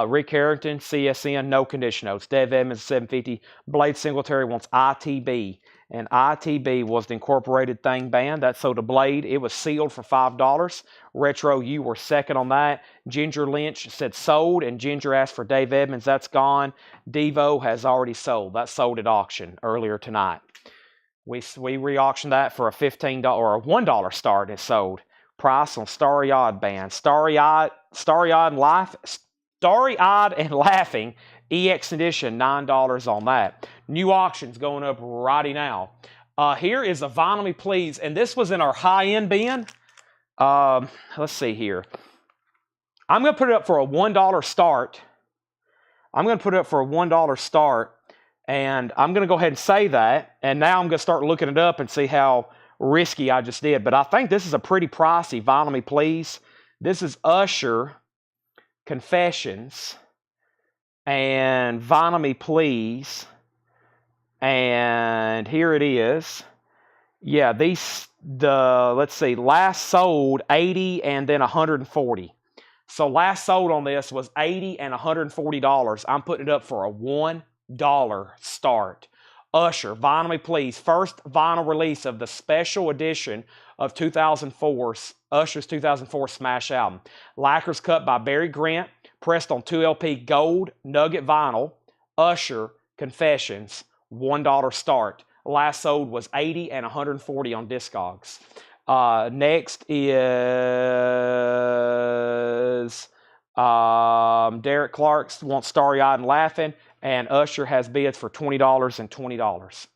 Rick Harrington, CSN, No Condition Notes. Dave Edmonds, $7.50. Blade Singletary wants ITB. And ITB was the Incorporated Thing Band. That sold to Blade. It was sealed for $5. Retro, you were second on that. Ginger Lynch said sold, and Ginger asked for Dave Edmonds. That's gone. Devo has already sold. That sold at auction earlier tonight. We re-auctioned that for a $15 or a $1 start, and it sold. Price on Starry-Eyed Band. Starry-Eyed and Laughing EX Edition, $9 on that. New auctions going up righty now. Here is a Vinyl Me Please, and this was in our high-end bin. Let's see here. I'm going to put it up for a $1 start. I'm going to put it up for a $1 start, and I'm going to go ahead and say that, and now I'm going to start looking it up and see how risky I just did. But I think this is a pretty pricey Vinyl Me Please. This is Usher, Confessions, and Vinyl Me Please. And here it is. Yeah, let's see, last sold 80 and then 140. So last sold on this was 80 and $140. I'm putting it up for a $1 start. Usher, Vinyl Me Please, first vinyl release of the special edition of 2004's Usher's 2004 Smash album. Lacquers cut by Barry Grant, pressed on 2LP gold nugget vinyl. Usher, Confessions, $1 start. Last sold was 80 and 140 on Discogs. Next is Derek Clark wants Starry-Eyed and Laughing, and Usher has bids for $20 and $20,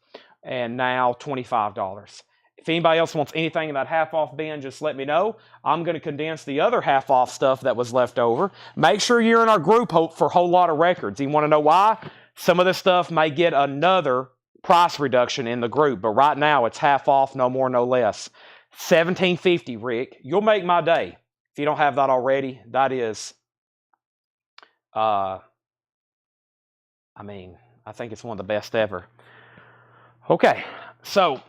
and now $25. If anybody else wants anything in that half-off bin, just let me know. I'm going to condense the other half-off stuff that was left over. Make sure you're in our group for a whole lot of records. You want to know why? Some of this stuff may get another price reduction in the group, but right now it's half off, no more, no less. $17.50, Rick. You'll make my day. If you don't have that already, that is, I mean, I think it's one of the best ever. Okay, so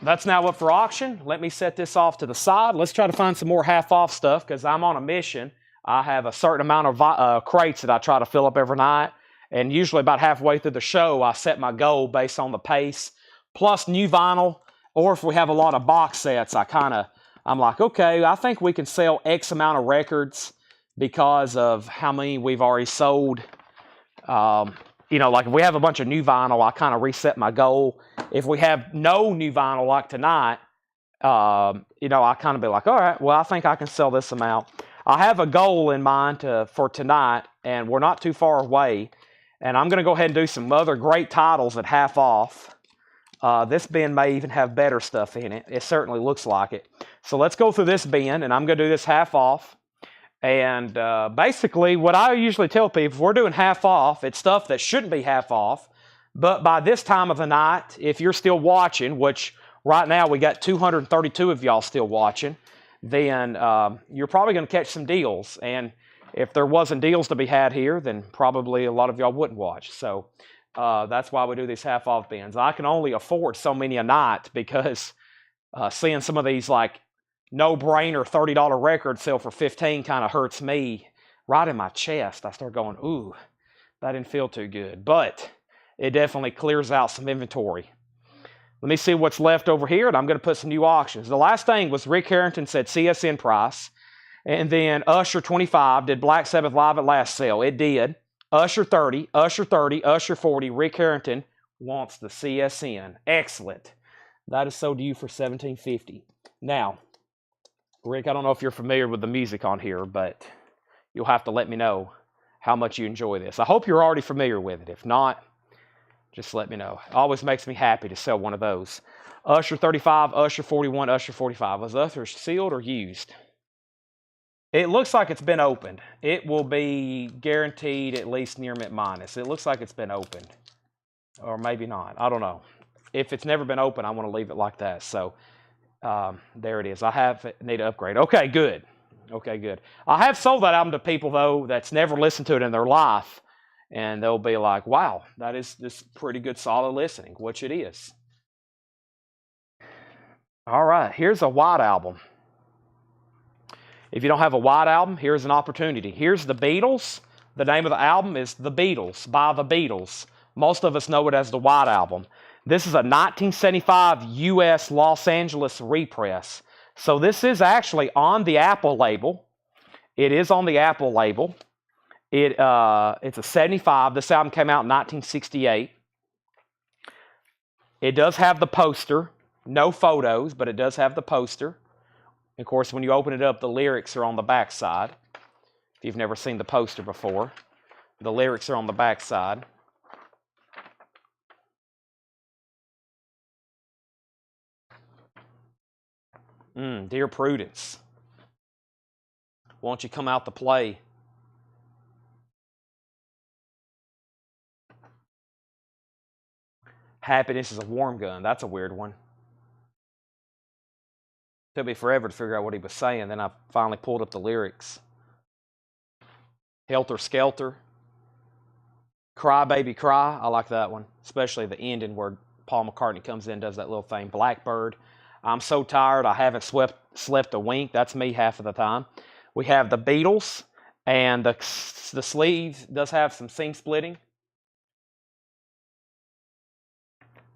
that's now up for auction. Let me set this off to the side. Let's try to find some more half-off stuff because I'm on a mission. I have a certain amount of crates that I try to fill up every night. And usually about halfway through the show, I set my goal based on the pace, plus new vinyl. Or if we have a lot of box sets, I'm like, okay, I think we can sell X amount of records because of how many we've already sold. Like if we have a bunch of new vinyl, I kind of reset my goal. If we have no new vinyl like tonight, I kind of be like, all right, well, I think I can sell this amount. I have a goal in mind for tonight, and we're not too far away. And I'm going to go ahead and do some other great titles at half off. This bin may even have better stuff in it. It certainly looks like it. So let's go through this bin, and I'm going to do this half off. And basically, what I usually tell people, if we're doing half off, it's stuff that shouldn't be half off. But by this time of the night, if you're still watching, which right now we got 232 of y'all still watching, then you're probably going to catch some deals. And if there wasn't deals to be had here, then probably a lot of y'all wouldn't watch. So that's why we do these half-off bins. I can only afford so many a night because seeing some of these like no-brainer $30 records sell for $15 kind of hurts me right in my chest. I start going, ooh, that didn't feel too good. But it definitely clears out some inventory. Let me see what's left over here, and I'm going to put some new auctions. The last thing was Rick Harrington said CSN price, and then Usher 25 did Black Sabbath live at last sale. It did. Usher 30, Usher 30, Usher 40. Rick Harrington wants the CSN. Excellent. That is sold to you for $17.50. Now, Rick, I don't know if you're familiar with the music on here, but you'll have to let me know how much you enjoy this. I hope you're already familiar with it. If not, just let me know. It always makes me happy to sell one of those. Usher 35, Usher 41, Usher 45. Was Usher sealed or used? It looks like it's been opened. It will be guaranteed at least near mint minus. It looks like it's been opened. Or maybe not. I don't know. If it's never been opened, I want to leave it like that. So there it is. Need to upgrade. Okay, good. Okay, good. I have sold that album to people, though, that's never listened to it in their life. And they'll be like, wow, that is just pretty good, solid listening, which it is. All right, here's a white album. If you don't have a white album, here's an opportunity. Here's the Beatles. The name of the album is The Beatles, by The Beatles. Most of us know it as the white album. This is a 1975 U.S. Los Angeles repress. So this is actually on the Apple label. It is on the Apple label. It's a 75. This album came out in 1968. It does have the poster. No photos, but it does have the poster. Of course, when you open it up, the lyrics are on the back side. If you've never seen the poster before, the lyrics are on the back side. Dear Prudence, won't you come out to play? Happiness is a warm gun. That's a weird one. Took me forever to figure out what he was saying. Then I finally pulled up the lyrics. Helter Skelter. Cry Baby Cry. I like that one. Especially the ending where Paul McCartney comes in and does that little thing. Blackbird. I'm so tired I haven't slept a wink. That's me half of the time. We have the Beatles. And the sleeve does have some seam splitting.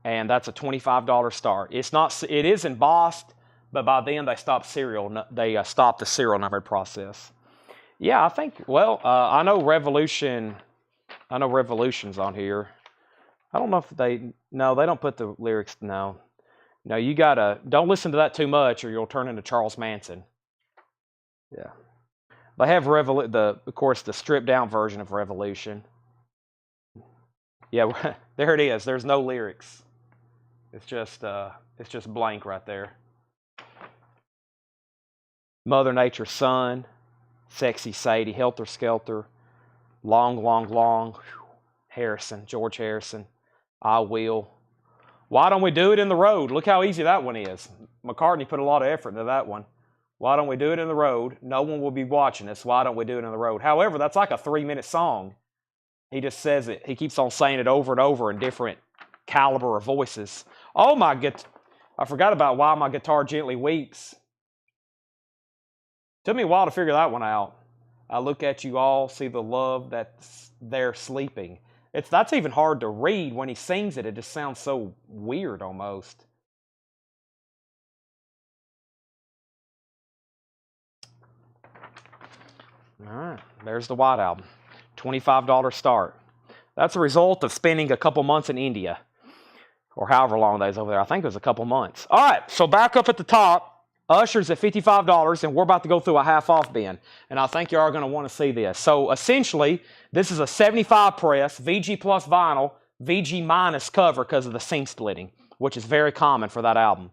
And that's a $25 start. It is embossed, but by then they stopped stopped the serial number process. Yeah, I think. Well, I know Revolution. I know Revolution's on here. I don't know if they. No, they don't put the lyrics. No, you gotta. Don't listen to that too much, or you'll turn into Charles Manson. Yeah, they have of course, the stripped down version of Revolution. Yeah, there it is. There's no lyrics. It's just blank right there. Mother Nature's Son, Sexy Sadie, Helter Skelter, Long, Long, Long, George Harrison, I Will. Why don't we do it in the road? Look how easy that one is. McCartney put a lot of effort into that one. Why don't we do it in the road? No one will be watching us. Why don't we do it in the road? However, that's like a 3-minute song. He just says it. He keeps on saying it over and over in different caliber of voices. Oh my god. I forgot about Why My Guitar Gently Weeps. Took me a while to figure that one out. I look at you all, see the love that's there sleeping. That's even hard to read. When he sings it, it just sounds so weird almost. All right, there's the White Album. $25 start. That's a result of spending a couple months in India, or however long that is over there. I think it was a couple months. All right, so back up at the top. Usher's at $55, and we're about to go through a half-off bin, and I think you are going to want to see this. So essentially, this is a 75 press, VG plus vinyl, VG minus cover because of the seam splitting, which is very common for that album.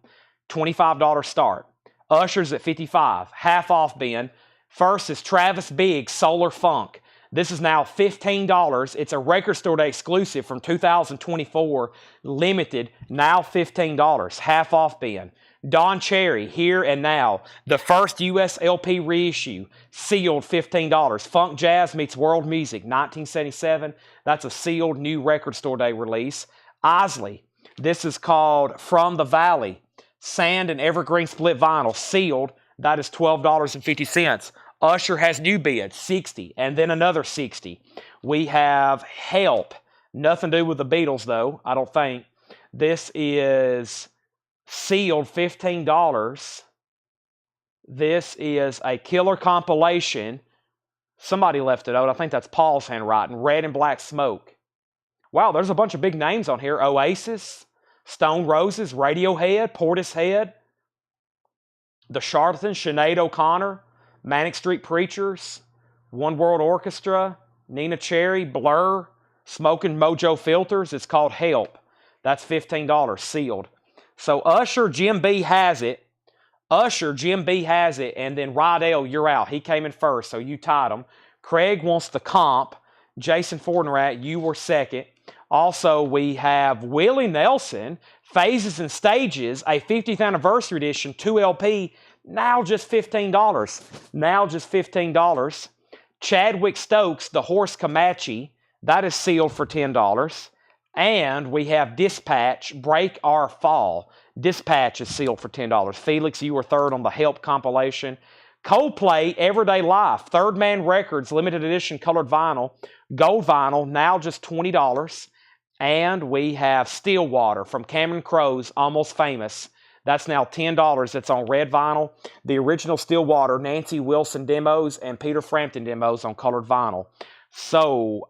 $25 start. Usher's at $55, half-off bin. First is Travis Bigg's Solar Funk. This is now $15. It's a record store day exclusive from 2024, limited, now $15, half-off bin. Don Cherry, Here and Now, the first U.S. LP reissue, sealed $15. Funk Jazz Meets World Music, 1977. That's a sealed new record store day release. Isley, this is called From the Valley, Sand and Evergreen split vinyl, sealed. That is $12.50. Usher has new bids, $60, and then another $60. We have Help. Nothing to do with the Beatles, though, I don't think. This is sealed $15. This is a killer compilation. Somebody left it out. I think that's Paul's handwriting. Red and Black Smoke. Wow, there's a bunch of big names on here. Oasis, Stone Roses, Radiohead, Portishead, The Charlatans, Sinead O'Connor, Manic Street Preachers, One World Orchestra, Nina Cherry, Blur, Smoking Mojo Filters. It's called Help. That's $15, sealed. So Usher, Jim B has it. Usher, Jim B has it, and then Rydell, you're out. He came in first, so you tied him. Craig wants the comp. Jason Fordenrat, you were second. Also, we have Willie Nelson, Phases and Stages, a 50th anniversary edition, 2LP, now just $15. Now just $15. Chadwick Stokes, The Horse Comanche, that is sealed for $10. And we have Dispatch, Break or Fall. Dispatch is sealed for $10. Felix, you were third on the Help compilation. Coldplay, Everyday Life, Third Man Records, limited edition colored vinyl, gold vinyl, now just $20. And we have Stillwater from Cameron Crowe's Almost Famous. That's now $10. It's on red vinyl. The original Stillwater, Nancy Wilson demos and Peter Frampton demos on colored vinyl. So,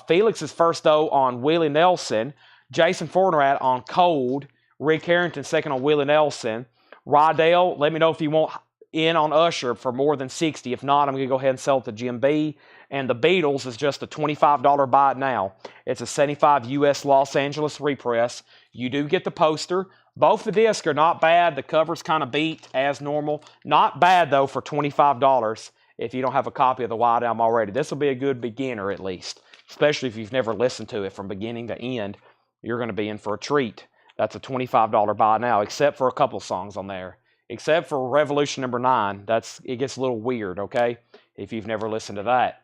Felix is first, though, on Willie Nelson. Jason Fordenrat on Cold. Rick Harrington second on Willie Nelson. Rydell, let me know if you want in on Usher for more than $60. If not, I'm going to go ahead and sell it to Jim B. And the Beatles is just a $25 buy it now. It's a 75 U.S. Los Angeles repress. You do get the poster. Both the discs are not bad. The cover's kind of beat as normal. Not bad, though, for $25 if you don't have a copy of the White Album already. This will be a good beginner, at least. Especially if you've never listened to it from beginning to end. You're going to be in for a treat. That's a $25 buy now, except for a couple songs on there. Except for Revolution number 9. It gets a little weird, okay? If you've never listened to that.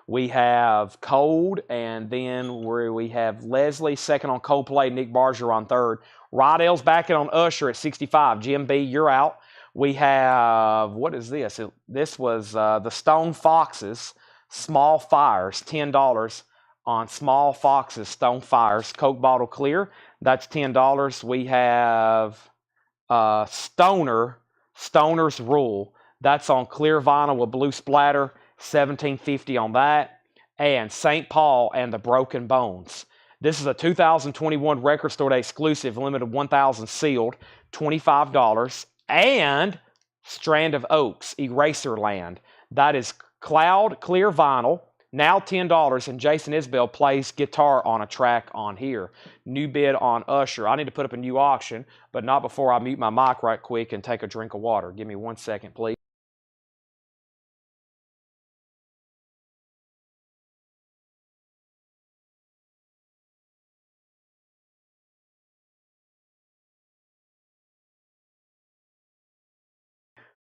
We have Cold, and then we have Leslie second on Coldplay, Nick Barger on third. Rydell's back in on Usher at 65. Jim B, you're out. We have, what is this? This was the Stone Foxes, Small Fires, $10 on Small Foxes, Stone Fires, Coke Bottle Clear. That's $10. We have Stoner's Rule. That's on clear vinyl with blue splatter, $17.50 on that. And St. Paul and the Broken Bones. This is a 2021 Record Store Day exclusive, limited 1,000 sealed, $25. And Strand of Oaks, Eraserland. That is cloud clear vinyl, now $10, and Jason Isbell plays guitar on a track on here. New bid on Usher. I need to put up a new auction, but not before I mute my mic right quick and take a drink of water. Give me 1 second, please.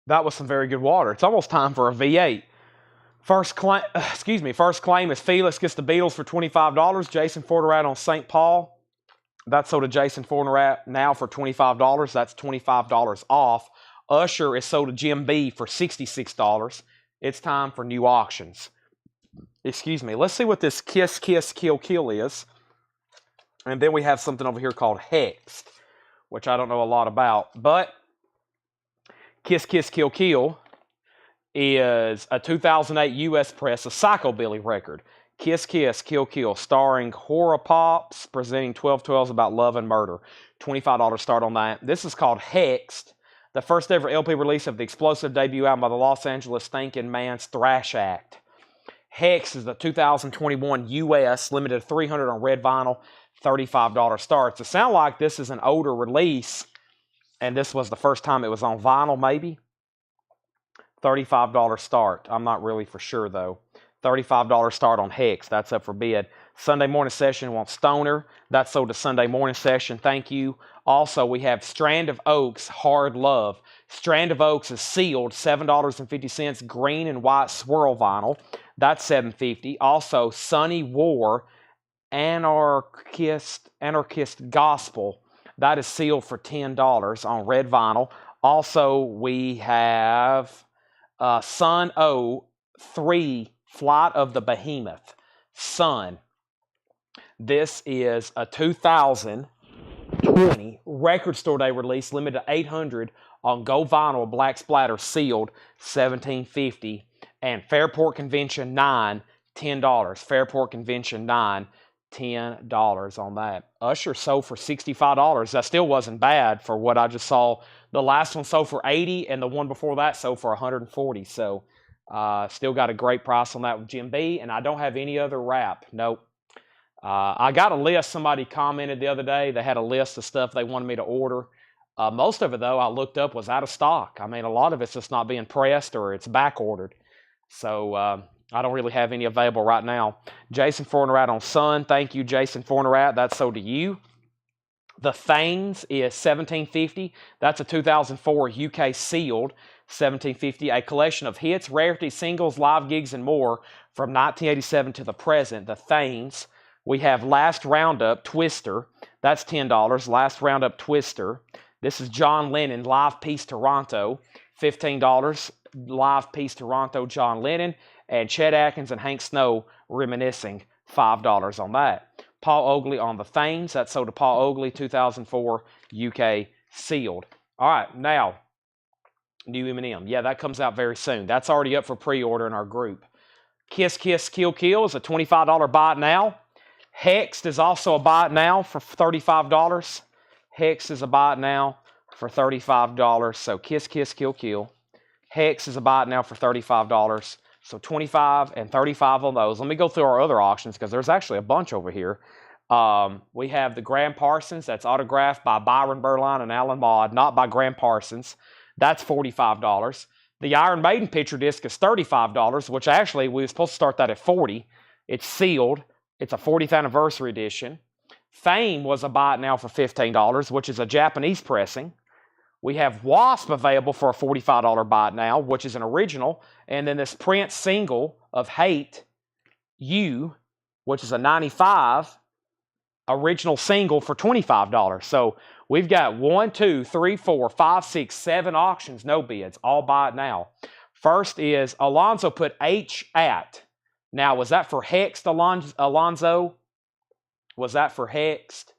That was some very good water. It's almost time for a V8. First claim, first claim is Felix gets the Beatles for $25. Jason Forterat on St. Paul. That's sold to Jason Forterat now for $25. That's $25 off. Usher is sold to Jim B for $66. It's time for new auctions. Let's see what this Kiss, Kiss, Kill, Kill is. And then we have something over here called Hexed, which I don't know a lot about. But Kiss, Kiss, Kill, Kill is a 2008 U.S. Press, a Psychobilly record. Kiss, Kiss, Kill, Kill, starring Horror Pops, presenting 12/12s about love and murder. $25 start on that. This is called Hexed, the first ever LP release of the explosive debut album by the Los Angeles Thinking Man's Thrash Act. Hex is the 2021 U.S. limited 300 on red vinyl, $35 starts. It sounds like this is an older release, and this was the first time it was on vinyl, maybe. $35 start. I'm not really for sure, though. $35 start on Hex. That's up for bid. Sunday Morning Session wants Stoner. That's sold to Sunday Morning Session. Thank you. Also, we have Strand of Oaks, Hard Love. Strand of Oaks is sealed, $7.50, green and white swirl vinyl. That's $7.50. Also, Sunny War, Anarchist Gospel. That is sealed for $10 on red vinyl. Also, we have Sun O 3, Flight of the Behemoth. Sun. This is a 2020 record store day release, limited to 800 on gold vinyl, black splatter, sealed, $17.50. And Fairport Convention 9, $10. Fairport Convention 9, $10 on that. Usher sold for $65. That still wasn't bad for what I just saw. The last one sold for $80, and the one before that sold for $140. So still got a great price on that with Jim B. And I don't have any other rap. Nope. I got a list. Somebody commented the other day. They had a list of stuff they wanted me to order. Most of it, though, I looked up was out of stock. I mean, a lot of it's just not being pressed or it's back ordered. So I don't really have any available right now. Jason Forterat on Sun. Thank you, Jason Forterat. That's sold to you. The Thames is $17.50. That's a 2004 UK sealed, $17.50. A collection of hits, rarities, singles, live gigs, and more from 1987 to the present. The Thames. We have Last Roundup, Twister. That's $10. Last Roundup, Twister. This is John Lennon, Live Peace Toronto, $15. Live Peace Toronto, John Lennon. And Chet Atkins and Hank Snow, Reminiscing, $5 on that. Paul Oakley on the Thames. That's sold to Paul Oakley, 2004 UK sealed. All right, now, new M&M. Yeah, that comes out very soon. That's already up for pre-order in our group. Kiss, Kiss, Kill, Kill is a $25 buy it now. Hexed is also a buy it now for $35. Hex is a buy it now for $35. So Kiss, Kiss, Kill, Kill. Hex is a buy it now for $35. So $25 and $35 on those. Let me go through our other auctions because there's actually a bunch over here. We have the Graham Parsons. That's autographed by Byron Berline and Alan Maud, not by Graham Parsons. That's $45. The Iron Maiden picture disc is $35, which actually we were supposed to start that at $40. It's sealed. It's a 40th anniversary edition. Fame was a buy it now for $15, which is a Japanese pressing. We have Wasp available for a $45 buy it now, which is an original. And then this Prince single of Hate You, which is a 95 original single for $25. So we've got 1, 2, 3, 4, 5, 6, 7 auctions, no bids, all buy it now. First is Alonzo put H at. Now, was that for Hexed, Alonzo? Was that for Hexed?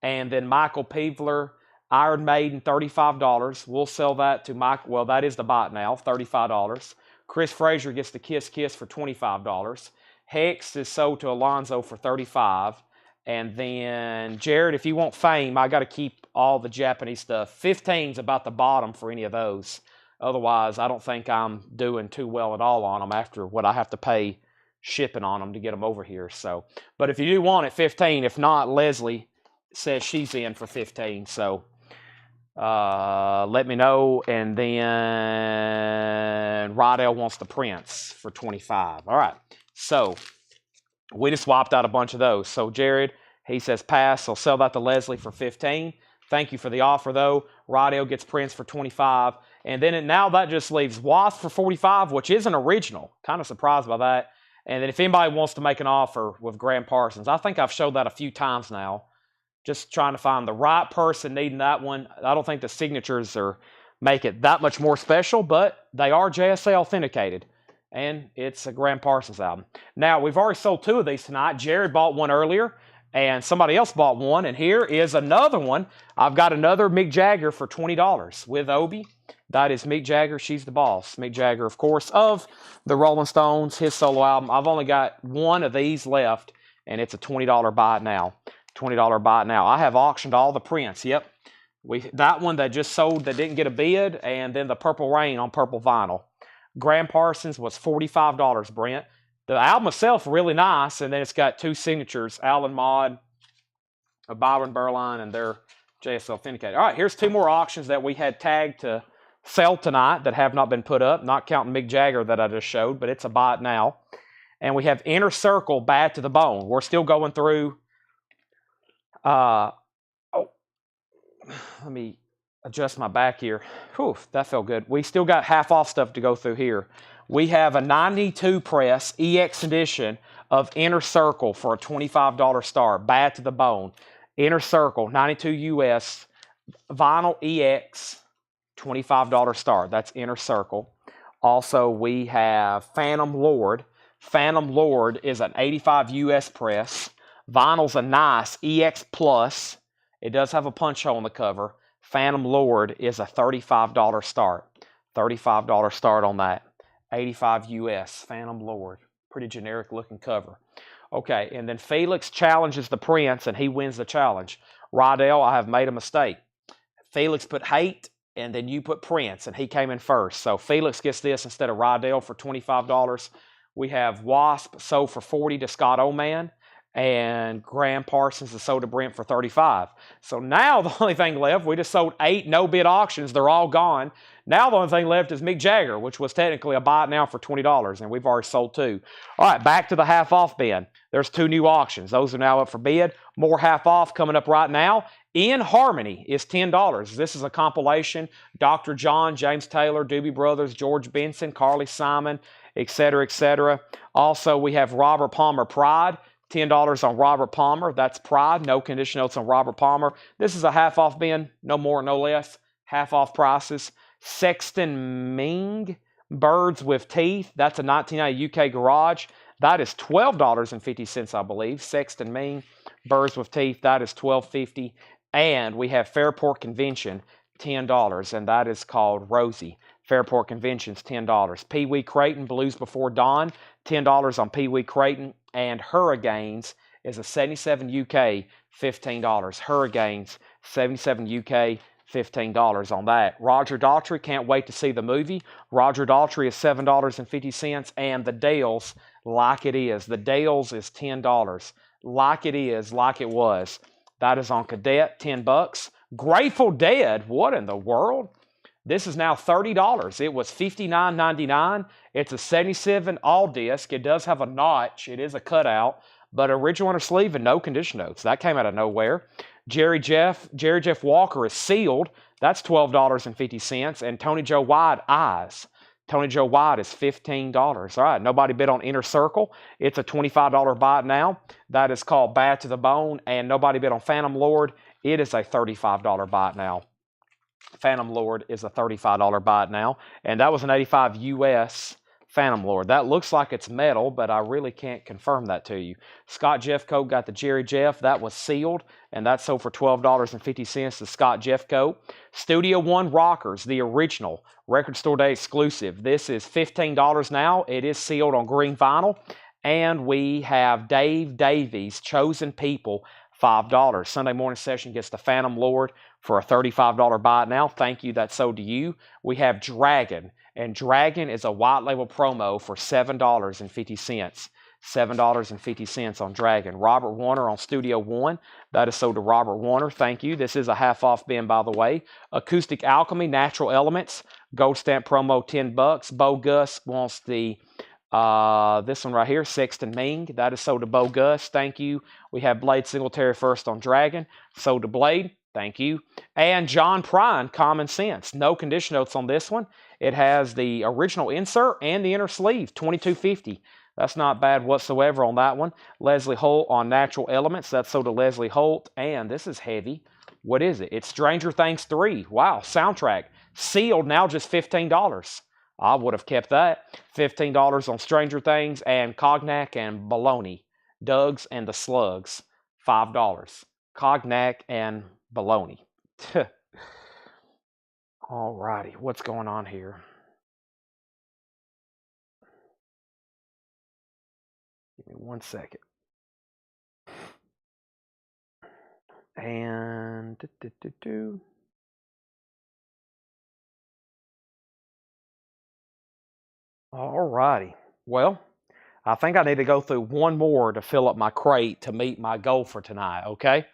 And then Michael Peevler, Iron Maiden, $35. We'll sell that to Mike. Well, that is the buy it now, $35. Chris Frazier gets the Kiss Kiss for $25. Hex is sold to Alonzo for $35. And then, Jared, if you want Fame, I got to keep all the Japanese stuff. 15's about the bottom for any of those. Otherwise, I don't think I'm doing too well at all on them after what I have to pay shipping on them to get them over here. So, but if you do want it, 15. If not, Leslie says she's in for 15. So, let me know. And then Rydell wants the Prince for 25. All right. So we just swapped out a bunch of those. So Jared, he says pass. I'll sell that to Leslie for 15. Thank you for the offer, though. Rydell gets Prince for 25. And then now that just leaves Wasp for 45, which is an original. Kind of surprised by that. And then if anybody wants to make an offer with Graham Parsons, I think I've showed that a few times now. Just trying to find the right person needing that one. I don't think the signatures make it that much more special, but they are JSA authenticated. And it's a Graham Parsons album. Now, we've already sold 2 of these tonight. Jared bought one earlier, and somebody else bought one. And here is another one. I've got another Mick Jagger for $20 with Obi. That is Mick Jagger. She's the boss. Mick Jagger, of course, of the Rolling Stones, his solo album. I've only got one of these left, and it's a $20 buy it now. $20 buy it now. I have auctioned all the prints. Yep. That one that just sold that didn't get a bid, and then the Purple Rain on purple vinyl. Graham Parsons was $45, Brent. The album itself really nice, and then it's got 2 signatures, Alan Modd, Byron Berline, and their JSL authenticated. All right, here's 2 more auctions that we had tagged to sell tonight that have not been put up, not counting Mick Jagger that I just showed, but it's a buy it now. And we have Inner Circle, Bad to the Bone. We're still going through... let me adjust my back here. Whew, that felt good. We still got half off stuff to go through here. We have a 92 press EX edition of Inner Circle for a $25 star. Bad to the Bone. Inner Circle, 92 US, vinyl EX, $25 star. That's Inner Circle. Also, we have Phantom Lord. Phantom Lord is an 85 US press. Vinyl's a nice EX Plus. It does have a punch hole on the cover. Phantom Lord is a $35 start. $35 start on that. 85 US, Phantom Lord. Pretty generic looking cover. Okay, and then Felix challenges the Prince, and he wins the challenge. Rydell, I have made a mistake. Felix put Hate, and then you put Prince, and he came in first. So Felix gets this instead of Rydell for $25. We have Wasp sold for $40 to Scott Oman. And Graham Parsons is sold to Brent for $35. So now the only thing left, we just sold 8 no-bid auctions. They're all gone. Now the only thing left is Mick Jagger, which was technically a buy it now for $20, and we've already sold 2. All right, back to the half-off bin. There's 2 new auctions. Those are now up for bid. More half-off coming up right now. In Harmony is $10. This is a compilation. Dr. John, James Taylor, Doobie Brothers, George Benson, Carly Simon, etc., etc. Also, we have Robert Palmer Pride. $10 on Robert Palmer. That's Pride. No condition notes on Robert Palmer. This is a half-off bin. No more, no less. Half-off prices. Sexton Ming, Birds with Teeth. That's a 1990 UK Garage. That is $12.50, I believe. Sexton Ming, Birds with Teeth. That is $12.50. And we have Fairport Convention, $10. And that is called Rosie. Fairport Convention's $10. Pee Wee Creighton, Blues Before Dawn. $10 on Pee Wee Creighton. And Hurricanes is a 77 UK, $15. Hurricanes, 77 UK, $15 on that. Roger Daltrey, can't wait to see the movie. Roger Daltrey is $7.50. And the Dales, Like It Is. The Dales is $10. Like It Is, Like It Was. That is on Cadet, $10. Grateful Dead, what in the world? This is now $30. It was $59.99. It's a 77 all disc. It does have a notch. It is a cutout, but original inner sleeve and no condition notes. That came out of nowhere. Jerry Jeff Walker is sealed. That's $12.50. And Tony Joe White Eyes. Tony Joe White is $15. All right, nobody bid on Inner Circle. It's a $25 buy it now. That is called Bad to the Bone. And nobody bid on Phantom Lord. It is a $35 buy it now. Phantom Lord is a $35 buy it now. And that was an 85 US Phantom Lord. That looks like it's metal, but I really can't confirm that to you. Scott Jeffcoat got the Jerry Jeff. That was sealed, and that sold for $12.50 to Scott Jeffcoat. Studio One Rockers, the original, Record Store Day exclusive. This is $15 now. It is sealed on green vinyl. And we have Dave Davies, Chosen People, $5. Sunday morning session gets the Phantom Lord for a $35 buy it now. Thank you. That's sold to you. We have Dragon, and Dragon is a white label promo for $7.50. $7.50 on Dragon. Robert Warner on Studio One. That is sold to Robert Warner. Thank you. This is a half-off bin, by the way. Acoustic Alchemy, Natural Elements. Gold stamp promo, $10. Bo Gus wants the this one right here, Sexton Ming. That is sold to Bo Gus. Thank you. We have Blade Singletary first on Dragon. Sold to Blade. Thank you. And John Prine, Common Sense. No condition notes on this one. It has the original insert and the inner sleeve, $22.50. That's not bad whatsoever on that one. Leslie Holt on Natural Elements. That's sold to Leslie Holt. And this is heavy. What is it? It's Stranger Things 3. Wow, soundtrack. Sealed, now just $15. I would have kept that. $15 on Stranger Things and Cognac and Bologna. Doug's and the Slugs, $5. Cognac and Bologna. Alrighty, what's going on here? Give me 1 second. And alrighty. Well, I think I need to go through one more to fill up my crate to meet my goal for tonight, okay?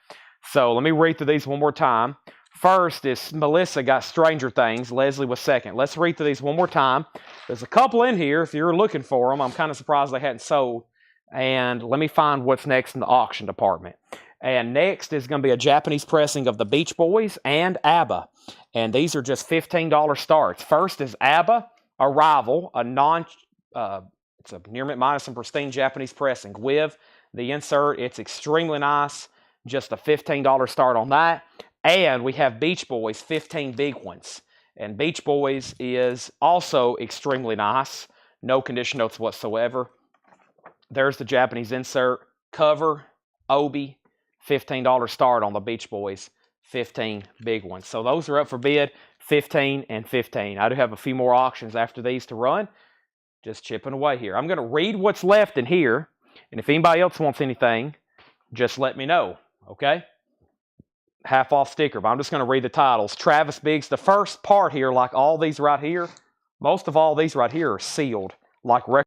So let me read through these one more time. First is Melissa got Stranger Things. Leslie was second. Let's read through these one more time. There's a couple in here if you're looking for them. I'm kind of surprised they hadn't sold. And let me find what's next in the auction department. And next is going to be a Japanese pressing of the Beach Boys and ABBA. And these are just $15 starts. First is ABBA Arrival, it's a near mint minus and pristine Japanese pressing with the insert. It's extremely nice. Just a $15 start on that. And we have Beach Boys, 15 big ones. And Beach Boys is also extremely nice. No condition notes whatsoever. There's the Japanese insert. Cover, Obi, $15 start on the Beach Boys, 15 big ones. So those are up for bid, 15 and 15. I do have a few more auctions after these to run. Just chipping away here. I'm going to read what's left in here. And if anybody else wants anything, just let me know. Okay? Half off sticker, but I'm just going to read the titles. Travis Biggs, the first part here, like all these right here, most of all these right here are sealed, like record.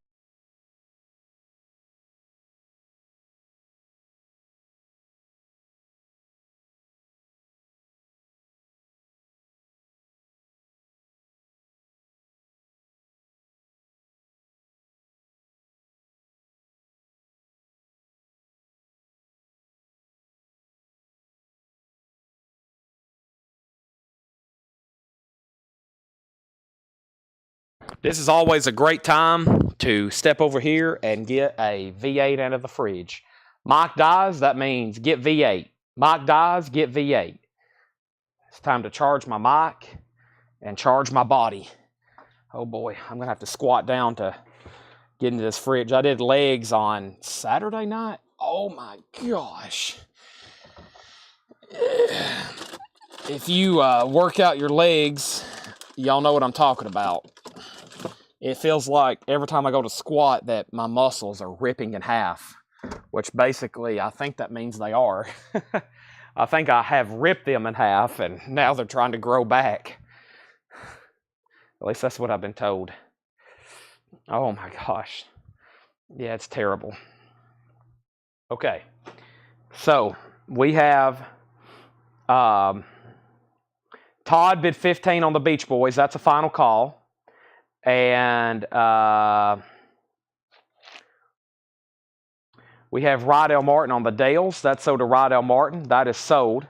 This is always a great time to step over here and get a V8 out of the fridge. Mike dies, that means get V8. Mike dies, get V8. It's time to charge my mic and charge my body. Oh boy, I'm going to have to squat down to get into this fridge. I did legs on Saturday night. Oh my gosh. If you work out your legs, y'all know what I'm talking about. It feels like every time I go to squat that my muscles are ripping in half, which basically I think that means they are. I think I have ripped them in half and now they're trying to grow back. At least that's what I've been told. Oh my gosh. Yeah, it's terrible. Okay. So we have Todd bid 15 on the Beach Boys. That's a final call. And we have Rydell Martin on the Dales. That's sold to Rydell Martin. That is sold.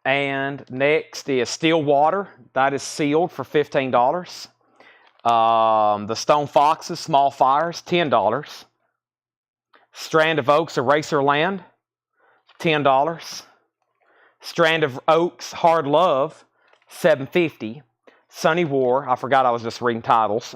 And next is Stillwater. That is sealed for $15. The Stone Foxes, Small Fires, $10. Strand of Oaks, Eraser Land, $10. Strand of Oaks, Hard Love, $7.50. Sunny War, I forgot I was just reading titles.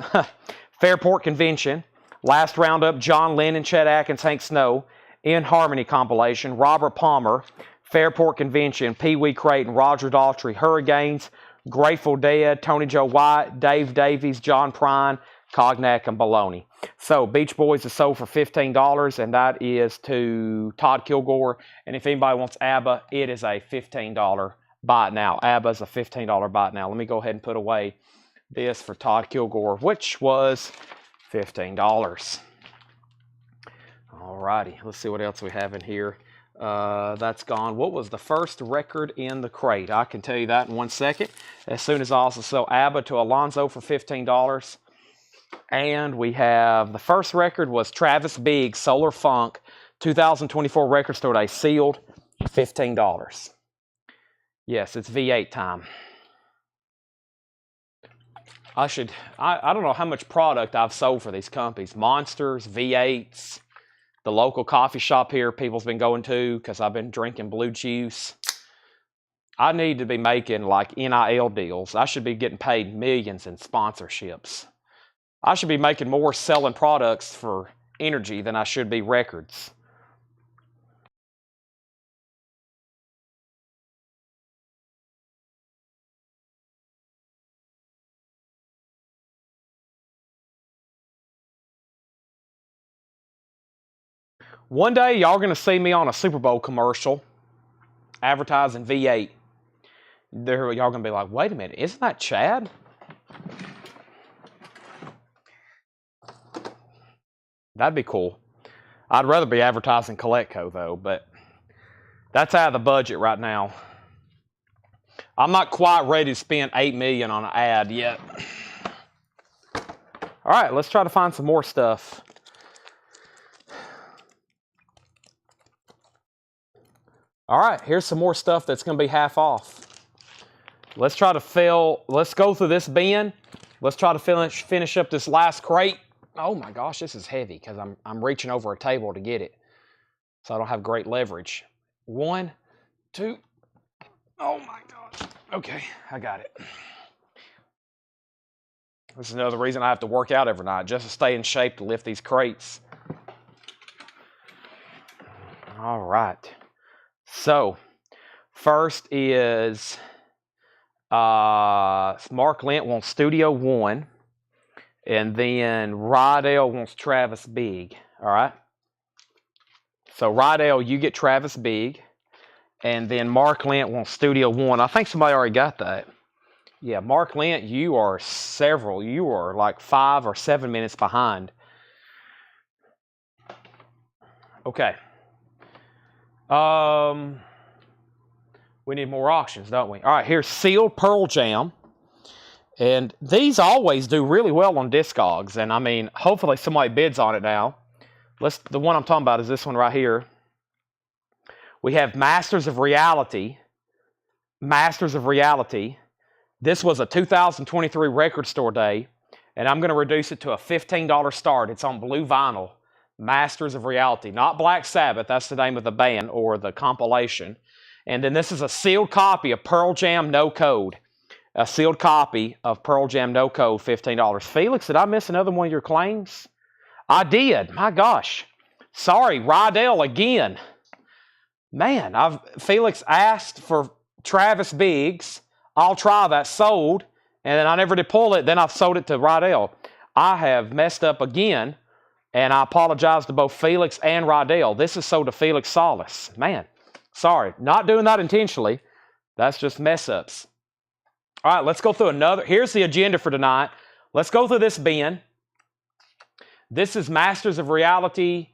Fairport Convention, Last Roundup, John Lennon, Chet Atkins, Hank Snow, In Harmony compilation, Robert Palmer, Fairport Convention, Pee Wee Creighton, Roger Daltrey, Hurricanes, Grateful Dead, Tony Joe White, Dave Davies, John Prine, Cognac, and Bologna. So Beach Boys is sold for $15, and that is to Todd Kilgore. And if anybody wants ABBA, it is a $15 buy it now. ABBA is a $15 buy it now. Let me go ahead and put away this for Todd Kilgore, which was $15. All righty, let's see what else we have in here. That's gone. What was the first record in the crate? I can tell you that in 1 second. As soon as I also sell ABBA to Alonzo for $15. And we have the first record was Travis Biggs, Solar Funk, 2024 Record Store Day, sealed $15. Yes, it's V8 time. I don't know how much product I've sold for these companies. Monsters, V8s, the local coffee shop here people's been going to because I've been drinking blue juice. I need to be making like NIL deals. I should be getting paid millions in sponsorships. I should be making more selling products for energy than I should be records. One day, y'all going to see me on a Super Bowl commercial advertising V8. Y'all going to be like, wait a minute, isn't that Chad? That'd be cool. I'd rather be advertising Coletco, though, but that's out of the budget right now. I'm not quite ready to spend $8 million on an ad yet. All right, let's try to find some more stuff. All right, here's some more stuff that's going to be half off. Let's try to let's go through this bin. Let's try to finish up this last crate. Oh my gosh, this is heavy because I'm reaching over a table to get it. So I don't have great leverage. 1, 2. Oh my gosh. Okay, I got it. This is another reason I have to work out every night, just to stay in shape to lift these crates. All right. So, first is Mark Lent wants Studio One, and then Rydell wants Travis Big. All right. So Rydell, you get Travis Big, and then Mark Lent wants Studio One. I think somebody already got that. Yeah, Mark Lent, you are like 5 or 7 minutes behind. Okay. We need more auctions, don't we? All right, here's Sealed Pearl Jam. And these always do really well on Discogs. And I mean, hopefully somebody bids on it now. The one I'm talking about is this one right here. We have Masters of Reality. Masters of Reality. This was a 2023 record store day. And I'm going to reduce it to a $15 start. It's on blue vinyl. Masters of Reality. Not Black Sabbath. That's the name of the band or the compilation. And then this is a sealed copy of Pearl Jam No Code. A sealed copy of Pearl Jam No Code, $15. Felix, did I miss another one of your claims? I did. My gosh. Sorry, Rydell again. Man, Felix asked for Travis Biggs. I'll try that. Sold. And then I never did pull it. Then I sold it to Rydell. I have messed up again. And I apologize to both Felix and Rydell. This is sold to Felix Solis. Man, sorry. Not doing that intentionally. That's just mess ups. All right, let's go through another. Here's the agenda for tonight. Let's go through this bin. This is Masters of Reality.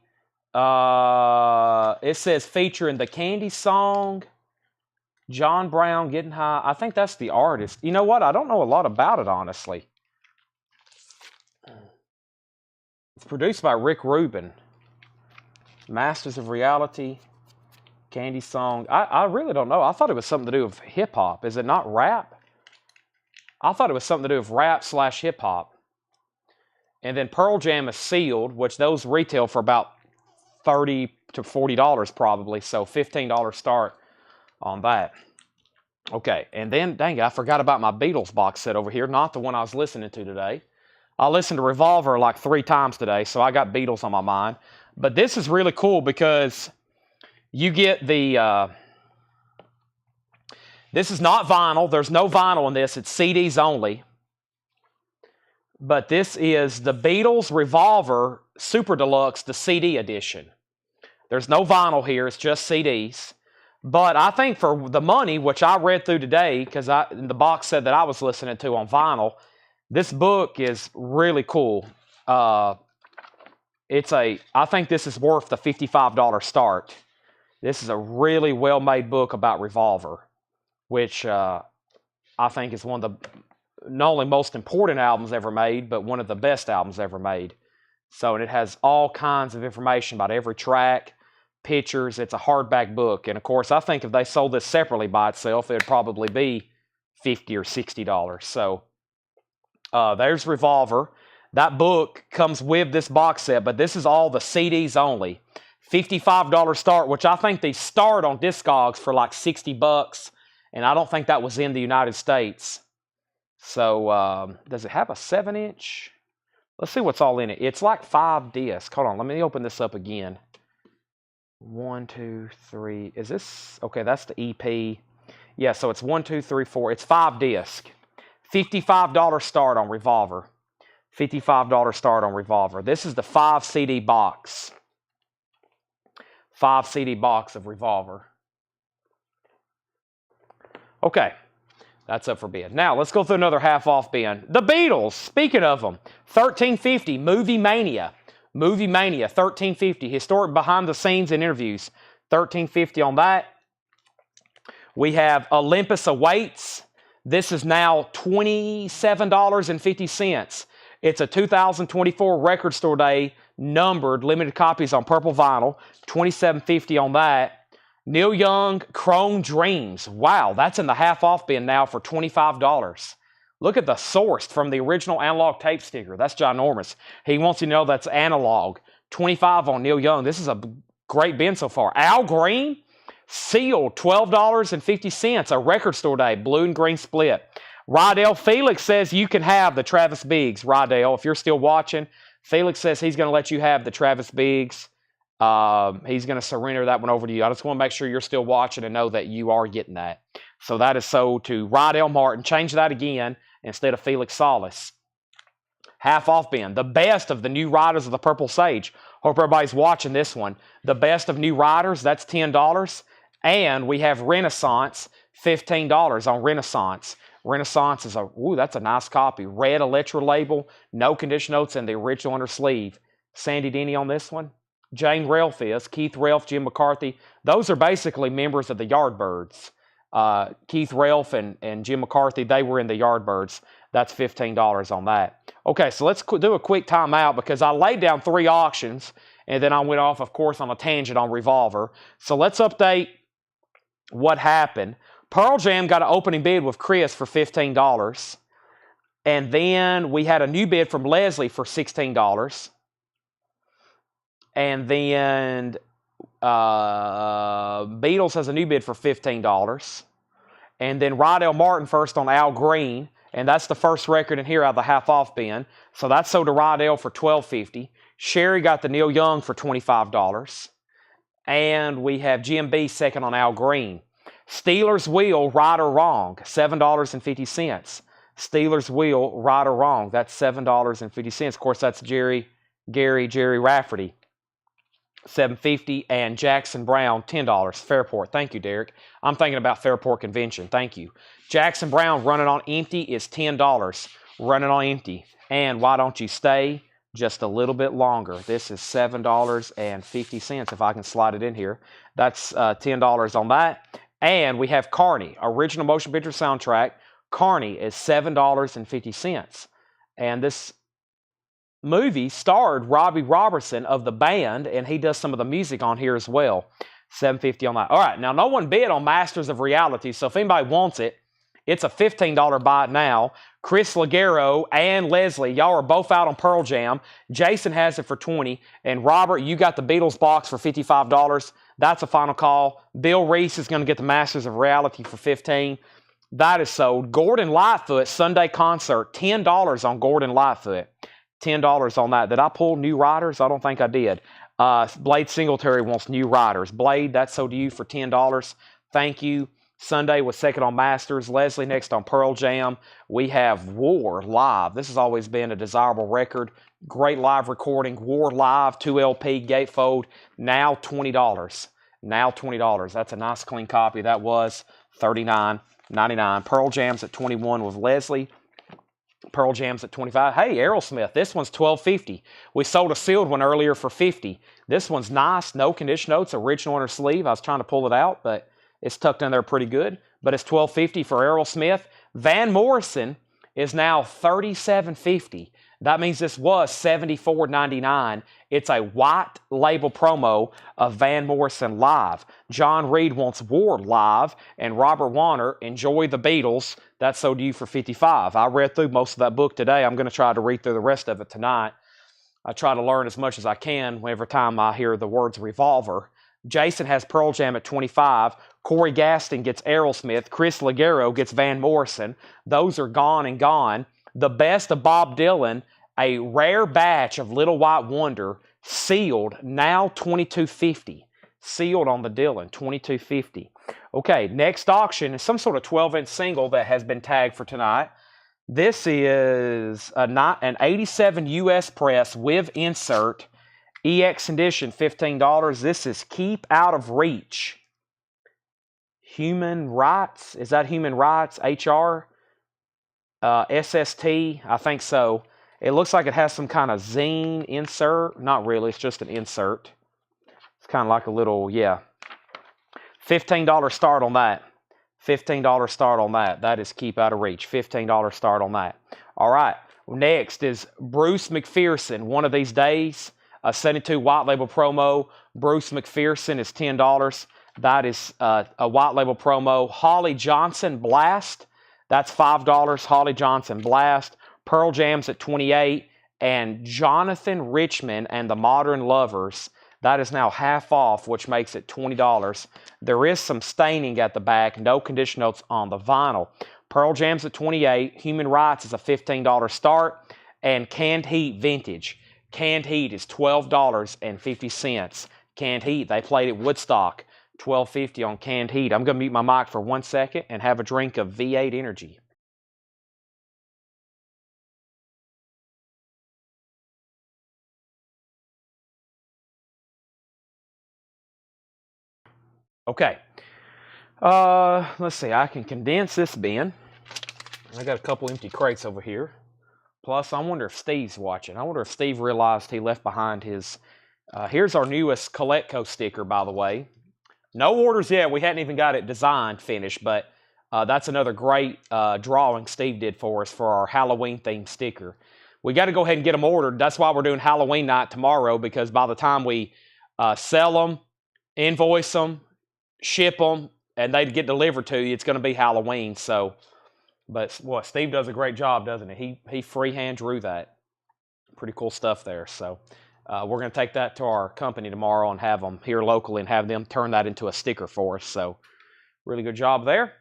It says featuring the Candy Song, John Brown, Getting High. I think that's the artist. You know what? I don't know a lot about it, honestly. It's produced by Rick Rubin. Masters of Reality, Candy Song. I really don't know. I thought it was something to do with hip-hop. Is it not rap? I thought it was something to do with rap / hip-hop. And then Pearl Jam is sealed, which those retail for about $30 to $40 probably. So $15 start on that. Okay, and then, dang it, I forgot about my Beatles box set over here. Not the one I was listening to today. I listened to Revolver like 3 times today, so I got Beatles on my mind. But this is really cool because you get the... this is not vinyl. There's no vinyl in this. It's CDs only. But this is the Beatles Revolver Super Deluxe, the CD edition. There's no vinyl here. It's just CDs. But I think for the money, which I read through today, because the box set that I was listening to on vinyl, this book is really cool. I think this is worth the $55 start. This is a really well-made book about Revolver, which I think is one of the not only most important albums ever made, but one of the best albums ever made. So, and it has all kinds of information about every track, pictures. It's a hardback book. And of course, I think if they sold this separately by itself, it would probably be $50 or $60. So there's Revolver. That book comes with this box set, but this is all the CDs only. $55 start, which I think they start on Discogs for like $60, and I don't think that was in the United States. So does it have a 7-inch? Let's see what's all in it. It's like 5 discs. Hold on, let me open this up again. 1, 2, 3. Is this okay? That's the EP. Yeah, so it's 1, 2, 3, 4. It's 5 discs. $55 start on Revolver. $55 start on Revolver. This is the 5 CD box. 5 CD box of Revolver. Okay, that's up for bid. Now, let's go through another half-off bin. The Beatles, speaking of them, $13.50, Movie Mania. Movie Mania, $13.50. Historic behind the scenes and interviews, $13.50 on that. We have Olympus Awaits. This is now $27.50. It's a 2024 Record Store Day, numbered, limited copies on purple vinyl, $27.50 on that. Neil Young, Chrome Dreams. Wow, that's in the half-off bin now for $25. Look at the sourced from the original analog tape sticker. That's ginormous. He wants you to know that's analog. $25 on Neil Young. This is a great bin so far. Al Green, sealed, $12.50. A Record Store Day, blue and green split. Rydell Felix says you can have the Travis Biggs. Rydell, if you're still watching, Felix says he's going to let you have the Travis Biggs. He's going to surrender that one over to you. I just want to make sure you're still watching and know that you are getting that. So that is sold to Rydell Martin. Change that again instead of Felix Solis. Half off bin. The best of the new riders of the Purple Sage. Hope everybody's watching this one. The best of new riders, that's $10. And we have Renaissance, $15 on Renaissance. Renaissance is that's a nice copy. Red Electra label, no condition notes, and the original under sleeve. Sandy Denny on this one. Jane Ralph is. Keith Ralph, Jim McCarthy. Those are basically members of the Yardbirds. Keith Ralph and Jim McCarthy, they were in the Yardbirds. That's $15 on that. Okay, so let's do a quick timeout because I laid down 3 auctions and then I went off, of course, on a tangent on Revolver. So let's update what happened. Pearl Jam got an opening bid with Chris for $15. And then we had a new bid from Leslie for $16. And then Beatles has a new bid for $15. And then Rydell Martin first on Al Green. And that's the first record in here out of the half-off bin. So that's sold to Rydell for $12.50. Sherry got the Neil Young for $25. And we have GMB second on Al Green. Steelers Wheel, Right or Wrong, $7.50. Steelers Wheel, Right or Wrong, that's $7.50. Of course, that's Jerry Rafferty, $7.50. And Jackson Brown, $10. Fairport, thank you, Derek. I'm thinking about Fairport Convention, thank you. Jackson Brown, Running on Empty, is $10. Running on Empty. And Why Don't You Stay? Just a little bit longer. This is $7.50, if I can slide it in here. That's $10 on that. And we have Carney, original motion picture soundtrack. Carney is $7.50. And this movie starred Robbie Robertson of the band, and he does some of the music on here as well. $7.50 on that. All right, now no one bid on Masters of Reality, so if anybody wants it, it's a $15 buy now. Chris Ligero and Leslie, y'all are both out on Pearl Jam. Jason has it for $20. And Robert, you got the Beatles box for $55. That's a final call. Bill Reese is going to get the Masters of Reality for $15. That is sold. Gordon Lightfoot, Sunday concert, $10 on Gordon Lightfoot. $10 on that. Did I pull New Riders? I don't think I did. Blade Singletary wants New Riders. Blade, that's sold to you for $10. Thank you. Sunday was second on Masters. Leslie next on Pearl Jam. We have War live. This has always been a desirable record. Great live recording. War live, 2LP, gatefold. Now $20. Now $20. That's a nice clean copy. That was $39.99. Pearl Jam's at $21 with Leslie. Pearl Jam's at $25. Hey, Aerosmith, this one's $12.50. We sold a sealed one earlier for $50. This one's nice. No condition notes. Original on her sleeve. I was trying to pull it out, but it's tucked in there pretty good, but it's $12.50 for Aerosmith. Van Morrison is now $37.50. That means this was $74.99. It's a white label promo of Van Morrison live. John Reed wants War live, and Robert Warner, Enjoy the Beatles. That's sold to you for $55. I read through most of that book today. I'm going to try to read through the rest of it tonight. I try to learn as much as I can every time I hear the words revolver. Jason has Pearl Jam at 25. Corey Gaston gets Aerosmith. Chris Ligero gets Van Morrison. Those are gone and gone. The best of Bob Dylan, a rare batch of Little White Wonder, sealed, now $22.50. Sealed on the Dylan, $22.50. Okay, next auction is some sort of 12-inch single that has been tagged for tonight. This is an 87 US press with insert. EX edition, $15. This is Keep Out of Reach. Human Rights. Is that Human Rights? HR? SST? I think so. It looks like it has some kind of zine insert. Not really. It's just an insert. It's kind of like a little, yeah. $15 start on that. $15 start on that. That is Keep Out of Reach. $15 start on that. All right. Next is Bruce McPherson. One of these days, a 72 white label promo. Bruce McPherson is $10. That is a white label promo. Holly Johnson Blast. That's $5. Holly Johnson Blast. Pearl Jam's at $28. And Jonathan Richman and the Modern Lovers. That is now half off, which makes it $20. There is some staining at the back. No condition notes on the vinyl. Pearl Jam's at $28. Human Rights is a $15 start. And Canned Heat Vintage. Canned Heat is $12.50. Canned Heat, they played at Woodstock. $12.50 on Canned Heat. I'm going to mute my mic for 1 second and have a drink of V8 Energy. Okay. Let's see. I can condense this bin. I got a couple empty crates over here. Plus, I wonder if Steve's watching. I wonder if Steve realized he left behind his... here's our newest Coletco sticker, by the way. No orders yet. We hadn't even got it designed, finished, but that's another great drawing Steve did for us for our Halloween-themed sticker. We got to go ahead and get them ordered. That's why we're doing Halloween night tomorrow, because by the time we sell them, invoice them, ship them, and they get delivered to you, it's going to be Halloween. So, but what Steve does a great job, doesn't he? He freehand drew that. Pretty cool stuff there. So we're going to take that to our company tomorrow and have them here locally and have them turn that into a sticker for us. So really good job there.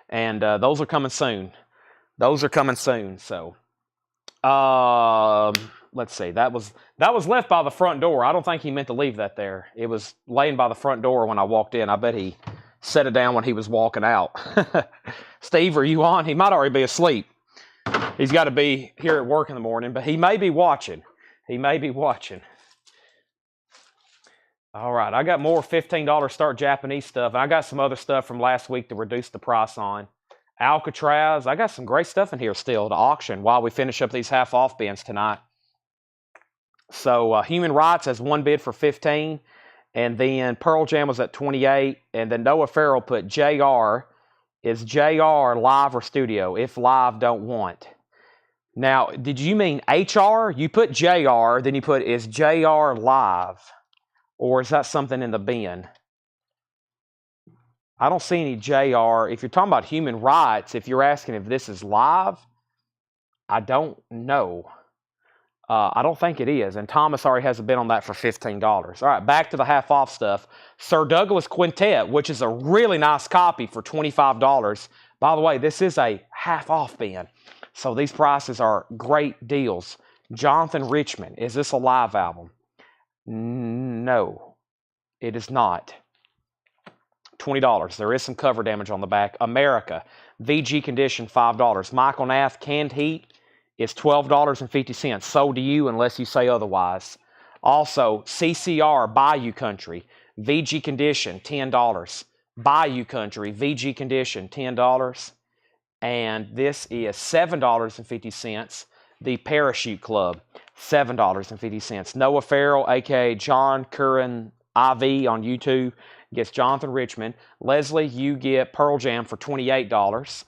And those are coming soon. Those are coming soon. So let's see. That was left by the front door. I don't think he meant to leave that there. It was laying by the front door when I walked in. I bet he set it down when he was walking out. Steve, are you on? He might already be asleep. He's got to be here at work in the morning, but he may be watching. He may be watching. All right, I got more $15 start Japanese stuff. I got some other stuff from last week to reduce the price on. Alcatraz. I got some great stuff in here still to auction while we finish up these half-off bins tonight. So Human Rights has one bid for $15, and then Pearl Jam was at $28, and then Noah Farrell put JR. Is JR live or studio? If live, don't want. Now, did you mean HR? You put JR, then you put, is JR live? Or is that something in the bin? I don't see any JR. If you're talking about Human Rights, if you're asking if this is live, I don't know. I don't think it is. And Thomas already has a bid on that for $15. All right, back to the half-off stuff. Sir Douglas Quintet, which is a really nice copy for $25. By the way, this is a half-off bin. So these prices are great deals. Jonathan Richman, is this a live album? No, it is not. $20. There is some cover damage on the back. America, VG condition, $5. Michael Nath, Canned Heat, is $12.50. Sold to you unless you say otherwise. Also, CCR, Bayou Country, VG condition, $10. Bayou Country, VG condition, $10. And this is $7.50. The Parachute Club, $7.50. Noah Farrell, a.k.a. John Curran IV on YouTube, gets Jonathan Richman. Leslie, you get Pearl Jam for $28.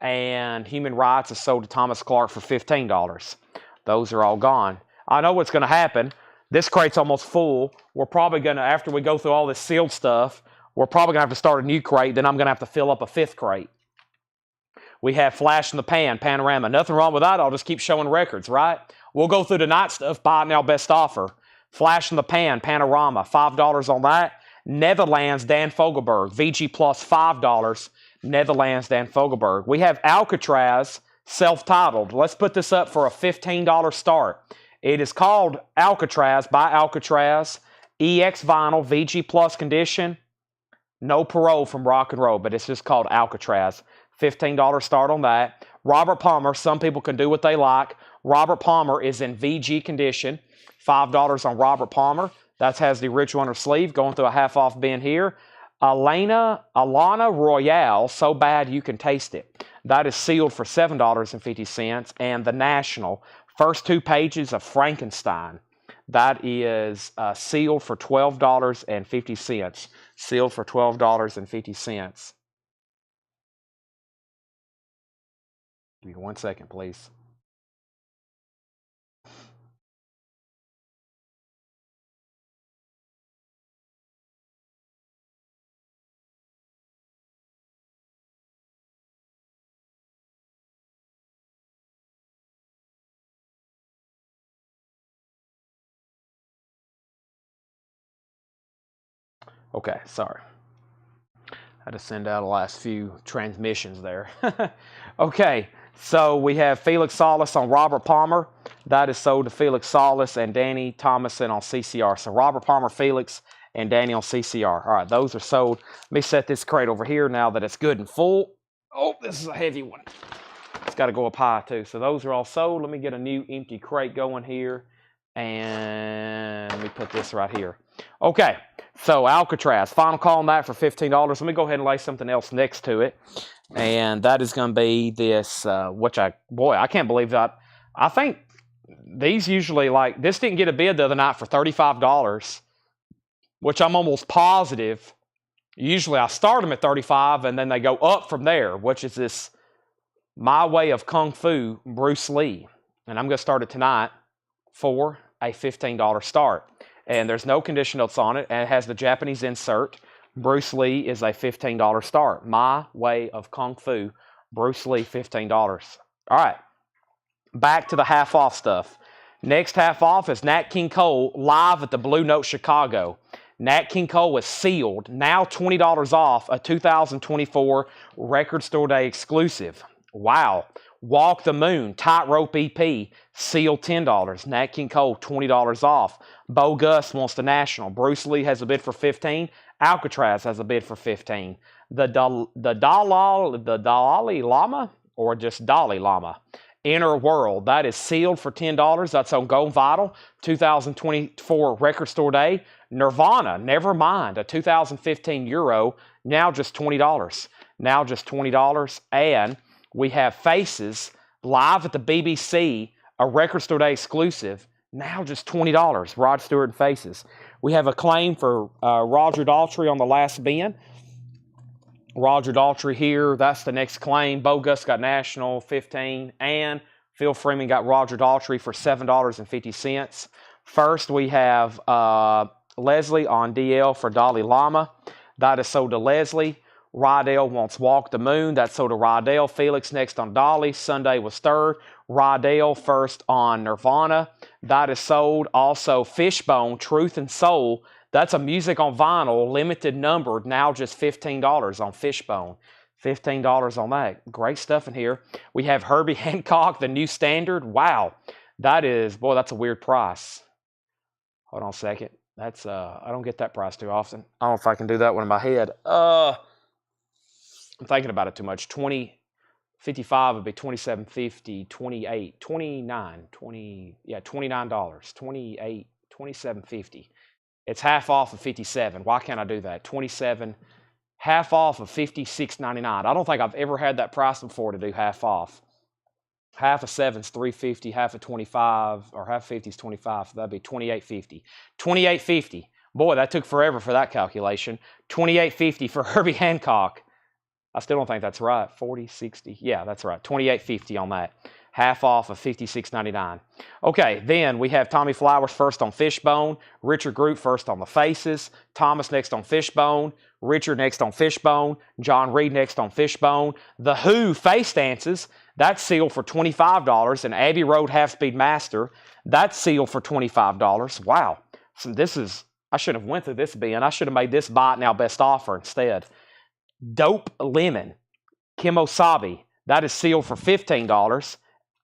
and Human Rights is sold to Thomas Clark for $15. Those are all gone. I know what's going to happen. This crate's almost full. We're probably going to, after we go through all this sealed stuff, we're probably going to have to start a new crate. Then I'm going to have to fill up a 5th crate. We have Flash in the Pan, Panorama. Nothing wrong with that. I'll just keep showing records, right? We'll go through the night stuff. Buy it now, best offer. Flash in the Pan, Panorama, $5 on that. Netherlands, Dan Fogelberg, VG Plus, $5. Netherlands, Dan Fogelberg. We have Alcatraz, self-titled. Let's put this up for a $15 start. It is called Alcatraz by Alcatraz. EX vinyl, VG Plus condition. No parole from rock and roll, but it's just called Alcatraz. $15 start on that. Robert Palmer, some people can do what they like. Robert Palmer is in VG condition. $5 on Robert Palmer. That has the original on her sleeve, going through a half-off bin here. Alana Royale, So Bad You Can Taste It. That is sealed for $7.50. And The National, first 2 pages of Frankenstein. That is sealed for $12.50. Sealed for $12.50. Give me 1 second, please. Okay, sorry. Had to send out the last few transmissions there. Okay, so we have Felix Salas on Robert Palmer. That is sold to Felix Salas and Danny Thomason on CCR. So Robert Palmer, Felix, and Danny on CCR. All right, those are sold. Let me set this crate over here now that it's good and full. Oh, this is a heavy one. It's got to go up high too. So those are all sold. Let me get a new empty crate going here. And let me put this right here. Okay, so Alcatraz, final call on that for $15. Let me go ahead and lay something else next to it. And that is going to be this, I can't believe that. I think these usually, like, this didn't get a bid the other night for $35, which I'm almost positive. Usually I start them at $35 and then they go up from there, which is this My Way of Kung Fu, Bruce Lee. And I'm going to start it tonight for a $15 start. And there's no condition notes on it, and it has the Japanese insert. Bruce Lee is a $15 start. My Way of Kung Fu, Bruce Lee, $15. All right, back to the half-off stuff. Next half-off is Nat King Cole live at the Blue Note Chicago. Nat King Cole is sealed, now $20 off, a 2024 Record Store Day exclusive. Wow. Walk the Moon, Tightrope EP, sealed $10. Nat King Cole, $20 off. Bo Gus wants the National. Bruce Lee has a bid for $15. Alcatraz has a bid for $15. The Dalai Lama, or just Dalai Lama, Inner World, that is sealed for $10. That's on Gold Vital, 2024 Record Store Day. Nirvana, Nevermind, a 2015 Euro, now just $20. Now just $20. And we have Faces live at the BBC, a Record Store Day exclusive, now just $20. Rod Stewart and Faces. We have a claim for Roger Daltrey on the last bin. Roger Daltrey here, that's the next claim. Bo Gus got National, $15. And Phil Freeman got Roger Daltrey for $7.50. First, we have Leslie on DL for Dalai Lama. That is sold to Leslie. Rydell wants Walk the Moon. That's sold to Rydell. Felix next on Dolly. Sunday was third. Rydell first on Nirvana. That is sold. Also, Fishbone, Truth and Soul. That's a music on vinyl, limited numbered, now just $15 on Fishbone. $15 on that. Great stuff in here. We have Herbie Hancock, The New Standard. Wow. That's a weird price. Hold on a second. That's, I don't get that price too often. I don't know if I can do that one in my head. I'm thinking about it too much. 55 would be $27.50, 28, 29, 20, yeah, $29, 28, $27.50. It's half off of 57. Why can't I do that? 27, half off of $56.99. I don't think I've ever had that price before to do half off. Half of 7 is $3.50, half of 25, or half of 50 is 25, so that'd be $28.50. $28.50. Boy, that took forever for that calculation. $28.50 for Herbie Hancock. I still don't think that's right. 40, 60. Yeah, that's right. 28.50 on that. Half off of 56.99. Okay, then we have Tommy Flowers first on Fishbone, Richard Group first on the Faces, Thomas next on Fishbone, Richard next on Fishbone, John Reed next on Fishbone. The Who Face Dances, that's sealed for $25, and Abbey Road Half Speed Master, that's sealed for $25. Wow. So this is, I should have went through this bin. I should have made this buy it now best offer instead. Dope Lemon, Kimosabi, that is sealed for $15.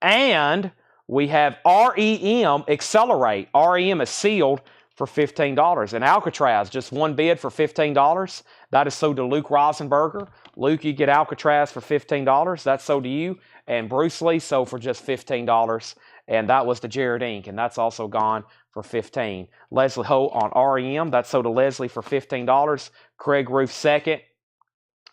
And we have REM Accelerate. REM is sealed for $15. And Alcatraz, just one bid for $15. That is sold to Luke Rosenberger. Luke, you get Alcatraz for $15. That's sold to you. And Bruce Lee sold for just $15. And that was the Jared Inc. And that's also gone for $15. Leslie Holt on REM. That's sold to Leslie for $15. Craig Roof second.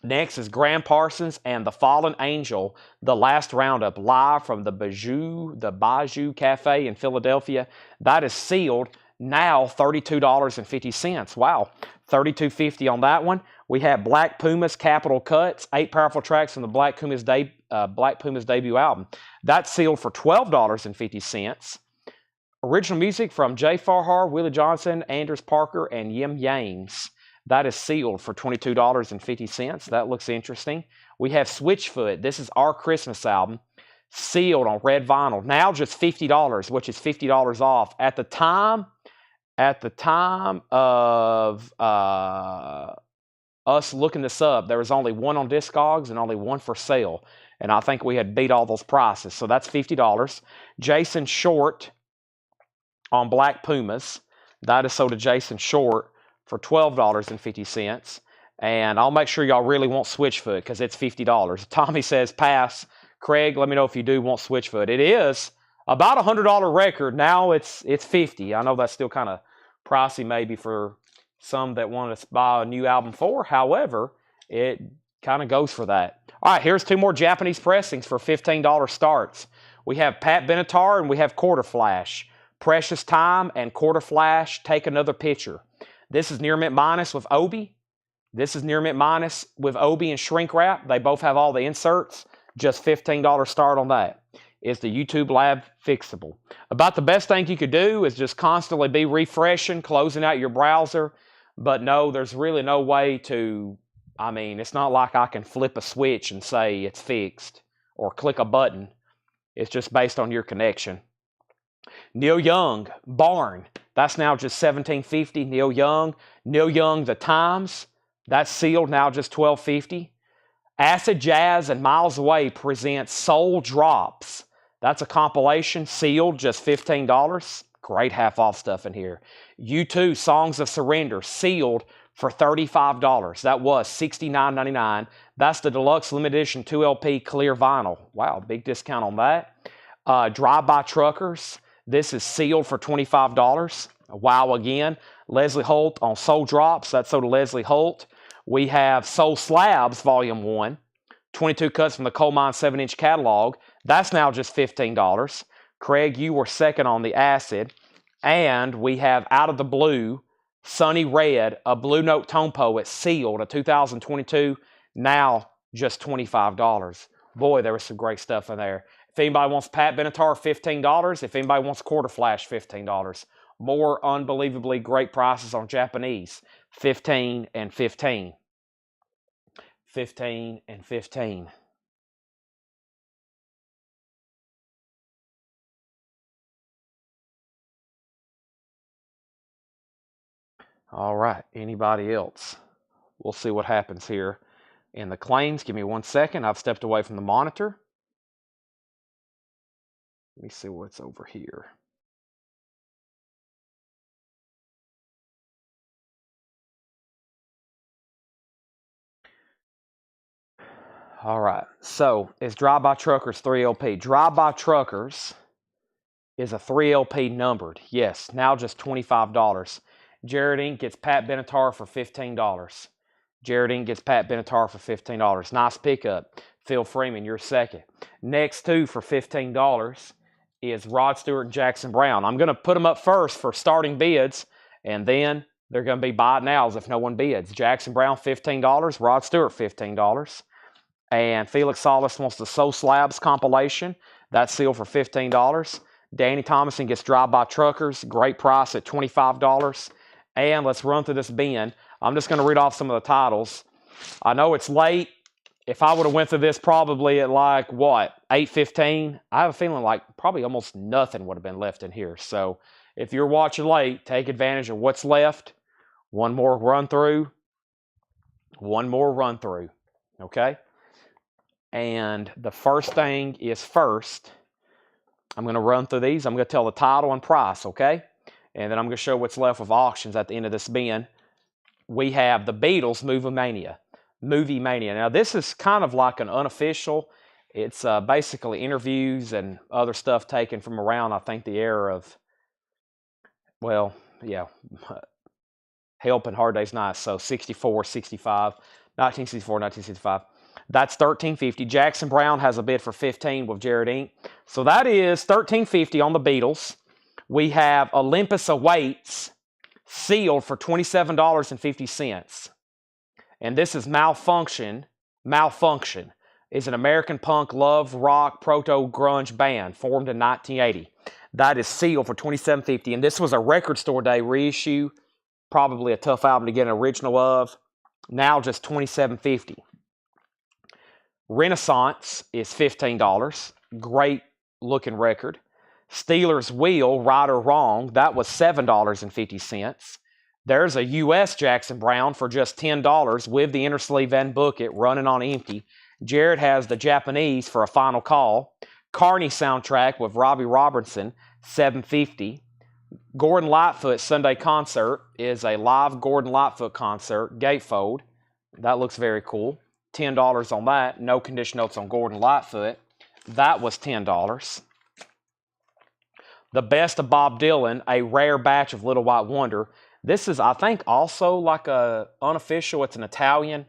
Next is Graham Parsons and the Fallen Angel, the last roundup, live from the Bajou Cafe in Philadelphia. That is sealed now $32.50. Wow, $32.50 on that one. We have Black Pumas Capital Cuts, 8 powerful tracks from the Black Pumas debut album. That's sealed for $12.50. Original music from Jay Farhar, Willie Johnson, Anders Parker, and Yim Yames. That is sealed for $22.50. That looks interesting. We have Switchfoot. This is our Christmas album, sealed on red vinyl. Now just $50, which is $50 off. At the time of us looking this up, there was only one on Discogs and only one for sale. And I think we had beat all those prices. So that's $50. Jason Short on Black Pumas. That is sold to Jason Short for $12.50. And I'll make sure y'all really want Switchfoot because it's $50. Tommy says pass. Craig, let me know if you do want Switchfoot. It is about a $100 record. Now it's $50. I know that's still kind of pricey maybe for some that want to buy a new album for. However, it kind of goes for that. All right, here's 2 more Japanese pressings for $15 starts. We have Pat Benatar and we have Quarter Flash. Precious Time and Quarter Flash, Take Another Picture. This is Near Mint Minus with Obi. This is Near Mint Minus with Obi and Shrink Wrap. They both have all the inserts. Just $15 start on that. It's the YouTube Lab Fixable. About the best thing you could do is just constantly be refreshing, closing out your browser. But no, there's really no way to, I mean, it's not like I can flip a switch and say it's fixed or click a button. It's just based on your connection. Neil Young, Barn. That's now just $17.50. Neil Young, The Times. That's sealed now just $12.50. Acid Jazz and Miles Away presents Soul Drops. That's a compilation, sealed just $15. Great half-off stuff in here. U2 Songs of Surrender, sealed for $35. That was $69.99. That's the deluxe limited edition 2LP clear vinyl. Wow, big discount on that. Drive-By Truckers. This is sealed for $25. Wow again. Leslie Holt on Soul Drops. That's sold to Leslie Holt. We have Soul Slabs Volume 1. 22 cuts from the Coal Mine 7-inch catalog. That's now just $15. Craig, you were second on the Acid. And we have Out of the Blue, Sunny Red, a Blue Note Tone Poet, sealed, a 2022, now just $25. Boy, there was some great stuff in there. If anybody wants Pat Benatar, $15. If anybody wants Quarter Flash, $15. More unbelievably great prices on Japanese. 15 and 15. 15 and 15. All right, anybody else? We'll see what happens here in the claims. Give me 1 second. I've stepped away from the monitor. Let me see what's over here. All right, so it's Drive-By Truckers 3LP. Drive-By Truckers is a 3LP numbered. Yes, now just $25. Jared Inc. gets Pat Benatar for $15. Jared Inc. gets Pat Benatar for $15. Nice pickup. Phil Freeman, you're second. Next two for $15 is Rod Stewart and Jackson Brown. I'm going to put them up first for starting bids, and then they're going to be buy it nows if no one bids. Jackson Brown, $15. Rod Stewart, $15. And Felix Salas wants the Soul Slabs compilation. That's sealed for $15. Danny Thomason gets Drive-By Truckers. Great price at $25. And let's run through this bin. I'm just going to read off some of the titles. I know it's late. If I would have went through this probably at like, what, 8:15, I have a feeling like probably almost nothing would have been left in here. So if you're watching late, take advantage of what's left. One more run through. One more run through. Okay? And the first thing is first. I'm going to run through these. I'm going to tell the title and price, okay? And then I'm going to show what's left with auctions at the end of this bin. We have the Beatles Movie Mania. Now, this is kind of like an unofficial. It's basically interviews and other stuff taken from around, I think, the era of, well, yeah, Help and Hard Day's Night. So 64, 65, 1964, 1965. That's $13.50. Jackson Browne has a bid for $15 with Jared Inc. So that is $13.50 on the Beatles. We have Olympus Awaits sealed for $27.50. And this is Malfunction. Malfunction is an American punk, love, rock, proto-grunge band formed in 1980. That is sealed for $27.50. And this was a Record Store Day reissue. Probably a tough album to get an original of. Now just $27.50. Renaissance is $15. Great looking record. Steelers Wheel, Right or Wrong, that was $7.50. There's a U.S. Jackson Browne for just $10 with the inner sleeve and booklet running on empty. Jared has the Japanese for a final call. Carney soundtrack with Robbie Robertson, $7.50. Gordon Lightfoot Sunday concert is a live Gordon Lightfoot concert, gatefold. That looks very cool. $10 on that. No condition notes on Gordon Lightfoot. That was $10. The Best of Bob Dylan, a rare batch of Little White Wonder. This is, I think, also like a unofficial. It's an Italian.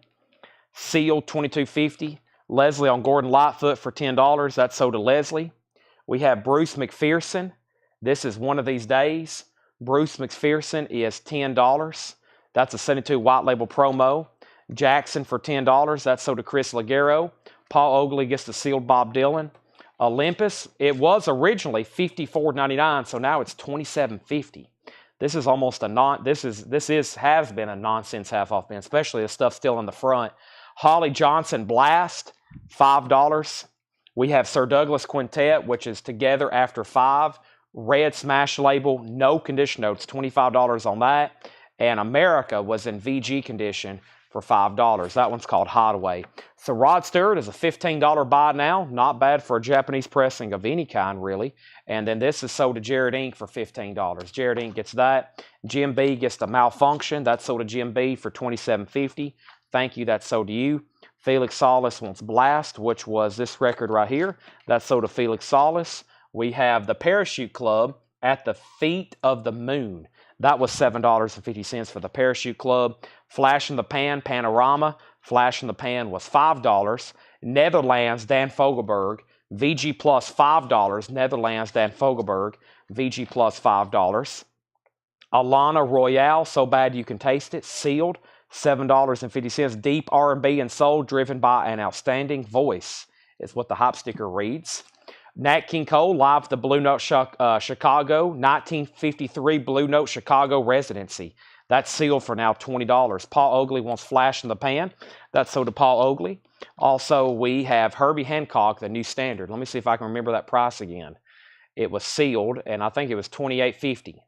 Sealed, $22.50. Leslie on Gordon Lightfoot for $10. That's sold to Leslie. We have Bruce McPherson. This is One of These Days. Bruce McPherson is $10. That's a 72 white label promo. Jackson for $10. That's sold to Chris Ligero. Paul Oakley gets the sealed Bob Dylan. Olympus, it was originally $54.99, so now it's $27.50. This is almost a has been a nonsense half off bin, especially the stuff still in the front. Holly Johnson Blast, $5. We have Sir Douglas Quintet, which is Together After 5. Red Smash label, no condition notes, $25 on that. And America was in VG condition for $5. That one's called Hideaway. So Rod Stewart is a $15 buy now. Not bad for a Japanese pressing of any kind, really. And then this is sold to Jared Inc. for $15. Jared Inc. gets that. Jim B gets the Malfunction. That's sold to Jim B for $27.50. Thank you. That's sold to you. Felix Salas wants Blast, which was this record right here. That's sold to Felix Salas. We have the Parachute Club, At the Feet of the Moon. That was $7.50 for the Parachute Club. Flash in the Pan, Panorama. Flash in the Pan was $5. Netherlands, Dan Fogelberg. VG Plus $5. Netherlands, Dan Fogelberg. VG Plus $5. Alana Royale, So Bad You Can Taste It. Sealed, $7.50. Deep R&B and Soul, driven by an outstanding voice, is what the hop sticker reads. Nat King Cole, live at the Blue Note Chicago, 1953 Blue Note Chicago residency. That's sealed for now $20. Paul Oakley wants Flash in the Pan. That's sold to Paul Oakley. Also, we have Herbie Hancock, the New Standard. Let me see if I can remember that price again. It was sealed, and I think it was $28.50.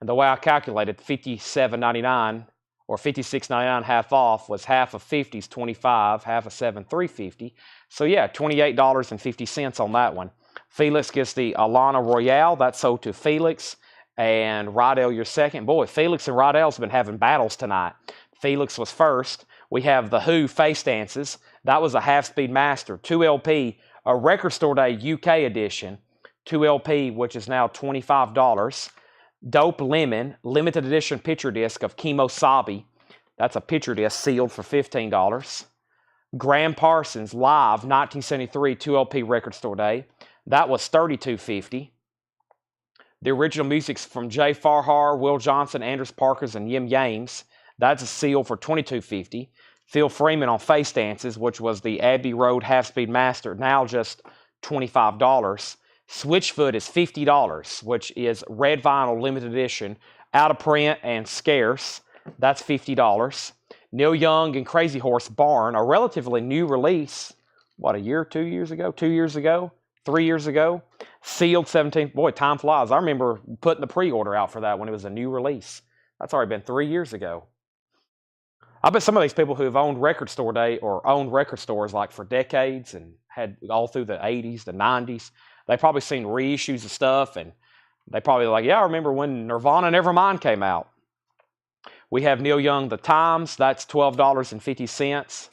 And the way I calculated, $57.99 or $56.99 half off was half of 50's $25, half of 7, $3.50. So yeah, $28.50 on that one. Felix gets the Alana Royale. That's sold to Felix. And Rydell, your second. Boy, Felix and Rydell's been having battles tonight. Felix was first. We have The Who, Face Dances. That was a half-speed master. 2 LP, a Record Store Day UK edition. 2 LP, which is now $25. Dope Lemon, limited edition picture disc of Kemo Sabe. That's a picture disc sealed for $15. Graham Parsons, live, 1973, 2 LP Record Store Day. That was $32.50. The original music's from Jay Farhar, Will Johnson, Anders Parkers, and Yim Yames. That's a seal for $22.50. Phil Freeman on Face Dances, which was the Abbey Road Half-Speed Master, now just $25. Switchfoot is $50, which is red vinyl limited edition, out of print and scarce. That's $50. Neil Young and Crazy Horse Barn, a relatively new release. What, a year, 2 years ago? 2 years ago? 3 years ago? Sealed 17. Boy, time flies. I remember putting the pre-order out for that when it was a new release. That's already been 3 years ago. I bet some of these people who have owned Record Store Day or owned record stores like for decades and had all through the 80s, the 90s, they've probably seen reissues of stuff, and they probably like, yeah, I remember when Nirvana Nevermind came out. We have Neil Young, The Times. That's $12.50.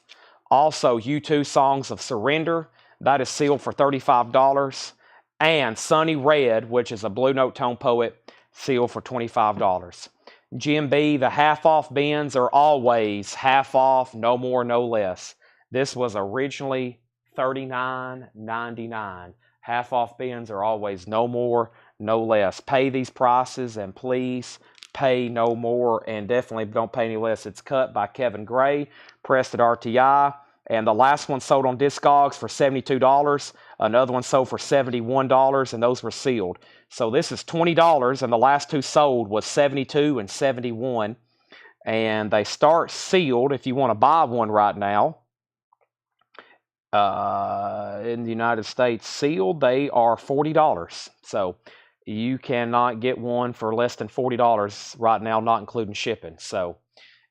Also, U2 Songs of Surrender. That is sealed for $35. And Sonny Red, which is a Blue Note tone poet, sealed for $25. GMB, the half-off bins are always half off, no more, no less. This was originally $39.99. Half-off bins are always no more, no less. Pay these prices and please pay no more, and definitely don't pay any less. It's cut by Kevin Gray, pressed at RTI, and the last one sold on Discogs for $72. Another one sold for $71, and those were sealed. So this is $20, and the last two sold was $72 and $71, and they start sealed if you want to buy one right now. In the United States, sealed, they are $40. So you cannot get one for less than $40 right now, not including shipping. So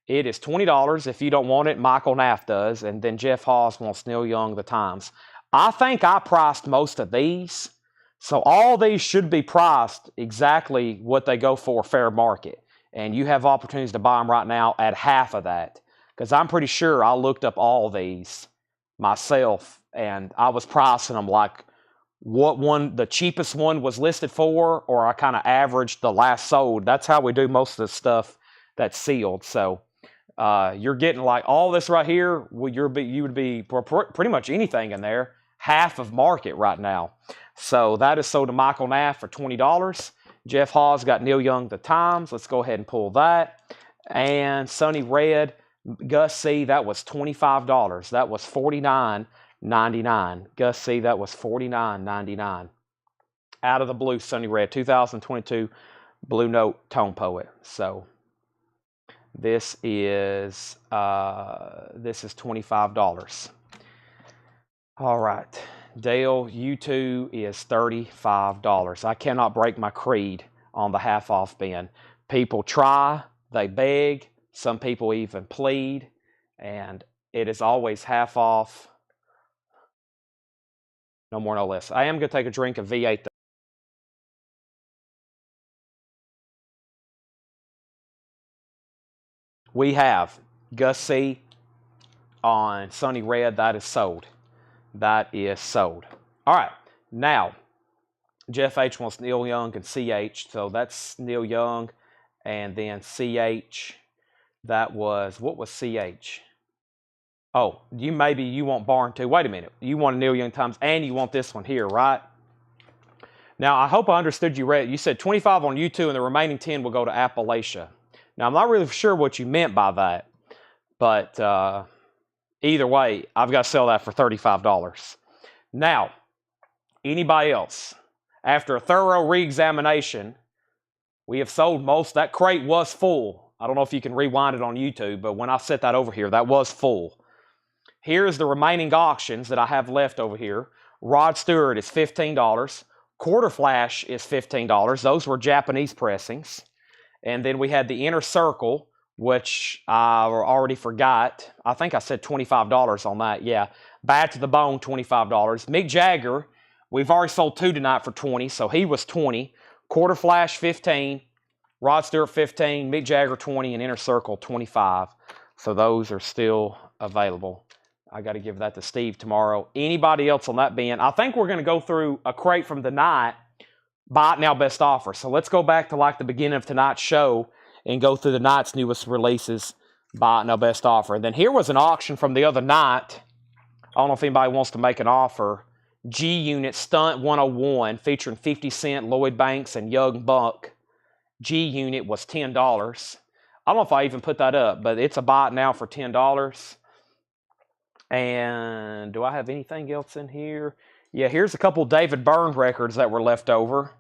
it is $20 if you don't want it. Michael Naff does, and then Jeff Haas wants Neil Young, The Times. I think I priced most of these, so all these should be priced exactly what they go for fair market, and you have opportunities to buy them right now at half of that, because I'm pretty sure I looked up all these myself, and I was pricing them like what one the cheapest one was listed for, or I kind of averaged the last sold. That's how we do most of the stuff that's sealed. So you're getting like all this right here. You would be pretty much anything in there half of market right now. So that is sold to Michael Naff for $20. Jeff Haas got Neil Young, The Times. Let's go ahead and pull that. And Sonny Red, Gus C, that was $25. That was $49.99. Gus C, that was $49.99. Out of the Blue, Sonny Red, 2022 Blue Note Tone Poet. So this is $25. All right, Dale, U2 is $35. I cannot break my creed on the half-off bin. People try, they beg, some people even plead, and it is always half off. No more, no less. I am going to take a drink of V8. We have Gus C on Sonny Red. That is sold. That is sold. All right. Now, Jeff H wants Neil Young and CH. So that's Neil Young. And then CH. That was, what was CH? Oh, you want Barn too. Wait a minute. You want Neil Young Times and you want this one here, right? Now, I hope I understood you right. You said 25 on U2 and the remaining 10 will go to Appalachia. Now, I'm not really sure what you meant by that, but either way, I've got to sell that for $35. Now, anybody else? After a thorough re-examination, we have sold most. That crate was full. I don't know if you can rewind it on YouTube, but when I set that over here, that was full. Here's the remaining auctions that I have left over here. Rod Stewart is $15. Quarter Flash is $15. Those were Japanese pressings. And then we had the Inner Circle, which I already forgot. I think I said $25 on that. Yeah. Bad to the Bone, $25. Mick Jagger, we've already sold two tonight for $20, so he was $20. Quarter Flash, $15. Rod Stewart, $15. Mick Jagger, $20. And Inner Circle, $25. So those are still available. I got to give that to Steve tomorrow. Anybody else on that bin? I think we're going to go through a crate from the night. Buy it now, best offer. So let's go back to like the beginning of tonight's show and go through the night's newest releases. Buy it now, best offer. And then here was an auction from the other night. I don't know if anybody wants to make an offer. G Unit Stunt 101 featuring 50 Cent, Lloyd Banks, and Young Buck. G Unit was $10. I don't know if I even put that up, but it's a buy it now for $10. And do I have anything else in here? Yeah, here's a couple David Byrne records that were left over.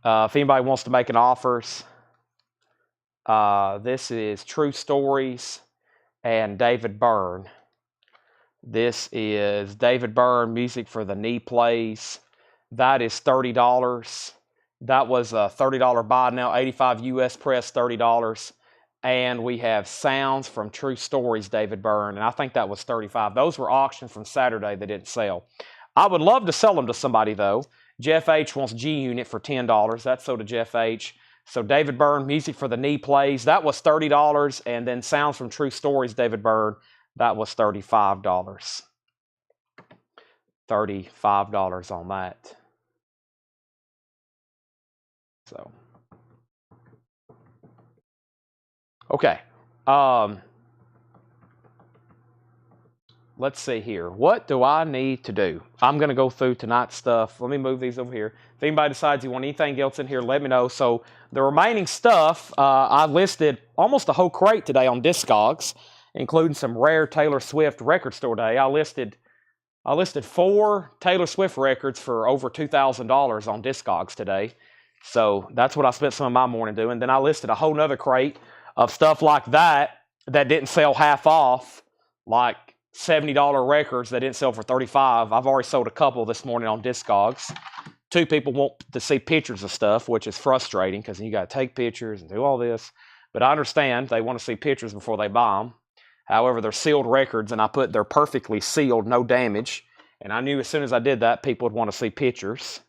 If anybody wants to make an offers, this is True Stories and David Byrne. This is David Byrne, Music for the Knee Plays. That is $30. That was a $30 buy now, 85 US press, $30. And we have Sounds from True Stories, David Byrne, and I think that was $35. Those were auctioned from Saturday. They didn't sell. I would love to sell them to somebody, though. Jeff H. wants G-Unit for $10. That's sold to Jeff H. So David Byrne, Music for the Knee Plays, that was $30. And then Sounds from True Stories, David Byrne, that was $35. $35 on that. So, okay. Let's see here. What do I need to do? I'm going to go through tonight's stuff. Let me move these over here. If anybody decides you want anything else in here, let me know. So the remaining stuff, I listed almost a whole crate today on Discogs, including some rare Taylor Swift Record Store Day. I listed 4 Taylor Swift records for over $2,000 on Discogs today. So that's what I spent some of my morning doing. Then I listed a whole nother crate of stuff like that didn't sell half off, like $70 records that didn't sell for $35. I've already sold a couple this morning on Discogs. 2 people want to see pictures of stuff, which is frustrating because you got to take pictures and do all this. But I understand they want to see pictures before they buy them. However, they're sealed records, and I put they're perfectly sealed, no damage. And I knew as soon as I did that, people would want to see pictures.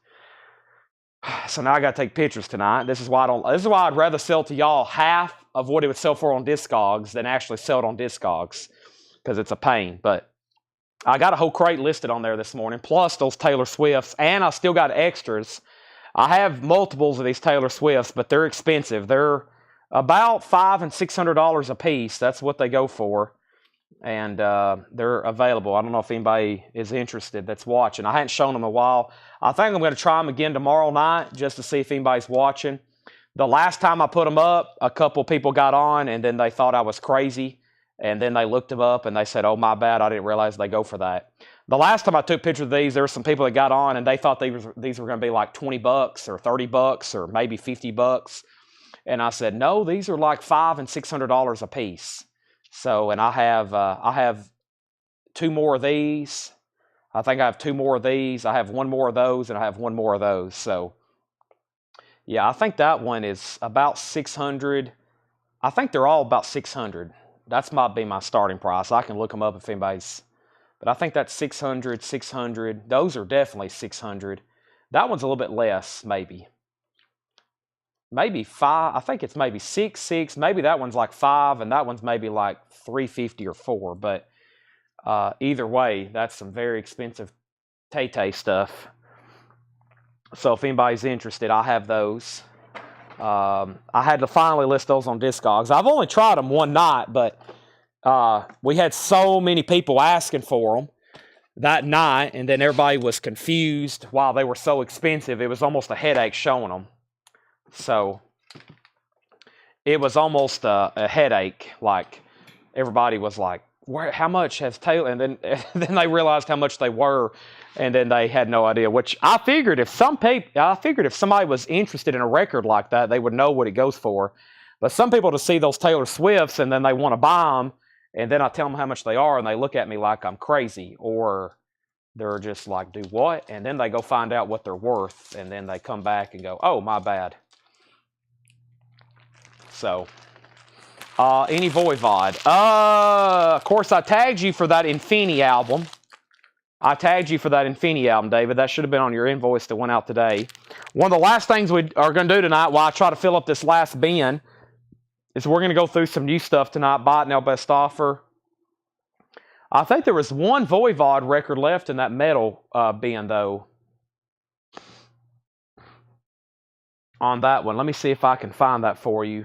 So now I got to take pictures tonight. This is why I'd rather sell to y'all half of what it would sell for on Discogs than actually sell it on Discogs, because it's a pain. But I got a whole crate listed on there this morning, plus those Taylor Swifts, and I still got extras. I have multiples of these Taylor Swifts, but they're expensive. They're about $500 and $600 a piece. That's what they go for, and they're available. I don't know if anybody is interested that's watching. I hadn't shown them in a while. I think I'm going to try them again tomorrow night just to see if anybody's watching. The last time I put them up, a couple people got on, and then they thought I was crazy. And then they looked them up, and they said, oh, my bad, I didn't realize they go for that. The last time I took pictures of these, there were some people that got on, and they thought these were going to be like $20 or $30 or maybe $50. And I said, no, these are like $500 and $600 a piece. So, and I have 2 more of these. I think I have 2 more of these. I have 1 more of those, and I have 1 more of those. So, yeah, I think that one is about $600. I think they're all about $600. That's might be my starting price. I can look them up if anybody's, but I think that's $600. Those are definitely $600. That one's a little bit less, maybe 5. I think it's maybe 6. Maybe that one's like 5, and that one's maybe like $350 or $4. But either way, that's some very expensive Tay-Tay stuff. So if anybody's interested, I have those. I had to finally list those on Discogs. I've only tried them one night, but we had so many people asking for them that night, and then everybody was confused while they were so expensive. It was almost a headache showing them. So it was almost a headache. Like everybody was like, how much has Taylor? And then they realized how much they were, and then they had no idea. Which I figured if somebody was interested in a record like that, they would know what it goes for. But some people to see those Taylor Swifts and then they want to buy them, and then I tell them how much they are, and they look at me like I'm crazy, or they're just like, do what? And then they go find out what they're worth, and then they come back and go, oh, my bad. So. Any Voivod. Of course, I tagged you for that Infinity album. David. That should have been on your invoice that went out today. One of the last things we are going to do tonight while I try to fill up this last bin is we're going to go through some new stuff tonight. Buy it now, best offer. I think there was 1 Voivod record left in that metal bin, though. On that one. Let me see if I can find that for you.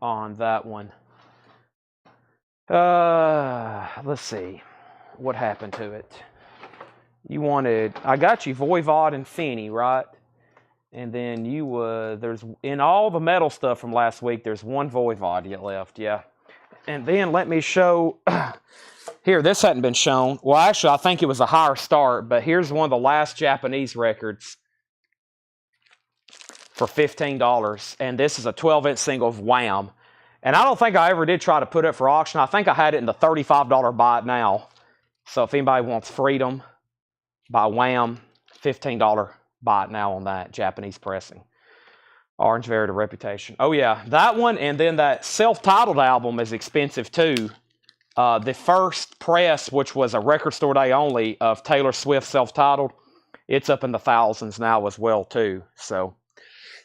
On that one. Let's see. What happened to it? You wanted, I got you Voivod and Finny, right? And then there's, in all the metal stuff from last week, there's 1 Voivod yet left, yeah. And then let me show, Here, this hadn't been shown. Well, actually, I think it was a higher start, but here's one of the last Japanese records for $15. And this is a 12-inch single of Wham. And I don't think I ever did try to put it for auction. I think I had it in the $35 buy it now. So if anybody wants Freedom by Wham, $15 buy it now on that Japanese pressing. Orange Verity Reputation. Oh, yeah, that one. And then that self-titled album is expensive, too. The first press, which was a record store day only, of Taylor Swift self-titled, it's up in the thousands now as well, too. So,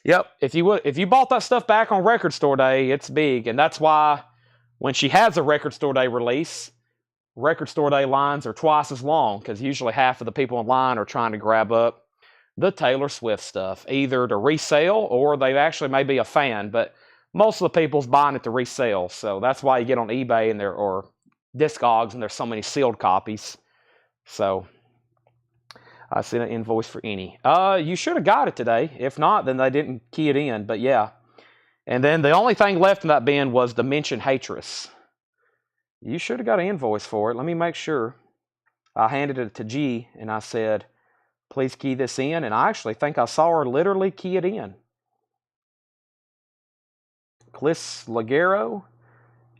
yep, if you bought that stuff back on record store day, it's big. And that's why when she has a record store day release, record store day lines are twice as long, because usually half of the people in line are trying to grab up the Taylor Swift stuff, either to resell or they actually may be a fan, but most of the people's buying it to resell. So that's why you get on eBay and or Discogs and there's so many sealed copies. So I sent an invoice for any. You should have got it today. If not, then they didn't key it in, but yeah. And then the only thing left in that bin was Dimension Hatris. You should have got an invoice for it. Let me make sure. I handed it to G and I said, please key this in. And I actually think I saw her literally key it in. Clis Ligero,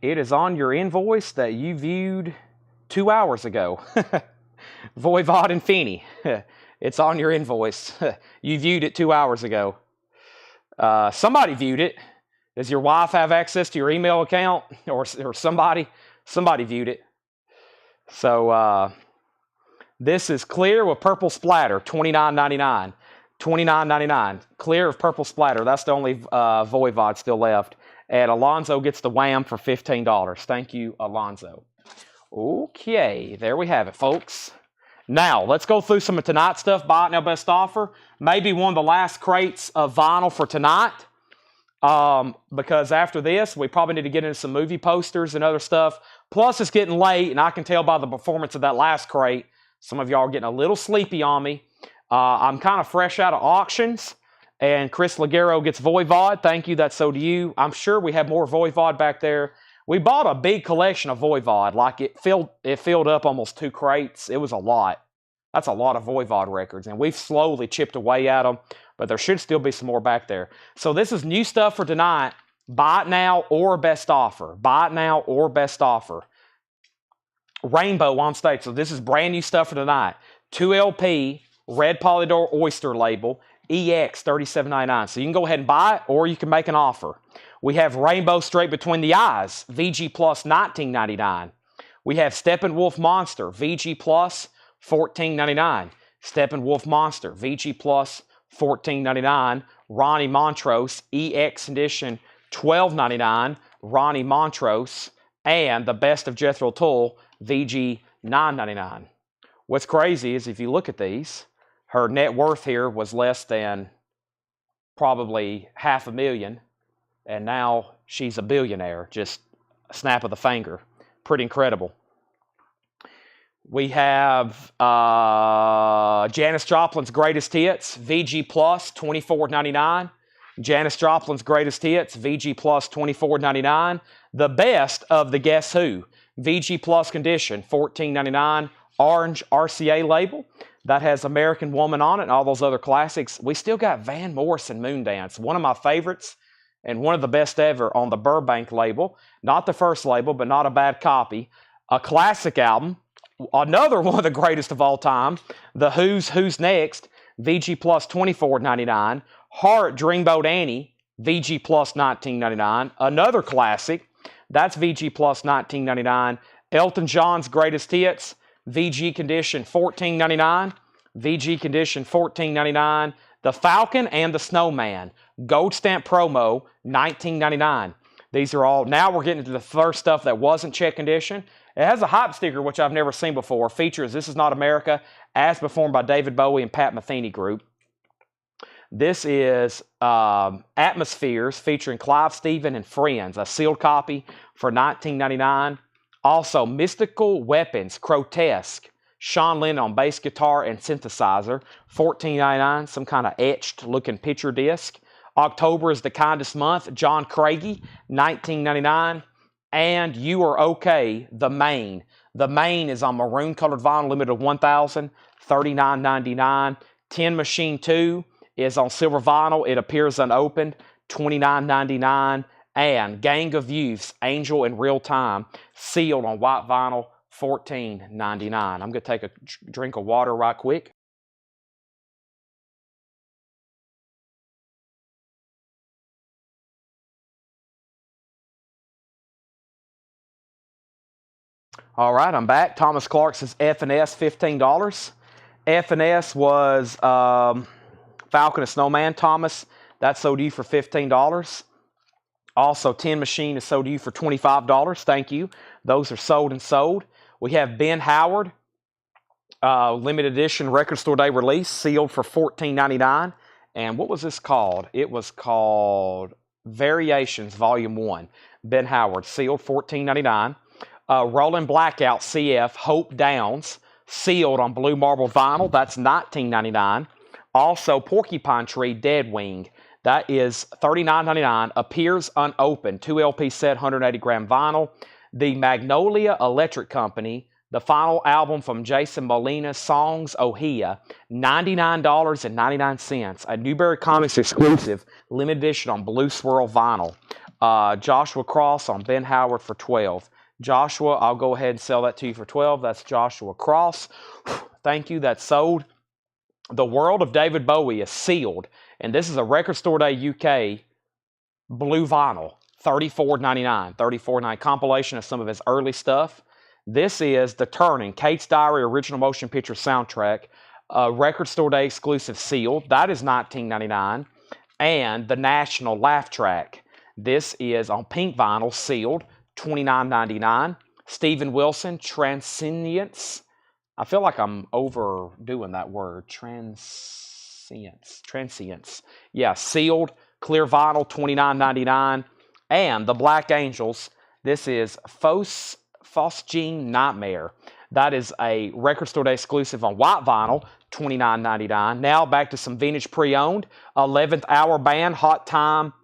it is on your invoice that you viewed 2 hours ago. Voivod and Feeney, it's on your invoice. You viewed it 2 hours ago. Somebody viewed it. Does your wife have access to your email account? Or somebody? Somebody viewed it. So this is clear with purple splatter, $29.99. $29.99. Clear of purple splatter. That's the only Voivod still left. And Alonzo gets the Wham for $15. Thank you, Alonzo. Okay, there we have it, folks. Now, let's go through some of tonight's stuff. Buy it now, best offer. Maybe one of the last crates of vinyl for tonight. Because after this, we probably need to get into some movie posters and other stuff. Plus, it's getting late, and I can tell by the performance of that last crate, some of y'all are getting a little sleepy on me. I'm kind of fresh out of auctions, and Chris Ligero gets Voivod. Thank you, that's so do you. I'm sure we have more Voivod back there. We bought a big collection of Voivod. Like it filled up almost 2 crates. It was a lot. That's a lot of Voivod records, and we've slowly chipped away at them, but there should still be some more back there. So this is new stuff for tonight. Buy it now or best offer. Buy it now or best offer. Rainbow on stage. So this is brand new stuff for tonight. 2 LP, red Polydor Oyster label, EX $37.99. So you can go ahead and buy it or you can make an offer. We have Rainbow Straight Between the Eyes, VG Plus $19.99. We have Steppenwolf Monster, VG Plus $14.99. Steppenwolf Monster, VG Plus $14.99. Ronnie Montrose, EX Edition $12.99. Ronnie Montrose, and the Best of Jethro Tull, VG $9.99. What's crazy is if you look at these, her net worth here was less than probably $500,000, and now she's a billionaire, just a snap of the finger. Pretty incredible. We have Janis Joplin's Greatest Hits, VG Plus $24.99. Janis Joplin's Greatest Hits, VG Plus $24.99. The Best of the Guess Who, VG Plus Condition, $14.99. Orange RCA label. That has American Woman on it and all those other classics. We still got Van Morrison Moondance, one of my favorites and one of the best ever on the Burbank label. Not the first label, but not a bad copy. A classic album. Another one of the greatest of all time. The Who's Next, VG Plus $24.99. Heart Dreamboat Annie, VG Plus $19.99. Another classic. That's VG Plus $19.99. Elton John's Greatest Hits, VG Condition $14.99. VG Condition $14.99. The Falcon and the Snowman, Gold Stamp Promo $19.99. These are all, now we're getting into the first stuff that wasn't check condition. It has a hype sticker, which I've never seen before. Features This Is Not America, as performed by David Bowie and Pat Metheny Group. This is Atmospheres featuring Clive Stephen and Friends, a sealed copy for $19.99. Also, Mystical Weapons, Grotesque, Sean Lennon on bass guitar and synthesizer, $14.99, some kind of etched-looking picture disc. October is the Kindest Month, John Craigie, $19.99. And You Are Okay, the Main. The Main is on maroon colored vinyl, limited to 1,000, $39.99. Tin Machine 2 is on silver vinyl. It appears unopened, $29.99. And Gang of Youths, Angel in Real Time, sealed on white vinyl, $14.99. I'm going to take a drink of water right quick. All right, I'm back. Thomas Clarkson's F&S, $15. F&S was Falcon and Snowman, Thomas. That sold you for $15. Also, Tin Machine is sold to you for $25. Thank you. Those are sold and sold. We have Ben Howard, limited edition record store day release, sealed for $14.99. And what was this called? It was called Variations Volume 1. Ben Howard, sealed, $14.99. Rolling Blackout CF Hope Downs, sealed on blue marble vinyl. That's $19.99. Also, Porcupine Tree Dead Wing. That is $39.99. Appears unopened. 2 LP set, 180 gram vinyl. The Magnolia Electric Company, the final album from Jason Molina's Songs Ohia, $99.99. A Newberry Comics exclusive, limited edition on blue swirl vinyl. Joshua Cross on Ben Howard for $12. Joshua, I'll go ahead and sell that to you for $12. That's Joshua Cross. Thank you. That's sold. The World of David Bowie is sealed, and this is a Record Store Day UK blue vinyl, $34.99. $34.99 compilation of some of his early stuff. This is The Turning, Kate's Diary original motion picture soundtrack, Record Store Day exclusive sealed. That is $19.99. And The National Laugh Track. This is on pink vinyl, sealed, $29.99. Stephen Wilson, Transience. I feel like I'm overdoing that word. Transience. Yeah, sealed, clear vinyl, $29.99. And The Black Angels. This is Phosgene Nightmare. That is a Record Store Day exclusive on white vinyl, $29.99. Now back to some vintage pre-owned. 11th Hour Band, Hot Time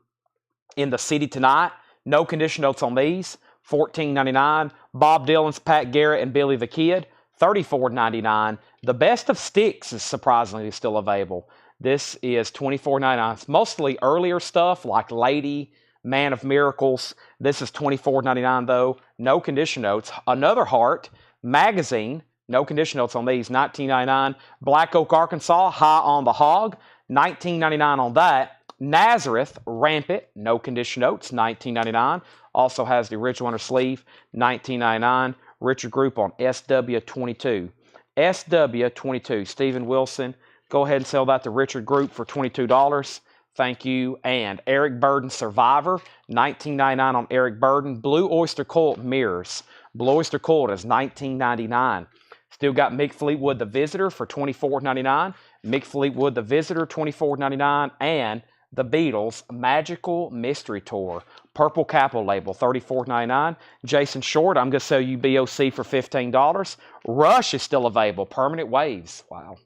in the City Tonight. No condition notes on these, $14.99. Bob Dylan's Pat Garrett and Billy the Kid, $34.99. The Best of Sticks is surprisingly still available. This is $24.99. It's mostly earlier stuff like Lady, Man of Miracles. This is $24.99 though. No condition notes. Another Heart magazine. No condition notes on these. $19.99. Black Oak, Arkansas. High on the Hog. $19.99 on that. Nazareth Rampant. No condition notes. $19.99. Also has the original on her sleeve. $19.99. Richard Group on SW22. SW22. Stephen Wilson. Go ahead and sell that to Richard Group for $22. Thank you. And Eric Burden Survivor, $19.99 on Eric Burden. Blue Oyster Cult Mirrors. Blue Oyster Cult is $19.99. Still got Mick Fleetwood The Visitor for $24.99. Mick Fleetwood The Visitor, $24.99. And The Beatles Magical Mystery Tour. Purple Capital label, $34.99. Jason Short, I'm going to sell you BOC for $15. Rush is still available. Permanent Waves. Wow.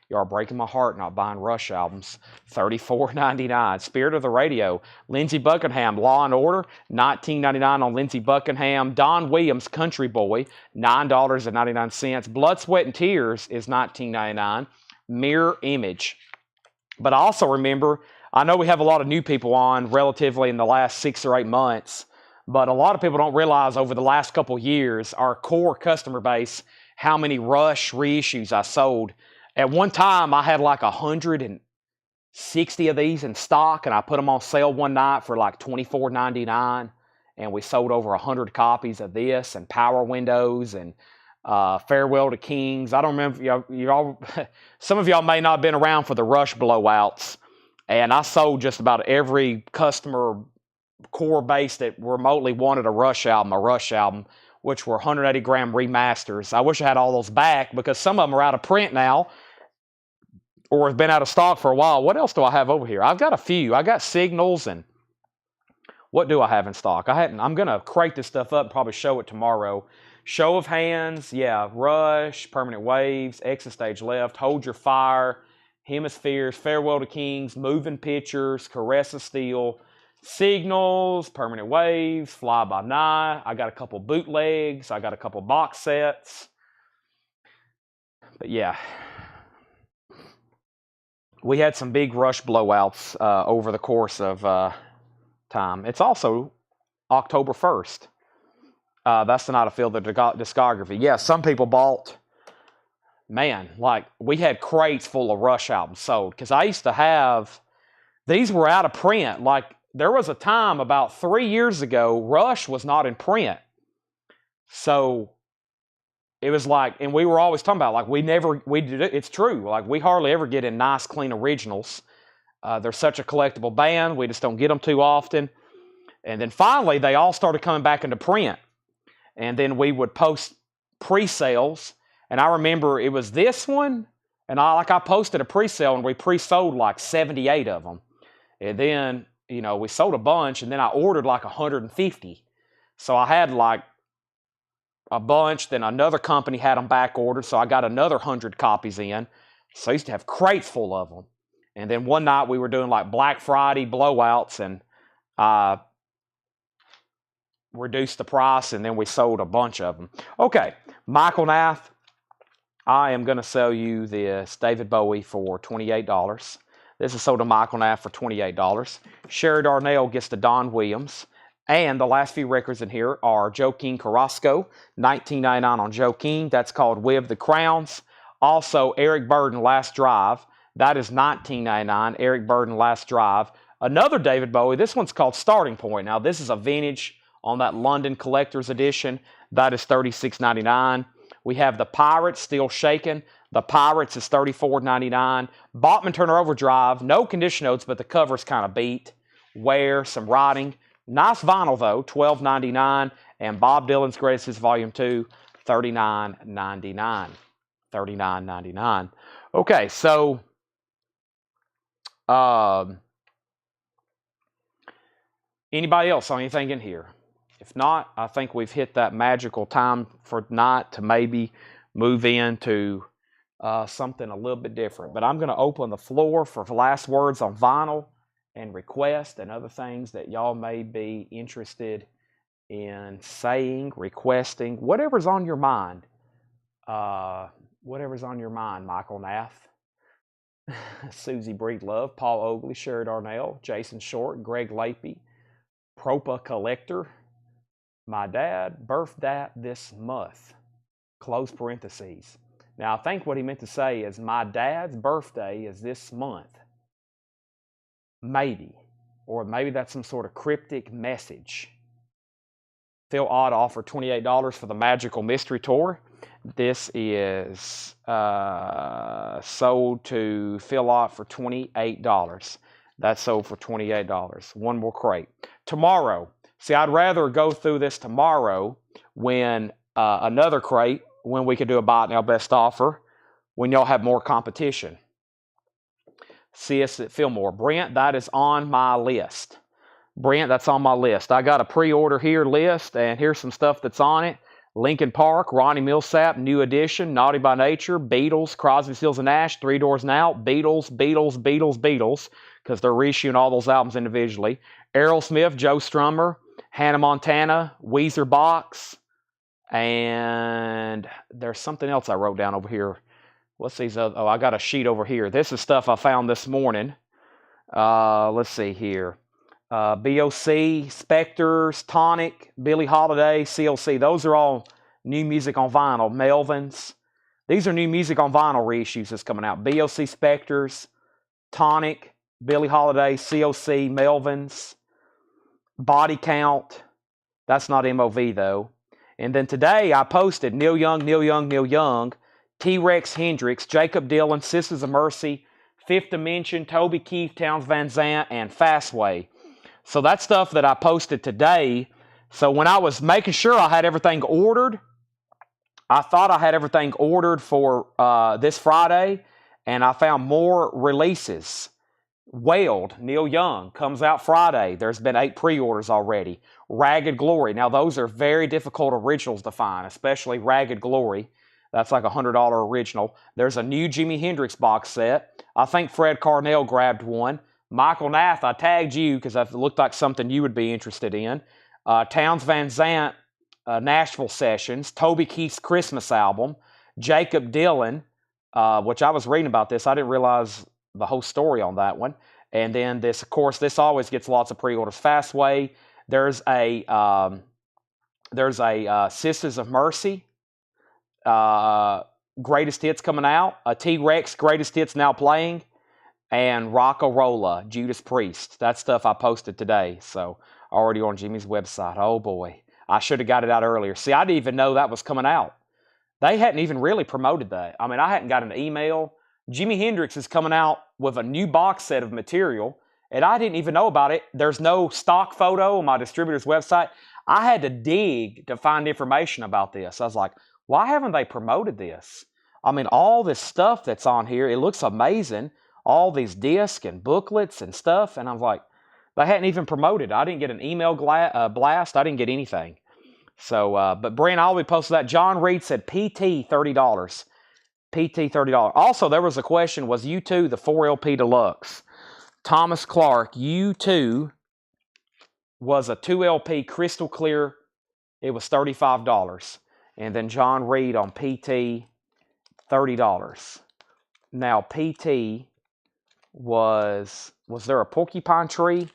You are breaking my heart not buying Rush albums. $34.99. Spirit of the Radio. Lindsey Buckingham, Law and Order. $19.99 on Lindsey Buckingham. Don Williams, Country Boy. $9.99. Blood, Sweat, and Tears is $19.99. Mirror Image. But I also remember, I know we have a lot of new people on relatively in the last 6 or 8 months, but a lot of people don't realize over the last couple years, our core customer base, how many Rush reissues I sold. At one time, I had like 160 of these in stock, and I put them on sale one night for like $24.99, and we sold over 100 copies of this, and Power Windows, and Farewell to Kings. I don't remember, y'all some of y'all may not have been around for the Rush blowouts, and I sold just about every customer core base that remotely wanted a Rush album, which were 180 gram remasters. I wish I had all those back because some of them are out of print now or have been out of stock for a while. What else do I have over here? I've got a few. I got Signals, and what do I have in stock? I'm going to crate this stuff up and probably show it tomorrow. Show of Hands, yeah, Rush, Permanent Waves, Exit Stage Left, Hold Your Fire, Hemispheres, Farewell to Kings, Moving Pictures, Caress of Steel, Signals, Permanent Waves, Fly By Night. I got a couple bootlegs. I got a couple box sets. But yeah, we had some big rush blowouts over the course of time. It's also October 1st. That's the night I filled the discography. Yeah, some people bought, man, like we had crates full of Rush albums sold because I used to have, these were out of print. Like there was a time about 3 years ago, Rush was not in print. So it was like, and we were always talking about, like, we did it. It's true. Like, we hardly ever get in nice, clean originals. They're such a collectible band. We just don't get them too often. And then finally, they all started coming back into print. And then we would post pre-sales. And I remember it was this one. And I posted a pre-sale and we pre-sold like 78 of them. And then, we sold a bunch and then I ordered like 150. So I had like a bunch, then another company had them back ordered, so I got another 100 copies in. So I used to have crates full of them. And then one night we were doing like Black Friday blowouts and reduced the price, and then we sold a bunch of them. Okay, Michael Nath, I am going to sell you this David Bowie for $28. This is sold to Michael Nath for $28. Sherry Darnell gets the Don Williams. And the last few records in here are Joe King Carrasco, $19.99 on Joe King. That's called With the Crowns. Also, Eric Burden, Last Drive. That is $19.99. Eric Burden, Last Drive. Another David Bowie. This one's called Starting Point. Now, this is a vintage on that London Collector's Edition. That is $36.99. We have the Pirates, Still Shaking. The Pirates is $34.99. Bachman Turner Overdrive. No condition notes, but the cover's kind of beat. Wear, some writing. Nice vinyl, though, $12.99. And Bob Dylan's Greatest Hits Volume 2, $39.99. $39.99. Okay, so anybody else on anything in here? If not, I think we've hit that magical time for tonight to maybe move into something a little bit different. But I'm going to open the floor for last words on vinyl and request and other things that y'all may be interested in saying, requesting, whatever's on your mind. Whatever's on your mind, Michael Nath, Susie Breedlove, Paul Oakley, Sherry Darnell, Jason Short, Greg Lapey, Propa Collector, my dad birthday this month, close parentheses. Now, I think what he meant to say is my dad's birthday is this month. Maybe. Or maybe that's some sort of cryptic message. Phil Ott offered $28 for the Magical Mystery Tour. This is sold to Phil Ott for $28. That's sold for $28. One more crate. Tomorrow. See, I'd rather go through this tomorrow when another crate, when we could do a buy it now best offer, when y'all have more competition. CS at Fillmore. Brent, that is on my list. Brent, that's on my list. I got a pre-order here list, and here's some stuff that's on it. Linkin Park, Ronnie Millsap, New Edition, Naughty by Nature, Beatles, Crosby, Stills and Nash, Three Doors Now, Beatles, because they're reissuing all those albums individually. Aerosmith, Joe Strummer, Hannah Montana, Weezer Box, and there's something else I wrote down over here. What's these other? Oh, I got a sheet over here. This is stuff I found this morning. Let's see here. BOC, Spectres, Tonic, Billie Holiday, CLC. Those are all new music on vinyl. Melvins. These are new music on vinyl reissues that's coming out. BOC, Spectres, Tonic, Billie Holiday, COC, Melvins, Body Count. That's not MOV, though. And then today I posted Neil Young, T-Rex Hendrix, Jacob Dylan, Sisters of Mercy, Fifth Dimension, Toby Keith, Towns Van Zandt, and Fastway. So that's stuff that I posted today. So when I was making sure I had everything ordered, I thought I had everything ordered for this Friday, and I found more releases. Wailed, Neil Young, comes out Friday. There's been 8 pre-orders already. Ragged Glory. Now, those are very difficult originals to find, especially Ragged Glory. That's like a $100 original. There's a new Jimi Hendrix box set. I think Fred Carnell grabbed one. Michael Nath, I tagged you because it looked like something you would be interested in. Towns Van Zandt, Nashville Sessions, Toby Keith's Christmas album, Jacob Dylan, which I was reading about this. I didn't realize the whole story on that one. And then this, of course, this always gets lots of pre-orders. Fastway. There's a Sisters of Mercy greatest hits coming out. A T-Rex greatest hits now playing. And Rock-A-Rolla, Judas Priest. That stuff I posted today. So already on Jimmy's website. Oh boy. I should have got it out earlier. See, I didn't even know that was coming out. They hadn't even really promoted that. I mean, I hadn't got an email. Jimi Hendrix is coming out with a new box set of material, and I didn't even know about it. There's no stock photo on my distributor's website. I had to dig to find information about this. I was like, why haven't they promoted this? I mean, all this stuff that's on here, it looks amazing. All these discs and booklets and stuff, and I was like, they hadn't even promoted. I didn't get an email blast. I didn't get anything. So, but Brent, I'll be posting that. John Reed said PT $30. PT $30. Also, there was a question, was U2 the 4LP Deluxe? Thomas Clark, U2 was a 2LP crystal clear. It was $35. And then John Reed on PT, $30. Now, PT was there a porcupine tree?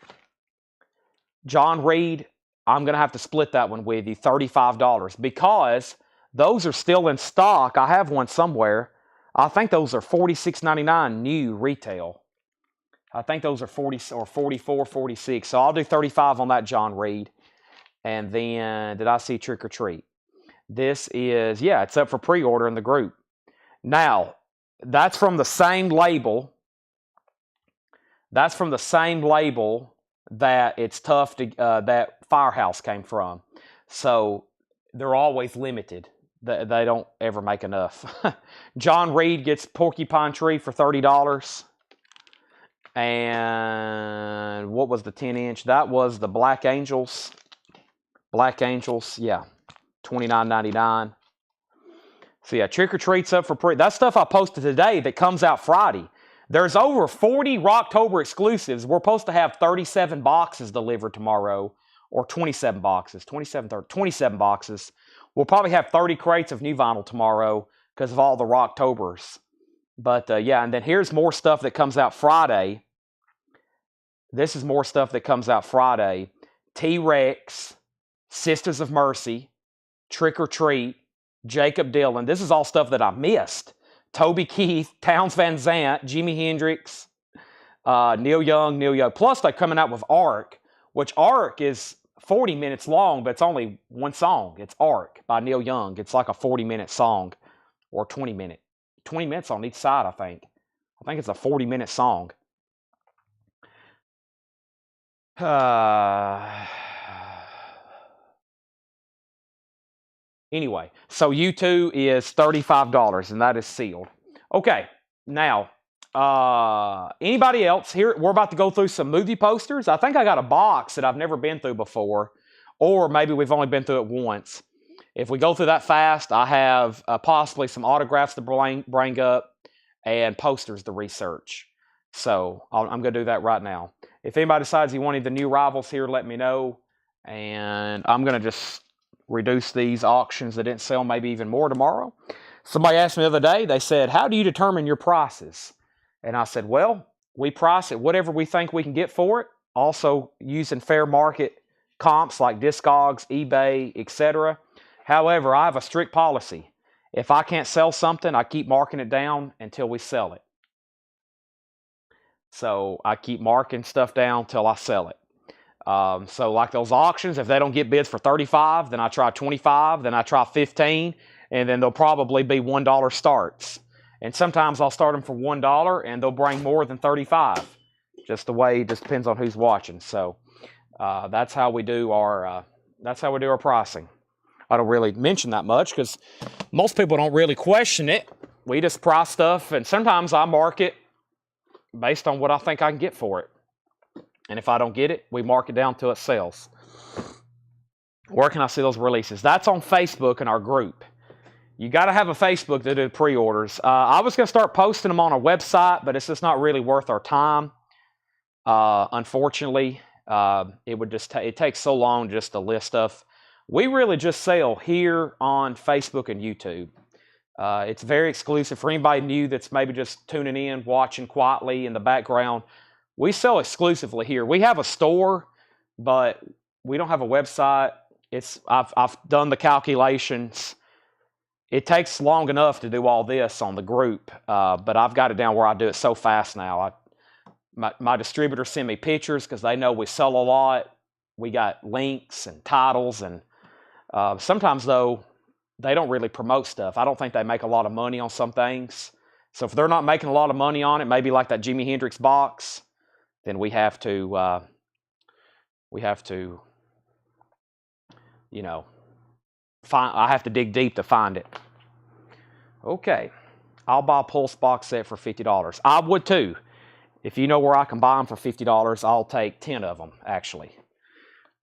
John Reed, I'm going to have to split that one with you, $35, because those are still in stock. I have one somewhere. I think those are $46.99 new retail. I think those are 40 or 44, 46. So I'll do 35 on that John Reed. And then, did I see Trick or Treat? This is, yeah, it's up for pre-order in the group. Now, that's from the same label. That's from the same label that It's Tough to, that Firehouse came from. So they're always limited. They don't ever make enough. John Reed gets Porcupine Tree for $30. And what was the 10-inch? That was the Black Angels. Black Angels, yeah, $29.99. So yeah, Trick or Treat's up for pre. That stuff I posted today that comes out Friday. There's over 40 Rocktober exclusives. We're supposed to have 37 boxes delivered tomorrow, or 27 boxes, 27 boxes. We'll probably have 30 crates of new vinyl tomorrow because of all the Rocktobers. But yeah, and then here's more stuff that comes out Friday. This is more stuff that comes out Friday. T-Rex, Sisters of Mercy, Trick or Treat, Jacob Dylan. This is all stuff that I missed. Toby Keith, Towns Van Zandt, Jimi Hendrix, Neil Young. Plus, they're coming out with Ark, which Ark is 40 minutes long, but it's only one song. It's Ark by Neil Young. It's like a 40-minute song or 20-minute. 20 minutes on each side, I think. I think it's a 40-minute song. Anyway, so U2 is $35, and that is sealed. Okay, now, anybody else here? We're about to go through some movie posters. I think I got a box that I've never been through before, or maybe we've only been through it once. If we go through that fast, I have possibly some autographs to bring up and posters to research. So I'm going to do that right now. If anybody decides you wanted the new rivals here, let me know. And I'm going to just reduce these auctions that didn't sell maybe even more tomorrow. Somebody asked me the other day, they said, how do you determine your prices? And I said, well, we price it whatever we think we can get for it. Also using fair market comps like Discogs, eBay, etc. However, I have a strict policy. If I can't sell something, I keep marking it down until we sell it. So I keep marking stuff down till I sell it. So like those auctions, if they don't get bids for 35, then I try 25, then I try 15, and then they'll probably be $1 starts. And sometimes I'll start them for $1 and they'll bring more than 35. Just the way, it just depends on who's watching. So that's how we do our pricing. I don't really mention that much because most people don't really question it. We just price stuff, and sometimes I mark it based on what I think I can get for it. And if I don't get it, we mark it down till it sells. Where can I see those releases? That's on Facebook in our group. You got to have a Facebook to do pre-orders. I was going to start posting them on our website, but it's just not really worth our time. Unfortunately, it would just it takes so long just to list stuff. We really just sell here on Facebook and YouTube. It's very exclusive for anybody new that's maybe just tuning in, watching quietly in the background. We sell exclusively here. We have a store, but we don't have a website. I've done the calculations. It takes long enough to do all this on the group, but I've got it down where I do it so fast now. My distributors send me pictures because they know we sell a lot. We got links and titles, and sometimes, though, they don't really promote stuff. I don't think they make a lot of money on some things. So if they're not making a lot of money on it, maybe like that Jimi Hendrix box, then we have to, you know, I have to dig deep to find it. Okay, I'll buy a Pulse box set for $50. I would too. If you know where I can buy them for $50, I'll take 10 of them, actually.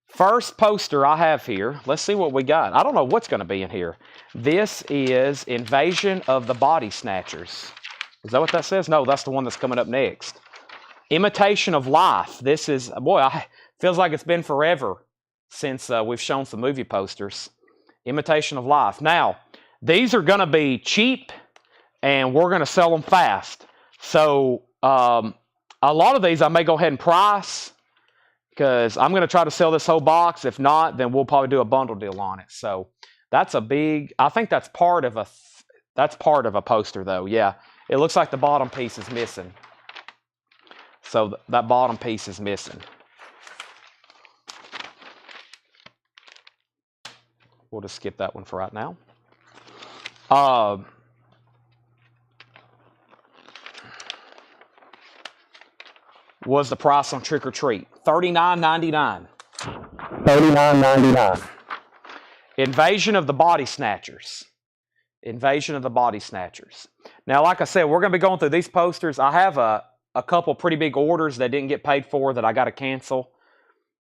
First poster I have here, let's see what we got. I don't know what's going to be in here. This is Invasion of the Body Snatchers. Is that what that says? No, that's the one that's coming up next. Imitation of Life. This is, boy, feels like it's been forever since we've shown some movie posters. Imitation of Life. Now, these are going to be cheap, and we're going to sell them fast. So, a lot of these I may go ahead and price, because I'm going to try to sell this whole box. If not, then we'll probably do a bundle deal on it. So that's a big, I think that's part of a poster though. Yeah, it looks like the bottom piece is missing. So that bottom piece is missing. We'll just skip that one for right now. Was the price on Trick or Treat? $39.99. $39.99. Invasion of the Body Snatchers. Invasion of the Body Snatchers. Now, like I said, we're going to be going through these posters. I have a couple pretty big orders that didn't get paid for that I got to cancel.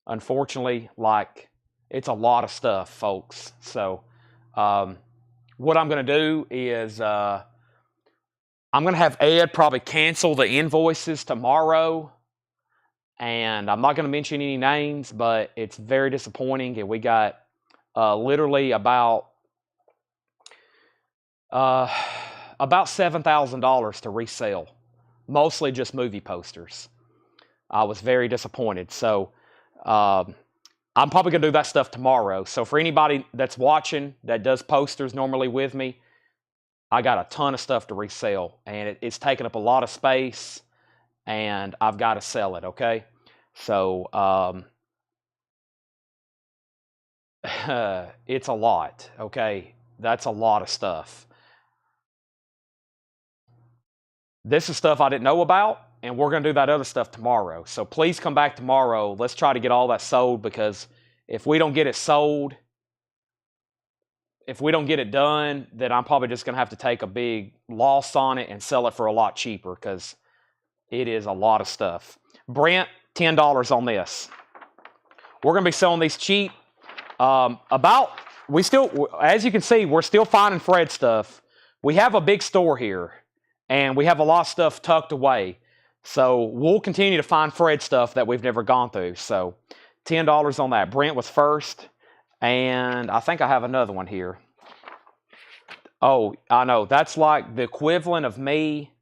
Unfortunately, it's a lot of stuff, folks. So, what I'm going to do is I'm going to have Ed probably cancel the invoices tomorrow. And I'm not going to mention any names, but it's very disappointing. And we got literally about $7,000 to resell, mostly just movie posters. I was very disappointed. So I'm probably going to do that stuff tomorrow. So for anybody that's watching that does posters normally with me, I got a ton of stuff to resell, and it's taking up a lot of space, and I've got to sell it, okay? So it's a lot, okay? That's a lot of stuff. This is stuff I didn't know about, and we're going to do that other stuff tomorrow. So please come back tomorrow. Let's try to get all that sold, because if we don't get it sold, if we don't get it done, then I'm probably just going to have to take a big loss on it and sell it for a lot cheaper, because it is a lot of stuff. Brent, $10 on this. We're going to be selling these cheap. As you can see, we're still finding Fred stuff. We have a big store here, and we have a lot of stuff tucked away. So we'll continue to find Fred stuff that we've never gone through. So $10 on that. Brent was first, and I think I have another one here. Oh, I know. That's like the equivalent of me.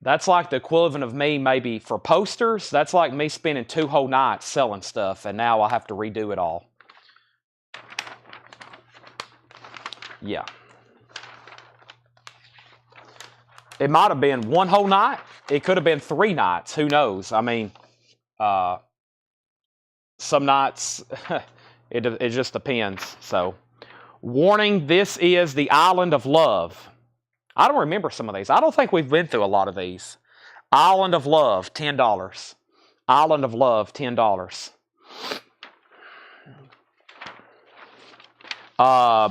That's like the equivalent of me maybe for posters. That's like me spending 2 whole nights selling stuff, and now I have to redo it all. Yeah. It might have been 1 whole night. It could have been 3 nights. Who knows? I mean, some nights, it just depends. So, warning, this is the Island of Love. I don't remember some of these. I don't think we've been through a lot of these. Island of Love, $10. Island of Love, $10.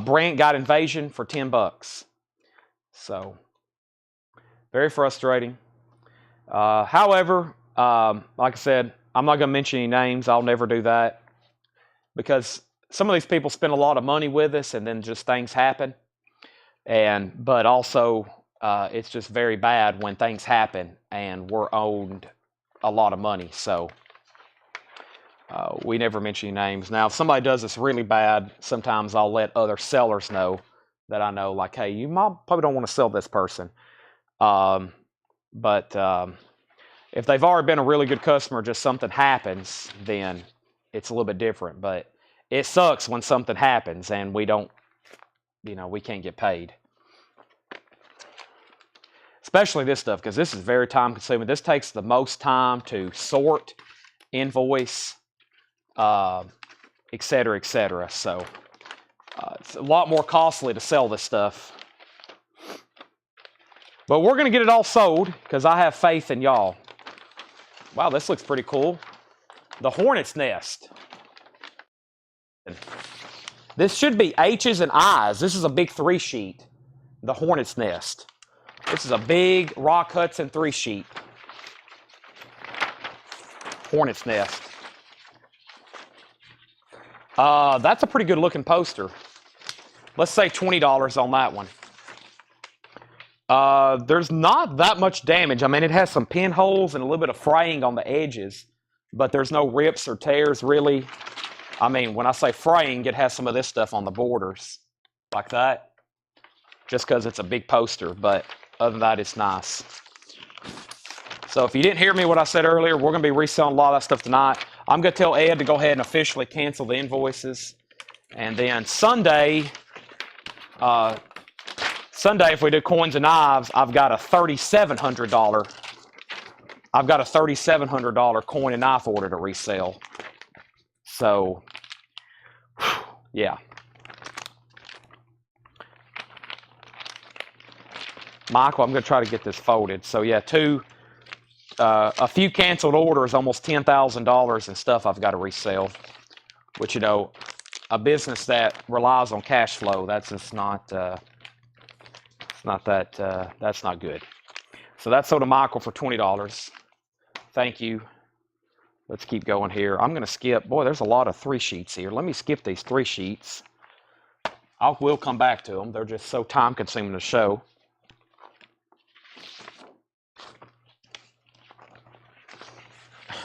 Brent got Invasion for $10. So, very frustrating. However, like I said, I'm not going to mention any names. I'll never do that, because some of these people spend a lot of money with us, and then just things happen. But also, it's just very bad when things happen and we're owed a lot of money. So we never mention any names. Now, if somebody does this really bad, sometimes I'll let other sellers know that I know, like, hey, you probably don't want to sell this person. But if they've already been a really good customer, just something happens, then it's a little bit different. But it sucks when something happens and we don't, we can't get paid. Especially this stuff, because this is very time consuming. This takes the most time to sort, invoice, et cetera, et cetera. So it's a lot more costly to sell this stuff. But we're going to get it all sold because I have faith in y'all. Wow, this looks pretty cool. The hornet's nest. This should be H's and I's. This is a big 3-sheet. The hornet's nest. This is a big Rock Hudson 3-sheet. Hornet's nest. That's a pretty good looking poster. Let's say $20 on that one. There's not that much damage. I mean, it has some pinholes and a little bit of fraying on the edges, but there's no rips or tears really. I mean, when I say fraying, it has some of this stuff on the borders, like that, just because it's a big poster, but other than that, it's nice. So if you didn't hear me what I said earlier, we're going to be reselling a lot of that stuff tonight. I'm going to tell Ed to go ahead and officially cancel the invoices. And then Sunday, if we do coins and knives, I've got a $3,700 coin and knife order to resell. So, yeah. Michael, I'm going to try to get this folded. So, yeah, a few canceled orders, almost $10,000 in stuff I've got to resell. Which, a business that relies on cash flow, that's just not... that's not good. So that's sold to Michael for $20. Thank you. Let's keep going here. I'm going to skip. Boy, there's a lot of 3-sheets here. Let me skip these 3 sheets. We'll come back to them. They're just so time consuming to show.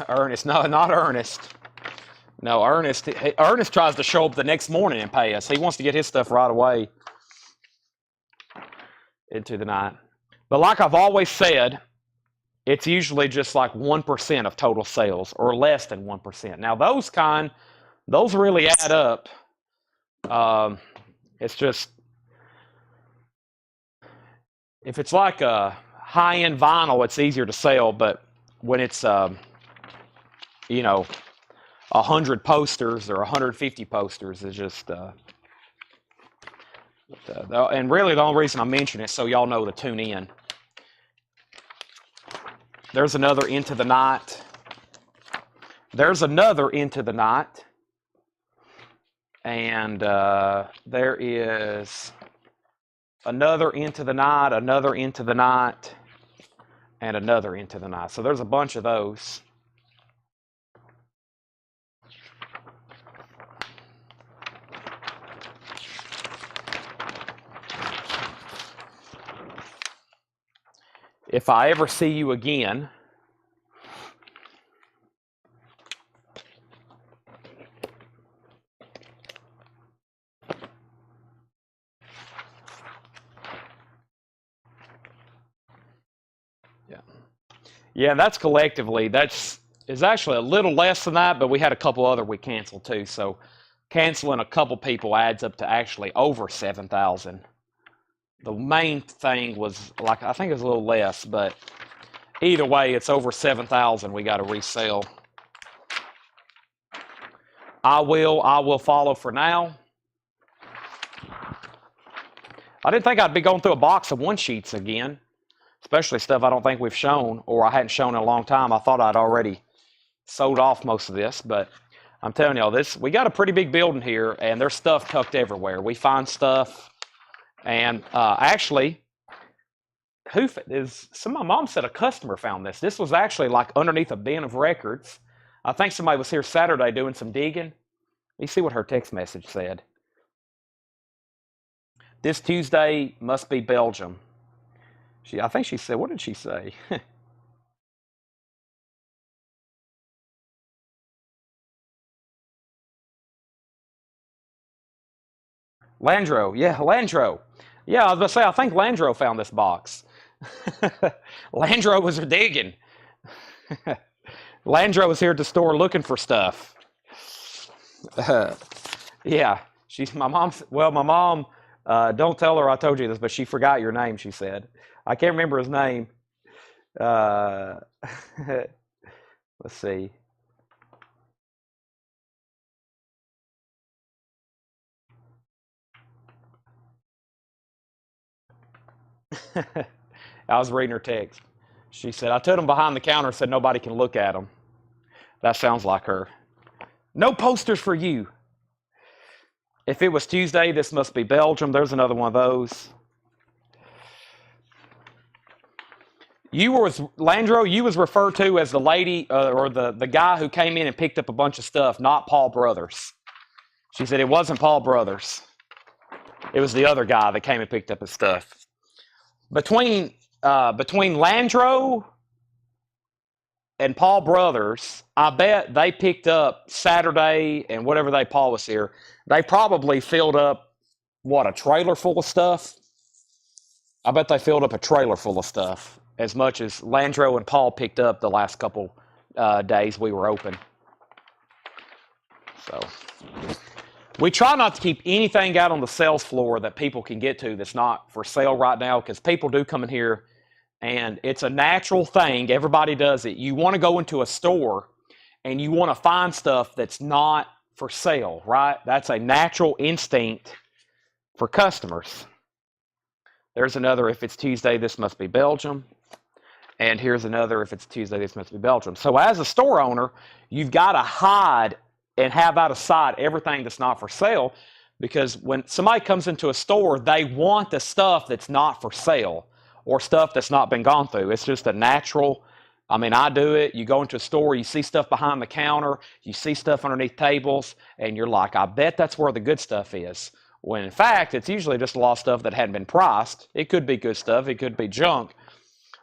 Ernest. No, not Ernest. No, Ernest tries to show up the next morning and pay us. He wants to get his stuff right away into the night. But like I've always said, it's usually just like 1% of total sales or less than 1%. Now those really add up. It's just, if it's like a high-end vinyl, it's easier to sell, but when it's 100 posters or 150 posters, is just and really the only reason I mention it so y'all know to tune in. There's another Into the Night. There's another Into the Night. And there is another Into the Night, another Into the Night, and another Into the Night. So there's a bunch of those. If I ever see you again, yeah, that's collectively. Is actually a little less than that, but we had a couple other we canceled too. So canceling a couple people adds up to actually over 7,000. The main thing was, like, I think it was a little less, but either way, it's over 7,000 we got to resell. I will follow for now. I didn't think I'd be going through a box of 1-sheets again, especially stuff I don't think we've shown, or I hadn't shown in a long time. I thought I'd already sold off most of this, but I'm telling y'all, we got a pretty big building here, and there's stuff tucked everywhere. We find stuff. And actually, my mom said a customer found this. This was actually like underneath a bin of records. I think somebody was here Saturday doing some digging. Let me see what her text message said. This Tuesday must be Belgium. I think she said, what did she say? Landro. Yeah, Landro. Yeah, I was going to say, I think Landro found this box. Landro was digging. Landro was here at the store looking for stuff. Yeah, she's my mom's. Well, my mom, don't tell her I told you this, but she forgot your name, she said. I can't remember his name. Uh, let's see. I was reading her text. She said, I took them behind the counter and said nobody can look at them. That sounds like her. No posters for you. If it was Tuesday, this must be Belgium. There's another one of those. You was Landro. You was referred to as the lady or the guy who came in and picked up a bunch of stuff, not Paul Brothers. She said it wasn't Paul Brothers. It was the other guy that came and picked up his stuff. Between Landro and Paul Brothers, I bet they picked up Saturday and whatever day Paul was here. They probably filled up a trailer full of stuff. I bet they filled up a trailer full of stuff as much as Landro and Paul picked up the last couple days we were open. So we try not to keep anything out on the sales floor that people can get to that's not for sale right now, because people do come in here and it's a natural thing. Everybody does it. You want to go into a store and you want to find stuff that's not for sale, right? That's a natural instinct for customers. There's another, if it's Tuesday, this must be Belgium. And here's another, if it's Tuesday, this must be Belgium. So as a store owner, you've got to hide and have out of sight everything that's not for sale, because when somebody comes into a store, they want the stuff that's not for sale or stuff that's not been gone through. It's just a natural. I mean, I do it. You go into a store, you see stuff behind the counter, you see stuff underneath tables, and you're like, I bet that's where the good stuff is. When in fact, it's usually just a lot of stuff that hadn't been priced. It could be good stuff. It could be junk.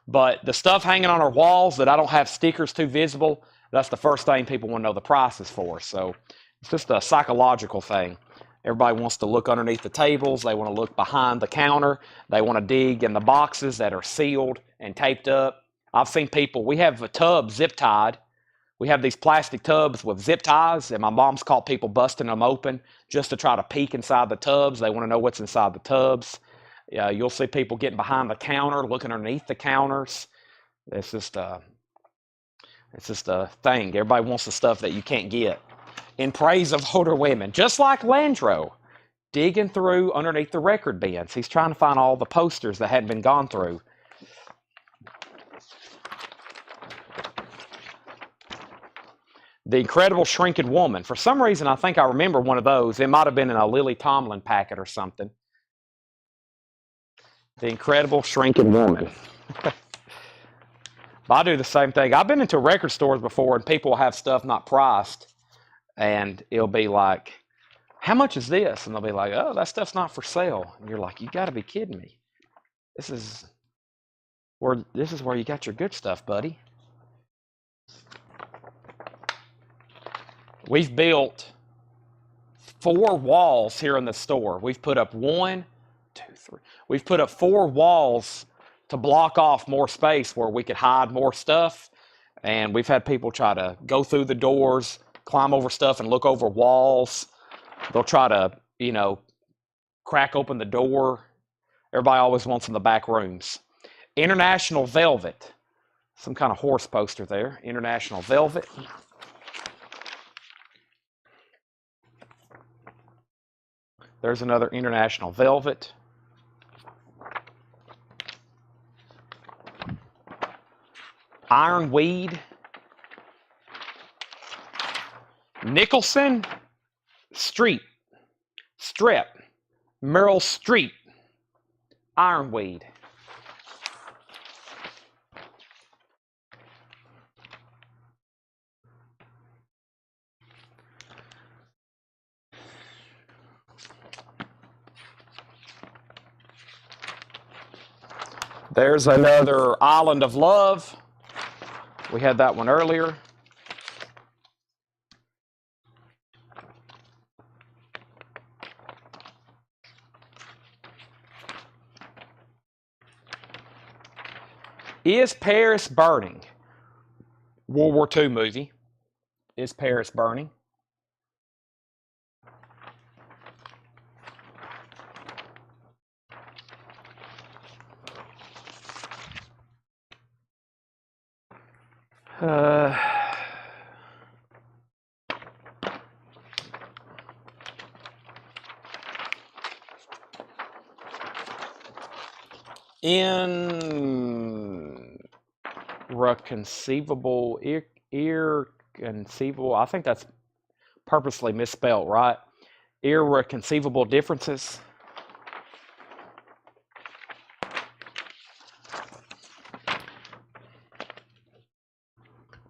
But the stuff hanging on our walls that I don't have stickers too visible, that's the first thing people want to know the prices for. So it's just a psychological thing. Everybody wants to look underneath the tables. They want to look behind the counter. They want to dig in the boxes that are sealed and taped up. I've seen people, we have a tub zip tied. We have these plastic tubs with zip ties, and my mom's caught people busting them open just to try to peek inside the tubs. They want to know what's inside the tubs. You'll see people getting behind the counter, looking underneath the counters. It's just a thing. Everybody wants the stuff that you can't get. In praise of older women, just like Landro, digging through underneath the record bins. He's trying to find all the posters that hadn't been gone through. The Incredible Shrinking Woman. For some reason, I think I remember one of those. It might have been in a Lily Tomlin packet or something. The Incredible Shrinking Woman. I do the same thing. I've been into record stores before, and people will have stuff not priced, and it'll be like, how much is this? And they'll be like, oh, that stuff's not for sale. And you're like, you got to be kidding me. This is where you got your good stuff, buddy. We've built 4 walls here in the store. We've put up 1, 2, 3. We've put up 4 walls to block off more space where we could hide more stuff. And we've had people try to go through the doors, climb over stuff, and look over walls. They'll try to, crack open the door. Everybody always wants in the back rooms. International Velvet. Some kind of horse poster there. International Velvet. There's another International Velvet. Ironweed. Nicholson Street. Strip. Meryl Streep. Ironweed. There's another Island of Love. We had that one earlier. Is Paris Burning? World War II movie. Is Paris Burning? Uh, irreconcilable, irreconcilable. I think that's purposely misspelled, right? Irreconcilable differences.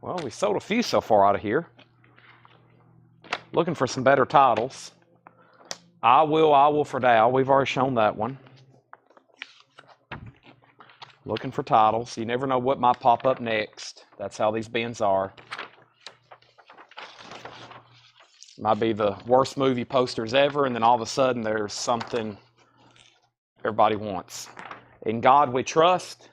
Well, we sold a few so far out of here. Looking for some better titles. I will for Dow. We've already shown that one. Looking for titles. You never know what might pop up next. That's how these bins are. Might be the worst movie posters ever, and then all of a sudden there's something everybody wants. In God we trust.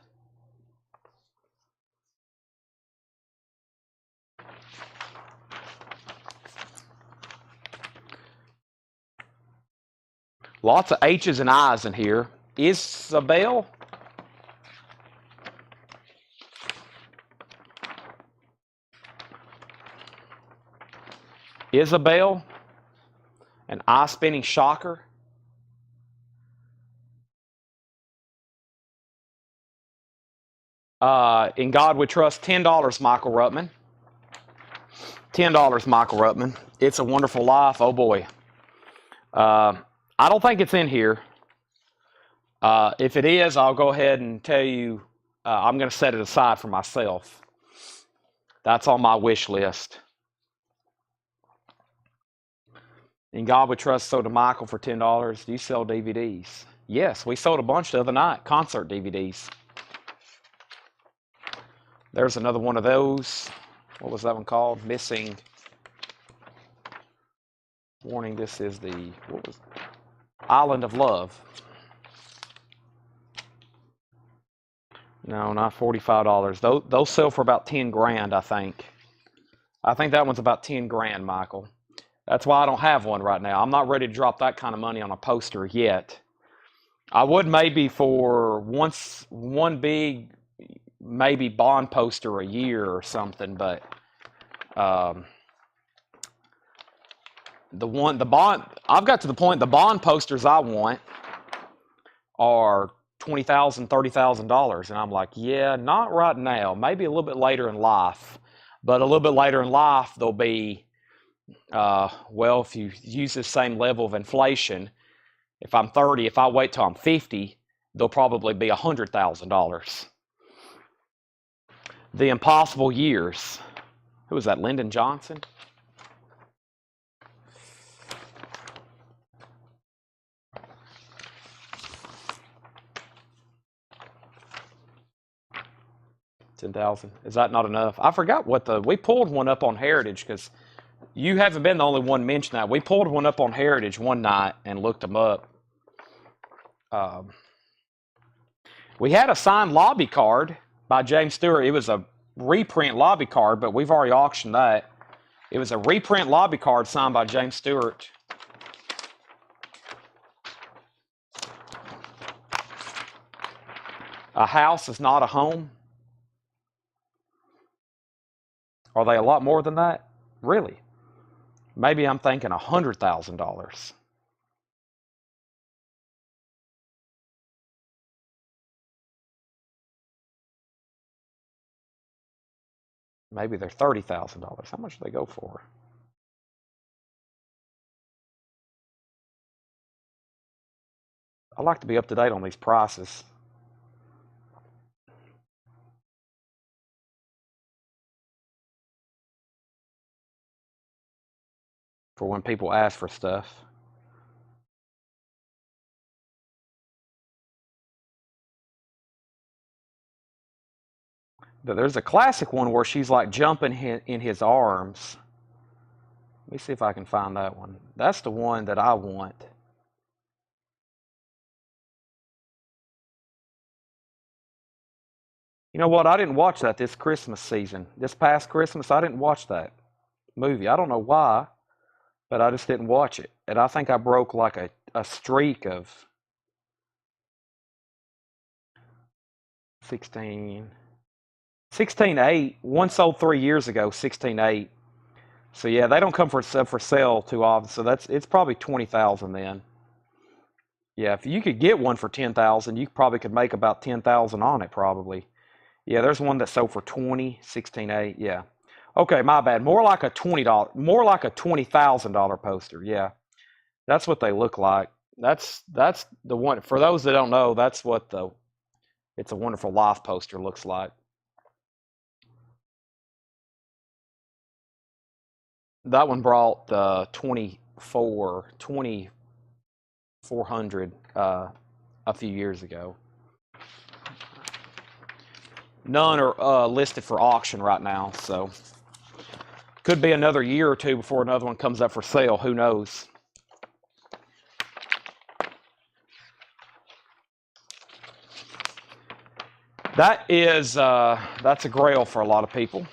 Lots of H's and I's in here. Isabel? Isabel? An eye-spinning shocker? In God we trust. $10, Michael Ruttman. $10, Michael Ruttman. It's a Wonderful Life. Oh boy. I don't think it's in here. If it is, I'll go ahead and tell you I'm going to set it aside for myself. That's on my wish list. In God we trust sold to Michael for $10. Do you sell DVDs? Yes, we sold a bunch the other night, concert DVDs. There's another one of those. What was that one called? Missing. Warning, this is the, what was it? Island of Love. No, not $45. Those sell for about 10 grand, I think. I think that one's about 10 grand, Michael. That's why I don't have one right now. I'm not ready to drop that kind of money on a poster yet. I would maybe for one big, maybe Bond poster a year or something, but I've got to the point, the Bond posters I want are $20,000, $30,000, and I'm like, yeah, not right now. Maybe a little bit later in life, but a little bit later in life they'll be, well, if you use the same level of inflation, if I'm 30, if I wait till I'm 50, they'll probably be $100,000. The Impossible Years. Who was that? Lyndon Johnson? $10,000. Is that not enough? I forgot we pulled one up on Heritage because you haven't been the only one mentioned that. We pulled one up on Heritage one night and looked them up. We had a signed lobby card by James Stewart. It was a reprint lobby card, but we've already auctioned that. It was a reprint lobby card signed by James Stewart. A house is not a home. Are they a lot more than that? Really? Maybe I'm thinking $100,000. Maybe they're $30,000. How much do they go for? I like to be up to date on these prices. For when people ask for stuff. There's a classic one where she's like jumping in his arms. Let me see if I can find that one. That's the one that I want. You know what? I didn't watch that this Christmas season. This past Christmas, I didn't watch that movie. I don't know why, but I just didn't watch it. And I think I broke like a streak of 16, 16.8. One sold 3 years ago, 16.8. So yeah, they don't come for sale too often. So it's probably 20,000 then. Yeah, if you could get one for 10,000, you probably could make about 10,000 on it probably. Yeah, there's one that sold for 20, 16.8. Yeah. Okay, my bad. More like a $20,000 poster. Yeah, that's what they look like. That's the one. For those that don't know, that's what the It's a Wonderful Life poster looks like. That one brought 2,400 a few years ago. None are listed for auction right now, so could be another year or two before another one comes up for sale. Who knows? That's a grail for a lot of people.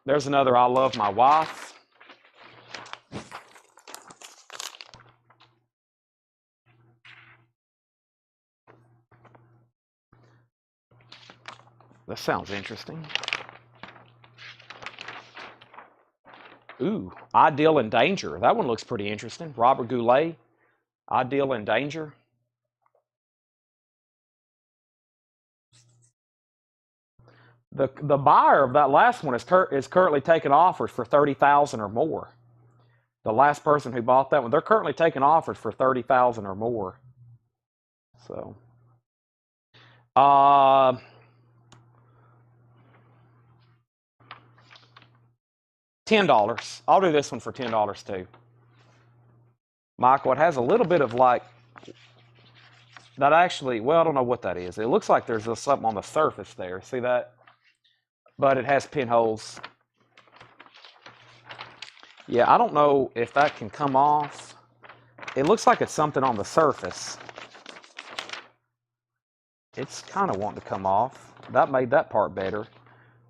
There's another I Love My Wife. This sounds interesting. Ooh, Ideal in Danger. That one looks pretty interesting. Robert Goulet, Ideal in Danger. The buyer of that last one is currently taking offers for 30,000 or more. The last person who bought that one, they're currently taking offers for 30,000 or more. So, uh, $10. I'll do this one for $10 too. Michael, it has a little bit of like that actually. Well, I don't know what that is. It looks like there's something on the surface there. See that? But it has pinholes. Yeah, I don't know if that can come off. It looks like it's something on the surface. It's kind of wanting to come off. That made that part better.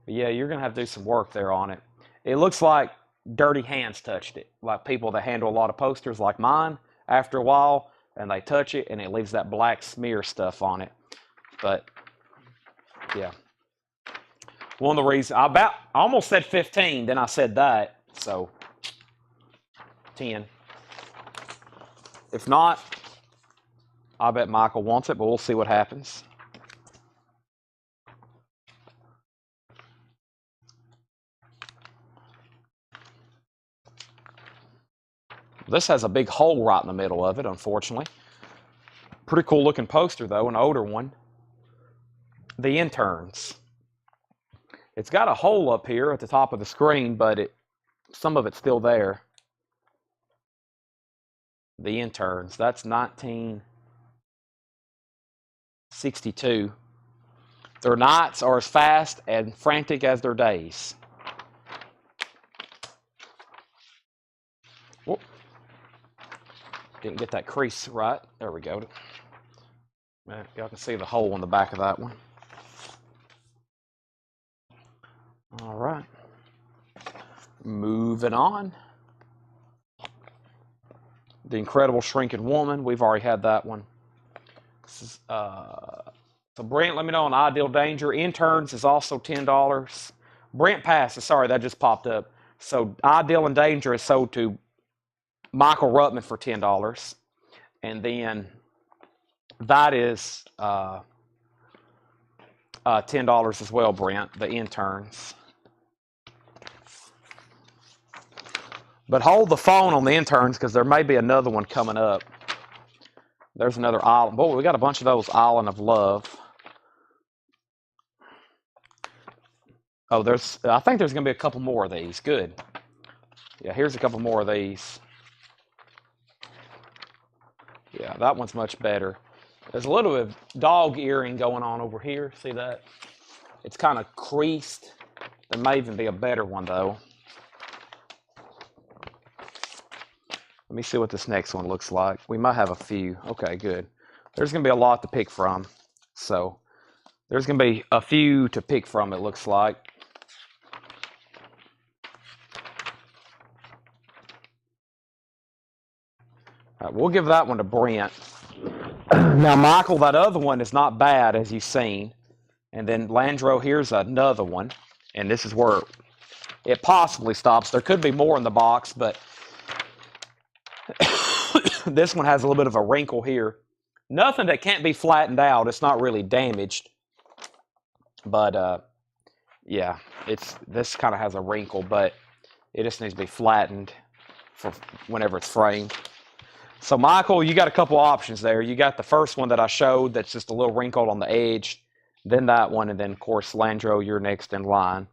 But yeah, you're going to have to do some work there on it. It looks like dirty hands touched it. Like people that handle a lot of posters like mine after a while, and they touch it and it leaves that black smear stuff on it. But yeah. One of the reasons I almost said 15, then I said that. So 10. If not, I bet Michael wants it, but we'll see what happens. This has a big hole right in the middle of it, unfortunately. Pretty cool looking poster, though, an older one. The Interns. It's got a hole up here at the top of the screen, but some of it's still there. The Interns. That's 1962. Their nights are as fast and frantic as their days. Whoop. Didn't get that crease right. There we go. Y'all can see the hole in the back of that one. All right. Moving on. The Incredible Shrinking Woman. We've already had that one. This is, so Brent, let me know on Ideal Danger. Interns is also $10. Brent passes. Sorry, that just popped up. So Ideal and Danger is sold to Michael Ruttman for $10. And then that is $10 as well, Brent, the Interns. But hold the phone on the Interns because there may be another one coming up. There's another Island. Boy, we got a bunch of those Island of Love. Oh, I think there's going to be a couple more of these. Good. Yeah, here's a couple more of these. Yeah, that one's much better. There's a little bit of dog earring going on over here. See that? It's kind of creased. There may even be a better one, though. Let me see what this next one looks like. We might have a few. Okay, good. There's going to be a lot to pick from. So There's going to be a few to pick from, it looks like. All right, we'll give that one to Brent. Now, Michael, that other one is not bad, as you've seen. And then Landro, here's another one. And this is where it possibly stops. There could be more in the box, but this one has a little bit of a wrinkle here. Nothing that can't be flattened out. It's not really damaged. But, yeah, this kind of has a wrinkle, but it just needs to be flattened for whenever it's framed. So, Michael, you got a couple options there. You got the first one that I showed that's just a little wrinkled on the edge, then that one, and then, of course, Landro, you're next in line.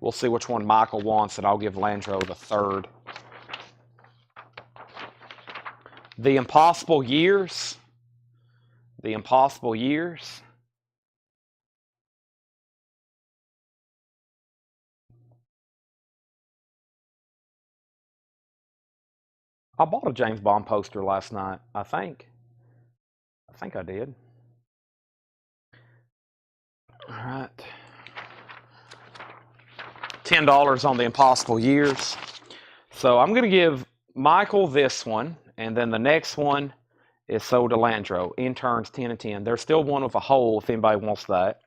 We'll see which one Michael wants, and I'll give Landro the third. The Impossible Years. The Impossible Years. I bought a James Bond poster last night, I think. I think I did. All right. $10 on the Impossible Years. So I'm going to give Michael this one, and then the next one is sold to Landro. Interns 10 and 10. There's still one with a hole if anybody wants that.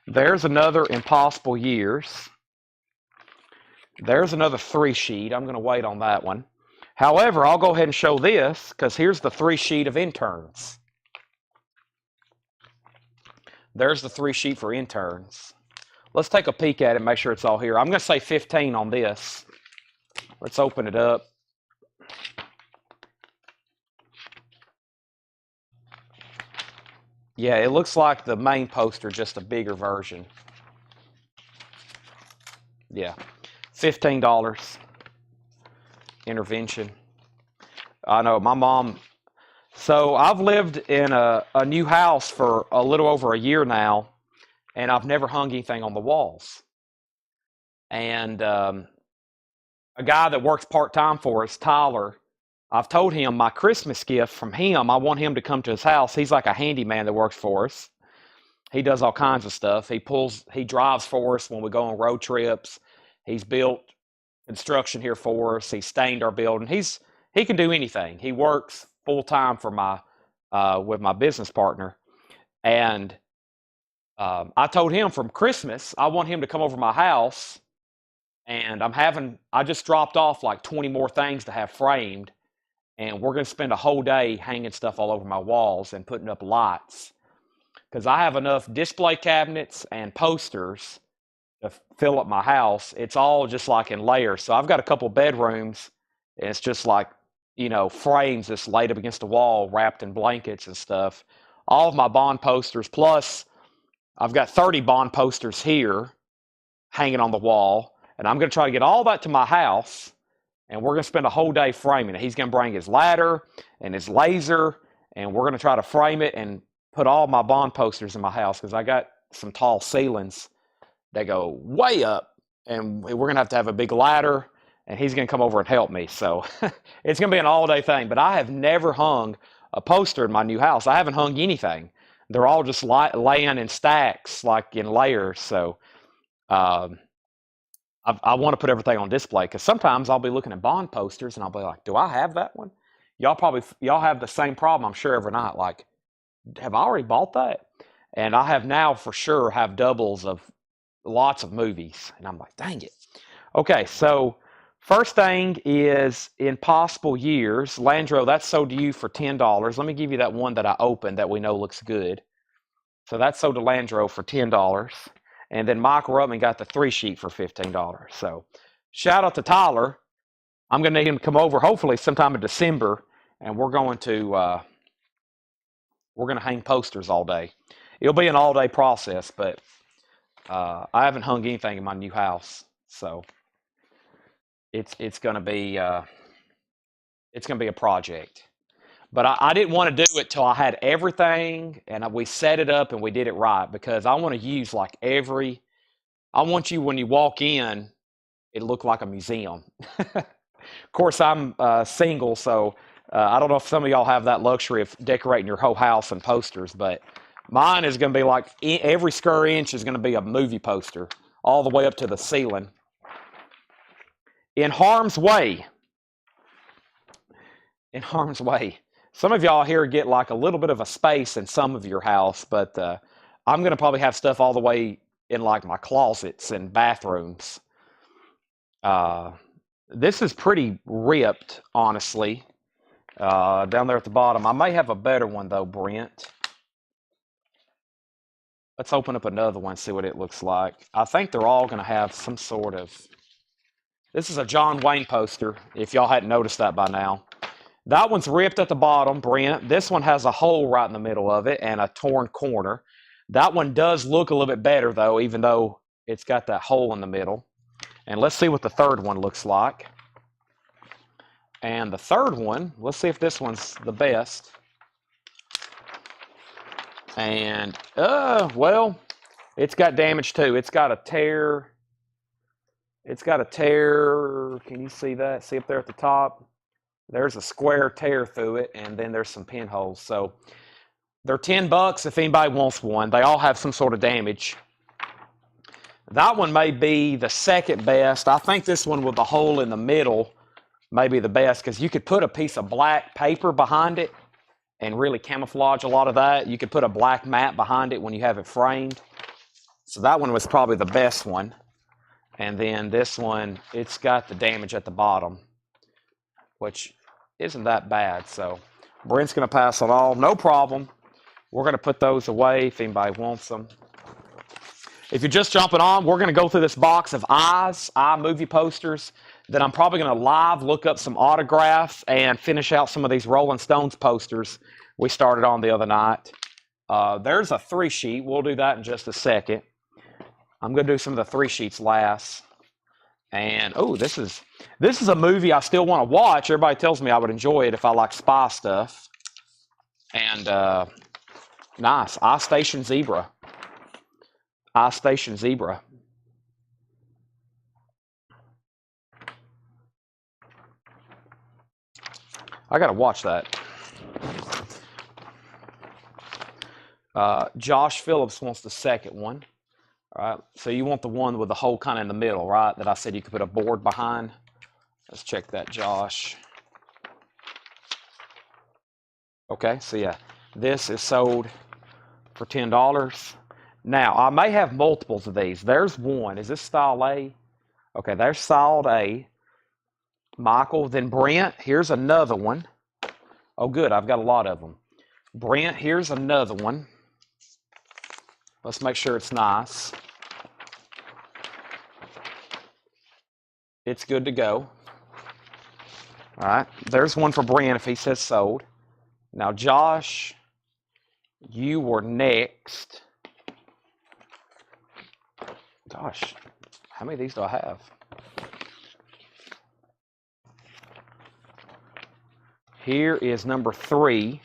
There's another Impossible Years. There's another 3-sheet. I'm going to wait on that one. However, I'll go ahead and show this because here's the 3-sheet of Interns. There's the 3-sheet for Interns. Let's take a peek at it and make sure it's all here. I'm going to say 15 on this. Let's open it up. Yeah, it looks like the main poster, just a bigger version. Yeah, $15. Intervention. I know, my mom. So I've lived in a new house for a little over a year now, and I've never hung anything on the walls. And a guy that works part-time for us, Tyler, I've told him my Christmas gift from him, I want him to come to his house. He's like a handyman that works for us. He does all kinds of stuff. He drives for us when we go on road trips. He's built construction here for us. He stained our building. He can do anything. He works full time for with my business partner. And I told him from Christmas, I want him to come over to my house, and I just dropped off like 20 more things to have framed, and we're going to spend a whole day hanging stuff all over my walls and putting up lights, because I have enough display cabinets and posters to fill up my house. It's all just like in layers. So I've got a couple bedrooms, and it's just like, frames that's laid up against the wall, wrapped in blankets and stuff. All of my Bond posters, plus I've got 30 Bond posters here hanging on the wall, and I'm going to try to get all that to my house, and we're going to spend a whole day framing it. He's going to bring his ladder and his laser, and we're going to try to frame it and put all my Bond posters in my house, because I got some tall ceilings that go way up, and we're going to have a big ladder, and he's going to come over and help me. So it's going to be an all-day thing, but I have never hung a poster in my new house. I haven't hung anything. They're all just laying in stacks, like in layers. So I want to put everything on display, because sometimes I'll be looking at Bond posters, and I'll be like, do I have that one? Y'all have the same problem, I'm sure, every night. Like, have I already bought that? And I have now for sure have doubles of lots of movies, and I'm like, dang it. Okay, so first thing is Impossible Years. Landro, that's sold to you for $10. Let me give you that one that I opened that we know looks good. So that's sold to Landro for $10. And then Michael Rutman got the 3-sheet for $15. So shout out to Tyler. I'm going to need him to come over hopefully sometime in December, and we're going to hang posters all day. It'll be an all-day process, but I haven't hung anything in my new house, so it's going to be a project. But I didn't want to do it till I had everything, and we set it up and we did it right, because I want to use like I want you, when you walk in, it look like a museum. Of course, I'm single, so I don't know if some of y'all have that luxury of decorating your whole house in posters, but mine is going to be like every square inch is going to be a movie poster all the way up to the ceiling. In harm's way. In harm's way. Some of y'all here get like a little bit of a space in some of your house, but I'm going to probably have stuff all the way in like my closets and bathrooms. This is pretty ripped, honestly. Down there at the bottom. I may have a better one though, Brent. Let's open up another one, see what it looks like. I think they're all going to have some sort of... This is a John Wayne poster, if y'all hadn't noticed that by now. That one's ripped at the bottom, Brent. This one has a hole right in the middle of it and a torn corner. That one does look a little bit better, though, even though it's got that hole in the middle. And let's see what the third one looks like. And the third one, let's see if this one's the best. And, well, it's got damage too. It's got a tear. It's got a tear. Can you see that? See up there at the top? There's a square tear through it, and then there's some pinholes. So they're $10 if anybody wants one. They all have some sort of damage. That one may be the second best. I think this one with the hole in the middle may be the best because you could put a piece of black paper behind it and really camouflage a lot of that. You could put a black mat behind it when you have it framed. So that one was probably the best one. And then this one, it's got the damage at the bottom, which isn't that bad. So Brent's going to pass it all. No problem. We're going to put those away if anybody wants them. If you're just jumping on, we're going to go through this box of eye movie posters. Then I'm probably going to live look up some autographs and finish out some of these Rolling Stones posters we started on the other night. There's a 3-sheet. We'll do that in just a second. I'm going to do some of the 3 sheets last. And, oh, this is a movie I still want to watch. Everybody tells me I would enjoy it if I like spy stuff. And, nice. I Station Zebra. I Station Zebra. I got to watch that. Josh Phillips wants the second one. All right, so you want the one with the hole kind of in the middle, right? That I said you could put a board behind. Let's check that, Josh. Okay, so yeah, this is sold for $10. Now, I may have multiples of these. There's one. Is this style A? Okay, there's style A. Michael, then Brent. Here's another one. Oh, good. I've got a lot of them. Brent, here's another one. Let's make sure it's nice. It's good to go. All right. There's one for Brent if he says sold. Now, Josh, you were next. Gosh, how many of these do I have? Here is number 3.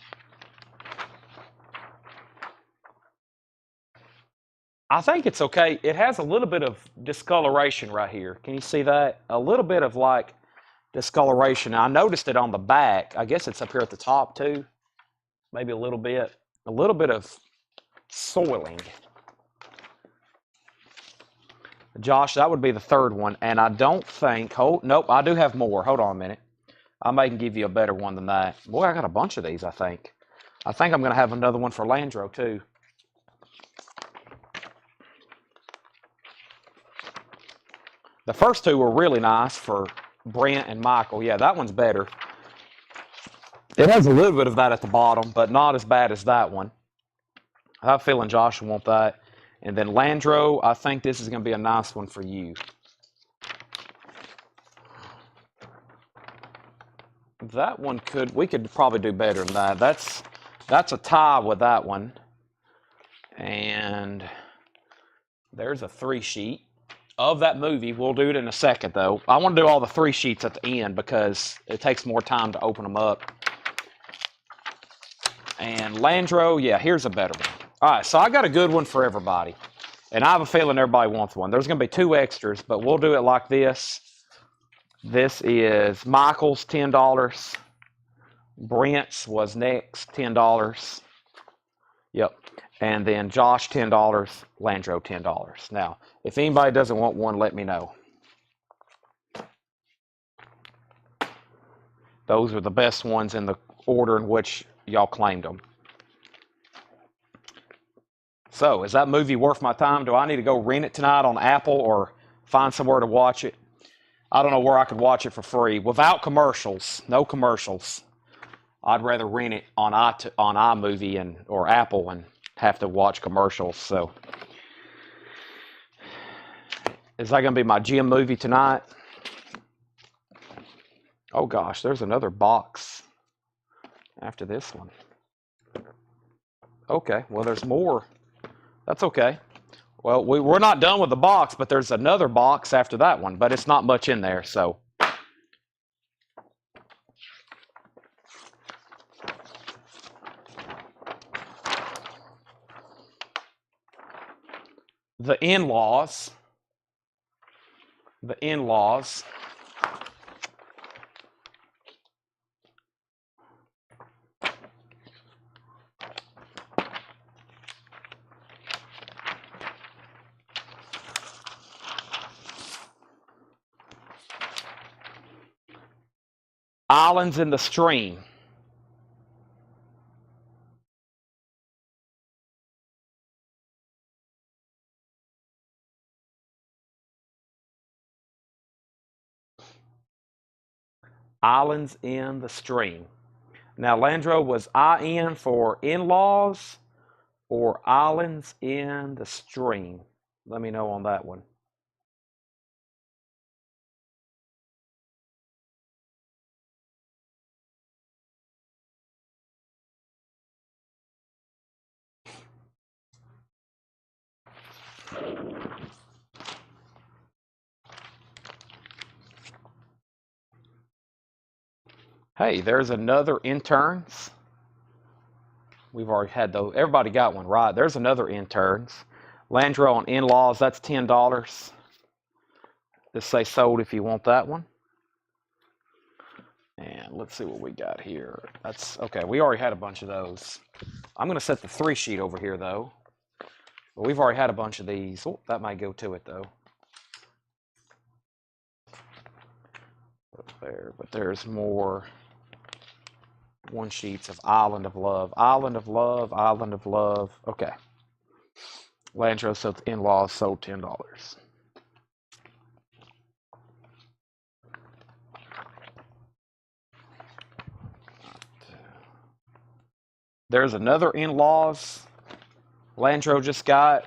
I think it's okay. It has a little bit of discoloration right here. Can you see that? A little bit of like discoloration. I noticed it on the back. I guess it's up here at the top too. Maybe a little bit of soiling. Josh, that would be the third one. And I don't think, nope, I do have more. Hold on a minute. I may can give you a better one than that. Boy, I got a bunch of these, I think. I think I'm going to have another one for Landro too. The first 2 were really nice for Brent and Michael. Yeah, that one's better. It has a little bit of that at the bottom, but not as bad as that one. I have a feeling Josh will want that. And then Landro, I think this is going to be a nice one for you. That one we could probably do better than that. That's a tie with that one. And there's a 3-sheet. Of that movie. We'll do it in a second, though. I want to do all the 3 sheets at the end because it takes more time to open them up. And Landro, yeah, here's a better one. All right, so I got a good one for everybody. And I have a feeling everybody wants one. There's going to be 2 extras, but we'll do it like this. This is Michael's $10. Brent's was next, $10. Yep. And then Josh, $10. Landro, $10. Now, if anybody doesn't want one, let me know. Those are the best ones in the order in which y'all claimed them. So, is that movie worth my time? Do I need to go rent it tonight on Apple or find somewhere to watch it? I don't know where I could watch it for free without commercials. No commercials. I'd rather rent it on iMovie or Apple and have to watch commercials. So, is that going to be my gym movie tonight? Oh gosh, there's another box after this one. Okay, well there's more. That's okay. Well, we're not done with the box, but there's another box after that one, but it's not much in there, so. The in-laws. The in-laws. Islands in the Stream. Islands in the Stream. Now, Landro, was IN for in-laws or Islands in the Stream? Let me know on that one. Hey, there's another interns. We've already had those. Everybody got one, right? There's another interns. Landro on in-laws, that's $10. Just say sold if you want that one. And let's see what we got here. That's okay. We already had a bunch of those. I'm going to set the 3 sheet over here, though. But we've already had a bunch of these. Oh, that might go to it, though. There, but there's more 1 sheets of Island of Love. Island of Love, Island of Love. Okay. Landro sold in-laws sold $10. There's another in-laws Landro just got.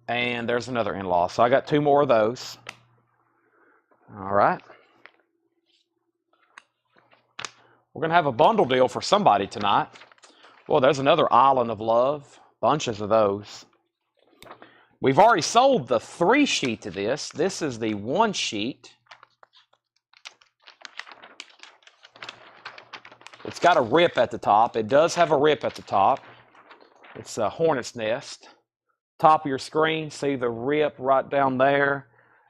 And there's another in-law. So I got 2 more of those. All right. We're going to have a bundle deal for somebody tonight. Well, there's another Island of Love. Bunches of those. We've already sold the 3 sheet of this. This is the 1 sheet. It's got a rip at the top. It does have a rip at the top. It's a hornet's nest. Top of your screen, see the rip right down there.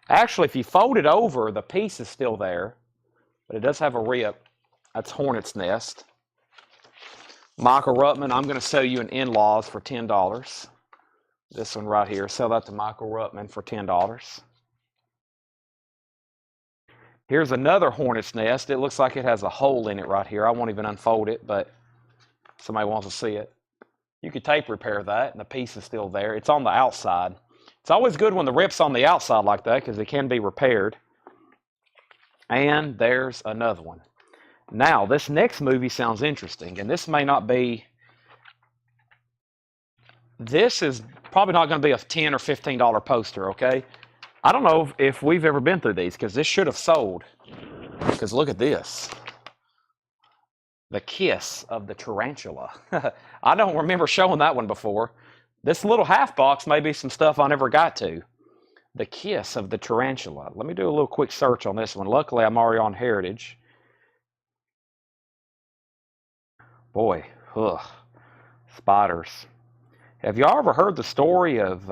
Actually, if you fold it over, the piece is still there. But it does have a rip. That's hornet's nest. Michael Ruttman, I'm going to sell you an in-laws for $10. This one right here. Sell that to Michael Ruttman for $10. Here's another hornet's nest. It looks like it has a hole in it right here. I won't even unfold it, but somebody wants to see it. You could tape repair that, and the piece is still there. It's on the outside. It's always good when the rip's on the outside like that because it can be repaired. And there's another one. Now, this next movie sounds interesting, and this may not be... This is probably not going to be a $10 or $15 poster, okay? I don't know if we've ever been through these because this should have sold. Because look at this. The Kiss of the Tarantula. I don't remember showing that one before. This little half box may be some stuff I never got to. The Kiss of the Tarantula. Let me do a little quick search on this one. Luckily, I'm already on Heritage. Boy, ugh. Spiders. Have y'all ever heard the story of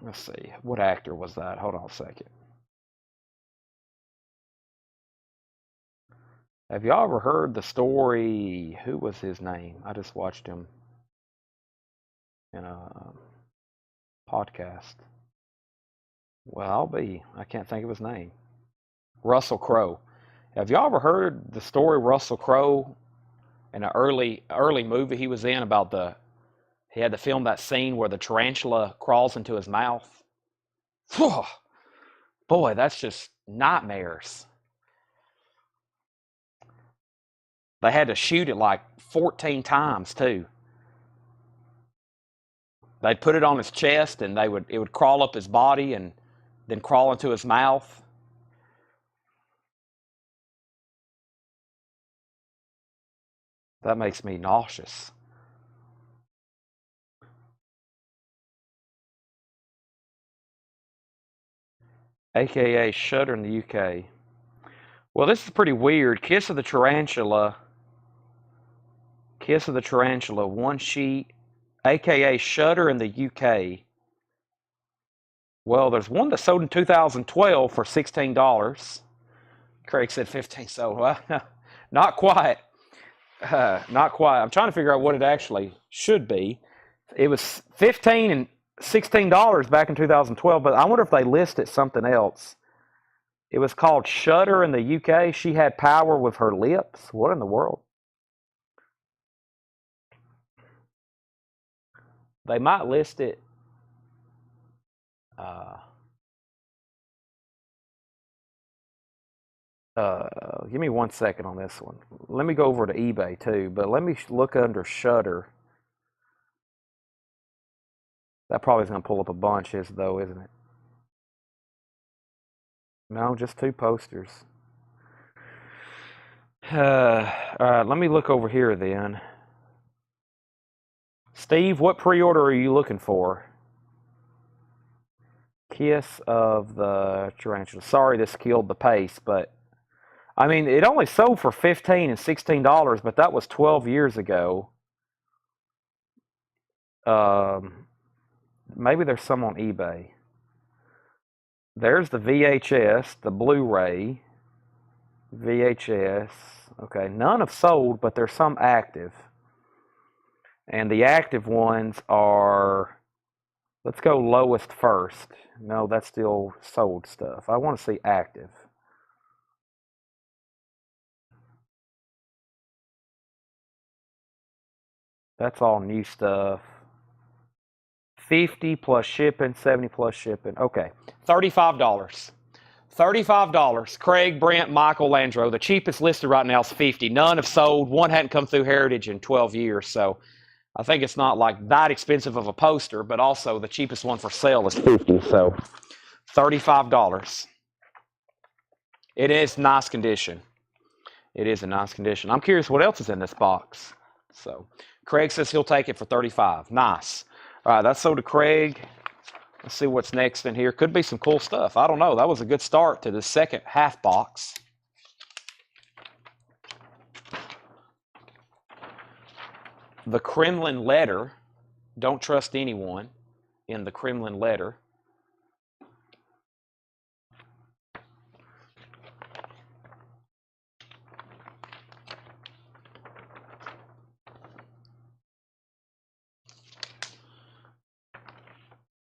Let's see. What actor was that? Hold on a second. Have y'all ever heard the story? Who was his name? I just watched him in a podcast. Well, I can't think of his name. Russell Crowe. Have y'all ever heard the story Russell Crowe in an early movie he was in about he had to film that scene where the tarantula crawls into his mouth? Whew. Boy, that's just nightmares. They had to shoot it like 14 times too. They'd put it on his chest and it would crawl up his body and then crawl into his mouth. That makes me nauseous. AKA Shudder in the UK. Well, this is pretty weird. Kiss of the Tarantula, one sheet, AKA Shudder in the UK. Well, there's one that sold in 2012 for $16. Craig said 15 sold. Well, not quite. Not quite. I'm trying to figure out what it actually should be. It was $15 and $16 back in 2012, but I wonder if they listed something else. It was called Shudder in the UK. She had power with her lips. What in the world? They might list it. Give me 1 second on this one. Let me go over to eBay too, but let me look under Shudder. That probably is going to pull up a bunch, though, isn't it? No, just 2 posters. All right, let me look over here then. Steve, what pre-order are you looking for? Kiss of the Tarantula. Sorry this killed the pace, but I mean, it only sold for $15 and $16, but that was 12 years ago. Maybe there's some on eBay. There's the VHS, the Blu-ray, VHS. Okay, none have sold, but there's some active. And the active ones are, let's go lowest first. No, that's still sold stuff. I want to see active. That's all new stuff. 50 plus shipping, 70 plus shipping. Okay, $35. $35. Craig, Brent, Michael, Landro. The cheapest listed right now is 50. None have sold. One hadn't come through Heritage in 12 years, so I think it's not like that expensive of a poster, but also the cheapest one for sale is 50. So $35. It is nice condition. It is in nice condition. I'm curious what else is in this box. So Craig says he'll take it for 35. Nice. All right, that's sold to Craig. Let's see what's next in here. Could be some cool stuff. I don't know. That was a good start to the second half box. The Kremlin letter. Don't trust anyone in the Kremlin letter.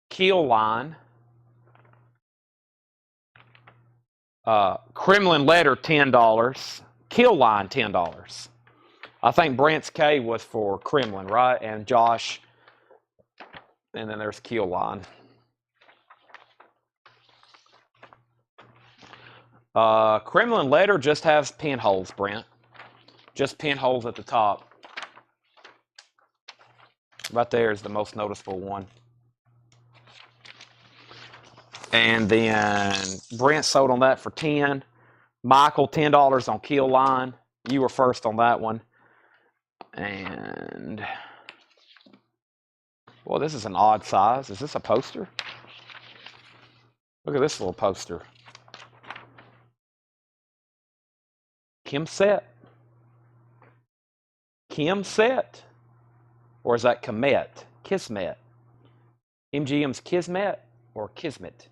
Keel line. Kremlin letter, $10. Keel line, $10. I think Brent's K was for Kremlin, right? And Josh. And then there's keel line. Kremlin letter just has pinholes, Brent. Just pinholes at the top. Right there is the most noticeable one. And then Brent sold on that for 10. Michael, $10 on keel line. You were first on that one. And, well, this is an odd size. Is this a poster? Look at this little poster. Kimset? Kimset? Or is that Komet? Kismet? MGM's Kismet? or Kismet.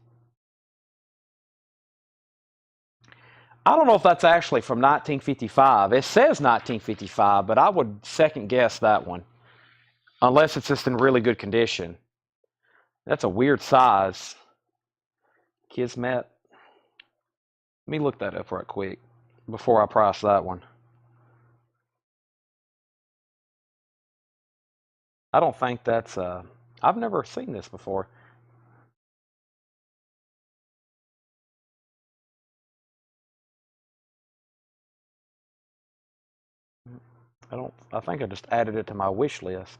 I don't know if that's actually from 1955. It says 1955, but I would second guess that one. Unless it's just in really good condition. That's a weird size. Kismet. Let me look that up right quick before I price that one. I don't think that's I've never seen this before. I think I just added it to my wish list.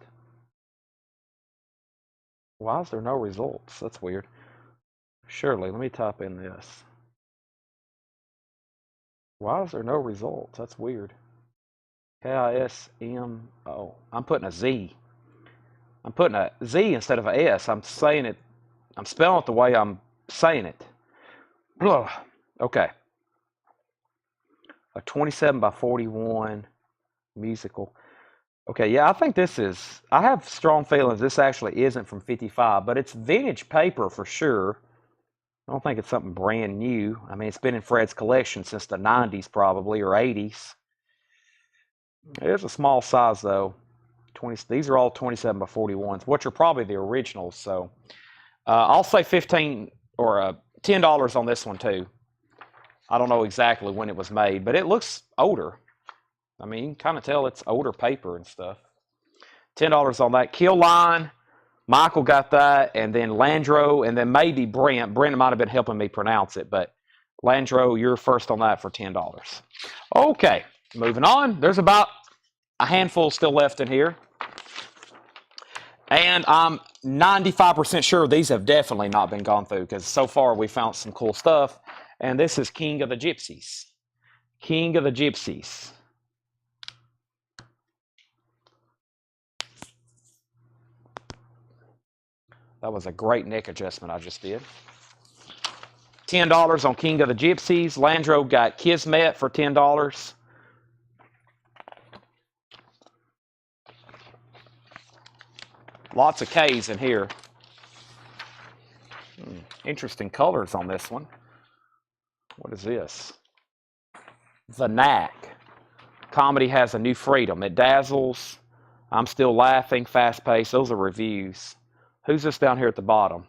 Why is there no results? That's weird. Surely, let me type in this. Why is there no results? That's weird. Kismo. I'm putting a Z. I'm putting a Z instead of a S. I'm saying it. I'm spelling it the way I'm saying it. Ugh. Okay. A 27 by 41 musical. Okay, yeah, I think this is. I have strong feelings this actually isn't from 55, but it's vintage paper for sure. I don't think it's something brand new. I mean, it's been in Fred's collection since the 90s probably, or 80s. It is a small size though. 20. These are all 27 by 41s, which are probably the originals. So I'll say 15 or $10 on this one too. I don't know exactly when it was made, but it looks older. I mean, you can kind of tell it's older paper and stuff. $10 on that. Kill Line. Michael got that, and then Landro, and then maybe Brent. Brent might have been helping me pronounce it, but Landro, you're first on that for $10. Okay, moving on. There's about a handful still left in here. And I'm 95% sure these have definitely not been gone through because so far we found some cool stuff. And this is King of the Gypsies. King of the Gypsies. That was a great neck adjustment I just did. $10 on King of the Gypsies. Landro got Kismet for $10. Lots of K's in here. Interesting colors on this one. What is this? The Knack. Comedy has a new freedom. It dazzles. I'm still laughing. Fast paced. Those are reviews. Who's this down here at the bottom?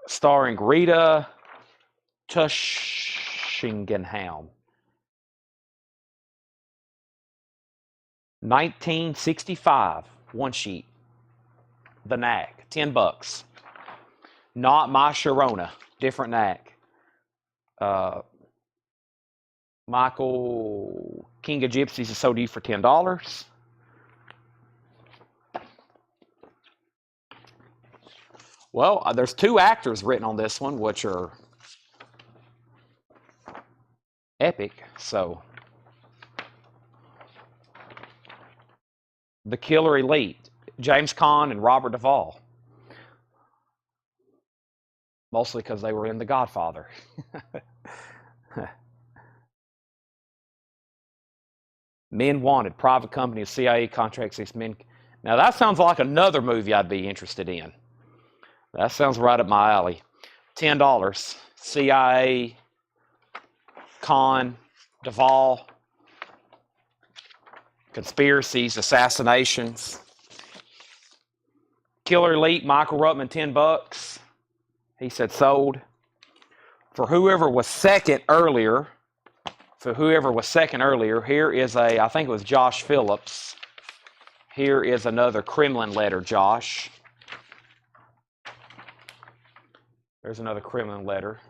Starring Rita Tushingenham. 1965. One sheet. The Knack. $10. Not My Sharona. Different Knack. Michael, King of Gypsies is sold to you for $10. Well, there's two actors written on this one, which are epic. So, The Killer Elite, James Caan and Robert Duvall. Mostly because they were in The Godfather. Men Wanted, private company of CIA contracts these men. Now that sounds like another movie I'd be interested in. That sounds right up my alley. $10. CIA, Con, Duvall, conspiracies, assassinations. Killer Elite, Michael Ruttman, $10. He said sold. For whoever was second earlier, here is I think it was Josh Phillips. Here is another Kremlin letter, Josh. There's another Kremlin letter.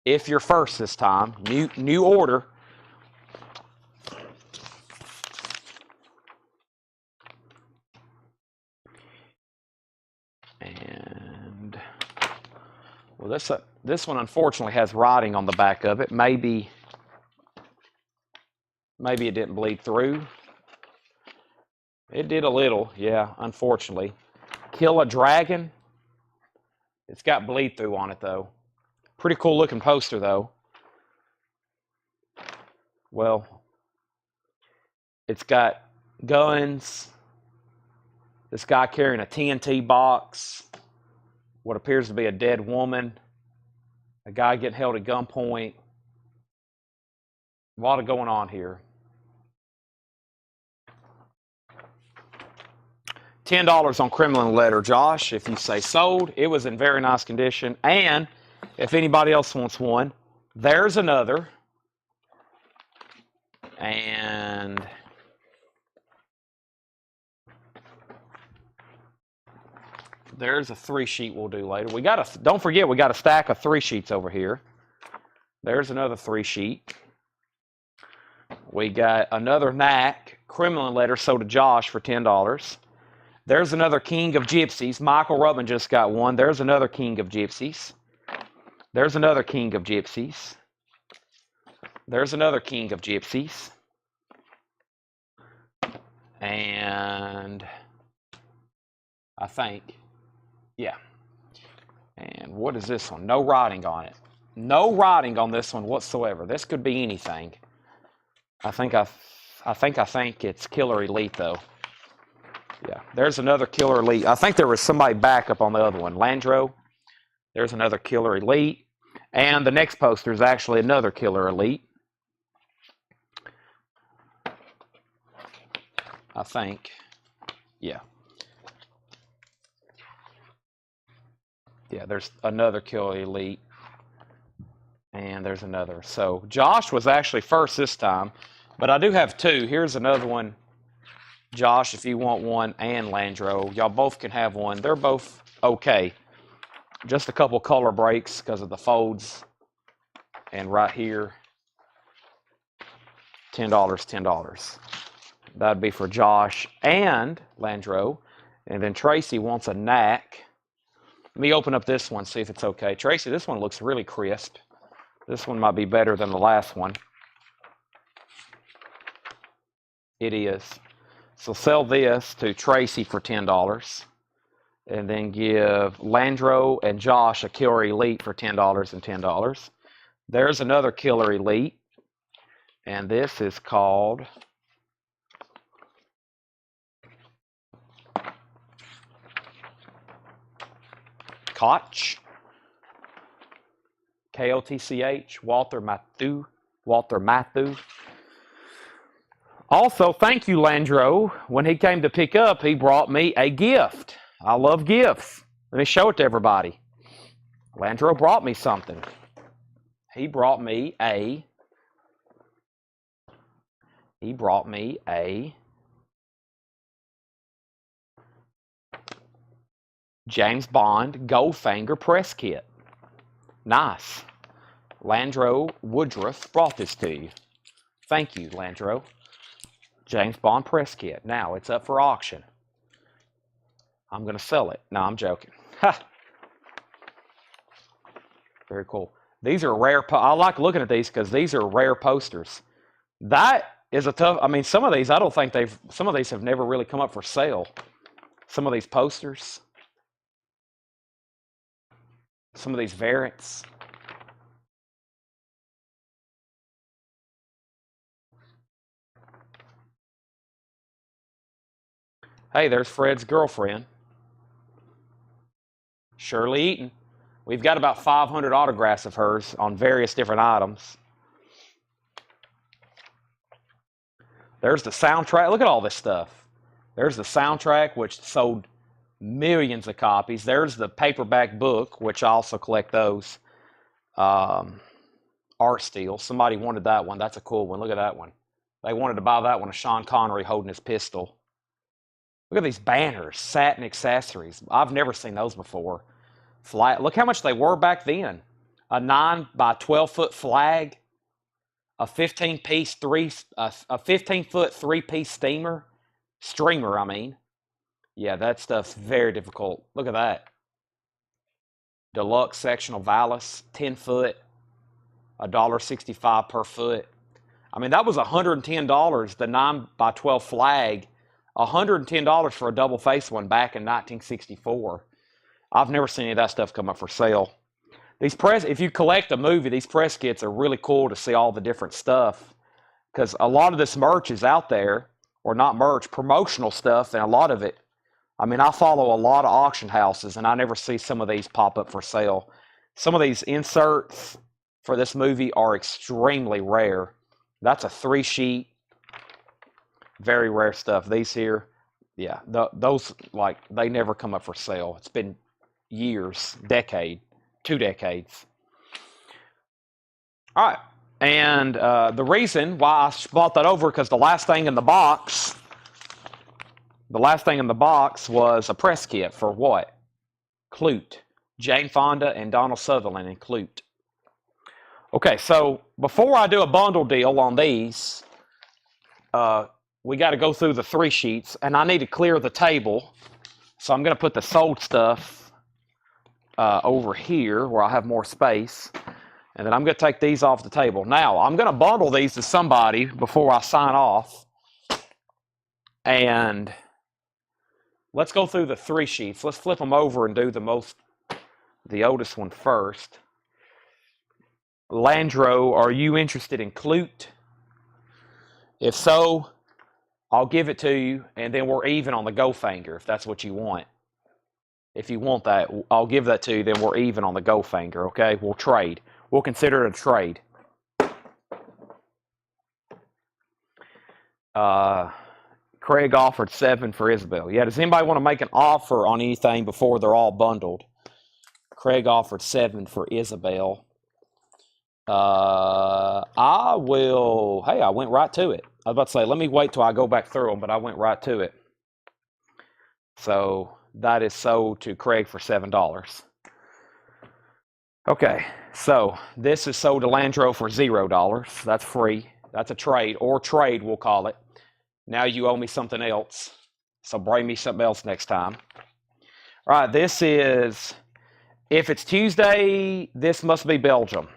If you're first this time, new order. And well, this one unfortunately has writing on the back of it. Maybe it didn't bleed through. It did a little, yeah, unfortunately. Kill a Dragon. It's got bleed through on it though. Pretty cool looking poster though. Well, it's got guns. This guy carrying a TNT box. what appears to be a dead woman, a guy getting held at gunpoint. A lot of going on here. $10 on criminal letter, Josh. If you say sold, it was in very nice condition. And if anybody else wants one, there's another. And there's a 3-sheet we'll do later. Don't forget, we got a stack of 3 sheets over here. There's another 3-sheet. We got another knack criminal letter sold to Josh for $10. There's another King of Gypsies. Michael Rubin just got one. There's another King of Gypsies. There's another King of Gypsies. There's another King of Gypsies. And I think, yeah. And what is this one? No writing on it. No writing on this one whatsoever. This could be anything. I think it's Killer Elite though. Yeah, there's another Killer Elite. I think there was somebody back up on the other one. Landro. There's another Killer Elite. And the next poster is actually another Killer Elite. I think. Yeah. Yeah, there's another Killer Elite. And there's another. So Josh was actually first this time. But I do have 2. Here's another one. Josh, if you want one, and Landro, y'all both can have one. They're both okay. Just a couple color breaks because of the folds. And right here, $10, $10. That'd be for Josh and Landro. And then Tracy wants a knack. Let me open up this one, see if it's okay. Tracy, this one looks really crisp. This one might be better than the last one. It is. So sell this to Tracy for $10. And then give Landro and Josh a Killer Elite for $10 and $10. There's another Killer Elite. And this is called Koch. K-O-T-C-H. Walter Matthew. Walter Matthew. Also, thank you, Landro. When he came to pick up, he brought me a gift. I love gifts. Let me show it to everybody. Landro brought me something. He brought me a James Bond Goldfinger press kit. Nice. Landro Woodruff brought this to you. Thank you, Landro. James Bond press kit. Now it's up for auction. I'm going to sell it. No, I'm joking. Ha! Very cool. These are rare. I like looking at these because these are rare posters. That is a tough. I mean, some of these I don't think some of these have never really come up for sale. Some of these posters. Some of these variants. Hey, there's Fred's girlfriend, Shirley Eaton. We've got about 500 autographs of hers on various different items. There's the soundtrack. Look at all this stuff. There's the soundtrack, which sold millions of copies. There's the paperback book, which I also collect those. Art Steel. Somebody wanted that one. That's a cool one. Look at that one. They wanted to buy that one of Sean Connery holding his pistol. Look at these banners, satin accessories. I've never seen those before. Flag. Look how much they were back then. A 9 by 12-foot flag, a 15-piece a 15-foot 3-piece streamer. I mean, yeah, that stuff's very difficult. Look at that. Deluxe sectional valance, 10-foot, $1.65 per foot. I mean, that was $110. The 9 by 12 flag. $110 for a double-face one back in 1964. I've never seen any of that stuff come up for sale. If you collect a movie, these press kits are really cool to see all the different stuff because a lot of this merch is out there, or not merch, promotional stuff, and a lot of it, I mean, I follow a lot of auction houses, and I never see some of these pop up for sale. Some of these inserts for this movie are extremely rare. That's a 3-sheet, very rare stuff. These here, yeah, those, like, they never come up for sale. It's been years, 2 decades. All right, and the reason why I bought that over, because the last thing in the box was a press kit for what? Clute. Jane Fonda and Donald Sutherland in Clute. Okay, so before I do a bundle deal on these, we got to go through the 3 sheets, and I need to clear the table. So I'm going to put the sold stuff over here where I have more space. And then I'm going to take these off the table. Now, I'm going to bundle these to somebody before I sign off. And let's go through the 3 sheets. Let's flip them over and do the oldest one first. Landro, are you interested in Clute? If so, I'll give it to you, and then we're even on the go finger if that's what you want. If you want that, I'll give that to you, then we're even on the go finger, okay? We'll trade. We'll consider it a trade. Craig offered 7 for Isabel. Yeah, does anybody want to make an offer on anything before they're all bundled? Craig offered 7 for Isabel. I will. Hey, I went right to it. I was about to say, let me wait till I go back through them, but I went right to it. So that is sold to Craig for $7. Okay, so this is sold to Landro for $0. That's free. That's a trade, or trade we'll call it. Now you owe me something else, so bring me something else next time. All right, this is, if it's Tuesday, this must be Belgium.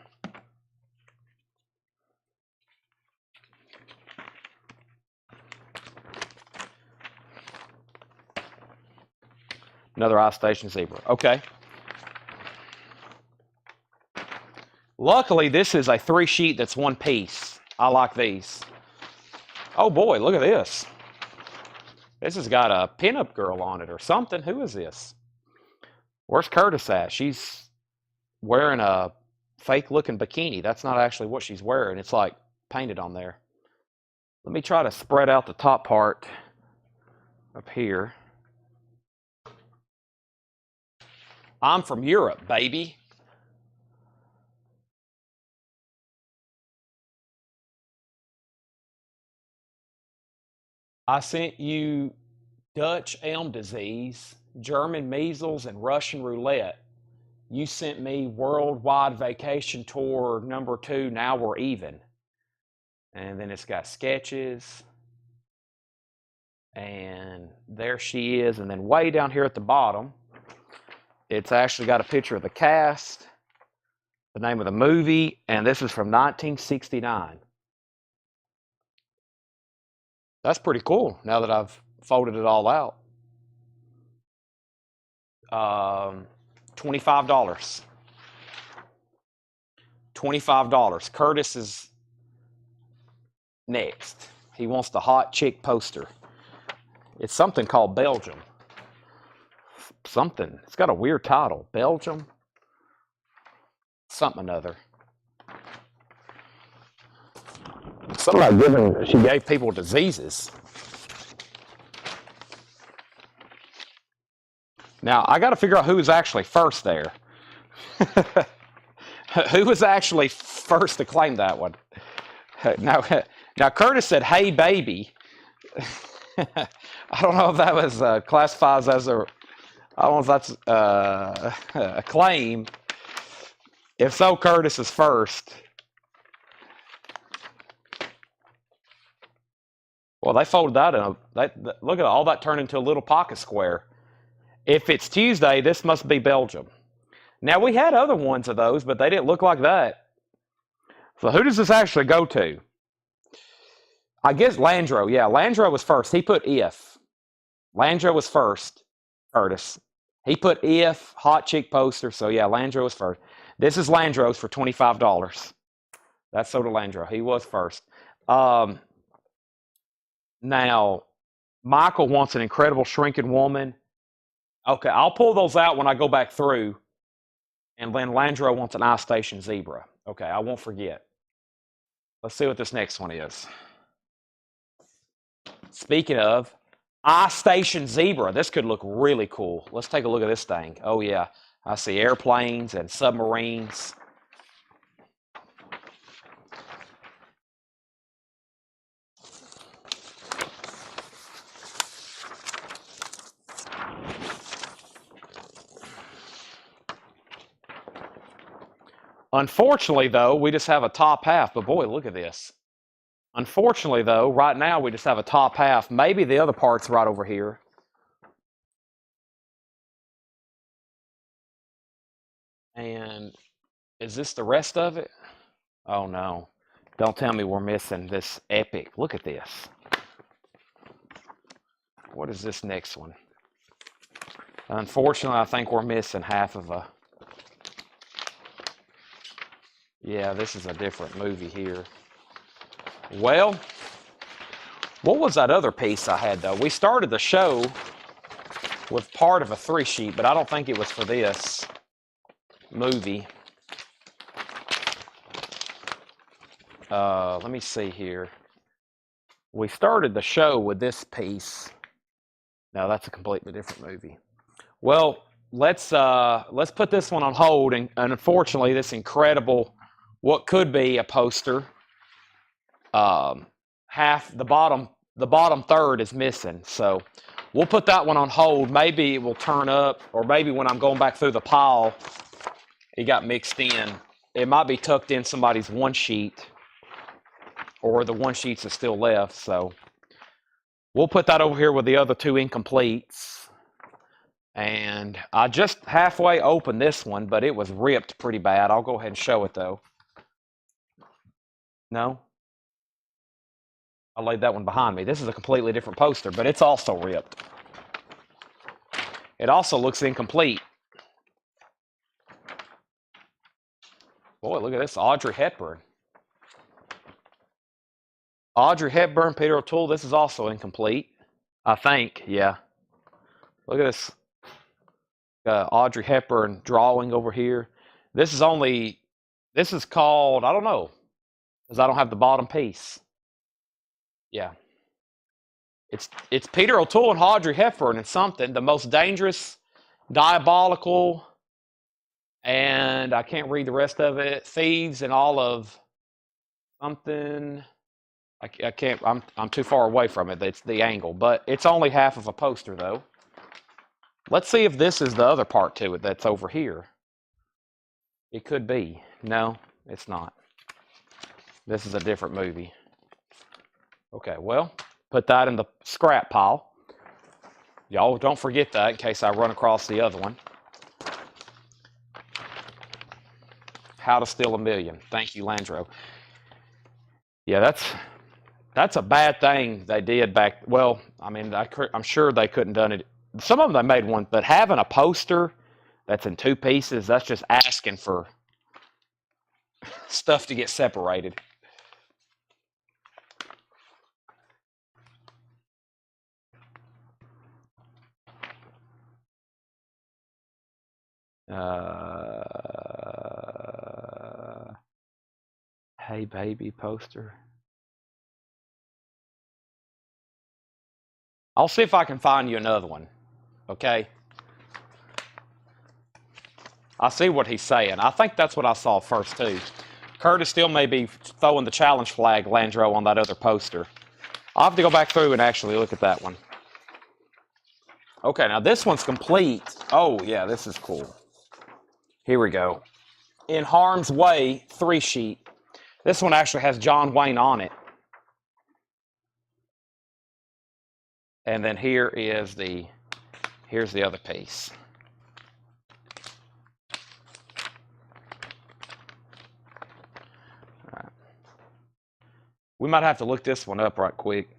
Another I-Station zebra. Okay. Luckily, this is a 3-sheet that's 1 piece. I like these. Oh boy, look at this. This has got a pinup girl on it or something. Who is this? Where's Curtis at? She's wearing a fake-looking bikini. That's not actually what she's wearing. It's like painted on there. Let me try to spread out the top part up here. I'm from Europe, baby. I sent you Dutch elm disease, German measles, and Russian roulette. You sent me worldwide vacation tour number 2, now we're even. And then it's got sketches. And there she is. And then way down here at the bottom, it's actually got a picture of the cast, the name of the movie, and this is from 1969. That's pretty cool now that I've folded it all out. $25. $25. Curtis is next. He wants the hot chick poster. It's something called Belgium. Something. It's got a weird title. Belgium. Something another. Something like giving. She gave people diseases. Now I got to figure out who was actually first there. Who was actually first to claim that one? Now Curtis said, "Hey, baby." I don't know if that was classifies as a. I don't know if that's a claim. If so, Curtis is first. Well, they folded that in a. Look at all that turned into a little pocket square. If it's Tuesday, this must be Belgium. Now, we had other ones of those, but they didn't look like that. So who does this actually go to? I guess Landro. Yeah, Landro was first. He put if. Landro was first, Curtis. He put if, hot chick poster. So, yeah, Landro was first. This is Landro's for $25. That's sold to Landro. He was first. Now, Michael wants an incredible shrinking woman. Okay, I'll pull those out when I go back through. And then Landro wants an Ice Station Zebra. Okay, I won't forget. Let's see what this next one is. Speaking of, Ice Station Zebra. This could look really cool. Let's take a look at this thing. Oh, yeah. I see airplanes and submarines. Unfortunately, though, we just have a top half. But boy, look at this. Unfortunately, though, right now we just have a top half. Maybe the other part's right over here. And is this the rest of it? Oh, no. Don't tell me we're missing this epic. Look at this. What is this next one? Unfortunately, I think we're missing half of a... Yeah, this is a different movie here. Well, what was that other piece I had, though? We started the show with part of a 3-sheet, but I don't think it was for this movie. Let me see here. We started the show with this piece. No, that's a completely different movie. Well, let's put this one on hold, and unfortunately, this incredible, what could be a poster, half the bottom third is missing. So we'll put that one on hold. Maybe it will turn up, or maybe when I'm going back through the pile, it got mixed in. It might be tucked in somebody's 1-sheet, or the 1-sheets is still left. So we'll put that over here with the other 2 incompletes. And I just halfway opened this one, but it was ripped pretty bad. I'll go ahead and show it, though. No? I laid that one behind me. This is a completely different poster, but it's also ripped. It also looks incomplete. Boy, look at this. Audrey Hepburn. Audrey Hepburn, Peter O'Toole. This is also incomplete. I think, yeah. Look at this. Audrey Hepburn drawing over here. This is called, I don't know, because I don't have the bottom piece. Yeah. It's Peter O'Toole and Audrey Hepburn and something. The most dangerous, diabolical, and I can't read the rest of it. Thieves and all of something. I can't. I'm too far away from it. It's the angle, but it's only half of a poster though. Let's see if this is the other part to it that's over here. It could be. No, it's not. This is a different movie. Okay, well, put that in the scrap pile. Y'all don't forget that in case I run across the other one. How to Steal a Million. Thank you, Landro. Yeah, that's a bad thing they did back. Well, I mean, I'm sure they couldn't done it. Some of them they made one, but having a poster that's in 2 pieces, that's just asking for stuff to get separated. Hey baby poster. I'll see if I can find you another one. Okay. I see what he's saying. I think that's what I saw first too. Curtis still may be throwing the challenge flag, Landro, on that other poster. I'll have to go back through and actually look at that one. Okay, now this one's complete. Oh, yeah, this is cool. Here we go. In Harm's Way, 3-sheet. This one actually has John Wayne on it. And then here's the other piece. All right. We might have to look this one up right quick.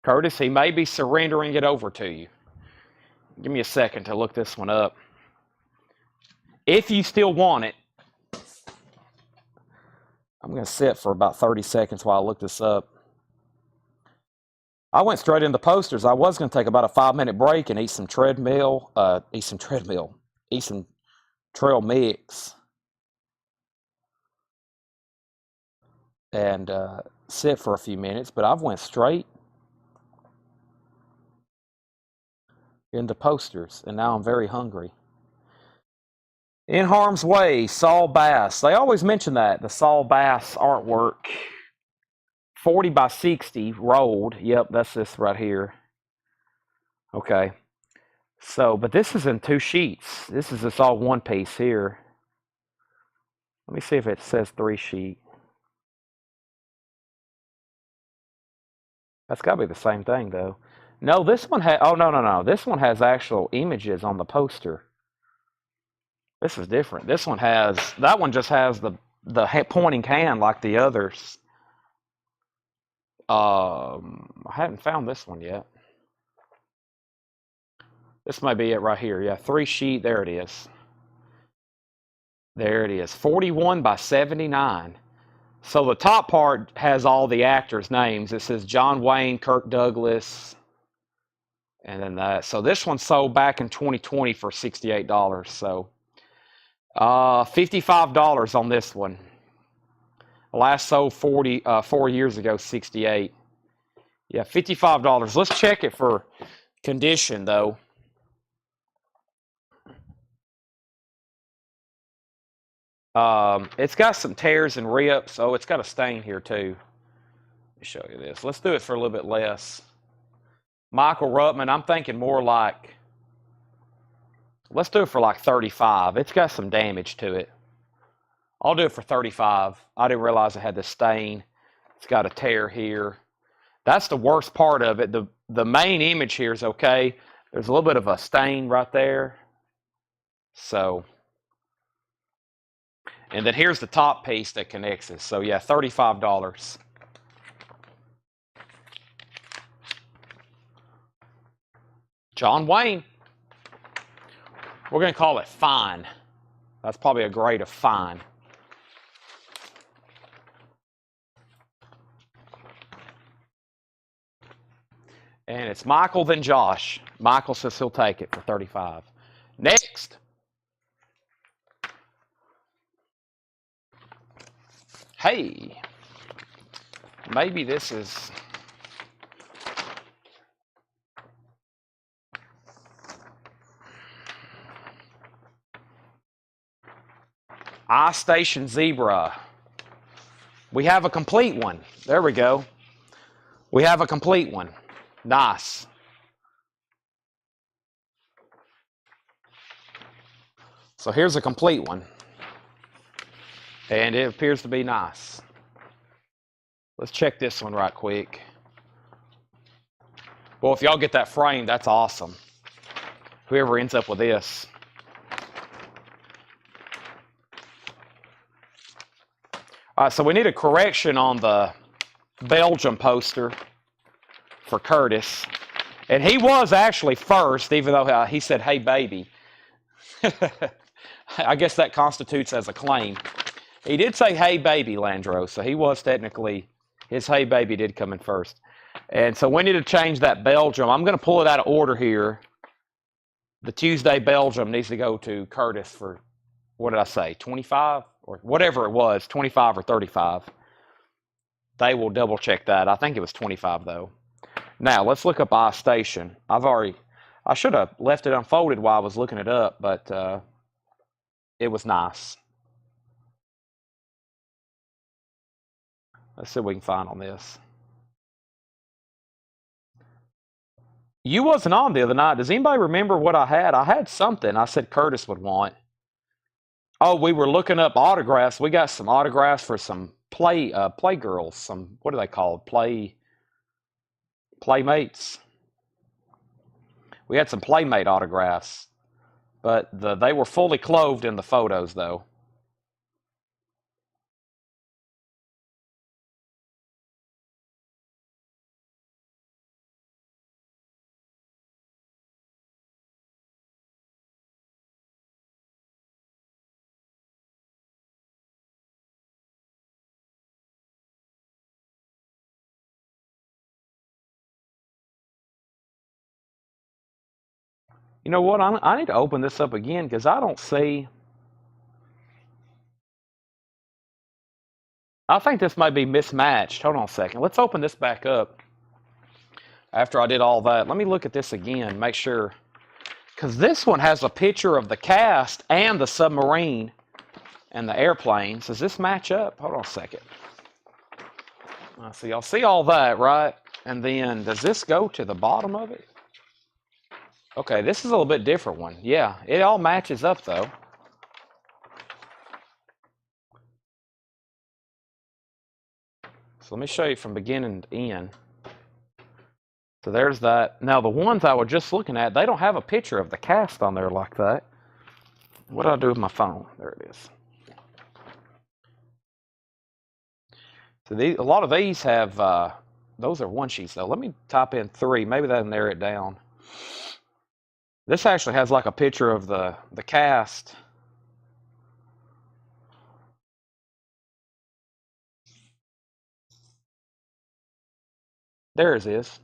Curtis, he may be surrendering it over to you. Give me a second to look this one up. If you still want it, I'm going to sit for about 30 seconds while I look this up. I went straight into posters. I was going to take about a 5 minute break and eat some trail mix, and sit for a few minutes. But I've went straight into posters, and now I'm very hungry. In Harm's Way, Saul Bass. They always mention that, the Saul Bass artwork. 40 by 60 rolled. Yep, that's this right here. Okay. So, but this is in 2 sheets. This is just all one piece here. Let me see if it says 3 sheet. That's got to be the same thing, though. No, this one has, oh, no. This one has actual images on the poster. This is different. This one has, that one just has the pointing hand like the others. I haven't found this one yet. This might be it right here. Yeah, 3 sheet. There it is. There it is. 41 by 79. So the top part has all the actors' names. It says John Wayne, Kirk Douglas, and then that. So this one sold back in 2020 for $68. So $55 on this one. Last sold 4 years ago, 68. Yeah, $55. Let's check it for condition though. It's got some tears and rips. Oh, it's got a stain here too. Let me show you this. Let's do it for a little bit less. Michael Ruttman, I'm thinking more like, let's do it for like 35. It's got some damage to it. I'll do it for 35. I didn't realize it had the stain. It's got a tear here. That's the worst part of it. The main image here is okay. There's a little bit of a stain right there. So, and then here's the top piece that connects it. So yeah, $35. John Wayne. We're going to call it fine. That's probably a grade of fine. And it's Michael, then Josh. Michael says he'll take it for 35. Next. Hey. Maybe this is... I-Station Zebra. We have a complete one. There we go. We have a complete one. Nice. So here's a complete one. And it appears to be nice. Let's check this one right quick. Well, if y'all get that frame, that's awesome. Whoever ends up with this. All right, so we need a correction on the Belgium poster for Curtis. And he was actually first, even though he said, hey, baby. I guess that constitutes as a claim. He did say, hey, baby, Landro. So he was technically, his hey, baby did come in first. And so we need to change that Belgium. I'm going to pull it out of order here. The Tuesday Belgium needs to go to Curtis for, what did I say, 25? Or whatever it was, 25 or 35. They will double check that. I think it was 25 though. Now let's look up I-Station. I should have left it unfolded while I was looking it up, but it was nice. Let's see what we can find on this. You wasn't on the other night. Does anybody remember what I had? I had something I said Curtis would want. Oh, we were looking up autographs. We got some autographs for some playgirls. Some, what are they called? Playmates. We had some Playmate autographs, but they were fully clothed in the photos, though. You know what? I need to open this up again because I don't see. I think this might be mismatched. Hold on a second. Let's open this back up after I did all that. Let me look at this again, make sure. Because this one has a picture of the cast and the submarine and the airplanes. Does this match up? Hold on a second. So y'all see all that, right? And then does this go to the bottom of it? Okay, this is a little bit different one. Yeah, it all matches up though. So let me show you from beginning to end. So there's that. Now the ones I was just looking at, they don't have a picture of the cast on there like that. What do I do with my phone? There it is. So a lot of these have, those are one sheets though. Let me type in 3. Maybe that'll narrow it down. This actually has like a picture of the cast. There it is.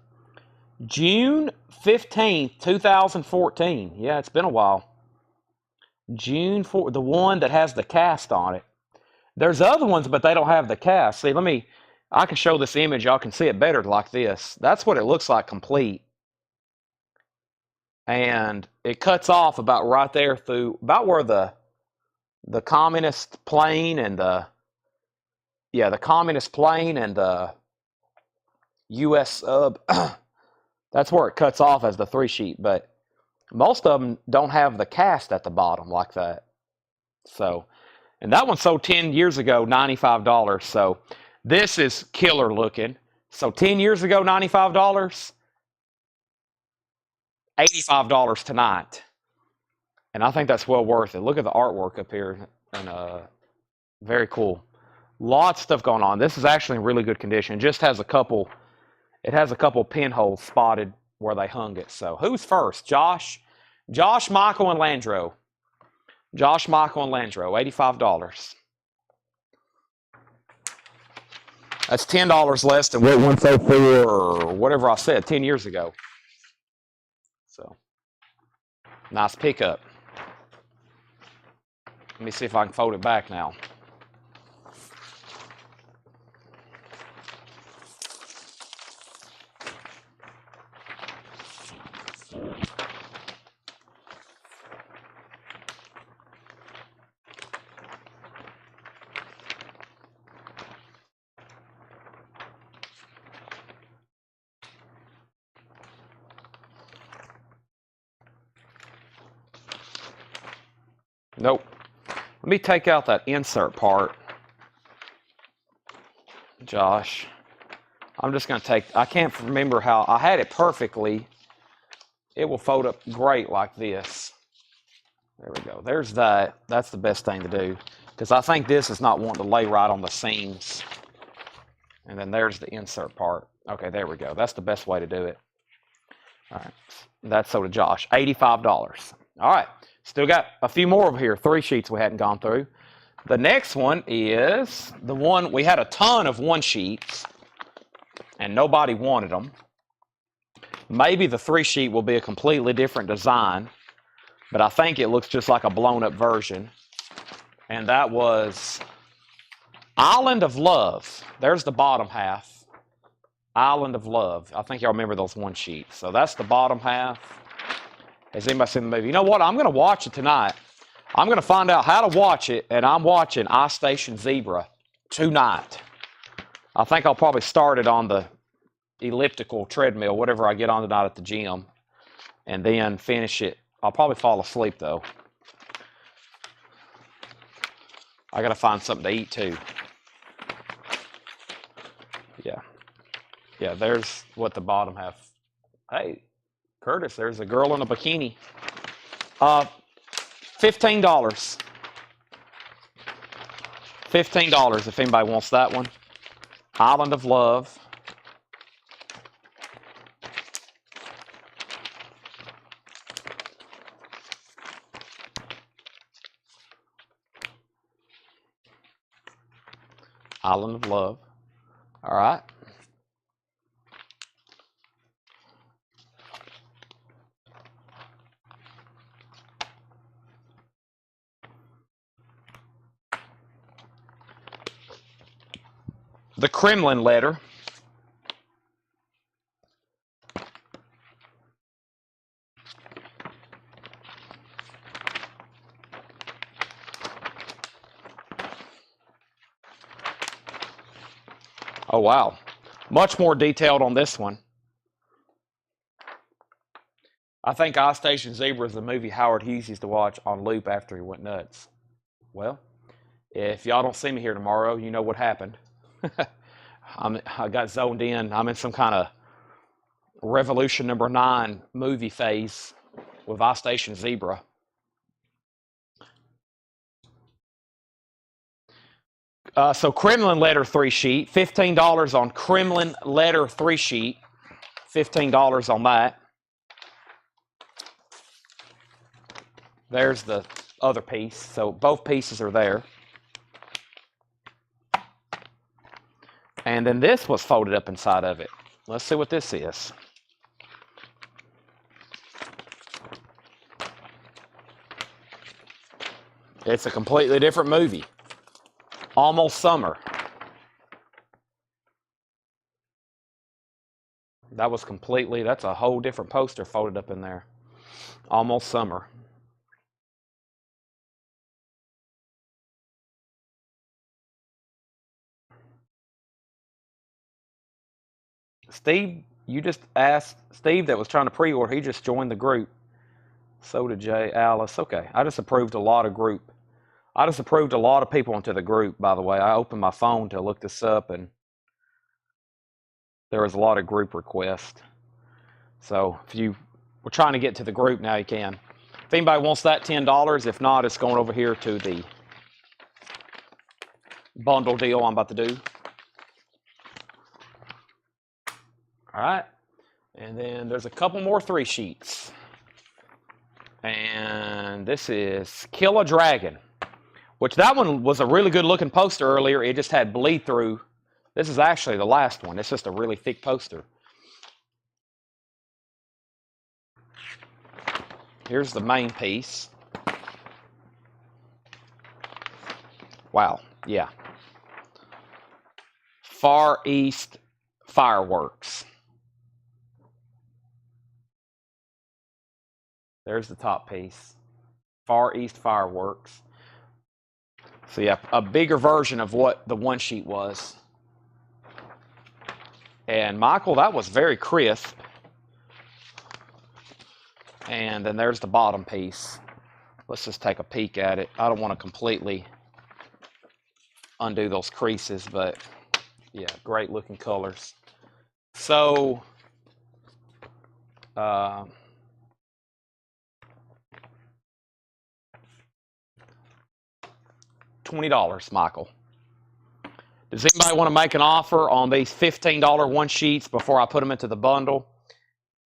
June 15th, 2014. Yeah, it's been a while. June 4th, the one that has the cast on it. There's other ones, but they don't have the cast. See, I can show this image. Y'all can see it better like this. That's what it looks like complete. And it cuts off about right there through, about where the communist plane and the communist plane and the U.S. sub, that's where it cuts off as the 3 sheet. But most of them don't have the cast at the bottom like that. So, and that one sold 10 years ago, $95. So this is killer looking. So 10 years ago, $95, $85 tonight. And I think that's well worth it. Look at the artwork up here. And very cool. Lots of stuff going on. This is actually in really good condition. It just has a couple pinholes spotted where they hung it. So who's first? Josh, Michael, and Landro. Josh, Michael, and Landro, $85. That's $10 less than what it went for, or whatever I said 10 years ago. So, nice pickup. Let me see if I can fold it back now. Nope. Let me take out that insert part, Josh. I'm just going to take, I can't remember how, I had it perfectly. It will fold up great like this. There we go. There's that. That's the best thing to do, because I think this is not wanting to lay right on the seams. And then there's the insert part. Okay, there we go. That's the best way to do it. All right. That's so to Josh. $85. All right. Still got a few more over here. 3 sheets we hadn't gone through. The next one is the one, we had a ton of 1 sheets and nobody wanted them. Maybe the 3 sheet will be a completely different design, but I think it looks just like a blown up version. And that was Island of Love. There's the bottom half. Island of Love. I think y'all remember those 1 sheets. So that's the bottom half. Has anybody seen the movie? You know what? I'm going to watch it tonight. I'm going to find out how to watch it, and I'm watching Ice Station Zebra tonight. I think I'll probably start it on the elliptical treadmill, whatever I get on tonight at the gym, and then finish it. I'll probably fall asleep, though. I got to find something to eat, too. Yeah. Yeah, there's what the bottom half. Hey, Curtis, there's a girl in a bikini. $15. $15 if anybody wants that one. Island of Love. Island of Love. All right. The Kremlin letter. Oh, wow. Much more detailed on this one. I think I Station Zebra is the movie Howard Hughes used to watch on loop after he went nuts. Well, if y'all don't see me here tomorrow, you know what happened. I got zoned in. I'm in some kind of Revolution #9 movie phase with I Station Zebra. So Kremlin letter 3 sheet, $15 on Kremlin letter 3 sheet, $15 on that. There's the other piece. So both pieces are there. And then this was folded up inside of it. Let's see what this is. It's a completely different movie. Almost Summer. That's a whole different poster folded up in there. Almost Summer. Steve, you just asked, Steve that was trying to pre-order, he just joined the group. So did Jay, Alice. Okay, I just approved a lot of people into the group, by the way. I opened my phone to look this up, and there was a lot of group requests. So if you were trying to get to the group now, you can. If anybody wants that, $10. If not, it's going over here to the bundle deal I'm about to do. All right. And then there's a couple more 3 sheets. And this is Kill a Dragon, which that one was a really good looking poster earlier. It just had bleed through. This is actually the last one. It's just a really thick poster. Here's the main piece. Wow, yeah. Far East Fireworks. There's the top piece. Far East Fireworks. So yeah, a bigger version of what the one sheet was. And Michael, that was very crisp. And then there's the bottom piece. Let's just take a peek at it. I don't want to completely undo those creases, but yeah, great looking colors. So, $20, Michael. Does anybody want to make an offer on these $15 one sheets before I put them into the bundle?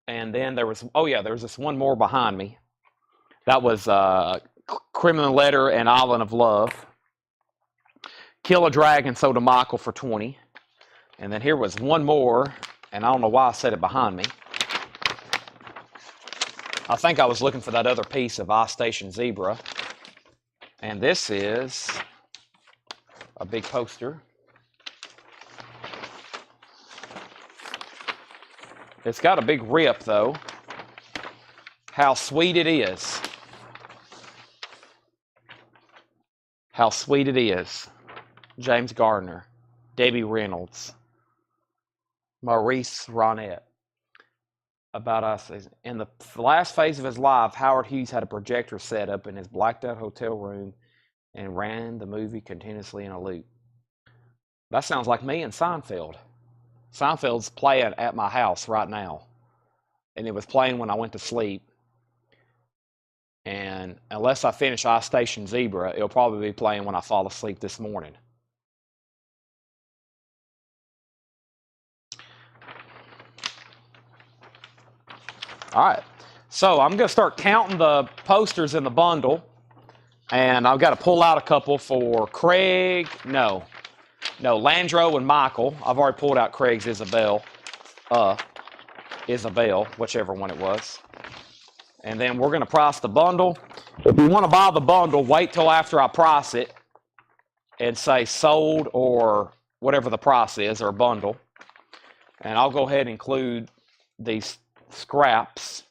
And then there was, oh yeah, there was this one more behind me. That was Criminal Letter and Island of Love. Kill a Dragon sold to Michael for $20. And then here was one more, and I don't know why I set it behind me. I think I was looking for that other piece of I Station Zebra. And this is a big poster. It's got a big rip, though. How sweet it is. How sweet it is. James Gardner, Debbie Reynolds, Maurice Ronette. About us. In the last phase of his life, Howard Hughes had a projector set up in his blacked out hotel room and ran the movie continuously in a loop. That sounds like me and Seinfeld. Seinfeld's playing at my house right now. And it was playing when I went to sleep. And unless I finish I Station Zebra, it'll probably be playing when I fall asleep this morning. All right, so I'm going to start counting the posters in the bundle, and I've got to pull out a couple for Craig. No, Landro and Michael. I've already pulled out Craig's Isabel, whichever one it was. And then we're going to price the bundle. If you want to buy the bundle, wait till after I price it and say sold or whatever the price is, or a bundle. And I'll go ahead and include these scraps,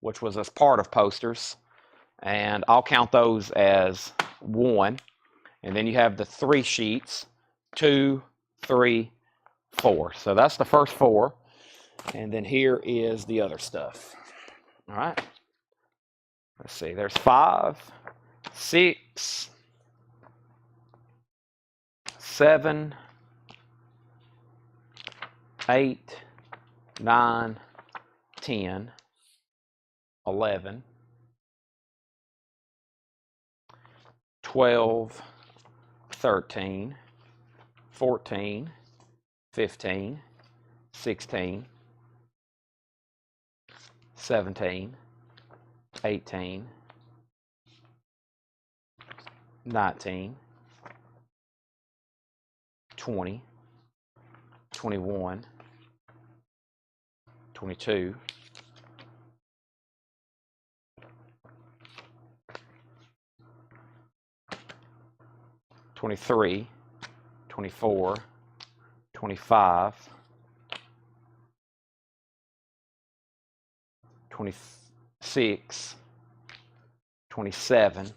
which was as part of posters, and I'll count those as 1. And then you have the 3 sheets, 2, 3, 4. So that's the first 4. And then here is the other stuff. All right. Let's see. There's 5, 6, 7, 8, 9, 10, 11, 12, 13, 14, 15, 16, 17, 18, 19, 20, 21, 22, 23, 24, 25, 26, 27.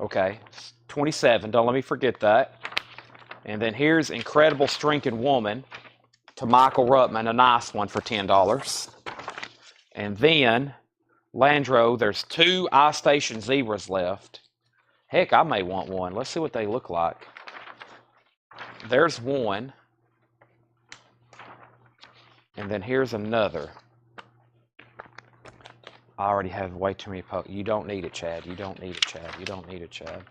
Okay, 27. Don't let me forget that. And then here's Incredible Shrinking Woman to Michael Ruttman, a nice one for $10. And then Landro, there's 2 iStation Zebras left. Heck, I may want one. Let's see what they look like. There's one. And then here's another. I already have way too many pokes. You don't need it, Chad. You don't need it, Chad. You don't need it, Chad.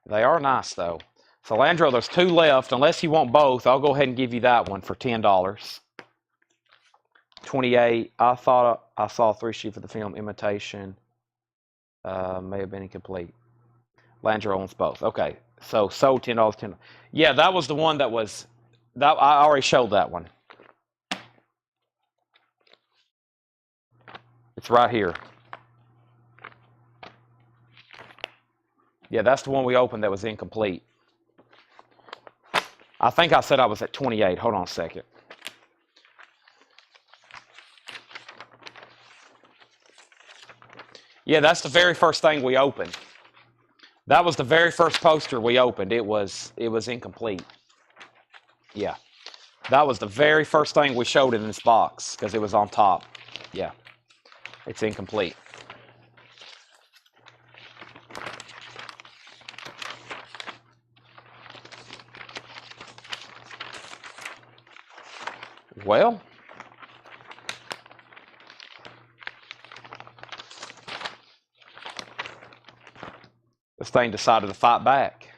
They are nice, though. So, Landro, there's 2 left. Unless you want both, I'll go ahead and give you that one for $10. 28. I thought I saw 3 sheets of the film Imitation. May have been incomplete. Landro owns both. Okay. So, sold $10, $10. Yeah, that was the one that was... I already showed that one. It's right here. Yeah, that's the one we opened that was incomplete. I think I said I was at 28. Hold on a second. Yeah, that's the very first thing we opened. That was the very first poster we opened. It was incomplete. Yeah. That was the very first thing we showed in this box because it was on top. Yeah. It's incomplete. Well, this thing decided to fight back.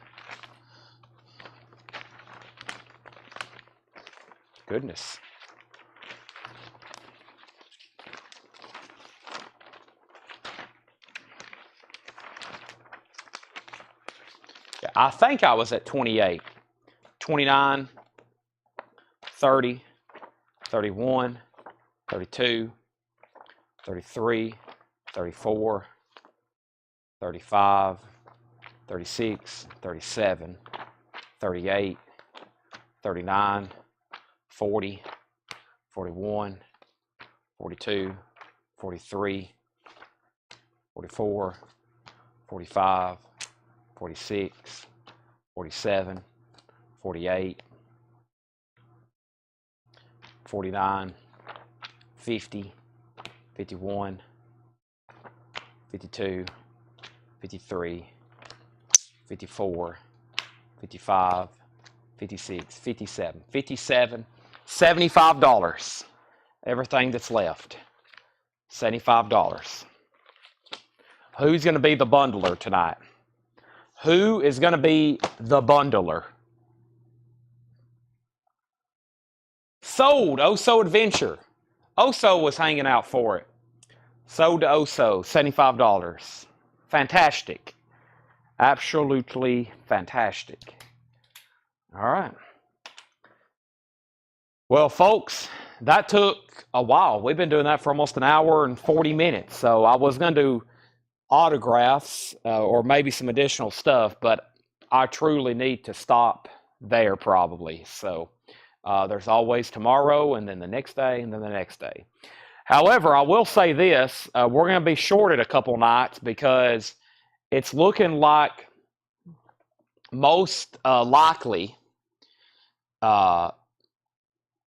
Goodness. Yeah, I think I was at 28, 29, 30, 31, 32, 33, 34, 35, 36, 37, 38, 39, 40, 41, 42, 43, 44, 45, 46, 47, 48, 49, 50, 51, 52, 53, 54, 55, 56, 57, 57, $75. Everything that's left. $75. Who's going to be the bundler tonight? Who is going to be the bundler? Sold, Oso Adventure. Oso was hanging out for it. Sold to Oso, $75. Fantastic. Absolutely fantastic. All right. Well, folks, that took a while. We've been doing that for almost an hour and 40 minutes. So I was going to do autographs or maybe some additional stuff, but I truly need to stop there probably. So there's always tomorrow, and then the next day, and then the next day. However, I will say this: we're going to be shorted a couple nights because it's looking like most likely uh,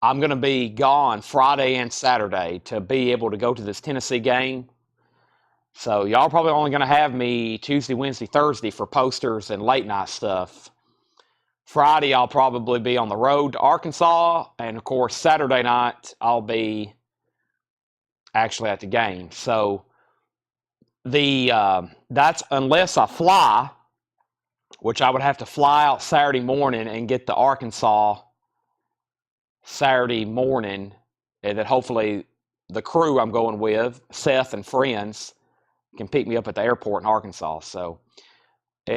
I'm going to be gone Friday and Saturday to be able to go to this Tennessee game. So y'all probably only going to have me Tuesday, Wednesday, Thursday for posters and late night stuff. Friday, I'll probably be on the road to Arkansas, and of course, Saturday night I'll be actually at the game. So that's unless I fly, which I would have to fly out Saturday morning and get to Arkansas Saturday morning, and then hopefully the crew I'm going with, Seth and friends, can pick me up at the airport in Arkansas. So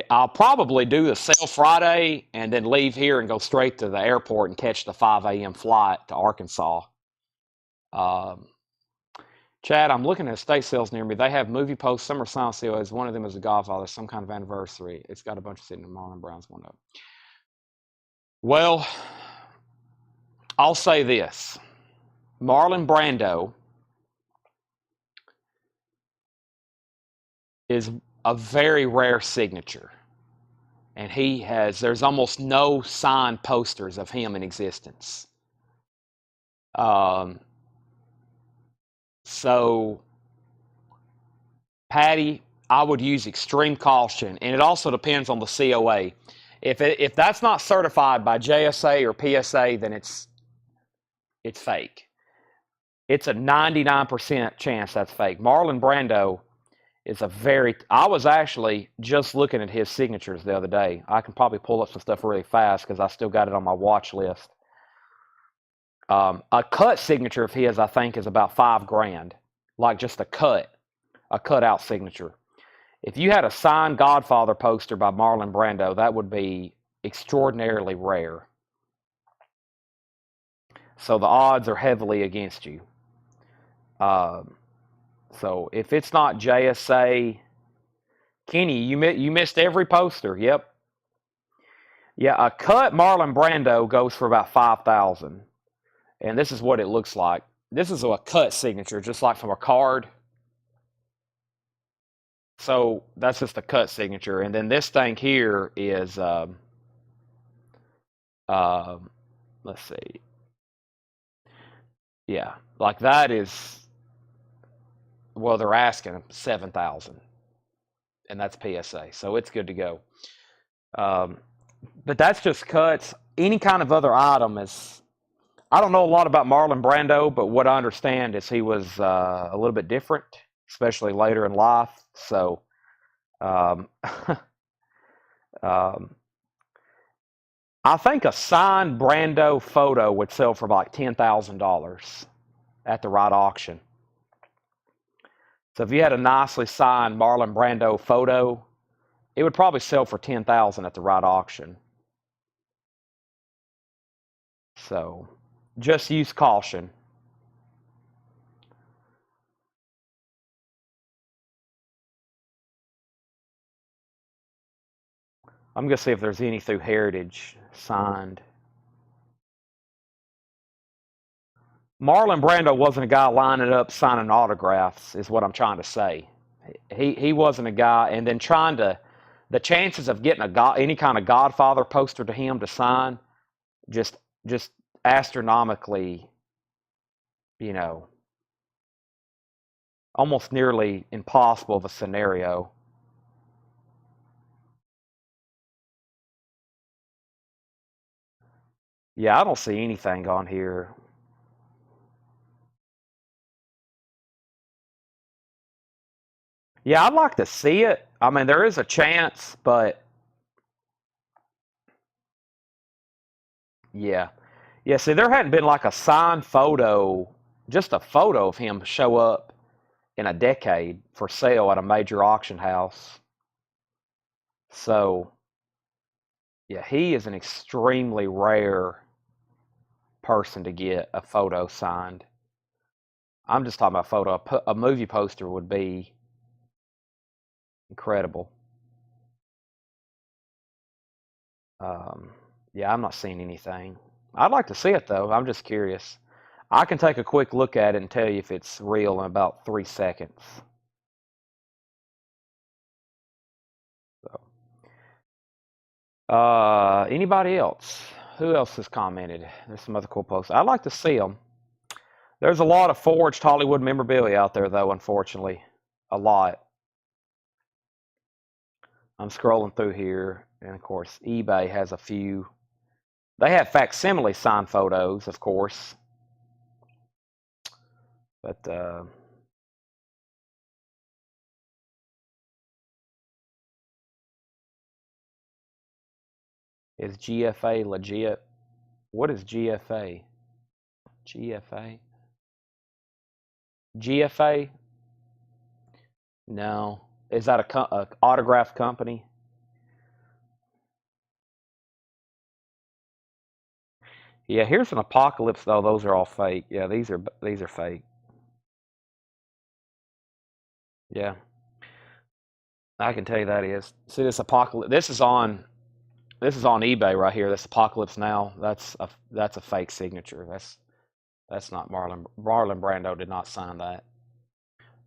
I'll probably do the sale Friday and then leave here and go straight to the airport and catch the 5 a.m. flight to Arkansas. Um, Chad, I'm looking at estate sales near me. They have movie posts. Some are silent COAs. One of them is a Godfather, some kind of anniversary. It's got a bunch of sitting in Marlon Brown's one up. Well, I'll say this. Marlon Brando is a very rare signature. And there's almost no signed posters of him in existence. Um, so, Patty, I would use extreme caution, and it also depends on the COA. If that's not certified by JSA or PSA, then it's fake. It's a 99% chance that's fake. Marlon Brando is I was actually just looking at his signatures the other day. I can probably pull up some stuff really fast because I still got it on my watch list. A cut signature of his, I think, is about $5,000, like just a cutout signature. If you had a signed Godfather poster by Marlon Brando, that would be extraordinarily rare. So the odds are heavily against you. So if it's not JSA, Kenny, you missed every poster. Yep. Yeah, a cut Marlon Brando goes for about 5,000, and this is what it looks like. This is a cut signature, just like from a card. So that's just a cut signature, and then this thing here is, let's see, yeah, like that is, well, they're asking 7,000, and that's PSA, so it's good to go. Um, but that's just cuts. Any kind of other item is. I don't know a lot about Marlon Brando, but what I understand is he was a little bit different, especially later in life. So, um, um, I think a signed Brando photo would sell for like $10,000 at the right auction. So if you had a nicely signed Marlon Brando photo, it would probably sell for 10,000 at the right auction. So just use caution. I'm going to see if there's any through Heritage signed. Marlon Brando wasn't a guy lining up signing autographs, is what I'm trying to say. He wasn't a guy, and then the chances of getting any kind of Godfather poster to him to sign, just just astronomically, you know, almost nearly impossible of a scenario. Yeah, I don't see anything on here. Yeah, I'd like to see it. I mean, there is a chance, but yeah. Yeah, see, there hadn't been like a signed photo, just a photo of him show up in a decade for sale at a major auction house. So, yeah, he is an extremely rare person to get a photo signed. I'm just talking about photo. A movie poster would be incredible. Um, Yeah, I'm not seeing anything. I'd like to see it though. I'm just curious. I can take a quick look at it and tell you if it's real in about 3 seconds. So, anybody else? Who else has commented? There's some other cool posts. I'd like to see them. There's a lot of forged Hollywood memorabilia out there, though, unfortunately. A lot. I'm scrolling through here, and of course, eBay has a few. They have facsimile signed photos, of course. But is GFA legit? What is GFA? GFA? GFA? No. Is that a autograph company? Yeah, here's an apocalypse though. Those are all fake. Yeah, these are fake. Yeah, I can tell you that is. See this apocalypse. This is on eBay right here. This apocalypse now. That's a fake signature. That's not Marlon. Marlon Brando did not sign that.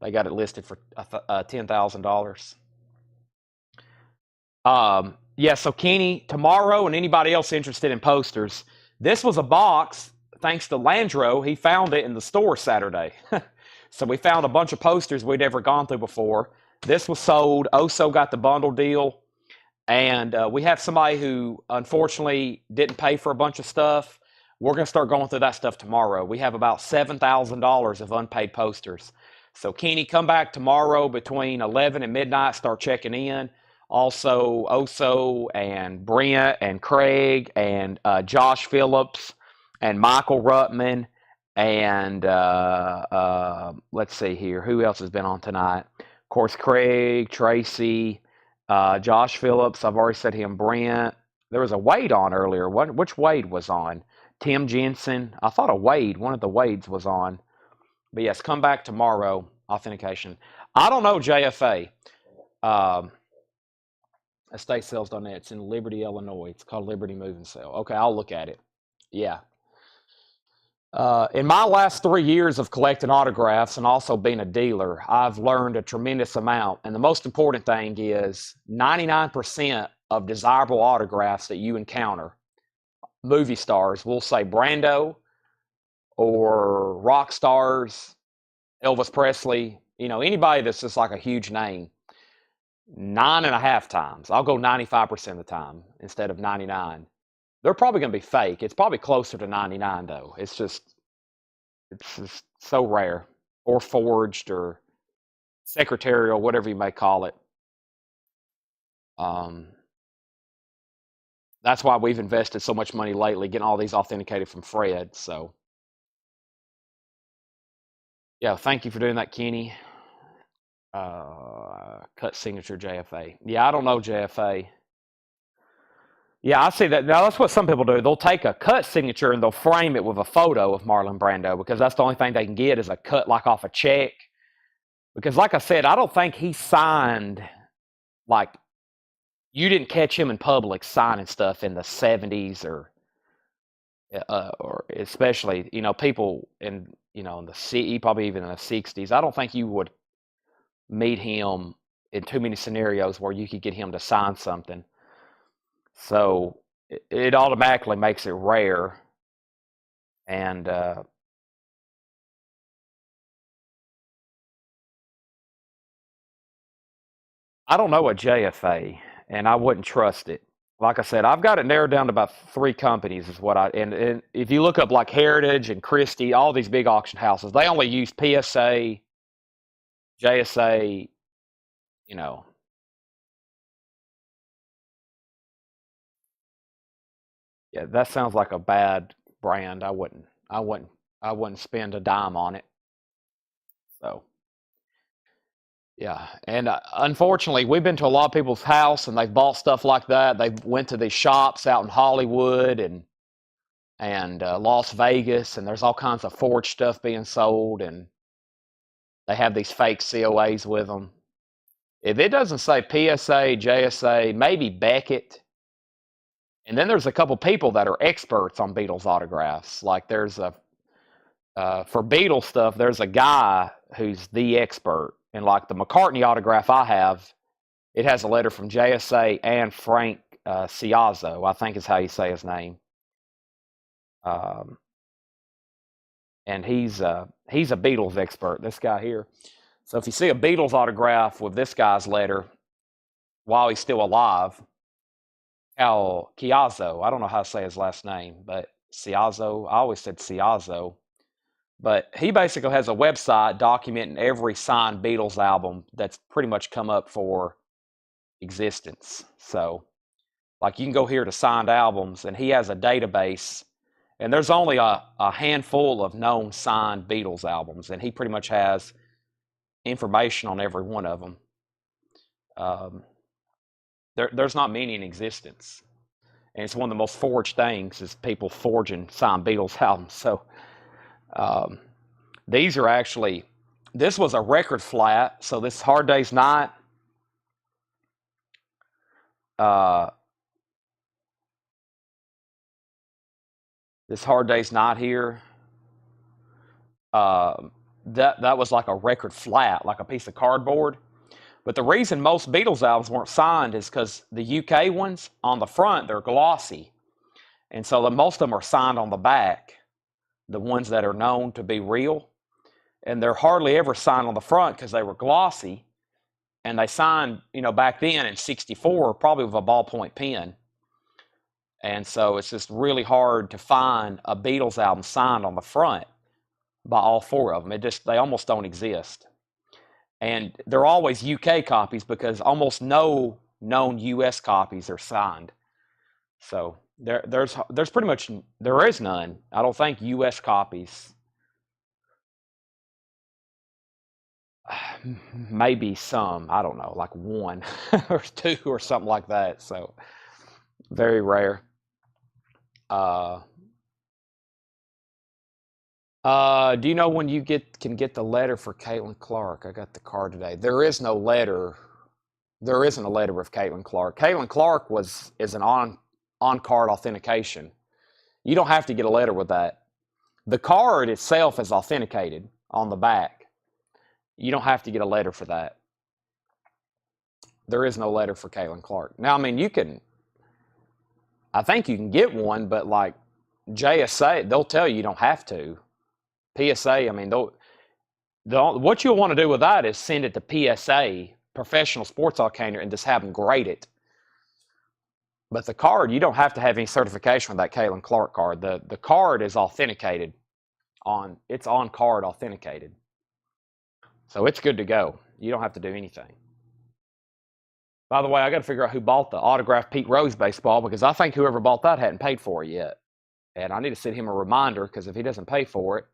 They got it listed for $10,000. Yeah, so Kenny, tomorrow, and anybody else interested in posters, this was a box, thanks to Landro. He found it in the store Saturday. So we found a bunch of posters we'd never gone through before. This was sold. Oso got the bundle deal. And we have somebody who unfortunately didn't pay for a bunch of stuff. We're going to start going through that stuff tomorrow. We have about $7,000 of unpaid posters. So, Kenny, come back tomorrow between 11 and midnight, start checking in. Also, Oso and Brent and Craig and Josh Phillips and Michael Ruttman and let's see here. Who else has been on tonight? Of course, Craig, Tracy, Josh Phillips, I've already said him. Brent. There was a Wade on earlier. Which Wade was on? Tim Jensen. I thought a Wade, one of the Wades was on. But yes, come back tomorrow. Authentication. I don't know JFA. Um, EstateSales.net. It's in Liberty, Illinois. It's called Liberty Move and Sale. Okay, I'll look at it. Yeah. In my last 3 years of collecting autographs and also being a dealer, I've learned a tremendous amount. And the most important thing is 99% of desirable autographs that you encounter, movie stars, will say Brando or rock stars, Elvis Presley, anybody that's just like a huge name. 9.5 times. I'll go 95% of the time instead of 99. They're probably going to be fake. It's probably closer to 99 though. It's just so rare, or forged, or secretarial, whatever you may call it. Um, that's why we've invested so much money lately getting all these authenticated from Fred. So, yeah, thank you for doing that, Kenny. Cut signature JFA. Yeah, I don't know JFA. Yeah, I see that. Now, that's what some people do. They'll take a cut signature and they'll frame it with a photo of Marlon Brando because that's the only thing they can get is a cut like off a check. Because, like I said, I don't think he signed, like, you didn't catch him in public signing stuff in the 70s or especially, people in the probably even in the 60s. I don't think you would meet him in too many scenarios where you could get him to sign something. So it automatically makes it rare. And I don't know a JFA, and I wouldn't trust it. Like I said, I've got it narrowed down to about 3 companies is what and if you look up like Heritage and Christie, all these big auction houses, they only use PSA, JSA, you know. Yeah, that sounds like a bad brand. I wouldn't spend a dime on it. So, yeah, and unfortunately, we've been to a lot of people's house and they've bought stuff like that. They went to these shops out in Hollywood and Las Vegas, and there's all kinds of forged stuff being sold, and they have these fake COAs with them. If it doesn't say PSA, JSA, maybe Beckett, And then there's a couple people that are experts on Beatles autographs. Like there's a for Beatles stuff, there's a guy who's the expert. And like the McCartney autograph I have, it has a letter from JSA and Frank Ciazzo, I think is how you say his name. Um, and he's a Beatles expert, this guy here. So if you see a Beatles autograph with this guy's letter while he's still alive, Al Chiazzo, I don't know how to say his last name, but Ciazzo, I always said Ciazzo. But he basically has a website documenting every signed Beatles album that's pretty much come up for existence. So, like, you can go here to signed albums, and he has a database, and there's only a handful of known signed Beatles albums, and he pretty much has information on every one of them. There's not many in existence, and it's one of the most forged things is people forging signed Beatles albums. So, these are actually, this was a record flat, so this Hard Day's Night, this Hard Day's Night here, that was like a record flat, like a piece of cardboard. But the reason most Beatles albums weren't signed is because the UK ones on the front, they're glossy. And so most of them are signed on the back, the ones that are known to be real. And they're hardly ever signed on the front because they were glossy. And they signed, back then in '64, probably with a ballpoint pen. And so it's just really hard to find a Beatles album signed on the front by all four of them. They almost don't exist. And they're always UK copies because almost no known US copies are signed. So there's pretty much, there is none. I don't think US copies. Maybe some, I don't know, like one or two or something like that. So very rare. Do you know when you can get the letter for Caitlin Clark? I got the card today. There is no letter. There isn't a letter with Caitlin Clark. Caitlin Clark is an on card authentication. You don't have to get a letter with that. The card itself is authenticated on the back. You don't have to get a letter for that. There is no letter for Caitlin Clark. Now, I mean, I think you can get one, but like JSA, they'll tell you don't have to. PSA, I mean, what you'll want to do with that is send it to PSA, Professional Sports Auctioneer, and just have them grade it. But the card, you don't have to have any certification with that Caitlin Clark card. The card is authenticated it's on card authenticated. So it's good to go. You don't have to do anything. By the way, I got to figure out who bought the autographed Pete Rose baseball because I think whoever bought that hadn't paid for it yet. And I need to send him a reminder because if he doesn't pay for it,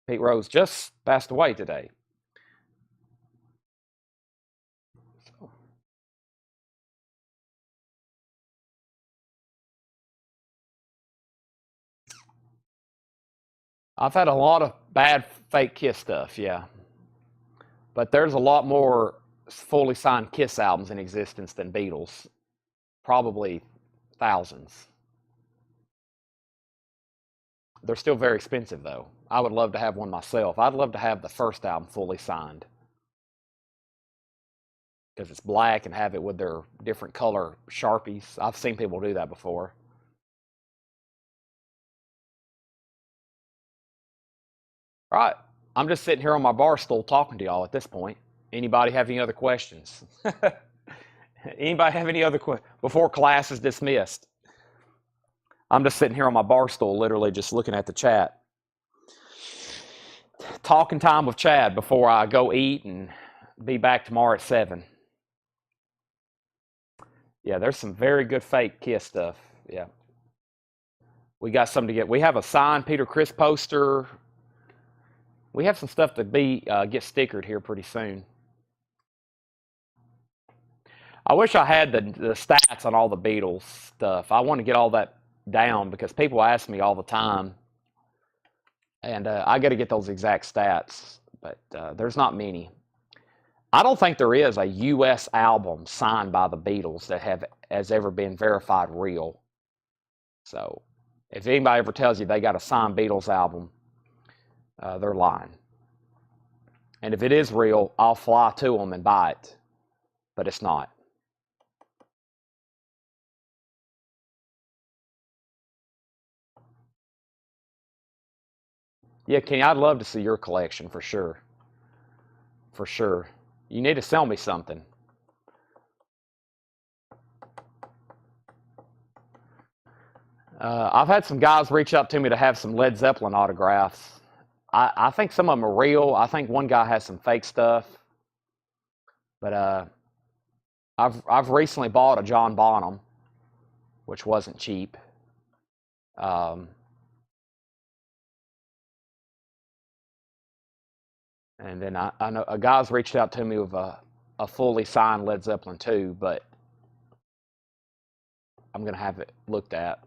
Pete Rose just passed away today. So. I've had a lot of bad fake Kiss stuff, yeah. But there's a lot more fully signed Kiss albums in existence than Beatles. Probably thousands. They're still very expensive, though. I would love to have one myself. I'd love to have the first album fully signed because it's black and have it with their different color Sharpies. I've seen people do that before. All right. I'm just sitting here on my bar stool talking to y'all at this point. Anybody have any other questions? Anybody have any other questions before class is dismissed? I'm just sitting here on my bar stool, literally just looking at the chat. Talking time with Chad before I go eat and be back tomorrow at 7. Yeah, there's some very good fake Kiss stuff. Yeah. We got some to get. We have a signed Peter Criss poster. We have some stuff to get stickered here pretty soon. I wish I had the stats on all the Beatles stuff. I want to get all that down because people ask me all the time. And I got to get those exact stats, but there's not many. I don't think there is a U.S. album signed by the Beatles that has ever been verified real. So if anybody ever tells you they got a signed Beatles album, they're lying. And if it is real, I'll fly to them and buy it. But it's not. Yeah, Kenny, I'd love to see your collection for sure. For sure. You need to sell me something. I've had some guys reach out to me to have some Led Zeppelin autographs. I think some of them are real. I think one guy has some fake stuff. But I've recently bought a John Bonham, which wasn't cheap. Um, and then I know a guy's reached out to me with a fully signed Led Zeppelin too, but I'm gonna have it looked at.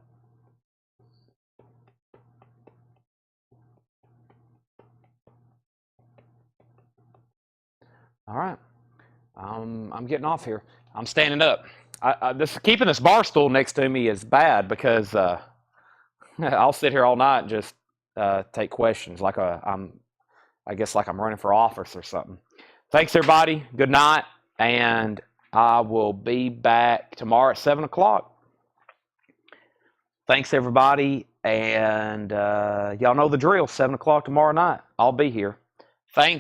All right, I'm getting off here. I'm standing up. Keeping this bar stool next to me is bad because I'll sit here all night and just take questions like I guess like I'm running for office or something. Thanks everybody. Good night, and I will be back tomorrow at 7 o'clock. Thanks everybody, and y'all know the drill. 7 o'clock tomorrow night. I'll be here. Thanks.